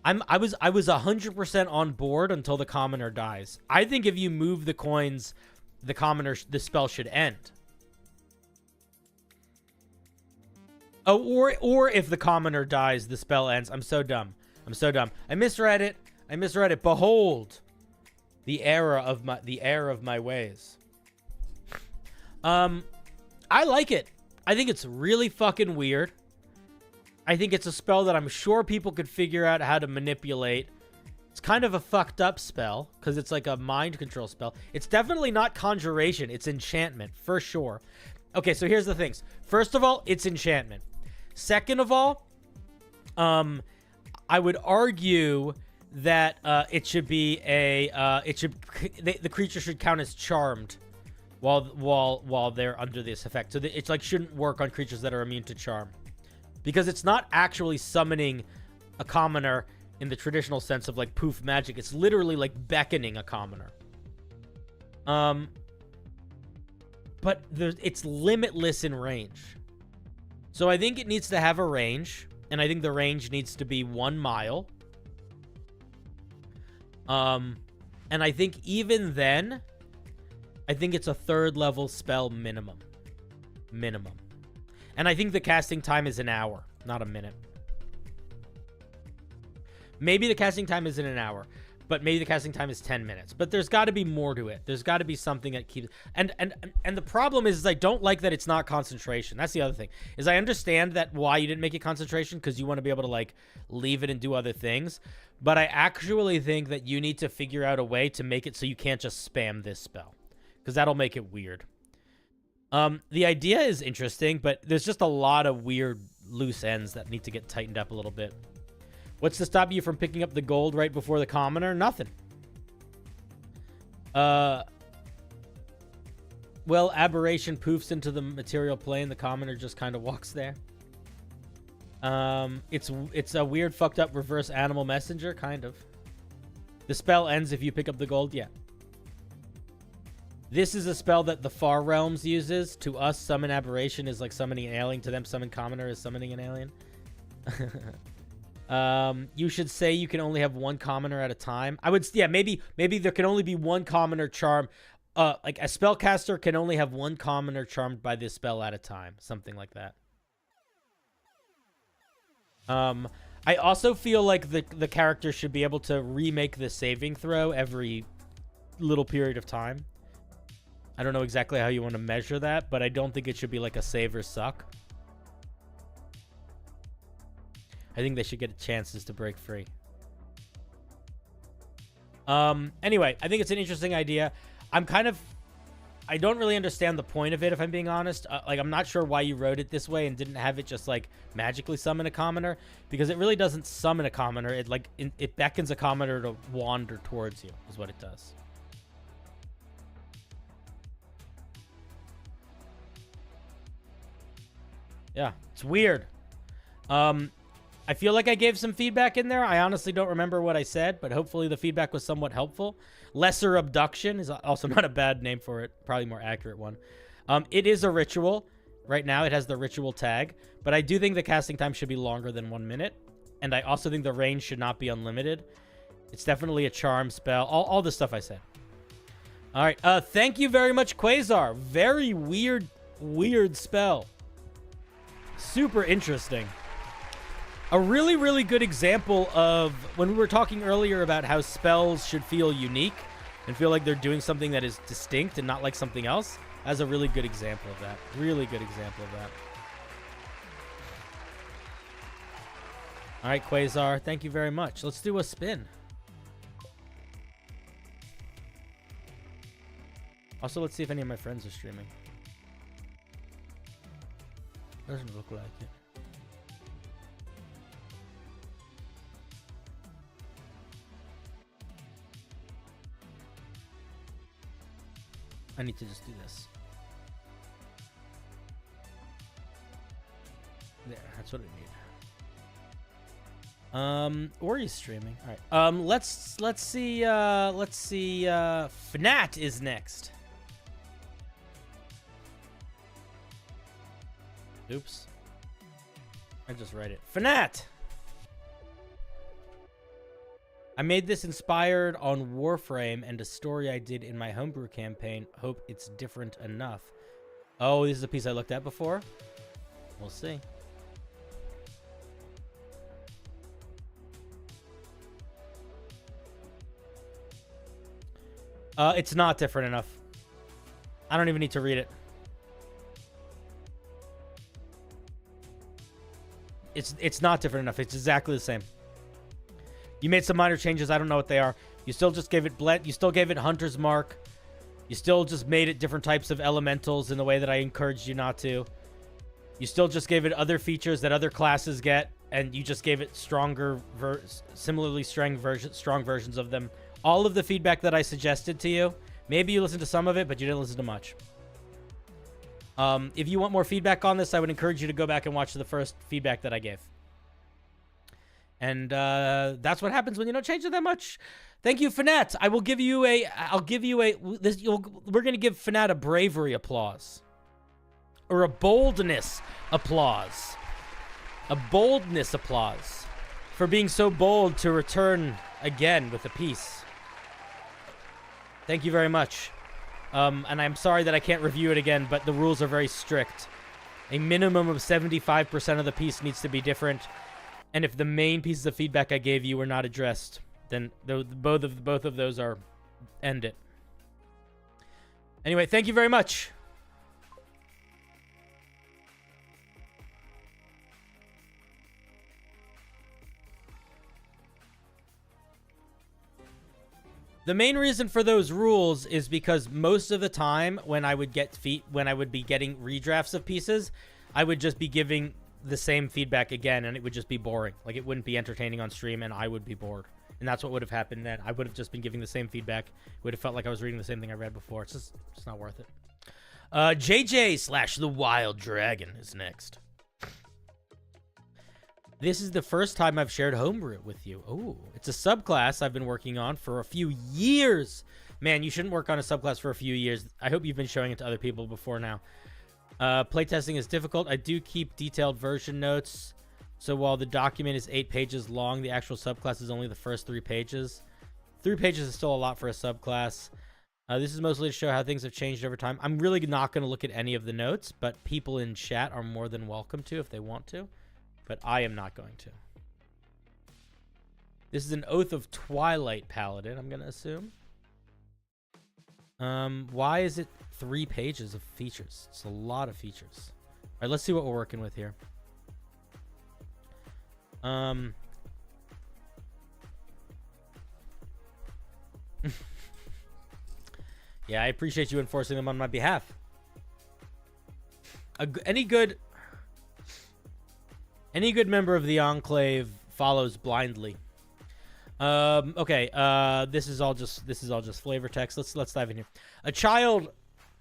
I was 100% on board until the commoner dies. I think if you move the coins, the spell should end. Oh, or if the commoner dies, the spell ends. I'm so dumb. I'm so dumb. I misread it. I misread it. Behold, the error of my ways. I like it. I think it's really fucking weird. I think it's a spell that I'm sure people could figure out how to manipulate. It's kind of a fucked up spell because it's like a mind control spell. It's definitely not conjuration. It's enchantment for sure. Okay, so here's the things. First of all, it's enchantment. Second of all, I would argue that it should be the creature should count as charmed while they're under this effect. So it's like shouldn't work on creatures that are immune to charm. Because it's not actually summoning a commoner in the traditional sense of like poof magic. It's literally like beckoning a commoner. But it's limitless in range. So I think it needs to have a range. And I think the range needs to be 1 mile. And I think even then, I think it's a 3rd level spell minimum. Minimum. And I think the casting time is an hour, not a minute. Maybe the casting time isn't an hour, but maybe the casting time is 10 minutes. But there's got to be more to it. There's got to be something that keeps... And the problem is I don't like that it's not concentration. That's the other thing. Is I understand that why you didn't make it concentration, because you want to be able to, like, leave it and do other things. But I actually think that you need to figure out a way to make it so you can't just spam this spell. Because that'll make it weird. The idea is interesting, but there's just a lot of weird loose ends that need to get tightened up a little bit. What's to stop you from picking up the gold right before the commoner? Nothing. Well, aberration poofs into the material plane. The commoner just kind of walks there. It's a weird fucked up reverse animal messenger, kind of. The spell ends if you pick up the gold. Yeah. This is a spell that the Far Realms uses. To us, summon aberration is like summoning an alien. To them, summon commoner is summoning an alien. You should say you can only have 1 commoner at a time. I would, yeah, maybe there can only be 1 commoner charm. Like a spellcaster can only have 1 commoner charmed by this spell at a time. Something like that. I also feel like the character should be able to remake the saving throw every little period of time. I don't know exactly how you want to measure that, but I don't think it should be like a save or suck. I think they should get chances to break free. Anyway, I think it's an interesting idea. I don't really understand the point of it, if I'm being honest. Like, I'm not sure why you wrote it this way and didn't have it just, like, magically summon a commoner. Because it really doesn't summon a commoner. It beckons a commoner to wander towards you, is what it does. Yeah, it's weird. I feel like I gave some feedback in there. I honestly don't remember what I said, but hopefully the feedback was somewhat helpful. Lesser Abduction is also not a bad name for it. Probably more accurate one. It is a ritual. Right now it has the ritual tag, but I do think the casting time should be longer than 1 minute. And I also think the range should not be unlimited. It's definitely a charm spell. All the stuff I said. All right. Thank you very much, Quasar. Very weird spell. Super interesting. A really, really good example of when we were talking earlier about how spells should feel unique and feel like they're doing something that is distinct and not like something else. That's a really good example of that. Really good example of that. All right, Quasar, thank you very much. Let's do a spin. Also, let's see if any of my friends are streaming. Doesn't look like it. I need to just do this. There, that's what I need. Or he's streaming. All right. Let's see. Fnat is next. Oops. I just write it. Fnat. I made this inspired on Warframe and a story I did in my Homebrew campaign. Hope it's different enough. Oh, this is a piece I looked at before. We'll see. It's not different enough. I don't even need to read it. It's not different enough. It's exactly the same. You made some minor changes. I don't know what they are. You still just gave it blend. You still gave it Hunter's Mark. You still just made it different types of elementals in the way that I encouraged you not to. You still just gave it other features that other classes get, and you just gave it stronger, similarly strong versions of them. All of the feedback that I suggested to you, maybe you listened to some of it, but you didn't listen to much. If you want more feedback on this, I would encourage you to go back and watch the first feedback that I gave. And that's what happens when you don't change it that much. Thank you, Fnat. I will give you a. We're gonna give Fnat a bravery applause, or a boldness applause, a boldness applause for being so bold to return again with a piece. Thank you very much. And I'm sorry that I can't review it again, but the rules are very strict. A minimum of 75% of the piece needs to be different. And if the main pieces of feedback I gave you were not addressed, then both of those are end it. Anyway, thank you very much. The main reason for those rules is because most of the time when I would be getting redrafts of pieces, I would just be giving the same feedback again, and it would just be boring. Like, it wouldn't be entertaining on stream, and I would be bored. And that's what would have happened then. I would have just been giving the same feedback. It would have felt like I was reading the same thing I read before. It's not worth it. JJ / the Wild Dragon is next. This is the first time I've shared Homebrew with you. Oh, it's a subclass I've been working on for a few years. Man, you shouldn't work on a subclass for a few years. I hope you've been showing it to other people before now. Playtesting is difficult. I do keep detailed version notes. So while the document is 8 pages long, the actual subclass is only the first 3 pages. 3 pages is still a lot for a subclass. This is mostly to show how things have changed over time. I'm really not going to look at any of the notes, but people in chat are more than welcome to if they want to. But I am not going to. This is an Oath of Twilight Paladin, I'm going to assume. Why is it 3 pages of features? It's a lot of features. All right, let's see what we're working with here. Yeah, I appreciate you enforcing them on my behalf. Any good member of the Enclave follows blindly. Okay. This is all just flavor text. Let's dive in here. A child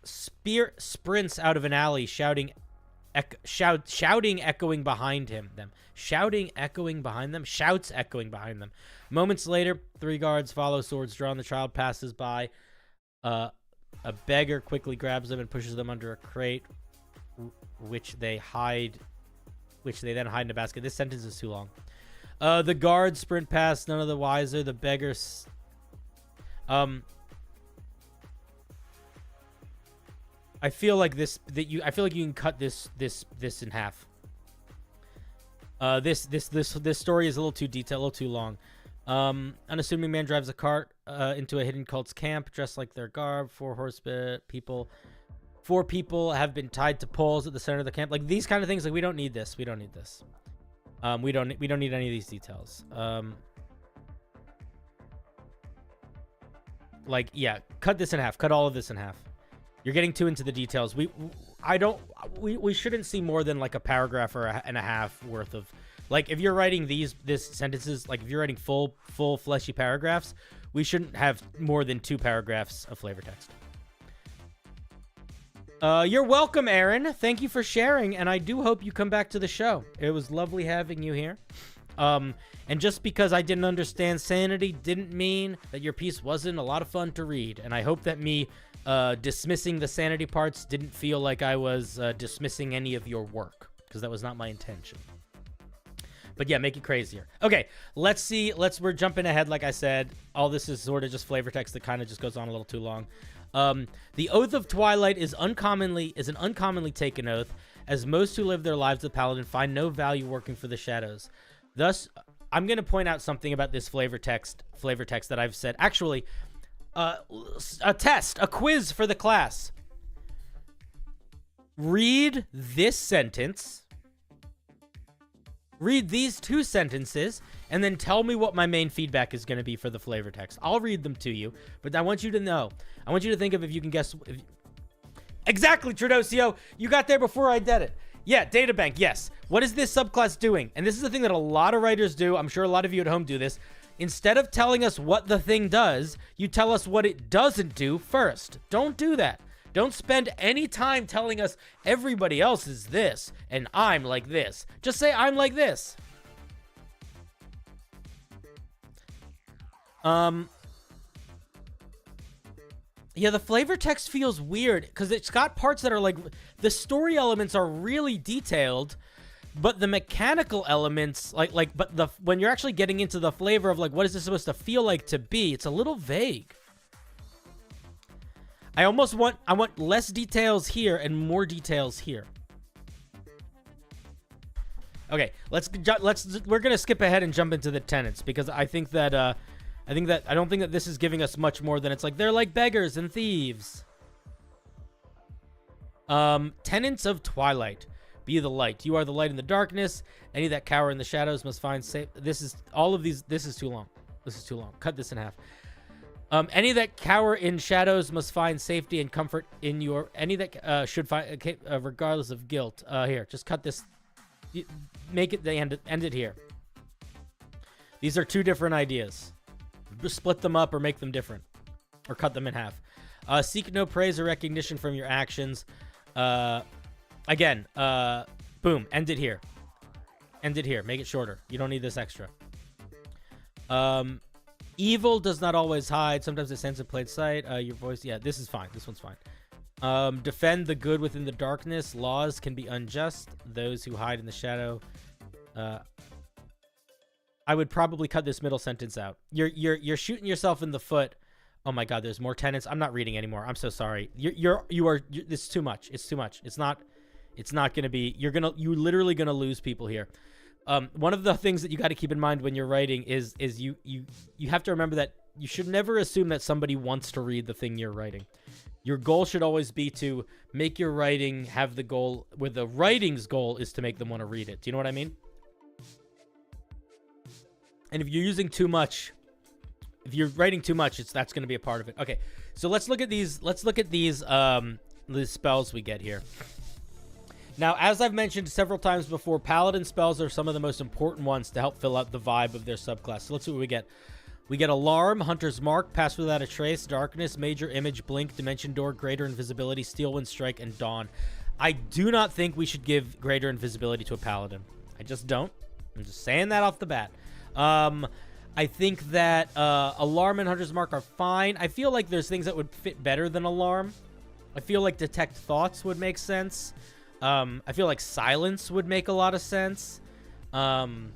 sprints out of an alley, shouting, echoing behind them. Shouts echoing behind them. Moments later, 3 guards follow, swords drawn. The child passes by. A beggar quickly grabs them and pushes them under a crate, which they then hide in a basket. This sentence is too long. The guards sprint past, none of the wiser. The beggars. I feel like you can cut this in half. This story is a little too detailed, a little too long. Unassuming man drives a cart into a hidden cult's camp, dressed like their garb. 4 people. 4 people have been tied to poles at the center of the camp. Like, these kind of things, like, we don't need this. We don't need any of these details. Like, yeah, cut this in half. Cut all of this in half. You're getting too into the details. We shouldn't see more than like a paragraph and a half worth of, like, if you're writing this sentences, like if you're writing full fleshy paragraphs, we shouldn't have more than 2 paragraphs of flavor text. You're welcome, Aaron. Thank you for sharing, and I do hope you come back to the show. It was lovely having you here. And just because I didn't understand sanity didn't mean that your piece wasn't a lot of fun to read. And I hope that me dismissing the sanity parts didn't feel like I was dismissing any of your work, because that was not my intention. But yeah, make it crazier. Okay, let's see. We're jumping ahead, like I said. All this is sort of just flavor text that kind of just goes on a little too long. The Oath of Twilight is an uncommonly taken oath, as most who live their lives with Paladin find no value working for the shadows. Thus, I'm going to point out something about this flavor text that I've said. Actually, a quiz for the class. Read this sentence. Read these two sentences, and then tell me what my main feedback is going to be for the flavor text. I'll read them to you, but I want you to know. I want you to think of if you can guess. Exactly, Trudocio. You got there before I did it. Yeah, databank, yes. What is this subclass doing? And this is the thing that a lot of writers do. I'm sure a lot of you at home do this. Instead of telling us what the thing does, you tell us what it doesn't do first. Don't do that. Don't spend any time telling us everybody else is this and I'm like this. Just say I'm like this. Yeah, the flavor text feels weird because it's got parts that are like, the story elements are really detailed, but the mechanical elements, when you're actually getting into the flavor of like, what is this supposed to feel like to be? It's a little vague. I want less details here and more details here. Okay, we're gonna skip ahead and jump into the tenets, because I don't think that this is giving us much more than it's like, they're like beggars and thieves. Tenets of Twilight. Be the light. You are the light in the darkness. Any that cower in the shadows must find safe. This is too long. This is too long. Cut this in half. Any that cower in shadows must find safety and comfort in your... Any that should find... regardless of guilt. Here, just cut this. Make it... End it here. These are two different ideas. Split them up or make them different. Or cut them in half. Seek no praise or recognition from your actions. Again, boom. End it here. End it here. Make it shorter. You don't need this extra. Evil does not always hide. Sometimes it sends a played sight. Your voice. Yeah, this is fine. This one's fine. Defend the good within the darkness. Laws can be unjust. Those who hide in the shadow. I would probably cut this middle sentence out. You're shooting yourself in the foot. Oh my God, there's more tenants. I'm not reading anymore. I'm so sorry. This is too much. It's too much. It's not gonna be. You're literally gonna lose people here. One of the things that you got to keep in mind when you're writing is you have to remember that you should never assume that somebody wants to read the thing you're writing. Your goal should always be to make your writing have the goal, where the writing's goal is to make them want to read it. Do you know what I mean? And if you're using too much, if you're writing too much, that's going to be a part of it. Okay, so let's look at these. Let's look at these spells we get here. Now, as I've mentioned several times before, Paladin spells are some of the most important ones to help fill out the vibe of their subclass. So let's see what we get. We get Alarm, Hunter's Mark, Pass Without a Trace, Darkness, Major Image, Blink, Dimension Door, Greater Invisibility, Steel Wind Strike, and Dawn. I do not think we should give Greater Invisibility to a Paladin. I just don't. I'm just saying that off the bat. I think that Alarm and Hunter's Mark are fine. I feel like there's things that would fit better than Alarm. I feel like Detect Thoughts would make sense. I feel like Silence would make a lot of sense. Silence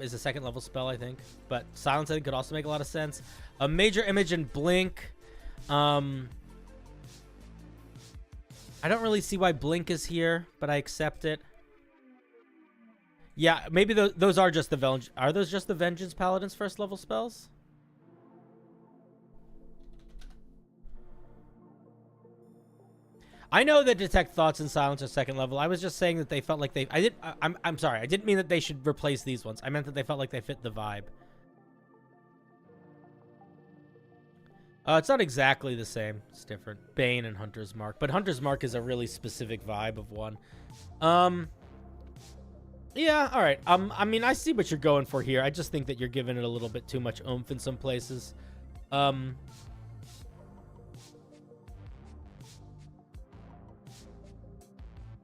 is a second level spell, I think. But Silence, I think, could also make a lot of sense. A Major Image and Blink. I don't really see why Blink is here, but I accept it. Yeah, maybe those are just the Vengeance. Are those just the Vengeance Paladin's first level spells? I know that Detect Thoughts and Silence are second level. I was just saying that they felt like they... I'm sorry. I didn't mean that they should replace these ones. I meant that they felt like they fit the vibe. It's not exactly the same. It's different. Bane and Hunter's Mark. But Hunter's Mark is a really specific vibe of one. Yeah, all right. I mean, I see what you're going for here. I just think that you're giving it a little bit too much oomph in some places.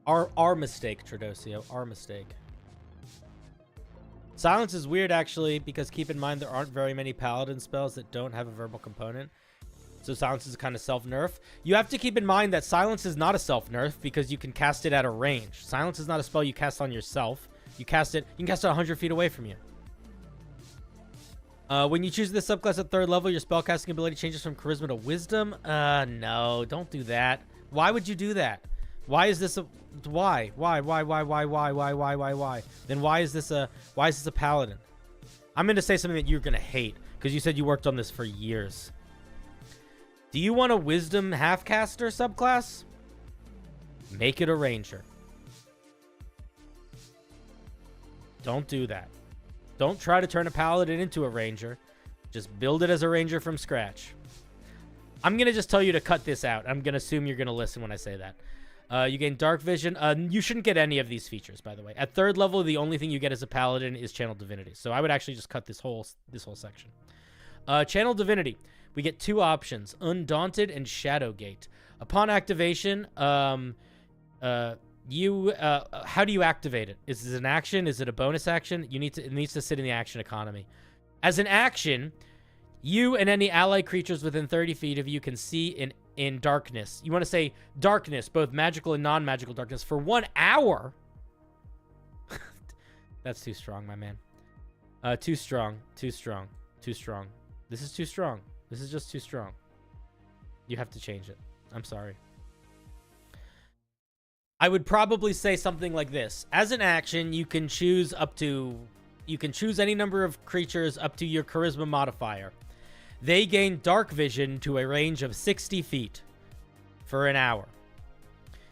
Our mistake, Tradosio. Our mistake. Silence is weird, actually, because keep in mind there aren't very many Paladin spells that don't have a verbal component. So Silence is kind of self-nerf. You have to keep in mind that Silence is not a self-nerf because you can cast it at a range. Silence is not a spell you cast on yourself. You can cast it 100 feet away from you. When you choose this subclass at 3rd level, your spellcasting ability changes from Charisma to Wisdom. No, don't do that. Why would you do that? Why is this a... Why? Why? Then why is this a Paladin? I'm going to say something that you're going to hate because you said you worked on this for years. Do you want a Wisdom half-caster subclass? Make it a Ranger. Don't do that. Don't try to turn a Paladin into a Ranger. Just build it as a Ranger from scratch. I'm going to just tell you to cut this out. I'm going to assume you're going to listen when I say that. You gain Dark Vision. You shouldn't get any of these features, by the way. At 3rd level, the only thing you get as a Paladin is Channel Divinity. So I would actually just cut this whole section. Channel Divinity. We get 2 options, Undaunted and Shadowgate. Upon activation, how do you activate it? Is this an action? Is it a bonus action? It needs to sit in the action economy. As an action, you and any ally creatures within 30 feet of you can see in darkness. You want to say darkness, both magical and non-magical darkness, for 1 hour. That's too strong, my man. Too strong. This is too strong. This is just too strong. You have to change it. I'm sorry. I would probably say something like this. As an action, you can choose any number of creatures up to your charisma modifier. They gain dark vision to a range of 60 feet for an hour.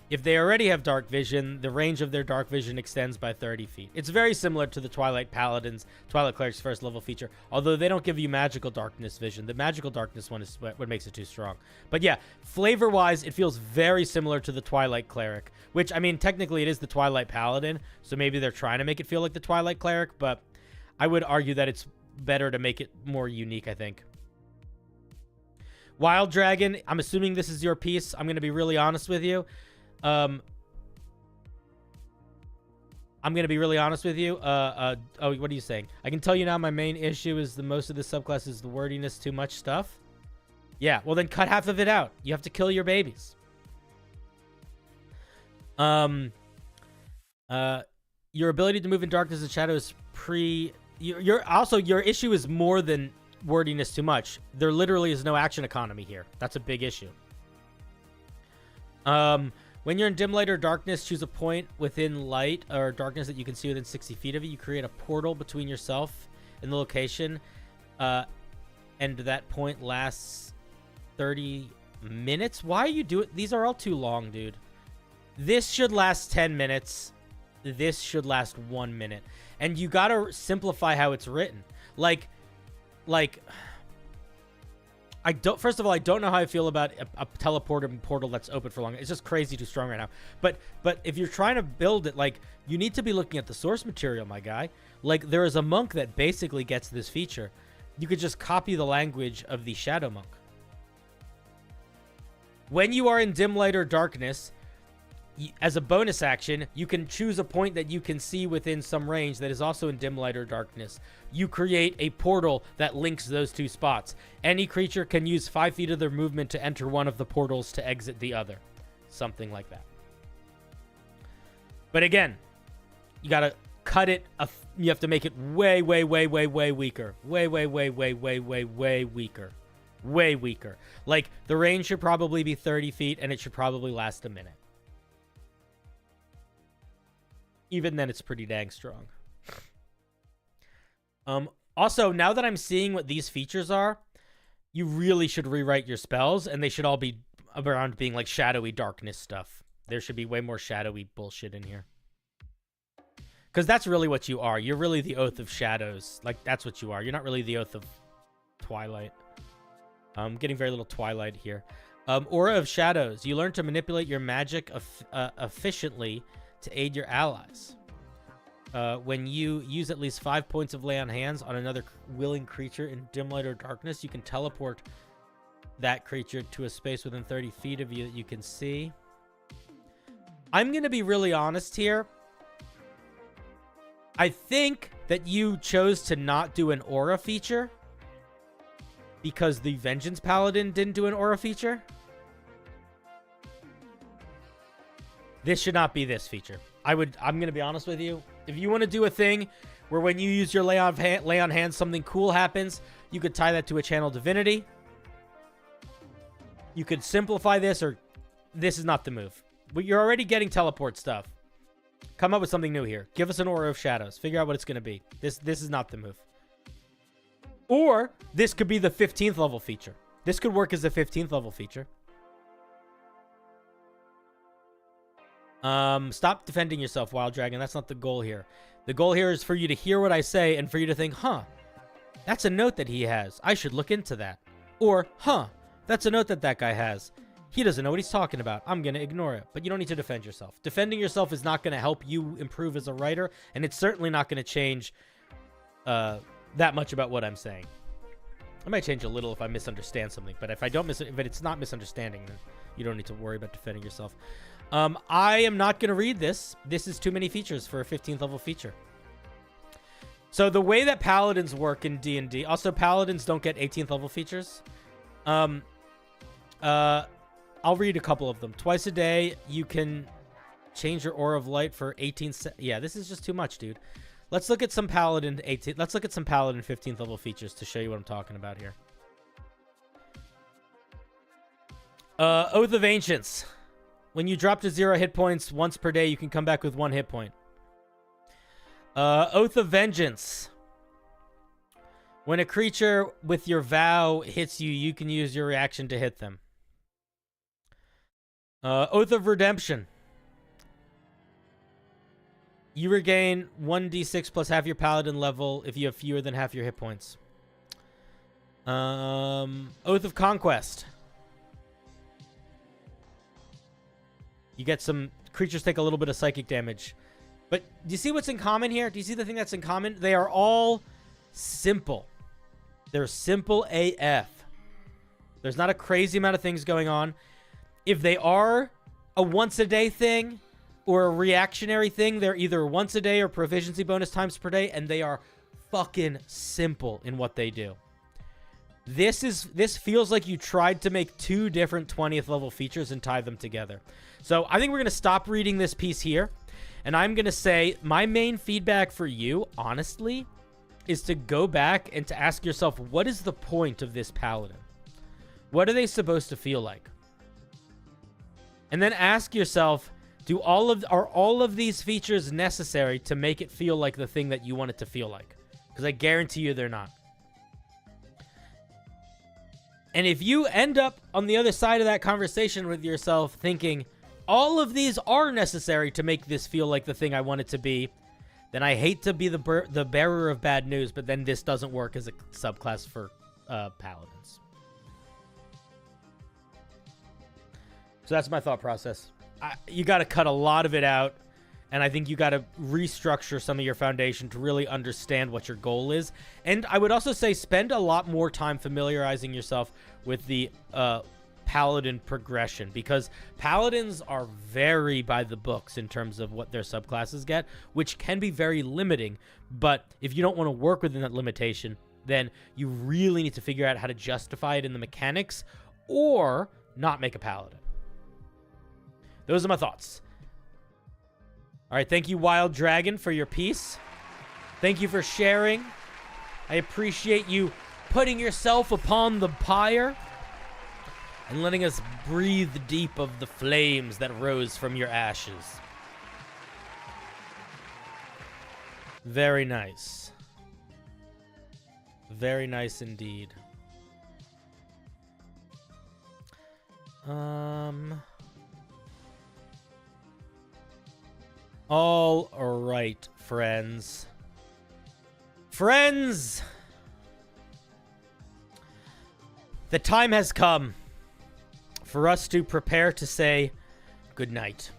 If they already have dark vision, the range of their dark vision extends by 30 feet. It's very similar to the Twilight Paladin's, Twilight Cleric's 1st level feature, although they don't give you magical darkness vision. The magical darkness one is what makes it too strong. But yeah, flavor-wise, it feels very similar to the Twilight Cleric, which, I mean, technically it is the Twilight Paladin, so maybe they're trying to make it feel like the Twilight Cleric, but I would argue that it's better to make it more unique, I think. Wild Dragon, I'm assuming this is your piece. I'm going to be really honest with you. I'm going to be really honest with you. Oh, what are you saying? I can tell you now my main issue is most of the subclass is the wordiness, too much stuff. Yeah, well then cut half of it out. You have to kill your babies. Your ability to move in darkness and shadows your issue is more than wordiness too much. There literally is no action economy here. That's a big issue. When you're in dim light or darkness, choose a point within light or darkness that you can see within 60 feet of you. You create a portal between yourself and the location, and that point lasts 30 minutes. Why are you doing? These are all too long, dude. This should last 10 minutes. This should last 1 minute. And you gotta simplify how it's written. Like, first of all, I don't know how I feel about a teleporter portal that's open for long. It's just crazy too strong right now. But if you're trying to build it, like, you need to be looking at the source material, my guy. Like, there is a monk that basically gets this feature. You could just copy the language of the Shadow Monk. When you are in dim light or darkness, as a bonus action, you can choose a point that you can see within some range that is also in dim light or darkness. You create a portal that links those 2 spots. Any creature can use 5 feet of their movement to enter one of the portals to exit the other. Something like that. But again, you gotta cut it. You have to make it way weaker. Way weaker. Way weaker. Like, the range should probably be 30 feet, and it should probably last a minute. Even then, it's pretty dang strong. Also, now that I'm seeing what these features are, you really should rewrite your spells, and they should all be around being like shadowy darkness stuff. There should be way more shadowy bullshit in here. Because that's really what you are. You're really the Oath of Shadows. Like, that's what you are. You're not really the Oath of Twilight. I'm getting very little Twilight here. Aura of Shadows. You learn to manipulate your magic efficiently to aid your allies. When you use at least 5 points of lay on hands on another willing creature in dim light or darkness, you can teleport that creature to a space within 30 feet of you that you can see. I'm going to be really honest here. I think that you chose to not do an aura feature because the Vengeance Paladin didn't do an aura feature. This should not be this feature. I'm going to be honest with you. If you want to do a thing where when you use your lay on hand, something cool happens, you could tie that to a channel divinity. You could simplify this, or this is not the move. But you're already getting teleport stuff. Come up with something new here. Give us an Aura of Shadows. Figure out what it's going to be. This is not the move. Or this could be the 15th level feature. This could work as a 15th level feature. Stop defending yourself, Wild Dragon. That's not the goal here. The goal here is for you to hear what I say and for you to think, huh, that's a note that he has. I should look into that. Or, huh, that's a note that that guy has. He doesn't know what he's talking about. I'm going to ignore it. But you don't need to defend yourself. Defending yourself is not going to help you improve as a writer, and it's certainly not going to change that much about what I'm saying. I might change a little if I misunderstand something, but if I don't if it's not misunderstanding, then you don't need to worry about defending yourself. I am not going to read this. This is too many features for a 15th level feature. So the way that Paladins work in D&D, also Paladins don't get 18th level features. I'll read a couple of them. Twice a day, you can change your Aura of Light for 18... Yeah, this is just too much, dude. Let's look at some Paladin 18... Let's look at some Paladin 15th level features to show you what I'm talking about here. Oath of Ancients. When you drop to 0 hit points once per day, you can come back with 1 hit point. Oath of Vengeance. When a creature with your vow hits you, you can use your reaction to hit them. Oath of Redemption. You regain 1d6 plus half your paladin level if you have fewer than half your hit points. Oath of Conquest. You get some... Creatures take a little bit of psychic damage. But do you see what's in common here? Do you see the thing that's in common? They are all simple. They're simple AF. There's not a crazy amount of things going on. If they are a once-a-day thing or a reactionary thing, they're either once a day or proficiency bonus times per day, and they are fucking simple in what they do. This feels like you tried to make 2 different 20th level features and tie them together. So I think we're going to stop reading this piece here, and I'm going to say my main feedback for you, honestly, is to go back and to ask yourself, what is the point of this paladin? What are they supposed to feel like? And then ask yourself, are all of these features necessary to make it feel like the thing that you want it to feel like? Because I guarantee you they're not. And if you end up on the other side of that conversation with yourself thinking, all of these are necessary to make this feel like the thing I want it to be, then I hate to be the bearer of bad news, but then this doesn't work as a subclass for paladins. So that's my thought process. You got to cut a lot of it out, and I think you got to restructure some of your foundation to really understand what your goal is. And I would also say spend a lot more time familiarizing yourself with the paladin progression, because paladins are very by the books in terms of what their subclasses get, which can be very limiting. But if you don't want to work within that limitation, then you really need to figure out how to justify it in the mechanics or not make a paladin. Those are my thoughts. All right, thank you, Wild Dragon, for your piece. Thank you for sharing. I appreciate you putting yourself upon the pyre and letting us breathe deep of the flames that rose from your ashes. Very nice. Very nice indeed. All right, friends. Friends! The time has come for us to prepare to say goodnight.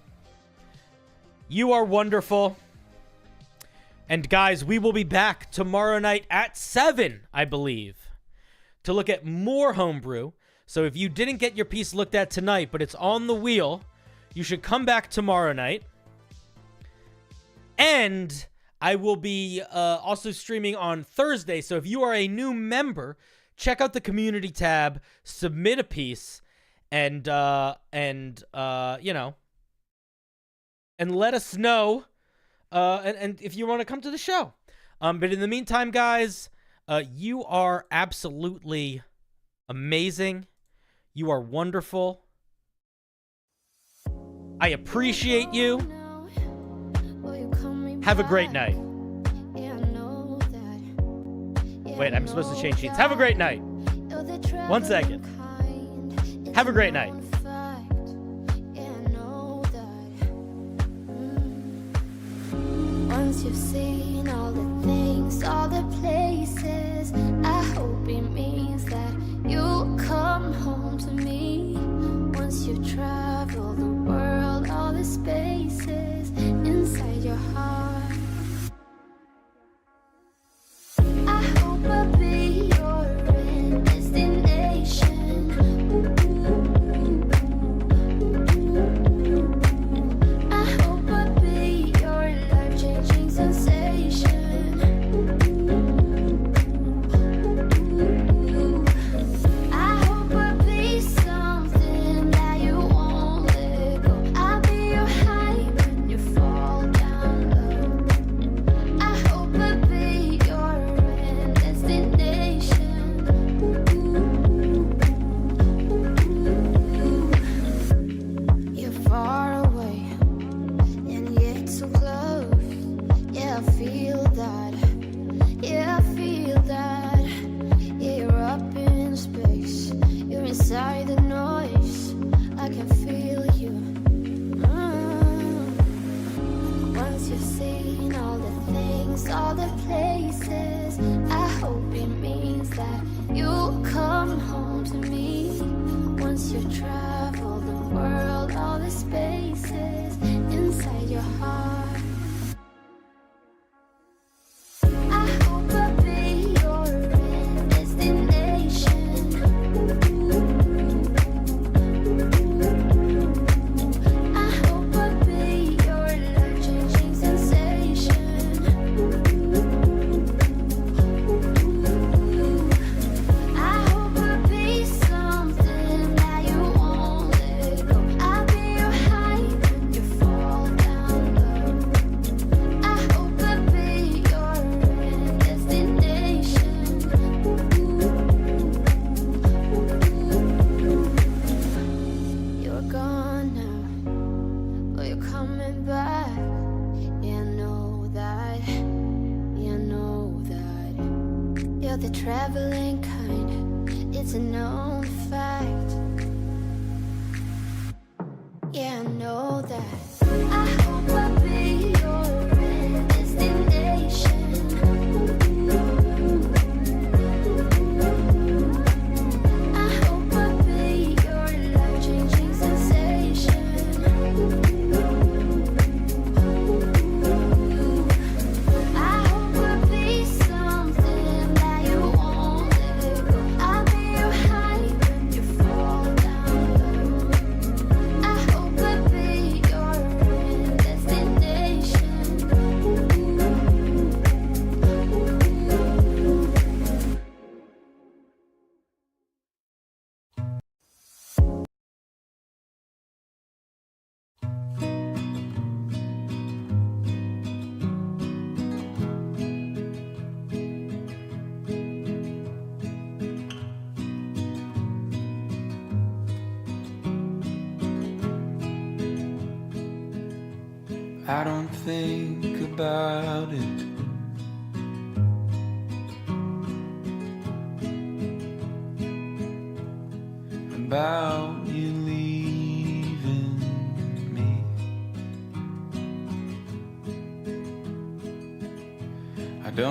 You are wonderful. And guys, we will be back tomorrow night at 7, I believe, to look at more Homebrew. So if you didn't get your piece looked at tonight, but it's on the wheel, you should come back tomorrow night. And I will be also streaming on Thursday. So if you are a new member, check out the community tab, submit a piece, and you know, and let us know, and if you want to come to the show. But in the meantime, guys, you are absolutely amazing. You are wonderful. I appreciate you. Have a great night. Wait, I'm supposed to change sheets. Have a great night. 1 second. Have a great night. Once you've seen all the things, all the places, I hope it means that you'll come home to me. Once you've traveled the world, all the spaces inside your heart, I hope I'll be your end destination. I hope I'll be your life-changing sensation. I hope I'll be something that you won't let go. I'll be your high when you fall down low. I hope I'll be your end destination. You're far away and yet so close. Yeah, I feel that. Yeah, I feel that. Yeah, you're up in space. You're inside the noise. I can feel you. Once you've seen all the things, all the places, I hope it means that you'll come home to me. Once you've traveled the world, all the spaces inside your heart, I hope I'll be your end destination. I hope I'll be your life-changing sensation. I hope I'll be something that you won't let go. I'll be your high when you fall down low. I hope I'll be your end destination. You're gone now, but you're coming back. Yeah, I know that. Yeah, I know that. You're the traveling kind. It's a known fact. Yeah, I know that. I hope I'll be your end destination. I hope I'll be your life-changing sensation. I hope I'll be something that you won't let go. I'll be your high when you fall down low. I hope I'll be your end destination. I don't think about it. About you